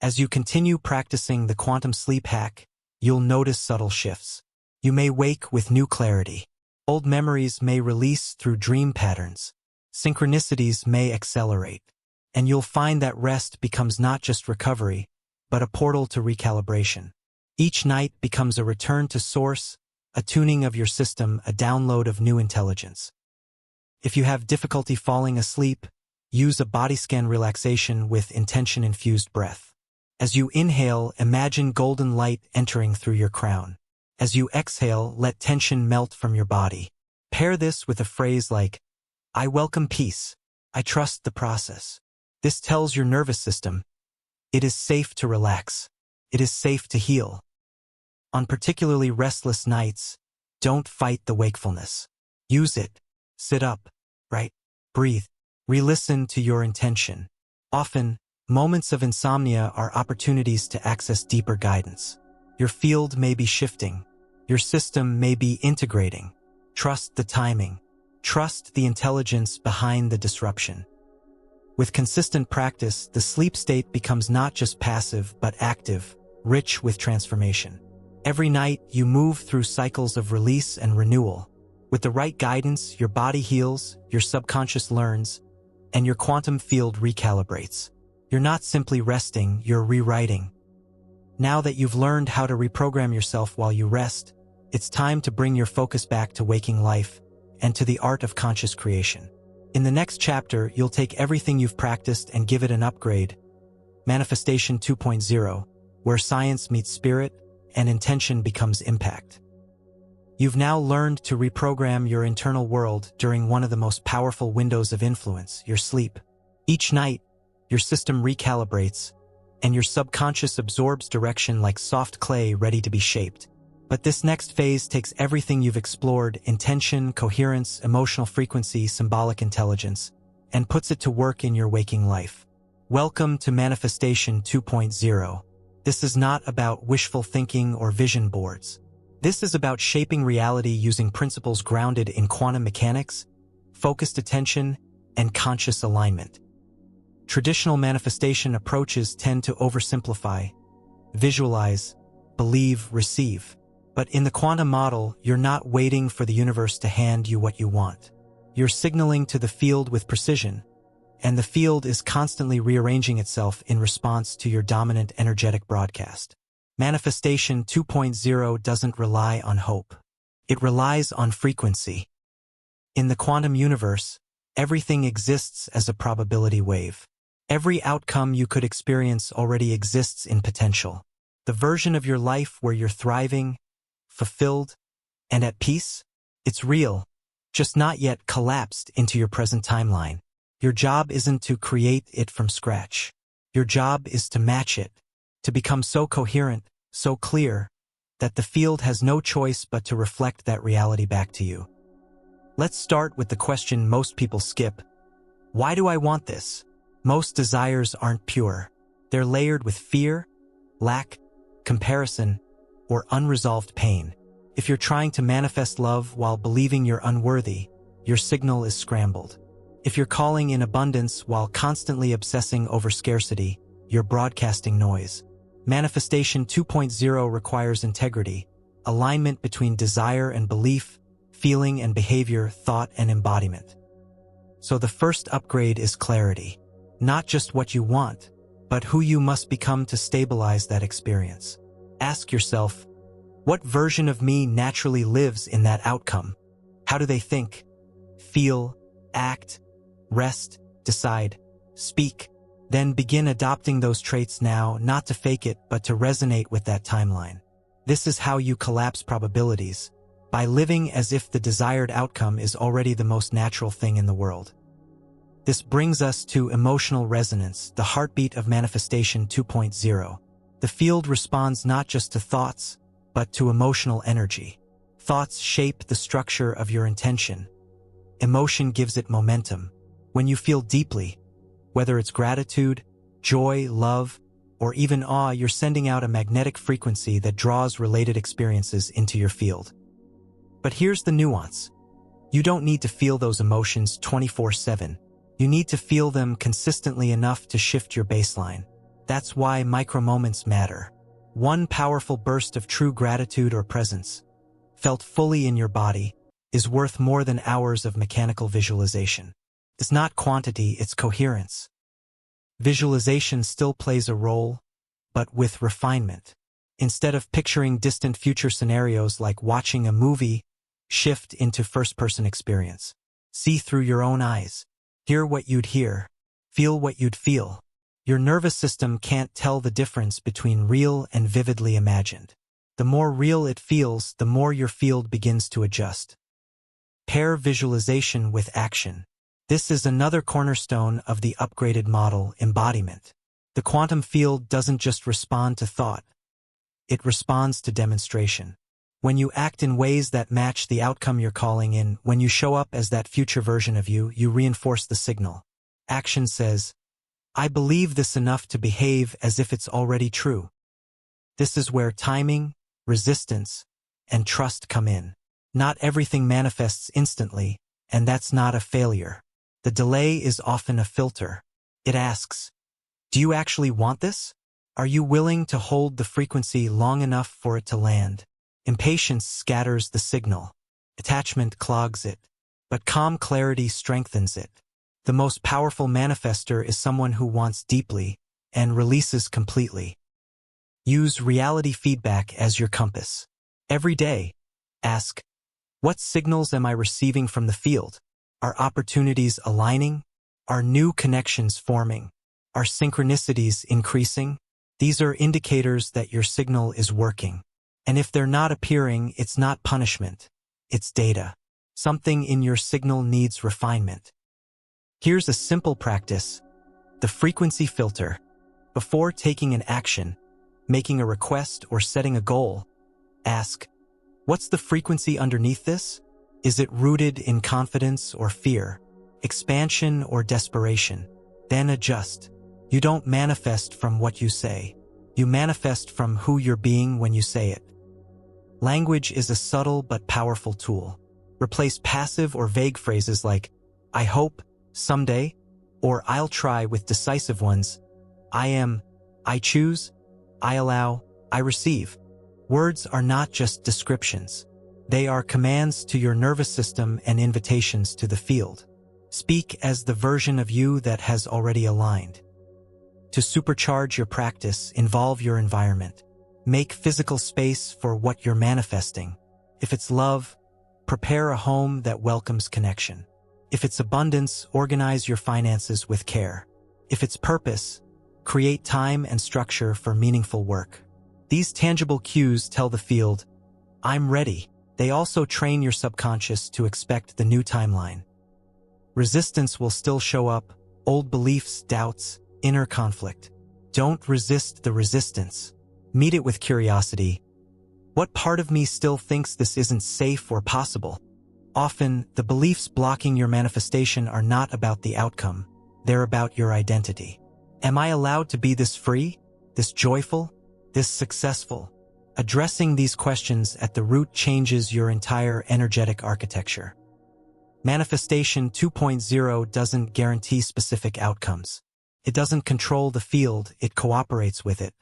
As you continue practicing the quantum sleep hack, you'll notice subtle shifts. You may wake with new clarity. Old memories may release through dream patterns. Synchronicities may accelerate. And you'll find that rest becomes not just recovery, but a portal to recalibration. Each night becomes a return to source, a tuning of your system, a download of new intelligence. If you have difficulty falling asleep, use a body scan relaxation with intention-infused breath. As you inhale, imagine golden light entering through your crown. As you exhale, let tension melt from your body. Pair this with a phrase like, I welcome peace. I trust the process. This tells your nervous system, it is safe to relax. It is safe to heal. On particularly restless nights, don't fight the wakefulness. Use it. Sit up, write, breathe, re-listen to your intention. Often, moments of insomnia are opportunities to access deeper guidance. Your field may be shifting. Your system may be integrating. Trust the timing. Trust the intelligence behind the disruption. With consistent practice, the sleep state becomes not just passive but active, rich with transformation. Every night, you move through cycles of release and renewal. With the right guidance, your body heals, your subconscious learns, and your quantum field recalibrates. You're not simply resting, you're rewriting. Now that you've learned how to reprogram yourself while you rest, it's time to bring your focus back to waking life and to the art of conscious creation. In the next chapter, you'll take everything you've practiced and give it an upgrade, Manifestation 2.0, where science meets spirit and intention becomes impact. You've now learned to reprogram your internal world during one of the most powerful windows of influence, your sleep. Each night, your system recalibrates, and your subconscious absorbs direction like soft clay ready to be shaped. But this next phase takes everything you've explored, intention, coherence, emotional frequency, symbolic intelligence, and puts it to work in your waking life. Welcome to Manifestation 2.0. This is not about wishful thinking or vision boards. This is about shaping reality using principles grounded in quantum mechanics, focused attention, and conscious alignment. Traditional manifestation approaches tend to oversimplify, visualize, believe, receive. But in the quantum model, you're not waiting for the universe to hand you what you want. You're signaling to the field with precision, and the field is constantly rearranging itself in response to your dominant energetic broadcast. Manifestation 2.0 doesn't rely on hope. It relies on frequency. In the quantum universe, everything exists as a probability wave. Every outcome you could experience already exists in potential. The version of your life where you're thriving, fulfilled, and at peace, it's real, just not yet collapsed into your present timeline. Your job isn't to create it from scratch. Your job is to match it, to become so coherent, so clear, that the field has no choice but to reflect that reality back to you. Let's start with the question most people skip. Why do I want this? Most desires aren't pure. They're layered with fear, lack, comparison, or unresolved pain. If you're trying to manifest love while believing you're unworthy, your signal is scrambled. If you're calling in abundance while constantly obsessing over scarcity, you're broadcasting noise. Manifestation 2.0 requires integrity, alignment between desire and belief, feeling and behavior, thought and embodiment. So the first upgrade is clarity. Not just what you want, but who you must become to stabilize that experience. Ask yourself, what version of me naturally lives in that outcome? How do they think, feel, act, rest, decide, speak? Then begin adopting those traits now, not to fake it, but to resonate with that timeline. This is how you collapse probabilities, by living as if the desired outcome is already the most natural thing in the world. This brings us to emotional resonance, the heartbeat of Manifestation 2.0. The field responds not just to thoughts, but to emotional energy. Thoughts shape the structure of your intention. Emotion gives it momentum. When you feel deeply, whether it's gratitude, joy, love, or even awe, you're sending out a magnetic frequency that draws related experiences into your field. But here's the nuance. You don't need to feel those emotions 24/7. You need to feel them consistently enough to shift your baseline. That's why micro-moments matter. One powerful burst of true gratitude or presence, felt fully in your body, is worth more than hours of mechanical visualization. It's not quantity, it's coherence. Visualization still plays a role, but with refinement. Instead of picturing distant future scenarios like watching a movie, shift into first-person experience. See through your own eyes. Hear what you'd hear. Feel what you'd feel. Your nervous system can't tell the difference between real and vividly imagined. The more real it feels, the more your field begins to adjust. Pair visualization with action. This is another cornerstone of the upgraded model, embodiment. The quantum field doesn't just respond to thought. It responds to demonstration. When you act in ways that match the outcome you're calling in, when you show up as that future version of you, you reinforce the signal. Action says, I believe this enough to behave as if it's already true. This is where timing, resistance, and trust come in. Not everything manifests instantly, and that's not a failure. The delay is often a filter. It asks, do you actually want this? Are you willing to hold the frequency long enough for it to land? Impatience scatters the signal. Attachment clogs it. But calm clarity strengthens it. The most powerful manifester is someone who wants deeply and releases completely. Use reality feedback as your compass. Every day, ask, what signals am I receiving from the field? Are opportunities aligning? Are new connections forming? Are synchronicities increasing? These are indicators that your signal is working. And if they're not appearing, it's not punishment. It's data. Something in your signal needs refinement. Here's a simple practice: the frequency filter. Before taking an action, making a request, or setting a goal, ask, what's the frequency underneath this? Is it rooted in confidence or fear, expansion or desperation? Then adjust. You don't manifest from what you say. You manifest from who you're being when you say it. Language is a subtle but powerful tool. Replace passive or vague phrases like, I hope, someday, or I'll try with decisive ones. I am, I choose, I allow, I receive. Words are not just descriptions. They are commands to your nervous system and invitations to the field. Speak as the version of you that has already aligned. To supercharge your practice, involve your environment. Make physical space for what you're manifesting. If it's love, prepare a home that welcomes connection. If it's abundance, organize your finances with care. If it's purpose, create time and structure for meaningful work. These tangible cues tell the field, I'm ready. They also train your subconscious to expect the new timeline. Resistance will still show up: old beliefs, doubts, inner conflict. Don't resist the resistance. Meet it with curiosity. What part of me still thinks this isn't safe or possible? Often, the beliefs blocking your manifestation are not about the outcome. They're about your identity. Am I allowed to be this free, this joyful, this successful? Addressing these questions at the root changes your entire energetic architecture. Manifestation 2.0 doesn't guarantee specific outcomes. It doesn't control the field, it cooperates with it.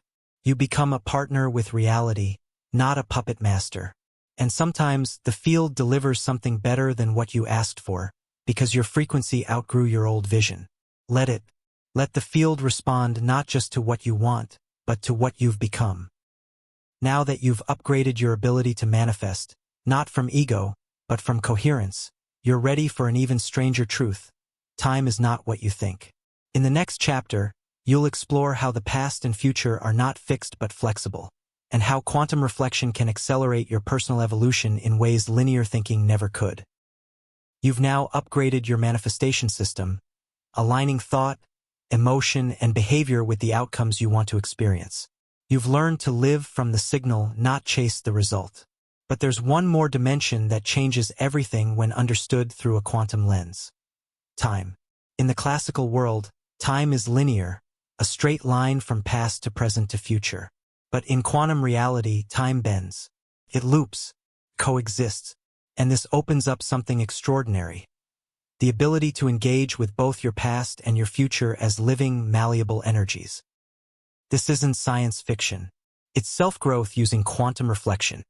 You become a partner with reality, not a puppet master. And sometimes the field delivers something better than what you asked for, because your frequency outgrew your old vision. Let the field respond not just to what you want, but to what you've become. Now that you've upgraded your ability to manifest, not from ego, but from coherence, you're ready for an even stranger truth. Time is not what you think. In the next chapter, you'll explore how the past and future are not fixed but flexible, and how quantum reflection can accelerate your personal evolution in ways linear thinking never could. You've now upgraded your manifestation system, aligning thought, emotion, and behavior with the outcomes you want to experience. You've learned to live from the signal, not chase the result. But there's one more dimension that changes everything when understood through a quantum lens. Time. In the classical world, time is linear, a straight line from past to present to future. But in quantum reality, time bends. It loops, coexists, and this opens up something extraordinary: the ability to engage with both your past and your future as living, malleable energies. This isn't science fiction. It's self-growth using quantum reflection,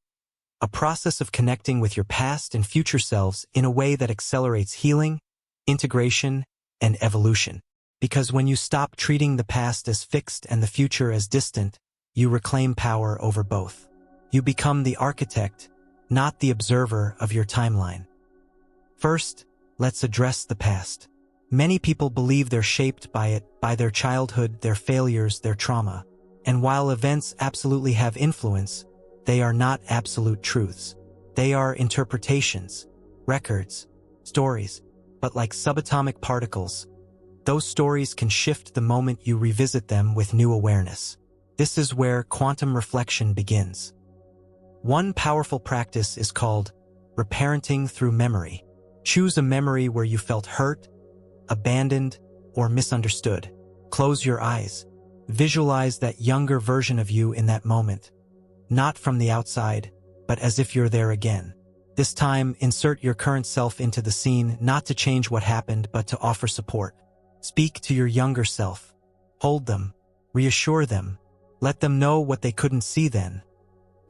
a process of connecting with your past and future selves in a way that accelerates healing, integration, and evolution. Because when you stop treating the past as fixed and the future as distant, you reclaim power over both. You become the architect, not the observer of your timeline. First, let's address the past. Many people believe they're shaped by it, by their childhood, their failures, their trauma. And while events absolutely have influence, they are not absolute truths. They are interpretations, records, stories. But like subatomic particles, those stories can shift the moment you revisit them with new awareness. This is where quantum reflection begins. One powerful practice is called reparenting through memory. Choose a memory where you felt hurt, abandoned, or misunderstood. Close your eyes. Visualize that younger version of you in that moment, not from the outside, but as if you're there again. This time, insert your current self into the scene, not to change what happened, but to offer support. Speak to your younger self. Hold them. Reassure them. Let them know what they couldn't see then.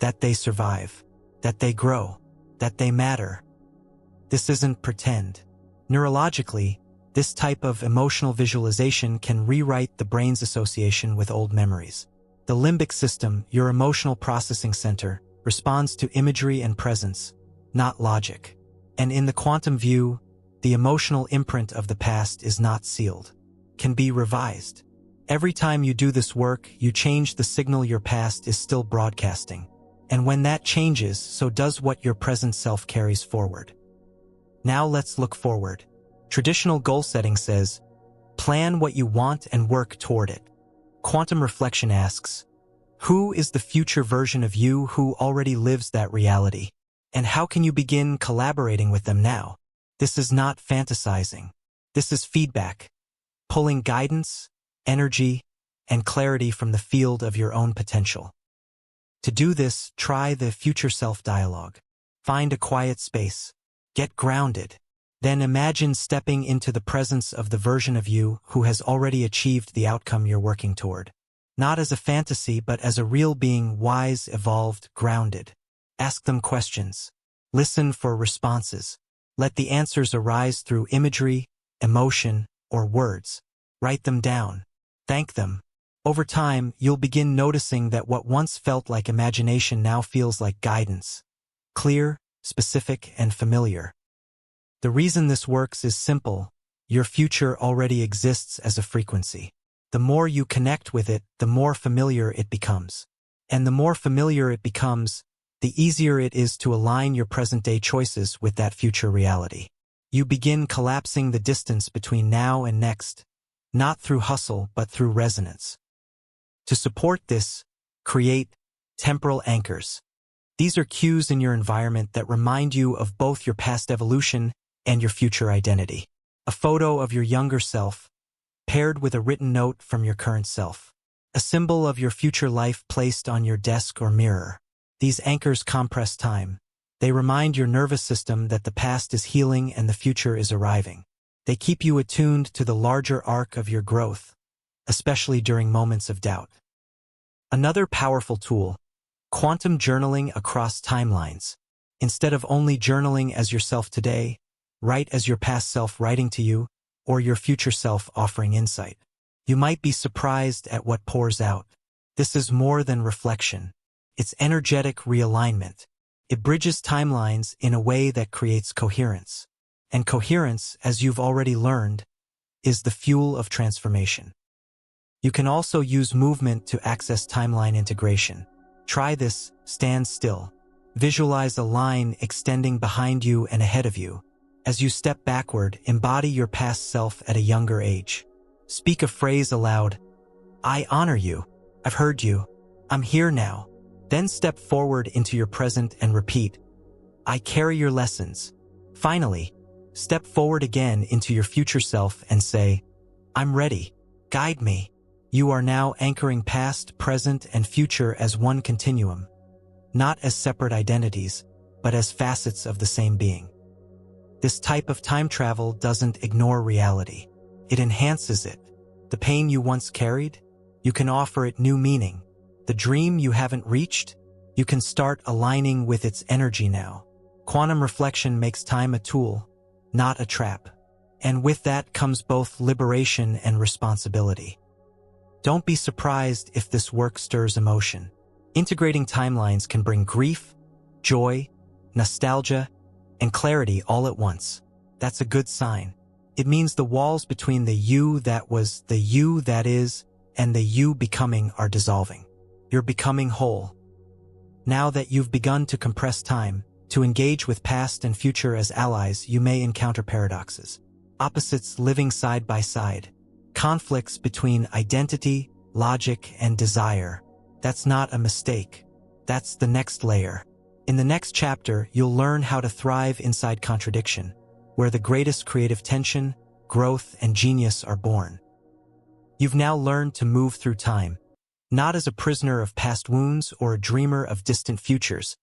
That they survive. That they grow. That they matter. This isn't pretend. Neurologically, This type of emotional visualization can rewrite the brain's association with old memories. The limbic system, your emotional processing center, responds to imagery and presence, not logic. And in the quantum view, the emotional imprint of the past is not sealed, can be revised. Every time you do this work, you change the signal your past is still broadcasting. And when that changes, so does what your present self carries forward. Now let's look forward. Traditional goal setting says, plan what you want and work toward it. Quantum reflection asks, who is the future version of you who already lives that reality? And how can you begin collaborating with them now? This is not fantasizing. This is feedback, pulling guidance, energy, and clarity from the field of your own potential. To do this, try the future self dialogue. Find a quiet space. Get grounded. Then imagine stepping into the presence of the version of you who has already achieved the outcome you're working toward. Not as a fantasy, but as a real being, wise, evolved, grounded. Ask them questions. Listen for responses. Let the answers arise through imagery, emotion, or words. Write them down. Thank them. Over time, you'll begin noticing that what once felt like imagination now feels like guidance. Clear, specific, and familiar. The reason this works is simple. Your future already exists as a frequency. The more you connect with it, the more familiar it becomes. And the more familiar it becomes, the easier it is to align your present-day choices with that future reality. You begin collapsing the distance between now and next, not through hustle, but through resonance. To support this, create temporal anchors. These are cues in your environment that remind you of both your past evolution and your future identity. A photo of your younger self, paired with a written note from your current self. A symbol of your future life placed on your desk or mirror. These anchors compress time. They remind your nervous system that the past is healing and the future is arriving. They keep you attuned to the larger arc of your growth, especially during moments of doubt. Another powerful tool, quantum journaling across timelines. Instead of only journaling as yourself today, write as your past self writing to you, or your future self offering insight. You might be surprised at what pours out. This is more than reflection. It's energetic realignment. It bridges timelines in a way that creates coherence. And coherence, as you've already learned, is the fuel of transformation. You can also use movement to access timeline integration. Try this, stand still. Visualize a line extending behind you and ahead of you. As you step backward, embody your past self at a younger age. Speak a phrase aloud. I honor you. I've heard you. I'm here now. Then step forward into your present and repeat. I carry your lessons. Finally, step forward again into your future self and say, I'm ready. Guide me. You are now anchoring past, present, and future as one continuum, not as separate identities, but as facets of the same being. This type of time travel doesn't ignore reality. It enhances it. The pain you once carried, you can offer it new meaning. The dream you haven't reached, you can start aligning with its energy now. Quantum reflection makes time a tool, not a trap. And with that comes both liberation and responsibility. Don't be surprised if this work stirs emotion. Integrating timelines can bring grief, joy, nostalgia, and clarity all at once. That's a good sign. It means the walls between the you that was, the you that is, and the you becoming are dissolving. You're becoming whole. Now that you've begun to compress time, to engage with past and future as allies, you may encounter paradoxes. Opposites living side by side. Conflicts between identity, logic, and desire. That's not a mistake. That's the next layer. In the next chapter, you'll learn how to thrive inside contradiction, where the greatest creative tension, growth, and genius are born. You've now learned to move through time, not as a prisoner of past wounds or a dreamer of distant futures,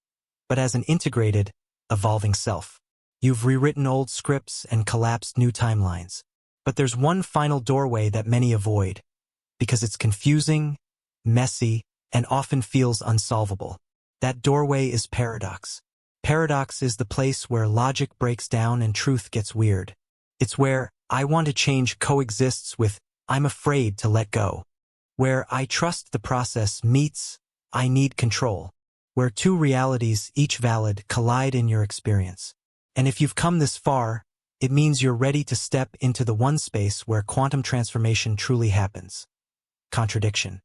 but as an integrated, evolving self. You've rewritten old scripts and collapsed new timelines. But there's one final doorway that many avoid, because it's confusing, messy, and often feels unsolvable. That doorway is paradox. Paradox is the place where logic breaks down and truth gets weird. It's where I want to change coexists with I'm afraid to let go. Where I trust the process meets I need control. Where two realities, each valid, collide in your experience. And if you've come this far, it means you're ready to step into the one space where quantum transformation truly happens. Contradiction.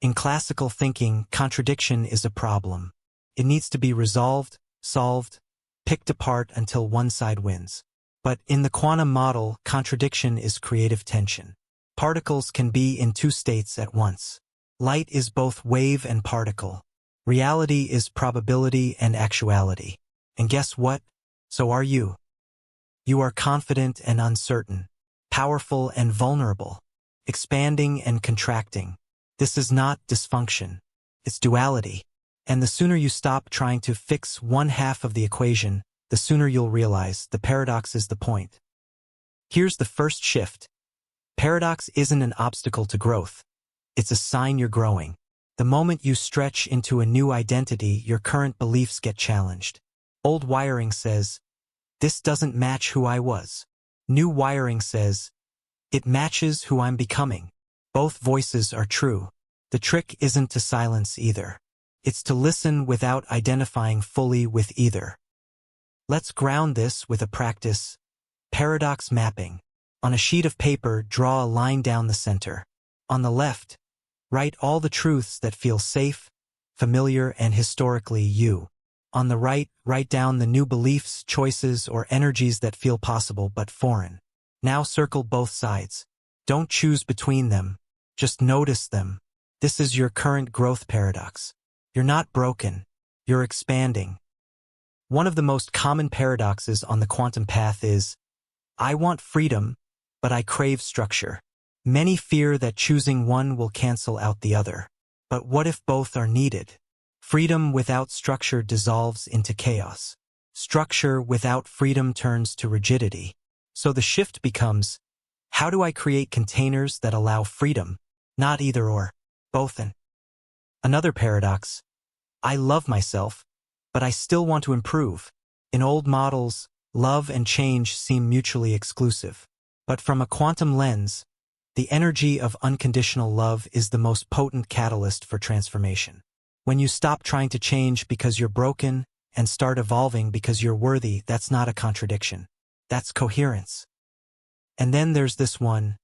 In classical thinking, contradiction is a problem. It needs to be resolved, solved, picked apart until one side wins. But in the quantum model, contradiction is creative tension. Particles can be in two states at once. Light is both wave and particle. Reality is probability and actuality. And guess what? So are you. You are confident and uncertain, powerful and vulnerable, expanding and contracting. This is not dysfunction. It's duality. And the sooner you stop trying to fix one half of the equation, the sooner you'll realize the paradox is the point. Here's the first shift. Paradox isn't an obstacle to growth. It's a sign you're growing. The moment you stretch into a new identity, your current beliefs get challenged. Old wiring says, this doesn't match who I was. New wiring says, it matches who I'm becoming. Both voices are true. The trick isn't to silence either. It's to listen without identifying fully with either. Let's ground this with a practice. Paradox mapping. On a sheet of paper, draw a line down the center. On the left, write all the truths that feel safe, familiar, and historically you. On the right, write down the new beliefs, choices, or energies that feel possible but foreign. Now circle both sides. Don't choose between them. Just notice them. This is your current growth paradox. You're not broken. You're expanding. One of the most common paradoxes on the quantum path is, I want freedom, but I crave structure. Many fear that choosing one will cancel out the other. But what if both are needed? Freedom without structure dissolves into chaos. Structure without freedom turns to rigidity. So the shift becomes, how do I create containers that allow freedom, not either or, both and? Another paradox, I love myself, but I still want to improve. In old models, love and change seem mutually exclusive. But from a quantum lens, the energy of unconditional love is the most potent catalyst for transformation. When you stop trying to change because you're broken and start evolving because you're worthy, that's not a contradiction. That's coherence. And then there's this one,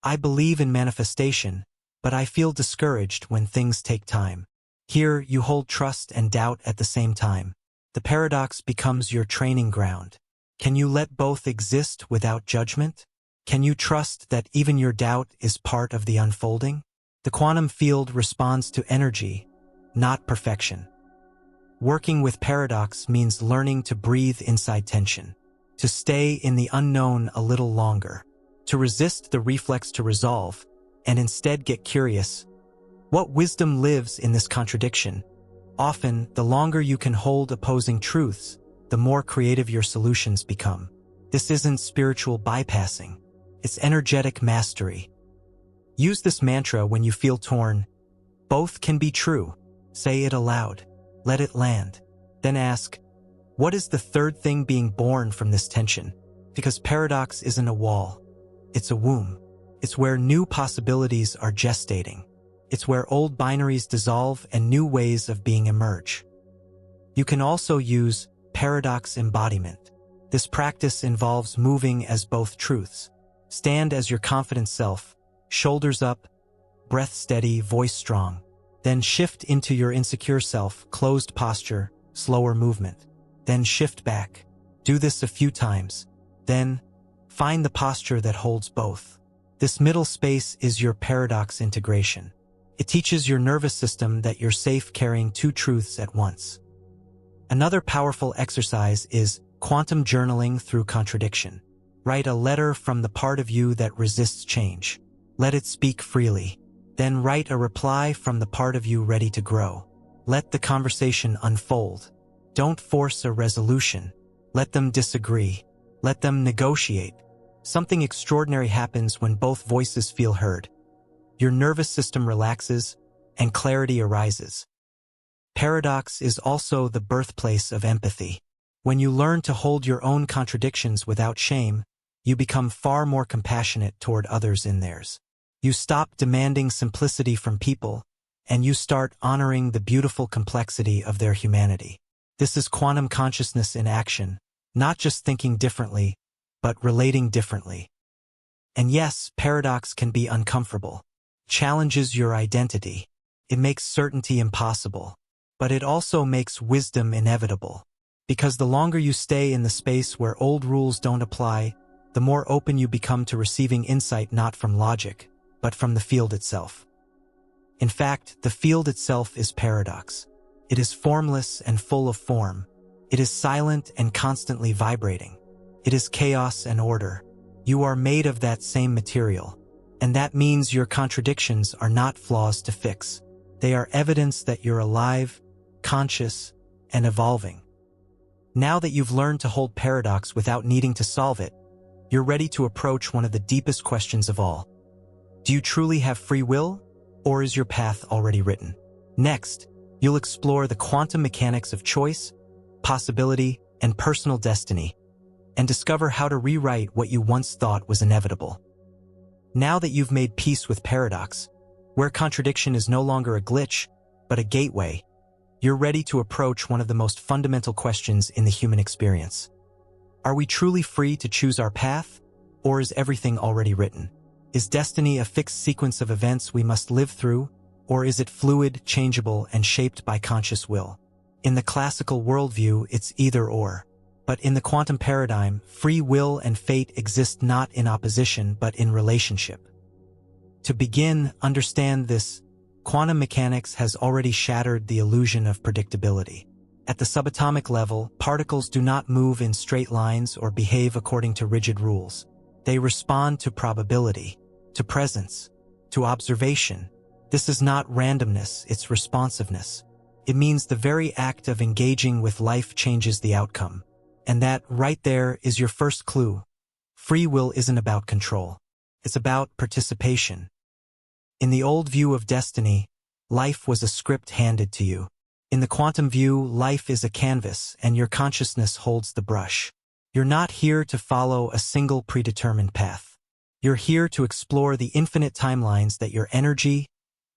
I believe in manifestation, but I feel discouraged when things take time. Here, you hold trust and doubt at the same time. The paradox becomes your training ground. Can you let both exist without judgment? Can you trust that even your doubt is part of the unfolding? The quantum field responds to energy, not perfection. Working with paradox means learning to breathe inside tension, to stay in the unknown a little longer, to resist the reflex to resolve, and instead get curious. What wisdom lives in this contradiction? Often, the longer you can hold opposing truths, the more creative your solutions become. This isn't spiritual bypassing. It's energetic mastery. Use this mantra when you feel torn. Both can be true. Say it aloud. Let it land. Then ask, what is the third thing being born from this tension? Because paradox isn't a wall. It's a womb. It's where new possibilities are gestating. It's where old binaries dissolve and new ways of being emerge. You can also use paradox embodiment. This practice involves moving as both truths. Stand as your confident self, shoulders up, breath steady, voice strong. Then shift into your insecure self, closed posture, slower movement. Then shift back. Do this a few times. Then, find the posture that holds both. This middle space is your paradox integration. It teaches your nervous system that you're safe carrying two truths at once. Another powerful exercise is quantum journaling through contradiction. Write a letter from the part of you that resists change. Let it speak freely. Then write a reply from the part of you ready to grow. Let the conversation unfold. Don't force a resolution. Let them disagree. Let them negotiate. Something extraordinary happens when both voices feel heard. Your nervous system relaxes, and clarity arises. Paradox is also the birthplace of empathy. When you learn to hold your own contradictions without shame, you become far more compassionate toward others in theirs. You stop demanding simplicity from people, and you start honoring the beautiful complexity of their humanity. This is quantum consciousness in action, not just thinking differently, but relating differently. And yes, paradox can be uncomfortable. Challenges your identity. It makes certainty impossible. But it also makes wisdom inevitable. Because the longer you stay in the space where old rules don't apply, the more open you become to receiving insight not from logic, but from the field itself. In fact, the field itself is paradox. It is formless and full of form. It is silent and constantly vibrating. It is chaos and order. You are made of that same material. And that means your contradictions are not flaws to fix. They are evidence that you're alive, conscious, and evolving. Now that you've learned to hold paradox without needing to solve it, you're ready to approach one of the deepest questions of all. Do you truly have free will, or is your path already written? Next, you'll explore the quantum mechanics of choice, possibility, and personal destiny, and discover how to rewrite what you once thought was inevitable. Now that you've made peace with paradox, where contradiction is no longer a glitch, but a gateway, you're ready to approach one of the most fundamental questions in the human experience. Are we truly free to choose our path, or is everything already written? Is destiny a fixed sequence of events we must live through, or is it fluid, changeable, and shaped by conscious will? In the classical worldview, it's either-or. But in the quantum paradigm, free will and fate exist not in opposition, but in relationship. To begin, understand this. Quantum mechanics has already shattered the illusion of predictability. At the subatomic level, particles do not move in straight lines or behave according to rigid rules. They respond to probability, to presence, to observation. This is not randomness, it's responsiveness. It means the very act of engaging with life changes the outcome. And that, right there, is your first clue. Free will isn't about control. It's about participation. In the old view of destiny, life was a script handed to you. In the quantum view, life is a canvas, and your consciousness holds the brush. You're not here to follow a single predetermined path. You're here to explore the infinite timelines that your energy,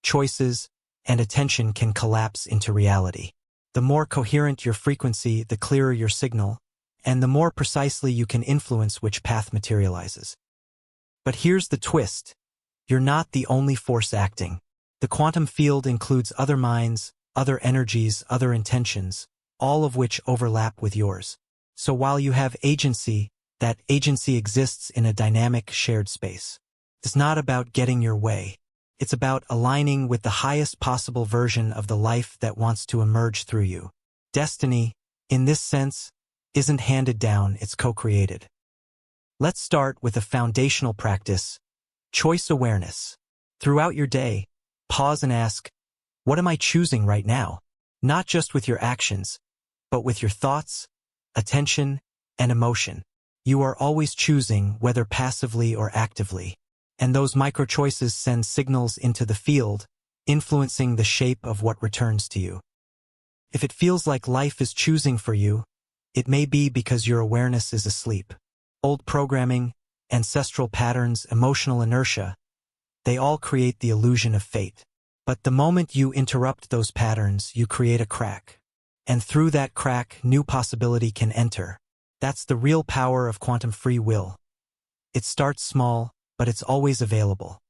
choices, and attention can collapse into reality. The more coherent your frequency, the clearer your signal, and the more precisely you can influence which path materializes. But here's the twist. You're not the only force acting. The quantum field includes other minds, other energies, other intentions, all of which overlap with yours. So while you have agency, that agency exists in a dynamic shared space. It's not about getting your way. It's about aligning with the highest possible version of the life that wants to emerge through you. Destiny, in this sense, isn't handed down, it's co-created. Let's start with a foundational practice, choice awareness. Throughout your day, pause and ask, what am I choosing right now? Not just with your actions, but with your thoughts, attention, and emotion. You are always choosing, whether passively or actively. And those micro-choices send signals into the field, influencing the shape of what returns to you. If it feels like life is choosing for you, it may be because your awareness is asleep. Old programming, ancestral patterns, emotional inertia, they all create the illusion of fate. But the moment you interrupt those patterns, you create a crack. And through that crack, new possibility can enter. That's the real power of quantum free will. It starts small, but it's always available.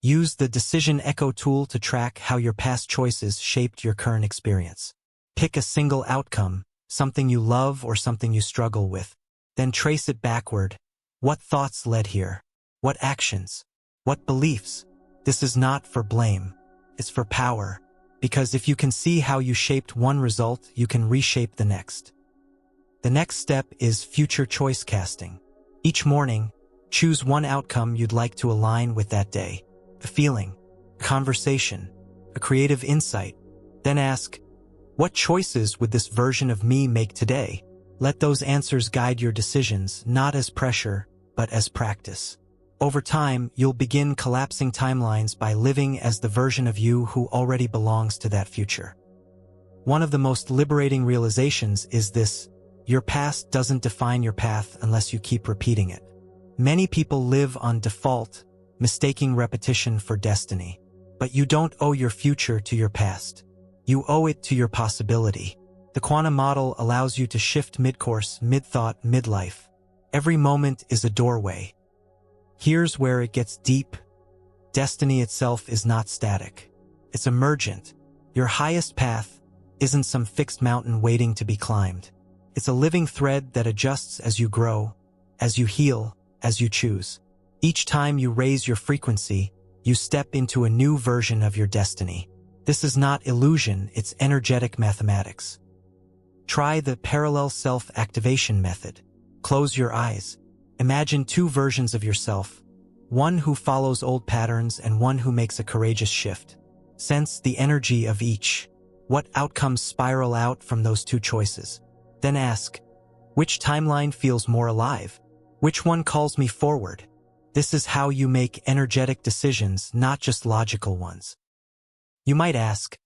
Use the Decision Echo tool to track how your past choices shaped your current experience. Pick a single outcome, something you love or something you struggle with. Then trace it backward. What thoughts led here? What actions? What beliefs? This is not for blame. It's for power. Because if you can see how you shaped one result, you can reshape the next. The next step is future choice casting. Each morning, choose one outcome you'd like to align with that day. A feeling, a conversation, a creative insight. Then ask, what choices would this version of me make today? Let those answers guide your decisions, not as pressure, but as practice. Over time, you'll begin collapsing timelines by living as the version of you who already belongs to that future. One of the most liberating realizations is this: your past doesn't define your path unless you keep repeating it. Many people live on default, mistaking repetition for destiny. But you don't owe your future to your past. You owe it to your possibility. The quantum model allows you to shift mid-course, mid-thought, mid-life. Every moment is a doorway. Here's where it gets deep. Destiny itself is not static. It's emergent. Your highest path isn't some fixed mountain waiting to be climbed. It's a living thread that adjusts as you grow, as you heal, as you choose. Each time you raise your frequency, you step into a new version of your destiny. This is not illusion, it's energetic mathematics. Try the parallel self-activation method. Close your eyes. Imagine two versions of yourself, one who follows old patterns and one who makes a courageous shift. Sense the energy of each. What outcomes spiral out from those two choices? Then ask, which timeline feels more alive? Which one calls me forward? This is how you make energetic decisions, not just logical ones. You might ask,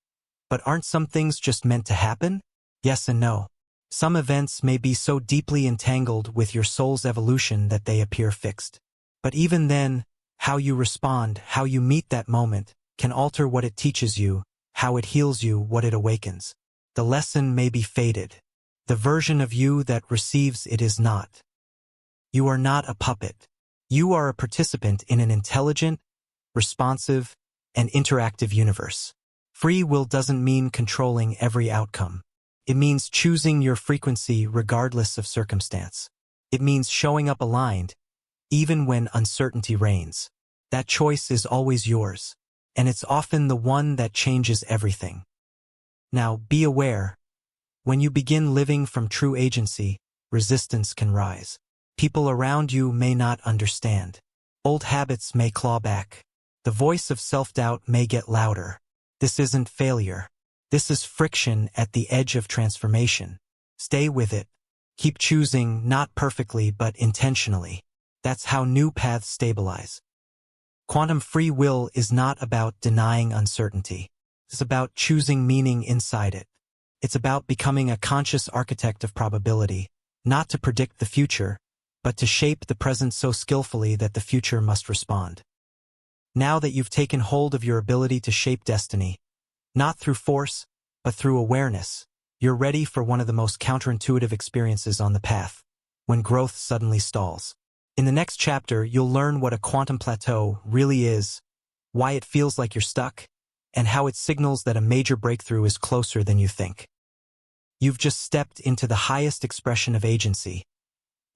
but aren't some things just meant to happen? Yes and no. Some events may be so deeply entangled with your soul's evolution that they appear fixed. But even then, how you respond, how you meet that moment, can alter what it teaches you, how it heals you, what it awakens. The lesson may be faded. The version of you that receives it is not. You are not a puppet. You are a participant in an intelligent, responsive, and interactive universe. Free will doesn't mean controlling every outcome. It means choosing your frequency regardless of circumstance. It means showing up aligned, even when uncertainty reigns. That choice is always yours, and it's often the one that changes everything. Now, be aware. When you begin living from true agency, resistance can rise. People around you may not understand. Old habits may claw back. The voice of self-doubt may get louder. This isn't failure. This is friction at the edge of transformation. Stay with it. Keep choosing, not perfectly but intentionally. That's how new paths stabilize. Quantum free will is not about denying uncertainty. It's about choosing meaning inside it. It's about becoming a conscious architect of probability, not to predict the future, but to shape the present so skillfully that the future must respond. Now that you've taken hold of your ability to shape destiny, not through force, but through awareness, you're ready for one of the most counterintuitive experiences on the path, when growth suddenly stalls. In the next chapter, you'll learn what a quantum plateau really is, why it feels like you're stuck, and how it signals that a major breakthrough is closer than you think. You've just stepped into the highest expression of agency,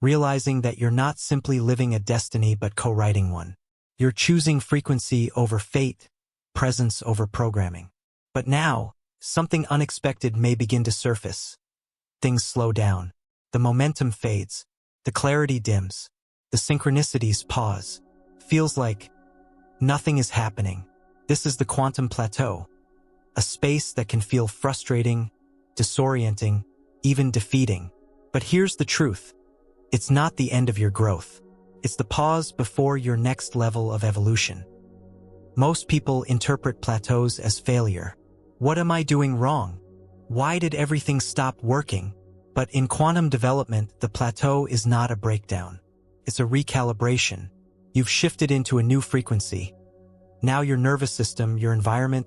realizing that you're not simply living a destiny but co-writing one. You're choosing frequency over fate, presence over programming. But now, something unexpected may begin to surface. Things slow down. The momentum fades. The clarity dims. The synchronicities pause. Feels like nothing is happening. This is the quantum plateau, a space that can feel frustrating, disorienting, even defeating. But here's the truth. It's not the end of your growth. It's the pause before your next level of evolution. Most people interpret plateaus as failure. What am I doing wrong? Why did everything stop working? But in quantum development, the plateau is not a breakdown. It's a recalibration. You've shifted into a new frequency. Now your nervous system, your environment,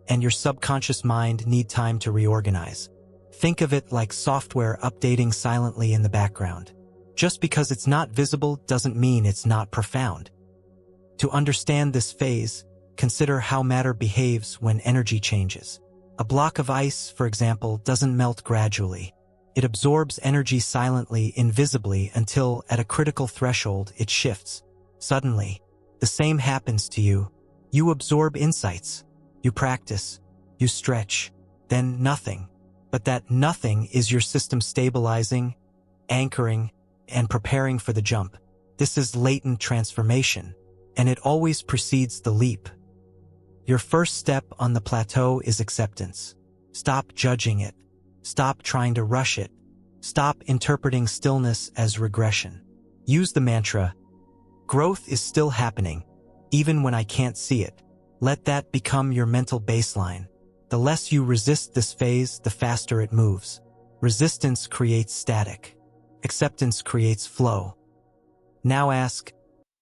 and your subconscious mind need time to reorganize. Think of it like software updating silently in the background. Just because it's not visible doesn't mean it's not profound. To understand this phase, consider how matter behaves when energy changes. A block of ice, for example, doesn't melt gradually. It absorbs energy silently, invisibly, until, at a critical threshold, it shifts. Suddenly, the same happens to you. You absorb insights. You practice. You stretch. Then nothing. But that nothing is your system stabilizing, anchoring, and preparing for the jump. This is latent transformation, and it always precedes the leap. Your first step on the plateau is acceptance. Stop judging it. Stop trying to rush it. Stop interpreting stillness as regression. Use the mantra, growth is still happening, even when I can't see it. Let that become your mental baseline. The less you resist this phase, the faster it moves. Resistance creates static. Acceptance creates flow. Now ask,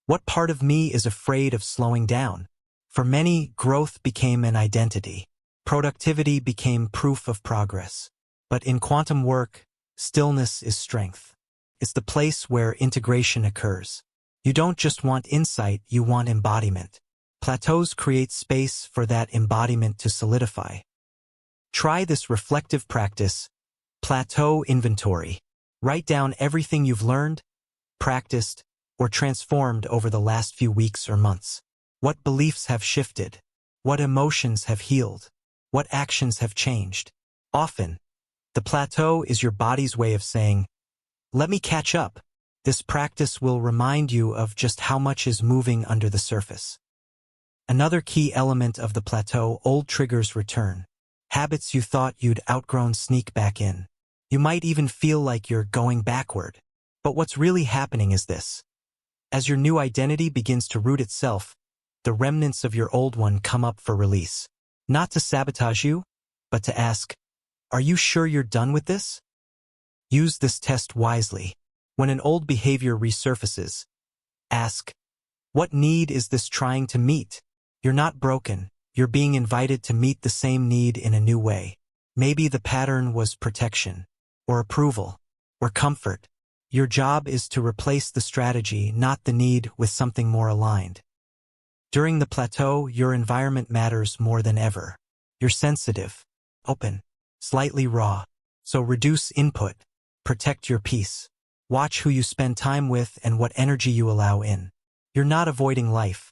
what part of me is afraid of slowing down? For many, growth became an identity. Productivity became proof of progress. But in quantum work, stillness is strength. It's the place where integration occurs. You don't just want insight, you want embodiment. Plateaus create space for that embodiment to solidify. Try this reflective practice, plateau inventory. Write down everything you've learned, practiced, or transformed over the last few weeks or months. What beliefs have shifted? What emotions have healed? What actions have changed? Often, the plateau is your body's way of saying, let me catch up. This practice will remind you of just how much is moving under the surface. Another key element of the plateau, old triggers return. Habits you thought you'd outgrown sneak back in. You might even feel like you're going backward. But what's really happening is this. As your new identity begins to root itself, the remnants of your old one come up for release. Not to sabotage you, but to ask, are you sure you're done with this? Use this test wisely. When an old behavior resurfaces, ask, what need is this trying to meet? You're not broken. You're being invited to meet the same need in a new way. Maybe the pattern was protection, or approval, or comfort. Your job is to replace the strategy, not the need, with something more aligned. During the plateau, your environment matters more than ever. You're sensitive, open, slightly raw. So reduce input, protect your peace. Watch who you spend time with and what energy you allow in. You're not avoiding life.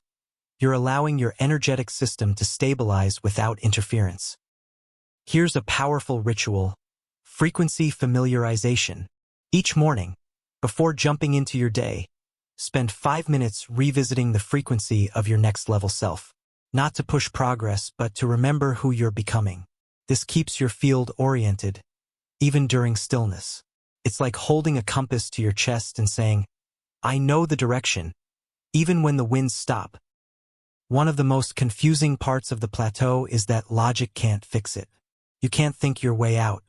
You're allowing your energetic system to stabilize without interference. Here's a powerful ritual: frequency familiarization. Each morning, before jumping into your day, spend 5 minutes revisiting the frequency of your next level self. Not to push progress, but to remember who you're becoming. This keeps your field oriented, even during stillness. It's like holding a compass to your chest and saying, I know the direction, even when the winds stop. One of the most confusing parts of the plateau is that logic can't fix it. You can't think your way out.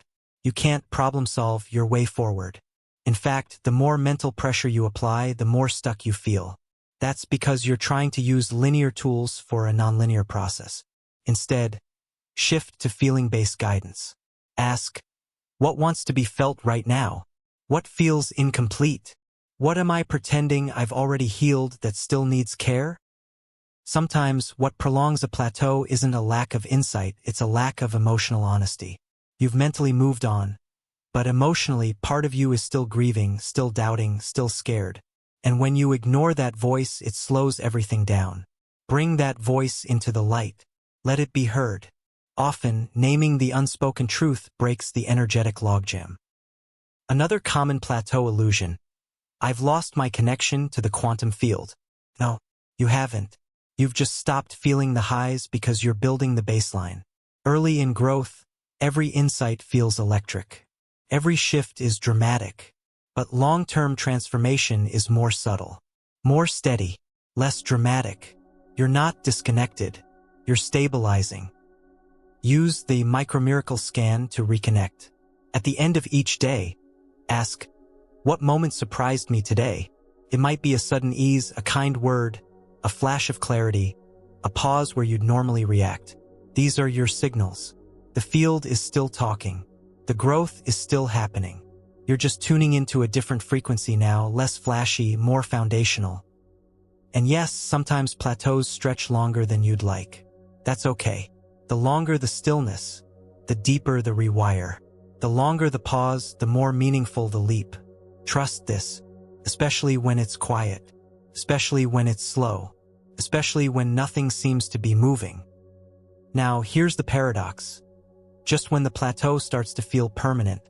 You can't problem-solve your way forward. In fact, the more mental pressure you apply, the more stuck you feel. That's because you're trying to use linear tools for a nonlinear process. Instead, shift to feeling-based guidance. Ask, what wants to be felt right now? What feels incomplete? What am I pretending I've already healed that still needs care? Sometimes what prolongs a plateau isn't a lack of insight, it's a lack of emotional honesty. You've mentally moved on, but emotionally part of you is still grieving, still doubting, still scared. And when you ignore that voice, it slows everything down. Bring that voice into the light. Let it be heard. Often, naming the unspoken truth breaks the energetic logjam. Another common plateau illusion: I've lost my connection to the quantum field. No, you haven't. You've just stopped feeling the highs because you're building the baseline. Early in growth, every insight feels electric. Every shift is dramatic. But long-term transformation is more subtle, more steady, less dramatic. You're not disconnected. You're stabilizing. Use the micro-miracle scan to reconnect. At the end of each day, ask, what moment surprised me today? It might be a sudden ease, a kind word, a flash of clarity, a pause where you'd normally react. These are your signals. The field is still talking. The growth is still happening. You're just tuning into a different frequency now, less flashy, more foundational. And yes, sometimes plateaus stretch longer than you'd like. That's okay. The longer the stillness, the deeper the rewire. The longer the pause, the more meaningful the leap. Trust this, especially when it's quiet, especially when it's slow, especially when nothing seems to be moving. Now, here's the paradox. Just when the plateau starts to feel permanent,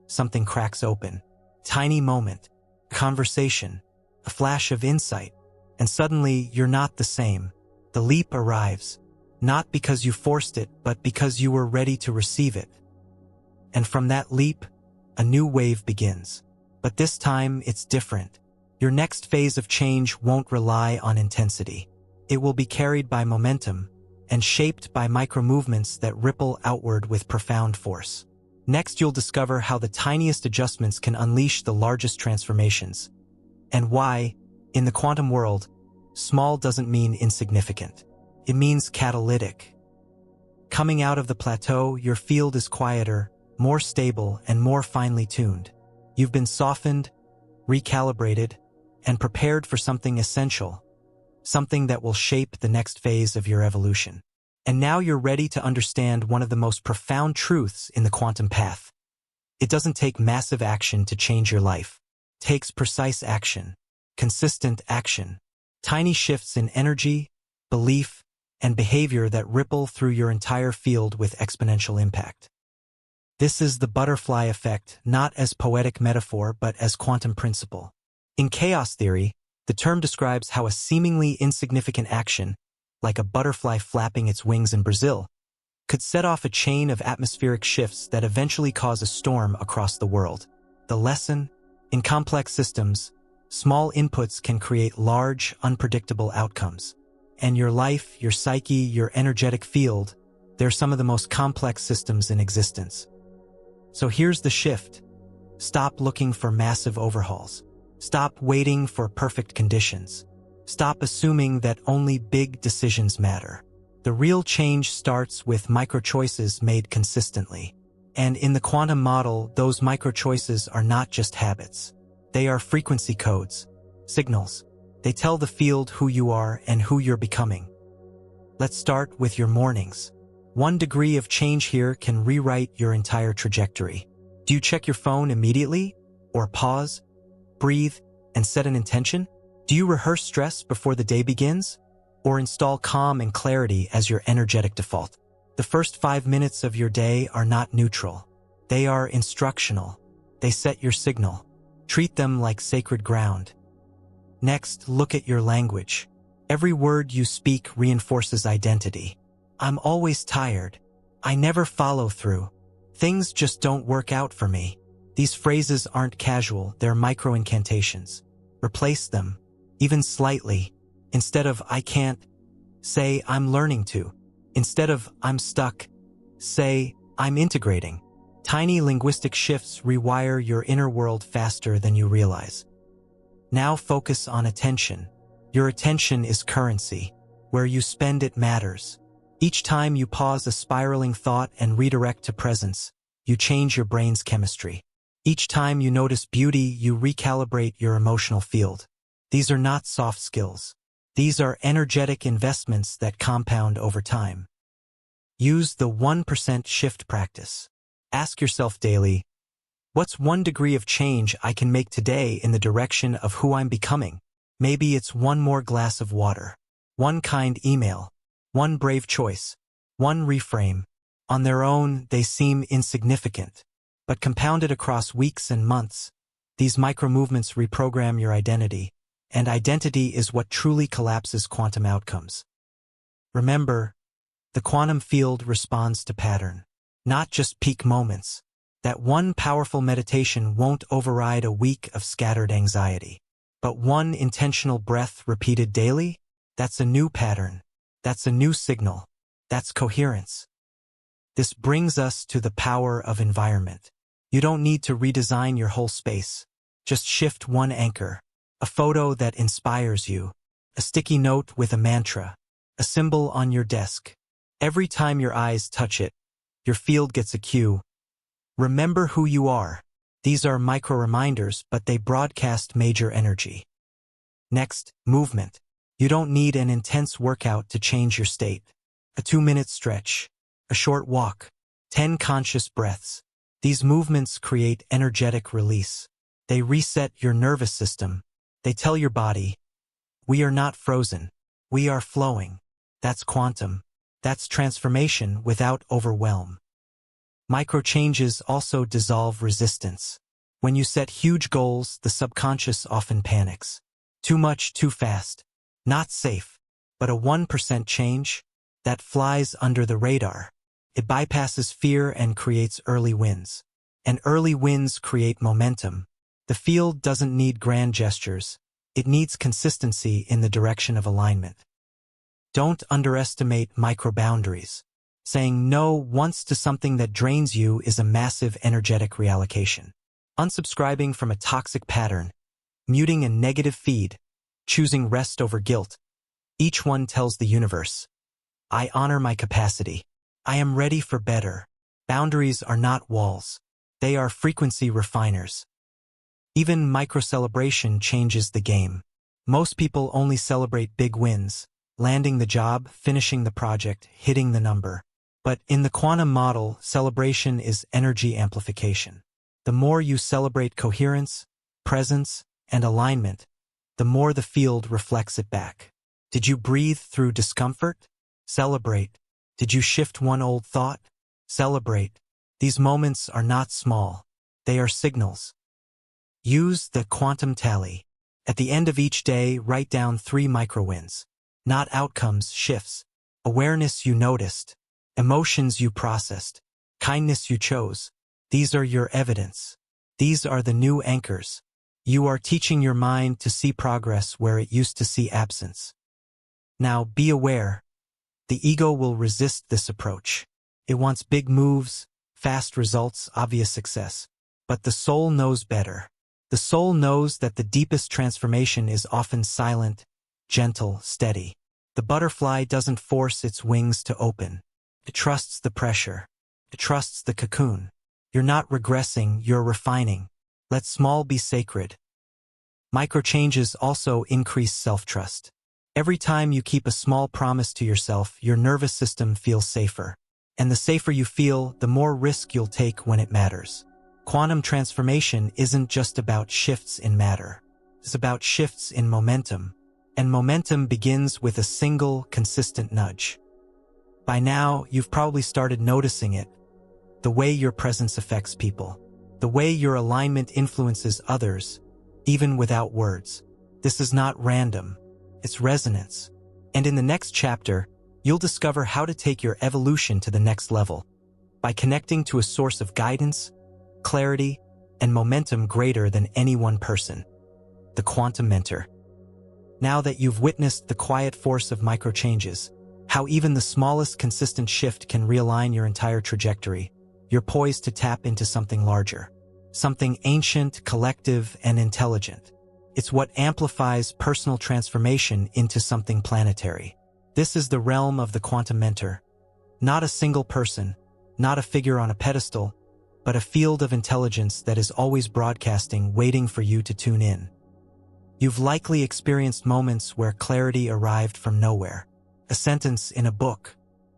something cracks open. Tiny moment, conversation, a flash of insight, and suddenly you're not the same. The leap arrives, not because you forced it, but because you were ready to receive it. And from that leap, a new wave begins. But this time, it's different. Your next phase of change won't rely on intensity. It will be carried by momentum and shaped by micro-movements that ripple outward with profound force. Next, you'll discover how the tiniest adjustments can unleash the largest transformations, and why, In the quantum world, small doesn't mean insignificant. It means catalytic. Coming out of the plateau, your field is quieter, more stable, and more finely tuned. You've been softened, recalibrated, and prepared for something essential, something that will shape the next phase of your evolution. And now you're ready to understand one of the most profound truths in the quantum path. It doesn't take massive action to change your life. It takes precise action, consistent action, tiny shifts in energy, belief, and behavior that ripple through your entire field with exponential impact. This is the butterfly effect, not as poetic metaphor but as quantum principle. In chaos theory, the term describes how a seemingly insignificant action, like a butterfly flapping its wings in Brazil, could set off a chain of atmospheric shifts that eventually cause a storm across the world. The lesson? In complex systems, small inputs can create large, unpredictable outcomes. And your life, your psyche, your energetic field, they're some of the most complex systems in existence. So here's the shift. Stop looking for massive overhauls. Stop waiting for perfect conditions. Stop assuming that only big decisions matter. The real change starts with micro-choices made consistently. And in the quantum model, those micro-choices are not just habits. They are frequency codes, signals. They tell the field who you are and who you're becoming. Let's start with your mornings. 1 degree of change here can rewrite your entire trajectory. Do you check your phone immediately? Or pause, breathe, and set an intention? Do you rehearse stress before the day begins? Or install calm and clarity as your energetic default? The first 5 minutes of your day are not neutral. They are instructional. They set your signal. Treat them like sacred ground. Next, look at your language. Every word you speak reinforces identity. I'm always tired. I never follow through. Things just don't work out for me. These phrases aren't casual, they're micro-incantations. Replace them, even slightly. Instead of I can't, say I'm learning to. Instead of I'm stuck, say I'm integrating. Tiny linguistic shifts rewire your inner world faster than you realize. Now focus on attention. Your attention is currency. Where you spend it matters. Each time you pause a spiraling thought and redirect to presence, you change your brain's chemistry. Each time you notice beauty, you recalibrate your emotional field. These are not soft skills. These are energetic investments that compound over time. Use the 1% shift practice. Ask yourself daily, what's 1 degree of change I can make today in the direction of who I'm becoming? Maybe it's 1 more glass of water, 1 kind email, 1 brave choice, 1 reframe. On their own, they seem insignificant, but compounded across weeks and months, these micro-movements reprogram your identity, and identity is what truly collapses quantum outcomes. Remember, the quantum field responds to pattern, not just peak moments. That 1 powerful meditation won't override a week of scattered anxiety. But 1 intentional breath repeated daily, that's a new pattern. That's a new signal. That's coherence. This brings us to the power of environment. You don't need to redesign your whole space. Just shift 1 anchor. A photo that inspires you. A sticky note with a mantra. A symbol on your desk. Every time your eyes touch it, your field gets a cue. Remember who you are. These are micro-reminders, but they broadcast major energy. Next, movement. You don't need an intense workout to change your state. A 2-minute stretch, a short walk, 10 conscious breaths. These movements create energetic release. They reset your nervous system. They tell your body, we are not frozen. We are flowing. That's quantum. That's transformation without overwhelm. Micro-changes also dissolve resistance. When you set huge goals, the subconscious often panics. Too much, too fast. Not safe. But a 1% change? That flies under the radar. It bypasses fear and creates early wins. And early wins create momentum. The field doesn't need grand gestures. It needs consistency in the direction of alignment. Don't underestimate micro-boundaries. Saying no once to something that drains you is a massive energetic reallocation. Unsubscribing from a toxic pattern, muting a negative feed, choosing rest over guilt. Each one tells the universe, I honor my capacity. I am ready for better. Boundaries are not walls. They are frequency refiners. Even micro-celebration changes the game. Most people only celebrate big wins, landing the job, finishing the project, hitting the number. But in the quantum model, celebration is energy amplification. The more you celebrate coherence, presence, and alignment, the more the field reflects it back. Did you breathe through discomfort? Celebrate. Did you shift one old thought? Celebrate. These moments are not small. They are signals. Use the quantum tally. At the end of each day, write down 3 micro-wins. Not outcomes, shifts. Awareness you noticed. Emotions you processed. Kindness you chose. These are your evidence. These are the new anchors. You are teaching your mind to see progress where it used to see absence. Now be aware. The ego will resist this approach. It wants big moves, fast results, obvious success. But the soul knows better. The soul knows that the deepest transformation is often silent, gentle, steady. The butterfly doesn't force its wings to open. It trusts the pressure. It trusts the cocoon. You're not regressing, you're refining. Let small be sacred. Micro-changes also increase self-trust. Every time you keep a small promise to yourself, your nervous system feels safer. And the safer you feel, the more risk you'll take when it matters. Quantum transformation isn't just about shifts in matter. It's about shifts in momentum. And momentum begins with a single, consistent nudge. By now, you've probably started noticing it. The way your presence affects people. The way your alignment influences others, even without words. This is not random. It's resonance. And in the next chapter, you'll discover how to take your evolution to the next level by connecting to a source of guidance, clarity, and momentum greater than any one person, the quantum mentor. Now that you've witnessed the quiet force of micro-changes, how even the smallest consistent shift can realign your entire trajectory, you're poised to tap into something larger, something ancient, collective, and intelligent. It's what amplifies personal transformation into something planetary. This is the realm of the quantum mentor. Not a single person, not a figure on a pedestal, but a field of intelligence that is always broadcasting, waiting for you to tune in. You've likely experienced moments where clarity arrived from nowhere. A sentence in a book,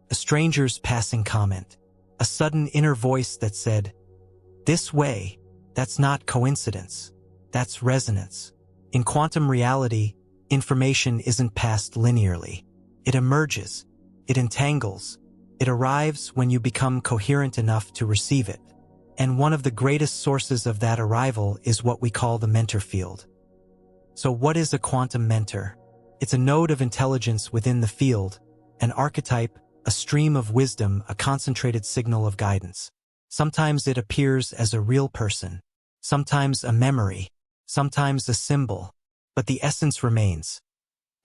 a stranger's passing comment, a sudden inner voice that said, "This way." That's not coincidence. That's resonance. In quantum reality, information isn't passed linearly. It emerges. It entangles. It arrives when you become coherent enough to receive it. And one of the greatest sources of that arrival is what we call the mentor field. So what is a quantum mentor? It's a node of intelligence within the field, an archetype, a stream of wisdom, a concentrated signal of guidance. Sometimes it appears as a real person, sometimes a memory, sometimes a symbol, but the essence remains.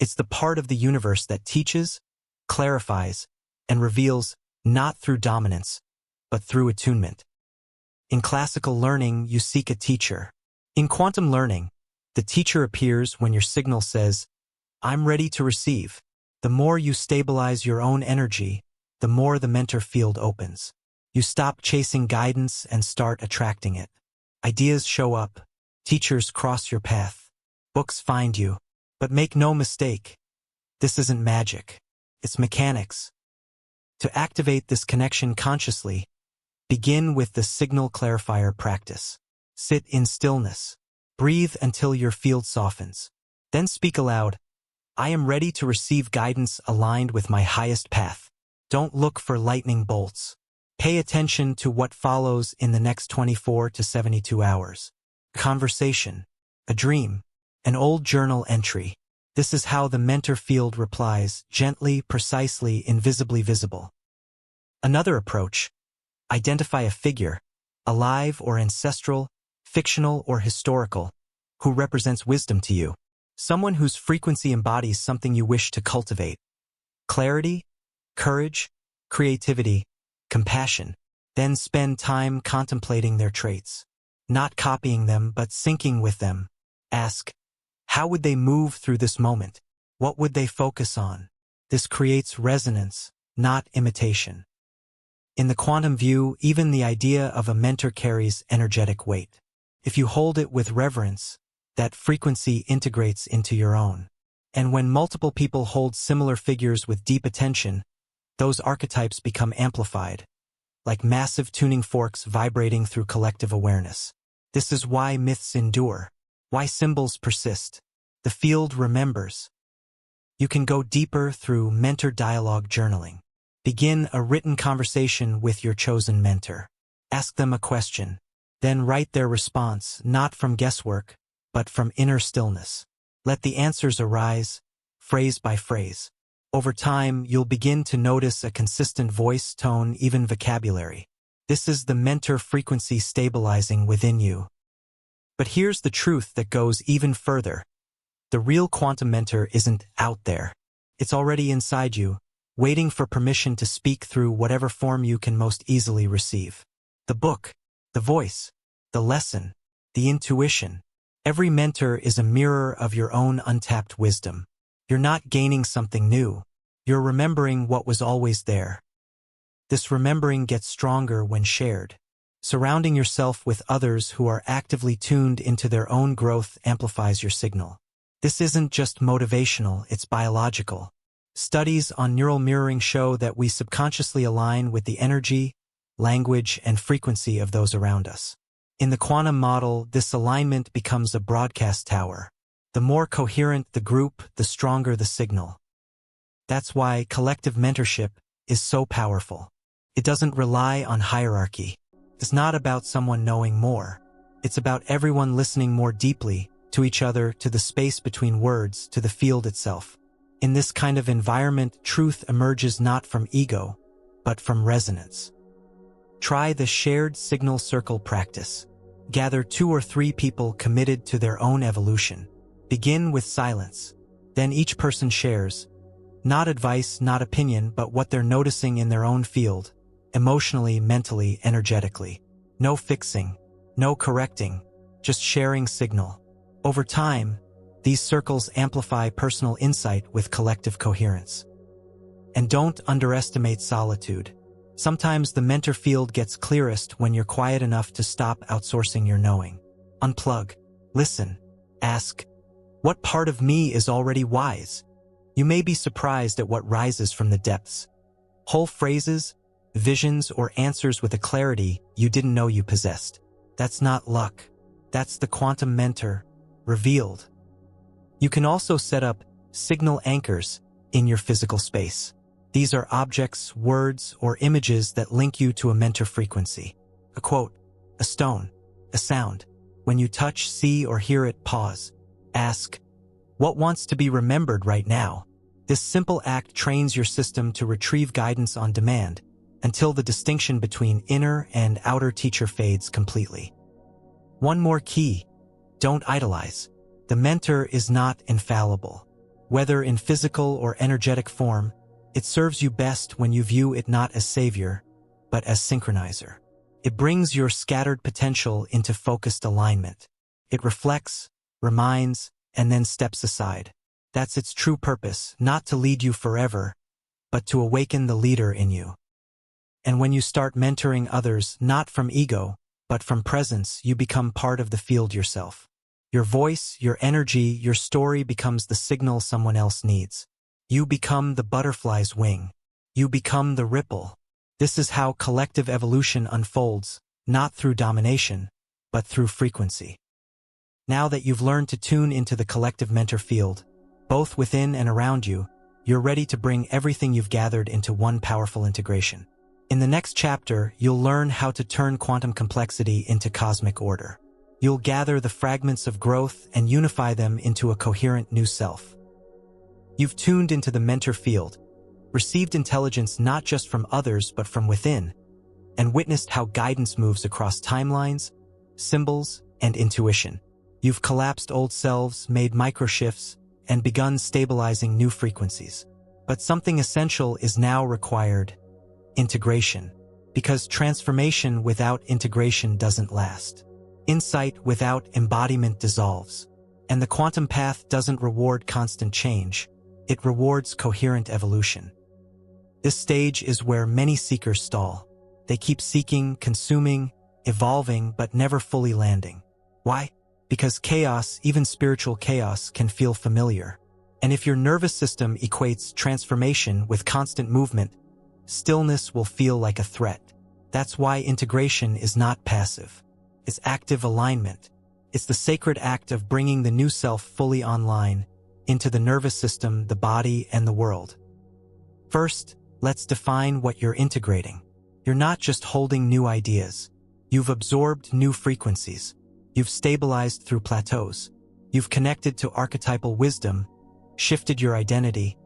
It's the part of the universe that teaches, clarifies, and reveals, not through dominance, but through attunement. In classical learning, you seek a teacher. In quantum learning, the teacher appears when your signal says, "I'm ready to receive." The more you stabilize your own energy, the more the mentor field opens. You stop chasing guidance and start attracting it. Ideas show up. Teachers cross your path. Books find you. But make no mistake, this isn't magic. It's mechanics. To activate this connection consciously, begin with the signal clarifier practice. Sit in stillness. Breathe until your field softens. Then speak aloud, "I am ready to receive guidance aligned with my highest path." Don't look for lightning bolts. Pay attention to what follows in the next 24 to 72 hours. A conversation, a dream, an old journal entry. This is how the mentor field replies, gently, precisely, invisibly visible. Another approach, identify a figure, alive or ancestral, fictional or historical, who represents wisdom to you. Someone whose frequency embodies something you wish to cultivate. Clarity, courage, creativity, compassion. Then spend time contemplating their traits. Not copying them, but syncing with them. Ask, How would they move through this moment? What would they focus on? This creates resonance, not imitation. In the quantum view, even the idea of a mentor carries energetic weight. If you hold it with reverence, that frequency integrates into your own. And when multiple people hold similar figures with deep attention, those archetypes become amplified, like massive tuning forks vibrating through collective awareness. This is why myths endure, why symbols persist. The field remembers. You can go deeper through mentor dialogue journaling. Begin a written conversation with your chosen mentor. Ask them a question, then write their response, not from guesswork, but from inner stillness. Let the answers arise, phrase by phrase. Over time, you'll begin to notice a consistent voice, tone, even vocabulary. This is the mentor frequency stabilizing within you. But here's the truth that goes even further. The real quantum mentor isn't out there. It's already inside you, waiting for permission to speak through whatever form you can most easily receive. The book, the voice, the lesson, the intuition. Every mentor is a mirror of your own untapped wisdom. You're not gaining something new. You're remembering what was always there. This remembering gets stronger when shared. Surrounding yourself with others who are actively tuned into their own growth amplifies your signal. This isn't just motivational, it's biological. Studies on neural mirroring show that we subconsciously align with the energy, language, and frequency of those around us. In the quantum model, this alignment becomes a broadcast tower. The more coherent the group, the stronger the signal. That's why collective mentorship is so powerful. It doesn't rely on hierarchy. It's not about someone knowing more. It's about everyone listening more deeply to each other, to the space between words, to the field itself. In this kind of environment, truth emerges not from ego, but from resonance. Try the shared signal circle practice. Gather 2 or 3 people committed to their own evolution. Begin with silence. Then each person shares, not advice, not opinion, but what they're noticing in their own field, emotionally, mentally, energetically. No fixing, no correcting, just sharing signal. Over time, these circles amplify personal insight with collective coherence. And don't underestimate solitude. Sometimes the mentor field gets clearest when you're quiet enough to stop outsourcing your knowing. Unplug, listen, ask, what part of me is already wise? You may be surprised at what rises from the depths. Whole phrases, visions, or answers with a clarity you didn't know you possessed. That's not luck. That's the quantum mentor, revealed. You can also set up signal anchors in your physical space. These are objects, words, or images that link you to a mentor frequency. A quote, a stone, a sound. When you touch, see, or hear it, pause. Ask, what wants to be remembered right now? This simple act trains your system to retrieve guidance on demand until the distinction between inner and outer teacher fades completely. One more key, don't idolize. The mentor is not infallible. Whether in physical or energetic form, it serves you best when you view it not as savior, but as synchronizer. It brings your scattered potential into focused alignment. It reflects, reminds, and then steps aside. That's its true purpose, not to lead you forever, but to awaken the leader in you. And when you start mentoring others, not from ego, but from presence, you become part of the field yourself. Your voice, your energy, your story becomes the signal someone else needs. You become the butterfly's wing. You become the ripple. This is how collective evolution unfolds, not through domination, but through frequency. Now that you've learned to tune into the collective mentor field, both within and around you, you're ready to bring everything you've gathered into one powerful integration. In the next chapter, you'll learn how to turn quantum complexity into cosmic order. You'll gather the fragments of growth and unify them into a coherent new self. You've tuned into the mentor field, received intelligence not just from others but from within, and witnessed how guidance moves across timelines, symbols, and intuition. You've collapsed old selves, made micro-shifts, and begun stabilizing new frequencies. But something essential is now required: integration. Because transformation without integration doesn't last. Insight without embodiment dissolves. And the quantum path doesn't reward constant change, it rewards coherent evolution. This stage is where many seekers stall. They keep seeking, consuming, evolving, but never fully landing. Why? Because chaos, even spiritual chaos, can feel familiar. And if your nervous system equates transformation with constant movement, stillness will feel like a threat. That's why integration is not passive. It's active alignment. It's the sacred act of bringing the new self fully online, into the nervous system, the body, and the world. First, let's define what you're integrating. You're not just holding new ideas. You've absorbed new frequencies. You've stabilized through plateaus. You've connected to archetypal wisdom, shifted your identity,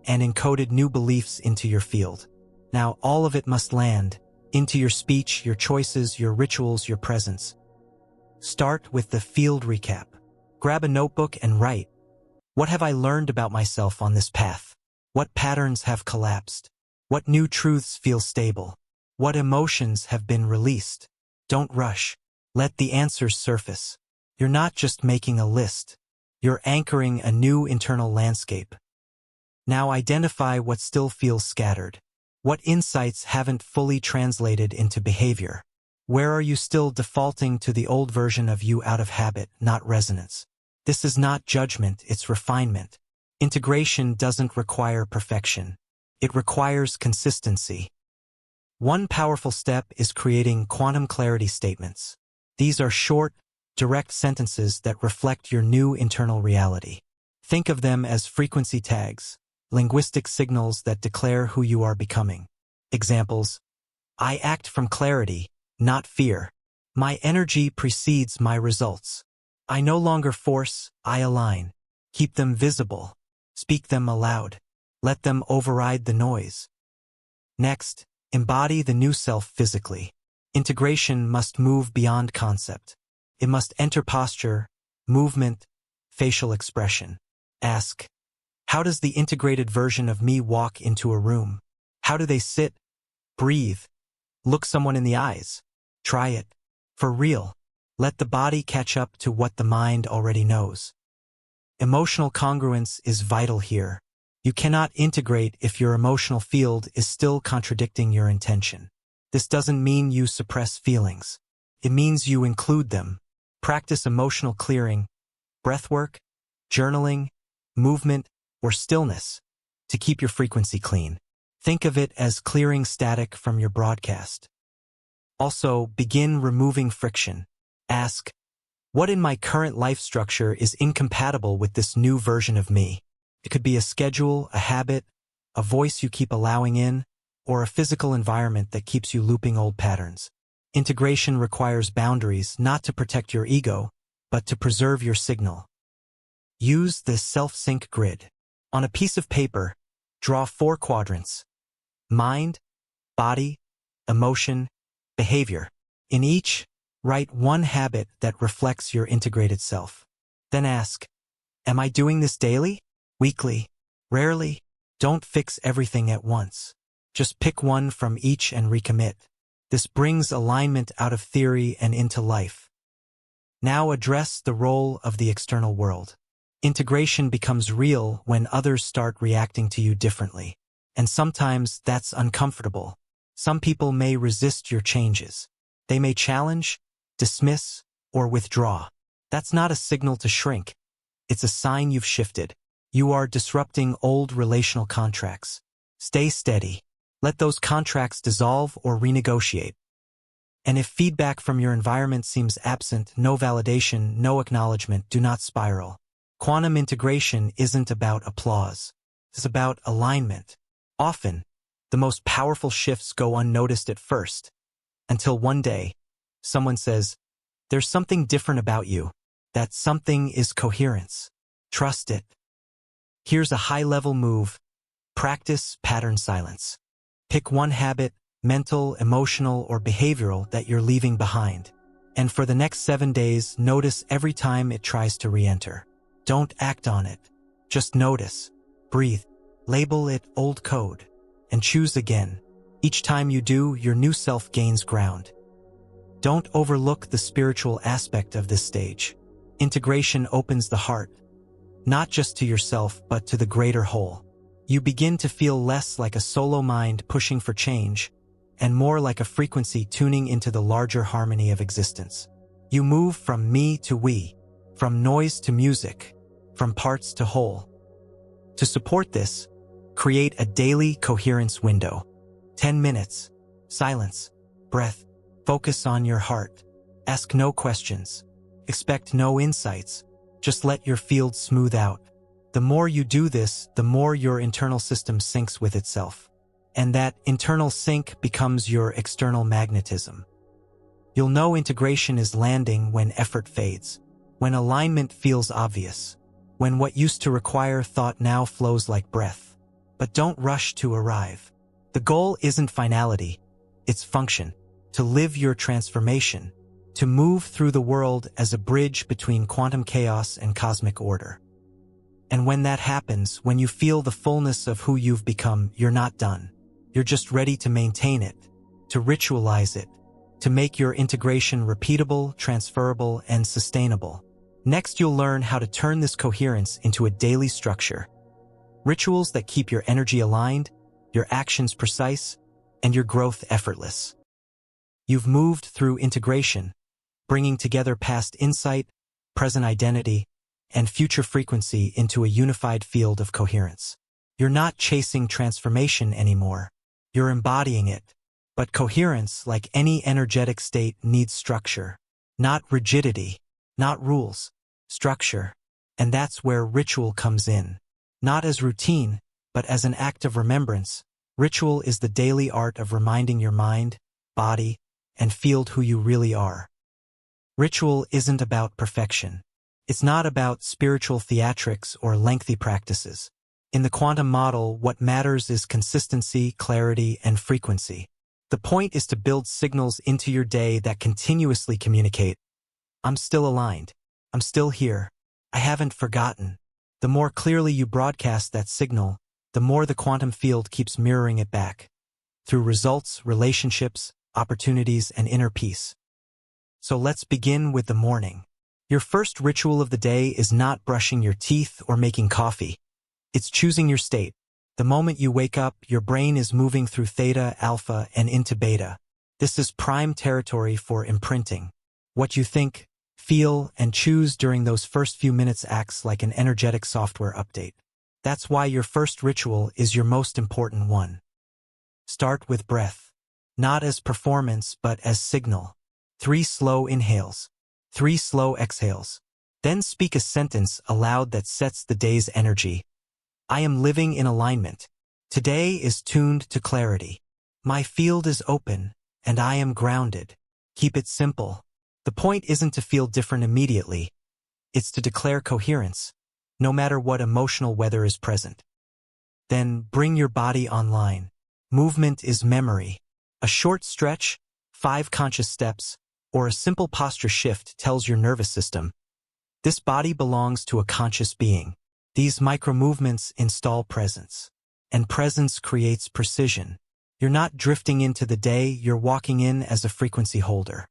and encoded new beliefs into your field. Now all of it must land into your speech, your choices, your rituals, your presence. Start with the field recap. Grab a notebook and write. What have I learned about myself on this path? What patterns have collapsed? What new truths feel stable? What emotions have been released? Don't rush. Let the answers surface. You're not just making a list. You're anchoring a new internal landscape. Now identify what still feels scattered. What insights haven't fully translated into behavior? Where are you still defaulting to the old version of you out of habit, not resonance? This is not judgment, it's refinement. Integration doesn't require perfection. It requires consistency. One powerful step is creating quantum clarity statements. These are short, direct sentences that reflect your new internal reality. Think of them as frequency tags, linguistic signals that declare who you are becoming. Examples: I act from clarity, not fear. My energy precedes my results. I no longer force, I align. Keep them visible. Speak them aloud. Let them override the noise. Next, embody the new self physically. Integration must move beyond concept. It must enter posture, movement, facial expression. Ask, how does the integrated version of me walk into a room? How do they sit, breathe, look someone in the eyes? Try it. For real. Let the body catch up to what the mind already knows. Emotional congruence is vital here. You cannot integrate if your emotional field is still contradicting your intention. This doesn't mean you suppress feelings. It means you include them. Practice emotional clearing, breathwork, journaling, movement, or stillness to keep your frequency clean. Think of it as clearing static from your broadcast. Also, begin removing friction. Ask, what in my current life structure is incompatible with this new version of me? It could be a schedule, a habit, a voice you keep allowing in, or a physical environment that keeps you looping old patterns. Integration requires boundaries, not to protect your ego, but to preserve your signal. Use the self-sync grid. On a piece of paper, draw 4 quadrants: mind, body, emotion, behavior. In each, write one habit that reflects your integrated self. Then ask, am I doing this daily? Weekly? Rarely? Don't fix everything at once. Just pick one from each and recommit. This brings alignment out of theory and into life. Now address the role of the external world. Integration becomes real when others start reacting to you differently. And sometimes that's uncomfortable. Some people may resist your changes. They may challenge, dismiss, or withdraw. That's not a signal to shrink. It's a sign you've shifted. You are disrupting old relational contracts. Stay steady. Let those contracts dissolve or renegotiate. And if feedback from your environment seems absent, no validation, no acknowledgement, do not spiral. Quantum integration isn't about applause. It's about alignment. Often, the most powerful shifts go unnoticed at first, until one day, someone says, there's something different about you. That something is coherence. Trust it. Here's a high-level move. Practice pattern silence. Pick one habit, mental, emotional, or behavioral, that you're leaving behind. And for the next 7 days, notice every time it tries to re-enter. Don't act on it. Just notice. Breathe. Label it old code. And choose again. Each time you do, your new self gains ground. Don't overlook the spiritual aspect of this stage. Integration opens the heart, not just to yourself but to the greater whole. You begin to feel less like a solo mind pushing for change, and more like a frequency tuning into the larger harmony of existence. You move from me to we, from noise to music, from parts to whole. To support this, create a daily coherence window. 10 minutes, silence, breath, focus on your heart. Ask no questions. Expect no insights. Just let your field smooth out. The more you do this, the more your internal system syncs with itself. And that internal sync becomes your external magnetism. You'll know integration is landing when effort fades, when alignment feels obvious, when what used to require thought now flows like breath. But don't rush to arrive. The goal isn't finality, it's function. To live your transformation, to move through the world as a bridge between quantum chaos and cosmic order. And when that happens, when you feel the fullness of who you've become, you're not done. You're just ready to maintain it, to ritualize it, to make your integration repeatable, transferable, and sustainable. Next, you'll learn how to turn this coherence into a daily structure. Rituals that keep your energy aligned, your actions precise, and your growth effortless. You've moved through integration, bringing together past insight, present identity, and future frequency into a unified field of coherence. You're not chasing transformation anymore. You're embodying it. But coherence, like any energetic state, needs structure. Not rigidity, not rules, structure. And that's where ritual comes in. Not as routine, but as an act of remembrance. Ritual is the daily art of reminding your mind, body, and field who you really are. Ritual isn't about perfection. It's not about spiritual theatrics or lengthy practices. In the quantum model, what matters is consistency, clarity, and frequency. The point is to build signals into your day that continuously communicate. I'm still aligned. I'm still here. I haven't forgotten. The more clearly you broadcast that signal, the more the quantum field keeps mirroring it back. Through results, relationships, opportunities, and inner peace. So let's begin with the morning. Your first ritual of the day is not brushing your teeth or making coffee. It's choosing your state. The moment you wake up, your brain is moving through theta, alpha, and into beta. This is prime territory for imprinting. What you think, feel, and choose during those first few minutes acts like an energetic software update. That's why your first ritual is your most important one. Start with breath. Not as performance, but as signal. 3 slow inhales. 3 slow exhales. Then speak a sentence aloud that sets the day's energy. I am living in alignment. Today is tuned to clarity. My field is open, and I am grounded. Keep it simple. The point isn't to feel different immediately. It's to declare coherence, no matter what emotional weather is present. Then bring your body online. Movement is memory. A short stretch, 5 conscious steps, or a simple posture shift tells your nervous system, this body belongs to a conscious being. These micro-movements install presence. And presence creates precision. You're not drifting into the day, you're walking in as a frequency holder.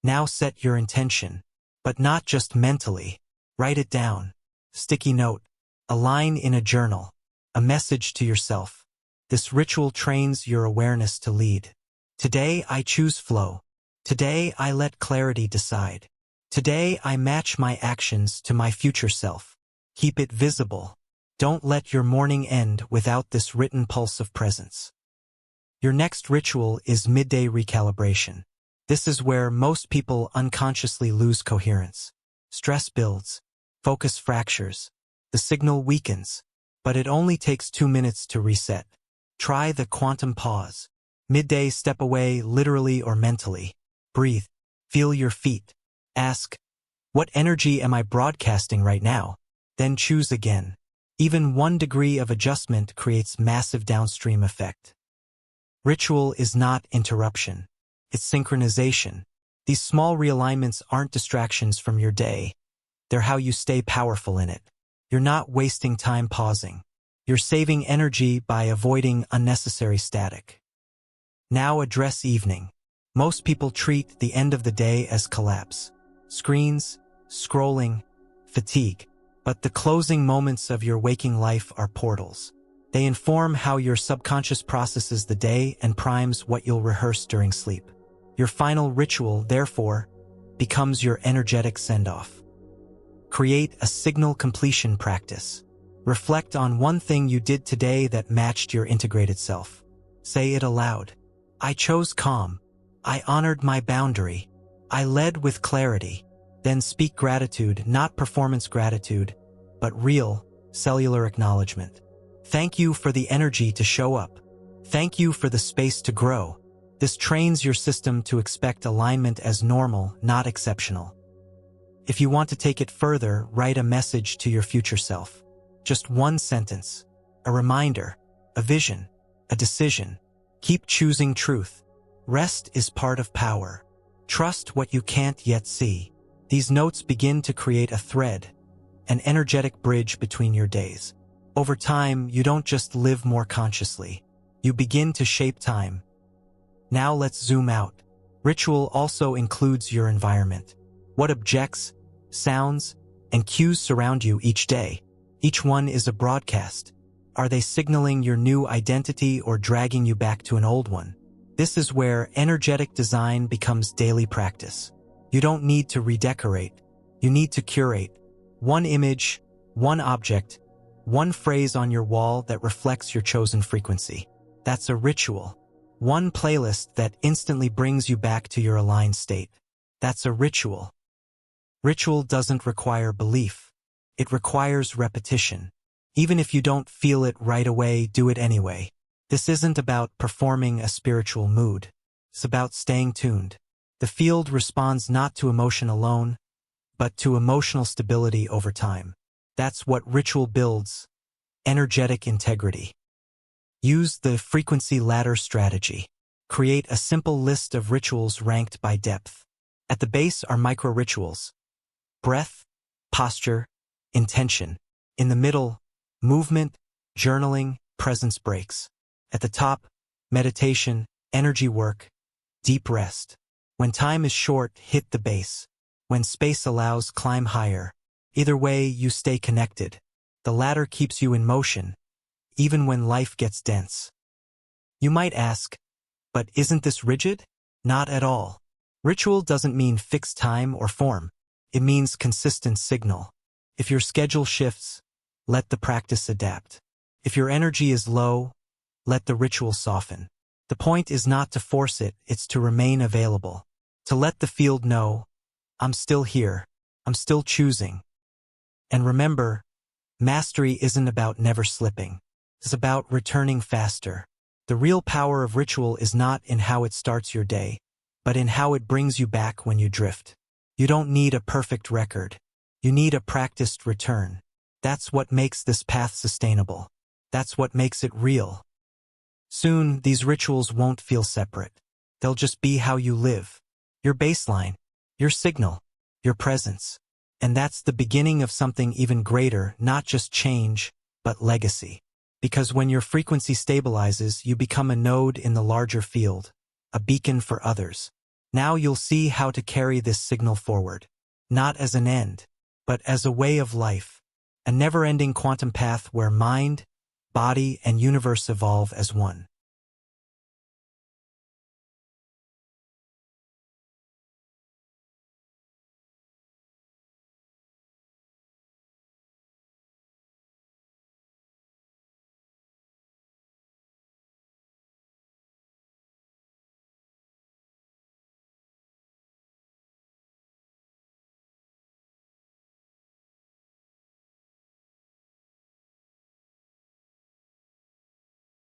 Now set your intention, but not just mentally. Write it down. Sticky note. A line in a journal. A message to yourself. This ritual trains your awareness to lead. Today I choose flow. Today I let clarity decide. Today I match my actions to my future self. Keep it visible. Don't let your morning end without this written pulse of presence. Your next ritual is midday recalibration. This is where most people unconsciously lose coherence. Stress builds. Focus fractures. The signal weakens. But it only takes 2 minutes to reset. Try the quantum pause. Midday, step away, literally or mentally. Breathe. Feel your feet. Ask, what energy am I broadcasting right now? Then choose again. Even 1 degree of adjustment creates massive downstream effect. Ritual is not interruption. It's synchronization. These small realignments aren't distractions from your day. They're how you stay powerful in it. You're not wasting time pausing. You're saving energy by avoiding unnecessary static. Now address evening. Most people treat the end of the day as collapse. Screens, scrolling, fatigue. But the closing moments of your waking life are portals. They inform how your subconscious processes the day and primes what you'll rehearse during sleep. Your final ritual, therefore, becomes your energetic send-off. Create a signal completion practice. Reflect on one thing you did today that matched your integrated self. Say it aloud. I chose calm. I honored my boundary. I led with clarity. Then speak gratitude, not performance gratitude, but real, cellular acknowledgement. Thank you for the energy to show up. Thank you for the space to grow. This trains your system to expect alignment as normal, not exceptional. If you want to take it further, write a message to your future self. Just one sentence, a reminder, a vision, a decision. Keep choosing truth. Rest is part of power. Trust what you can't yet see. These notes begin to create a thread, an energetic bridge between your days. Over time, you don't just live more consciously. You begin to shape time. Now let's zoom out. Ritual also includes your environment. What objects, sounds, and cues surround you each day? Each one is a broadcast. Are they signaling your new identity or dragging you back to an old one? This is where energetic design becomes daily practice. You don't need to redecorate. You need to curate. One image, one object, one phrase on your wall that reflects your chosen frequency. That's a ritual. One playlist that instantly brings you back to your aligned state. That's a ritual. Ritual doesn't require belief. It requires repetition. Even if you don't feel it right away, do it anyway. This isn't about performing a spiritual mood. It's about staying tuned. The field responds not to emotion alone, but to emotional stability over time. That's what ritual builds: energetic integrity. Use the frequency ladder strategy. Create a simple list of rituals ranked by depth. At the base are micro-rituals: breath, posture, intention. In the middle, movement, journaling, presence breaks. At the top, meditation, energy work, deep rest. When time is short, hit the base. When space allows, climb higher. Either way, you stay connected. The ladder keeps you in motion, even when life gets dense. You might ask, but isn't this rigid? Not at all. Ritual doesn't mean fixed time or form. It means consistent signal. If your schedule shifts, let the practice adapt. If your energy is low, let the ritual soften. The point is not to force it, it's to remain available. To let the field know, I'm still here, I'm still choosing. And remember, mastery isn't about never slipping. It's about returning faster. The real power of ritual is not in how it starts your day, but in how it brings you back when you drift. You don't need a perfect record. You need a practiced return. That's what makes this path sustainable. That's what makes it real. Soon, these rituals won't feel separate. They'll just be how you live. Your baseline, your signal, your presence. And that's the beginning of something even greater, not just change, but legacy. Because when your frequency stabilizes, you become a node in the larger field, a beacon for others. Now you'll see how to carry this signal forward, not as an end, but as a way of life, a never-ending quantum path where mind, body, and universe evolve as one.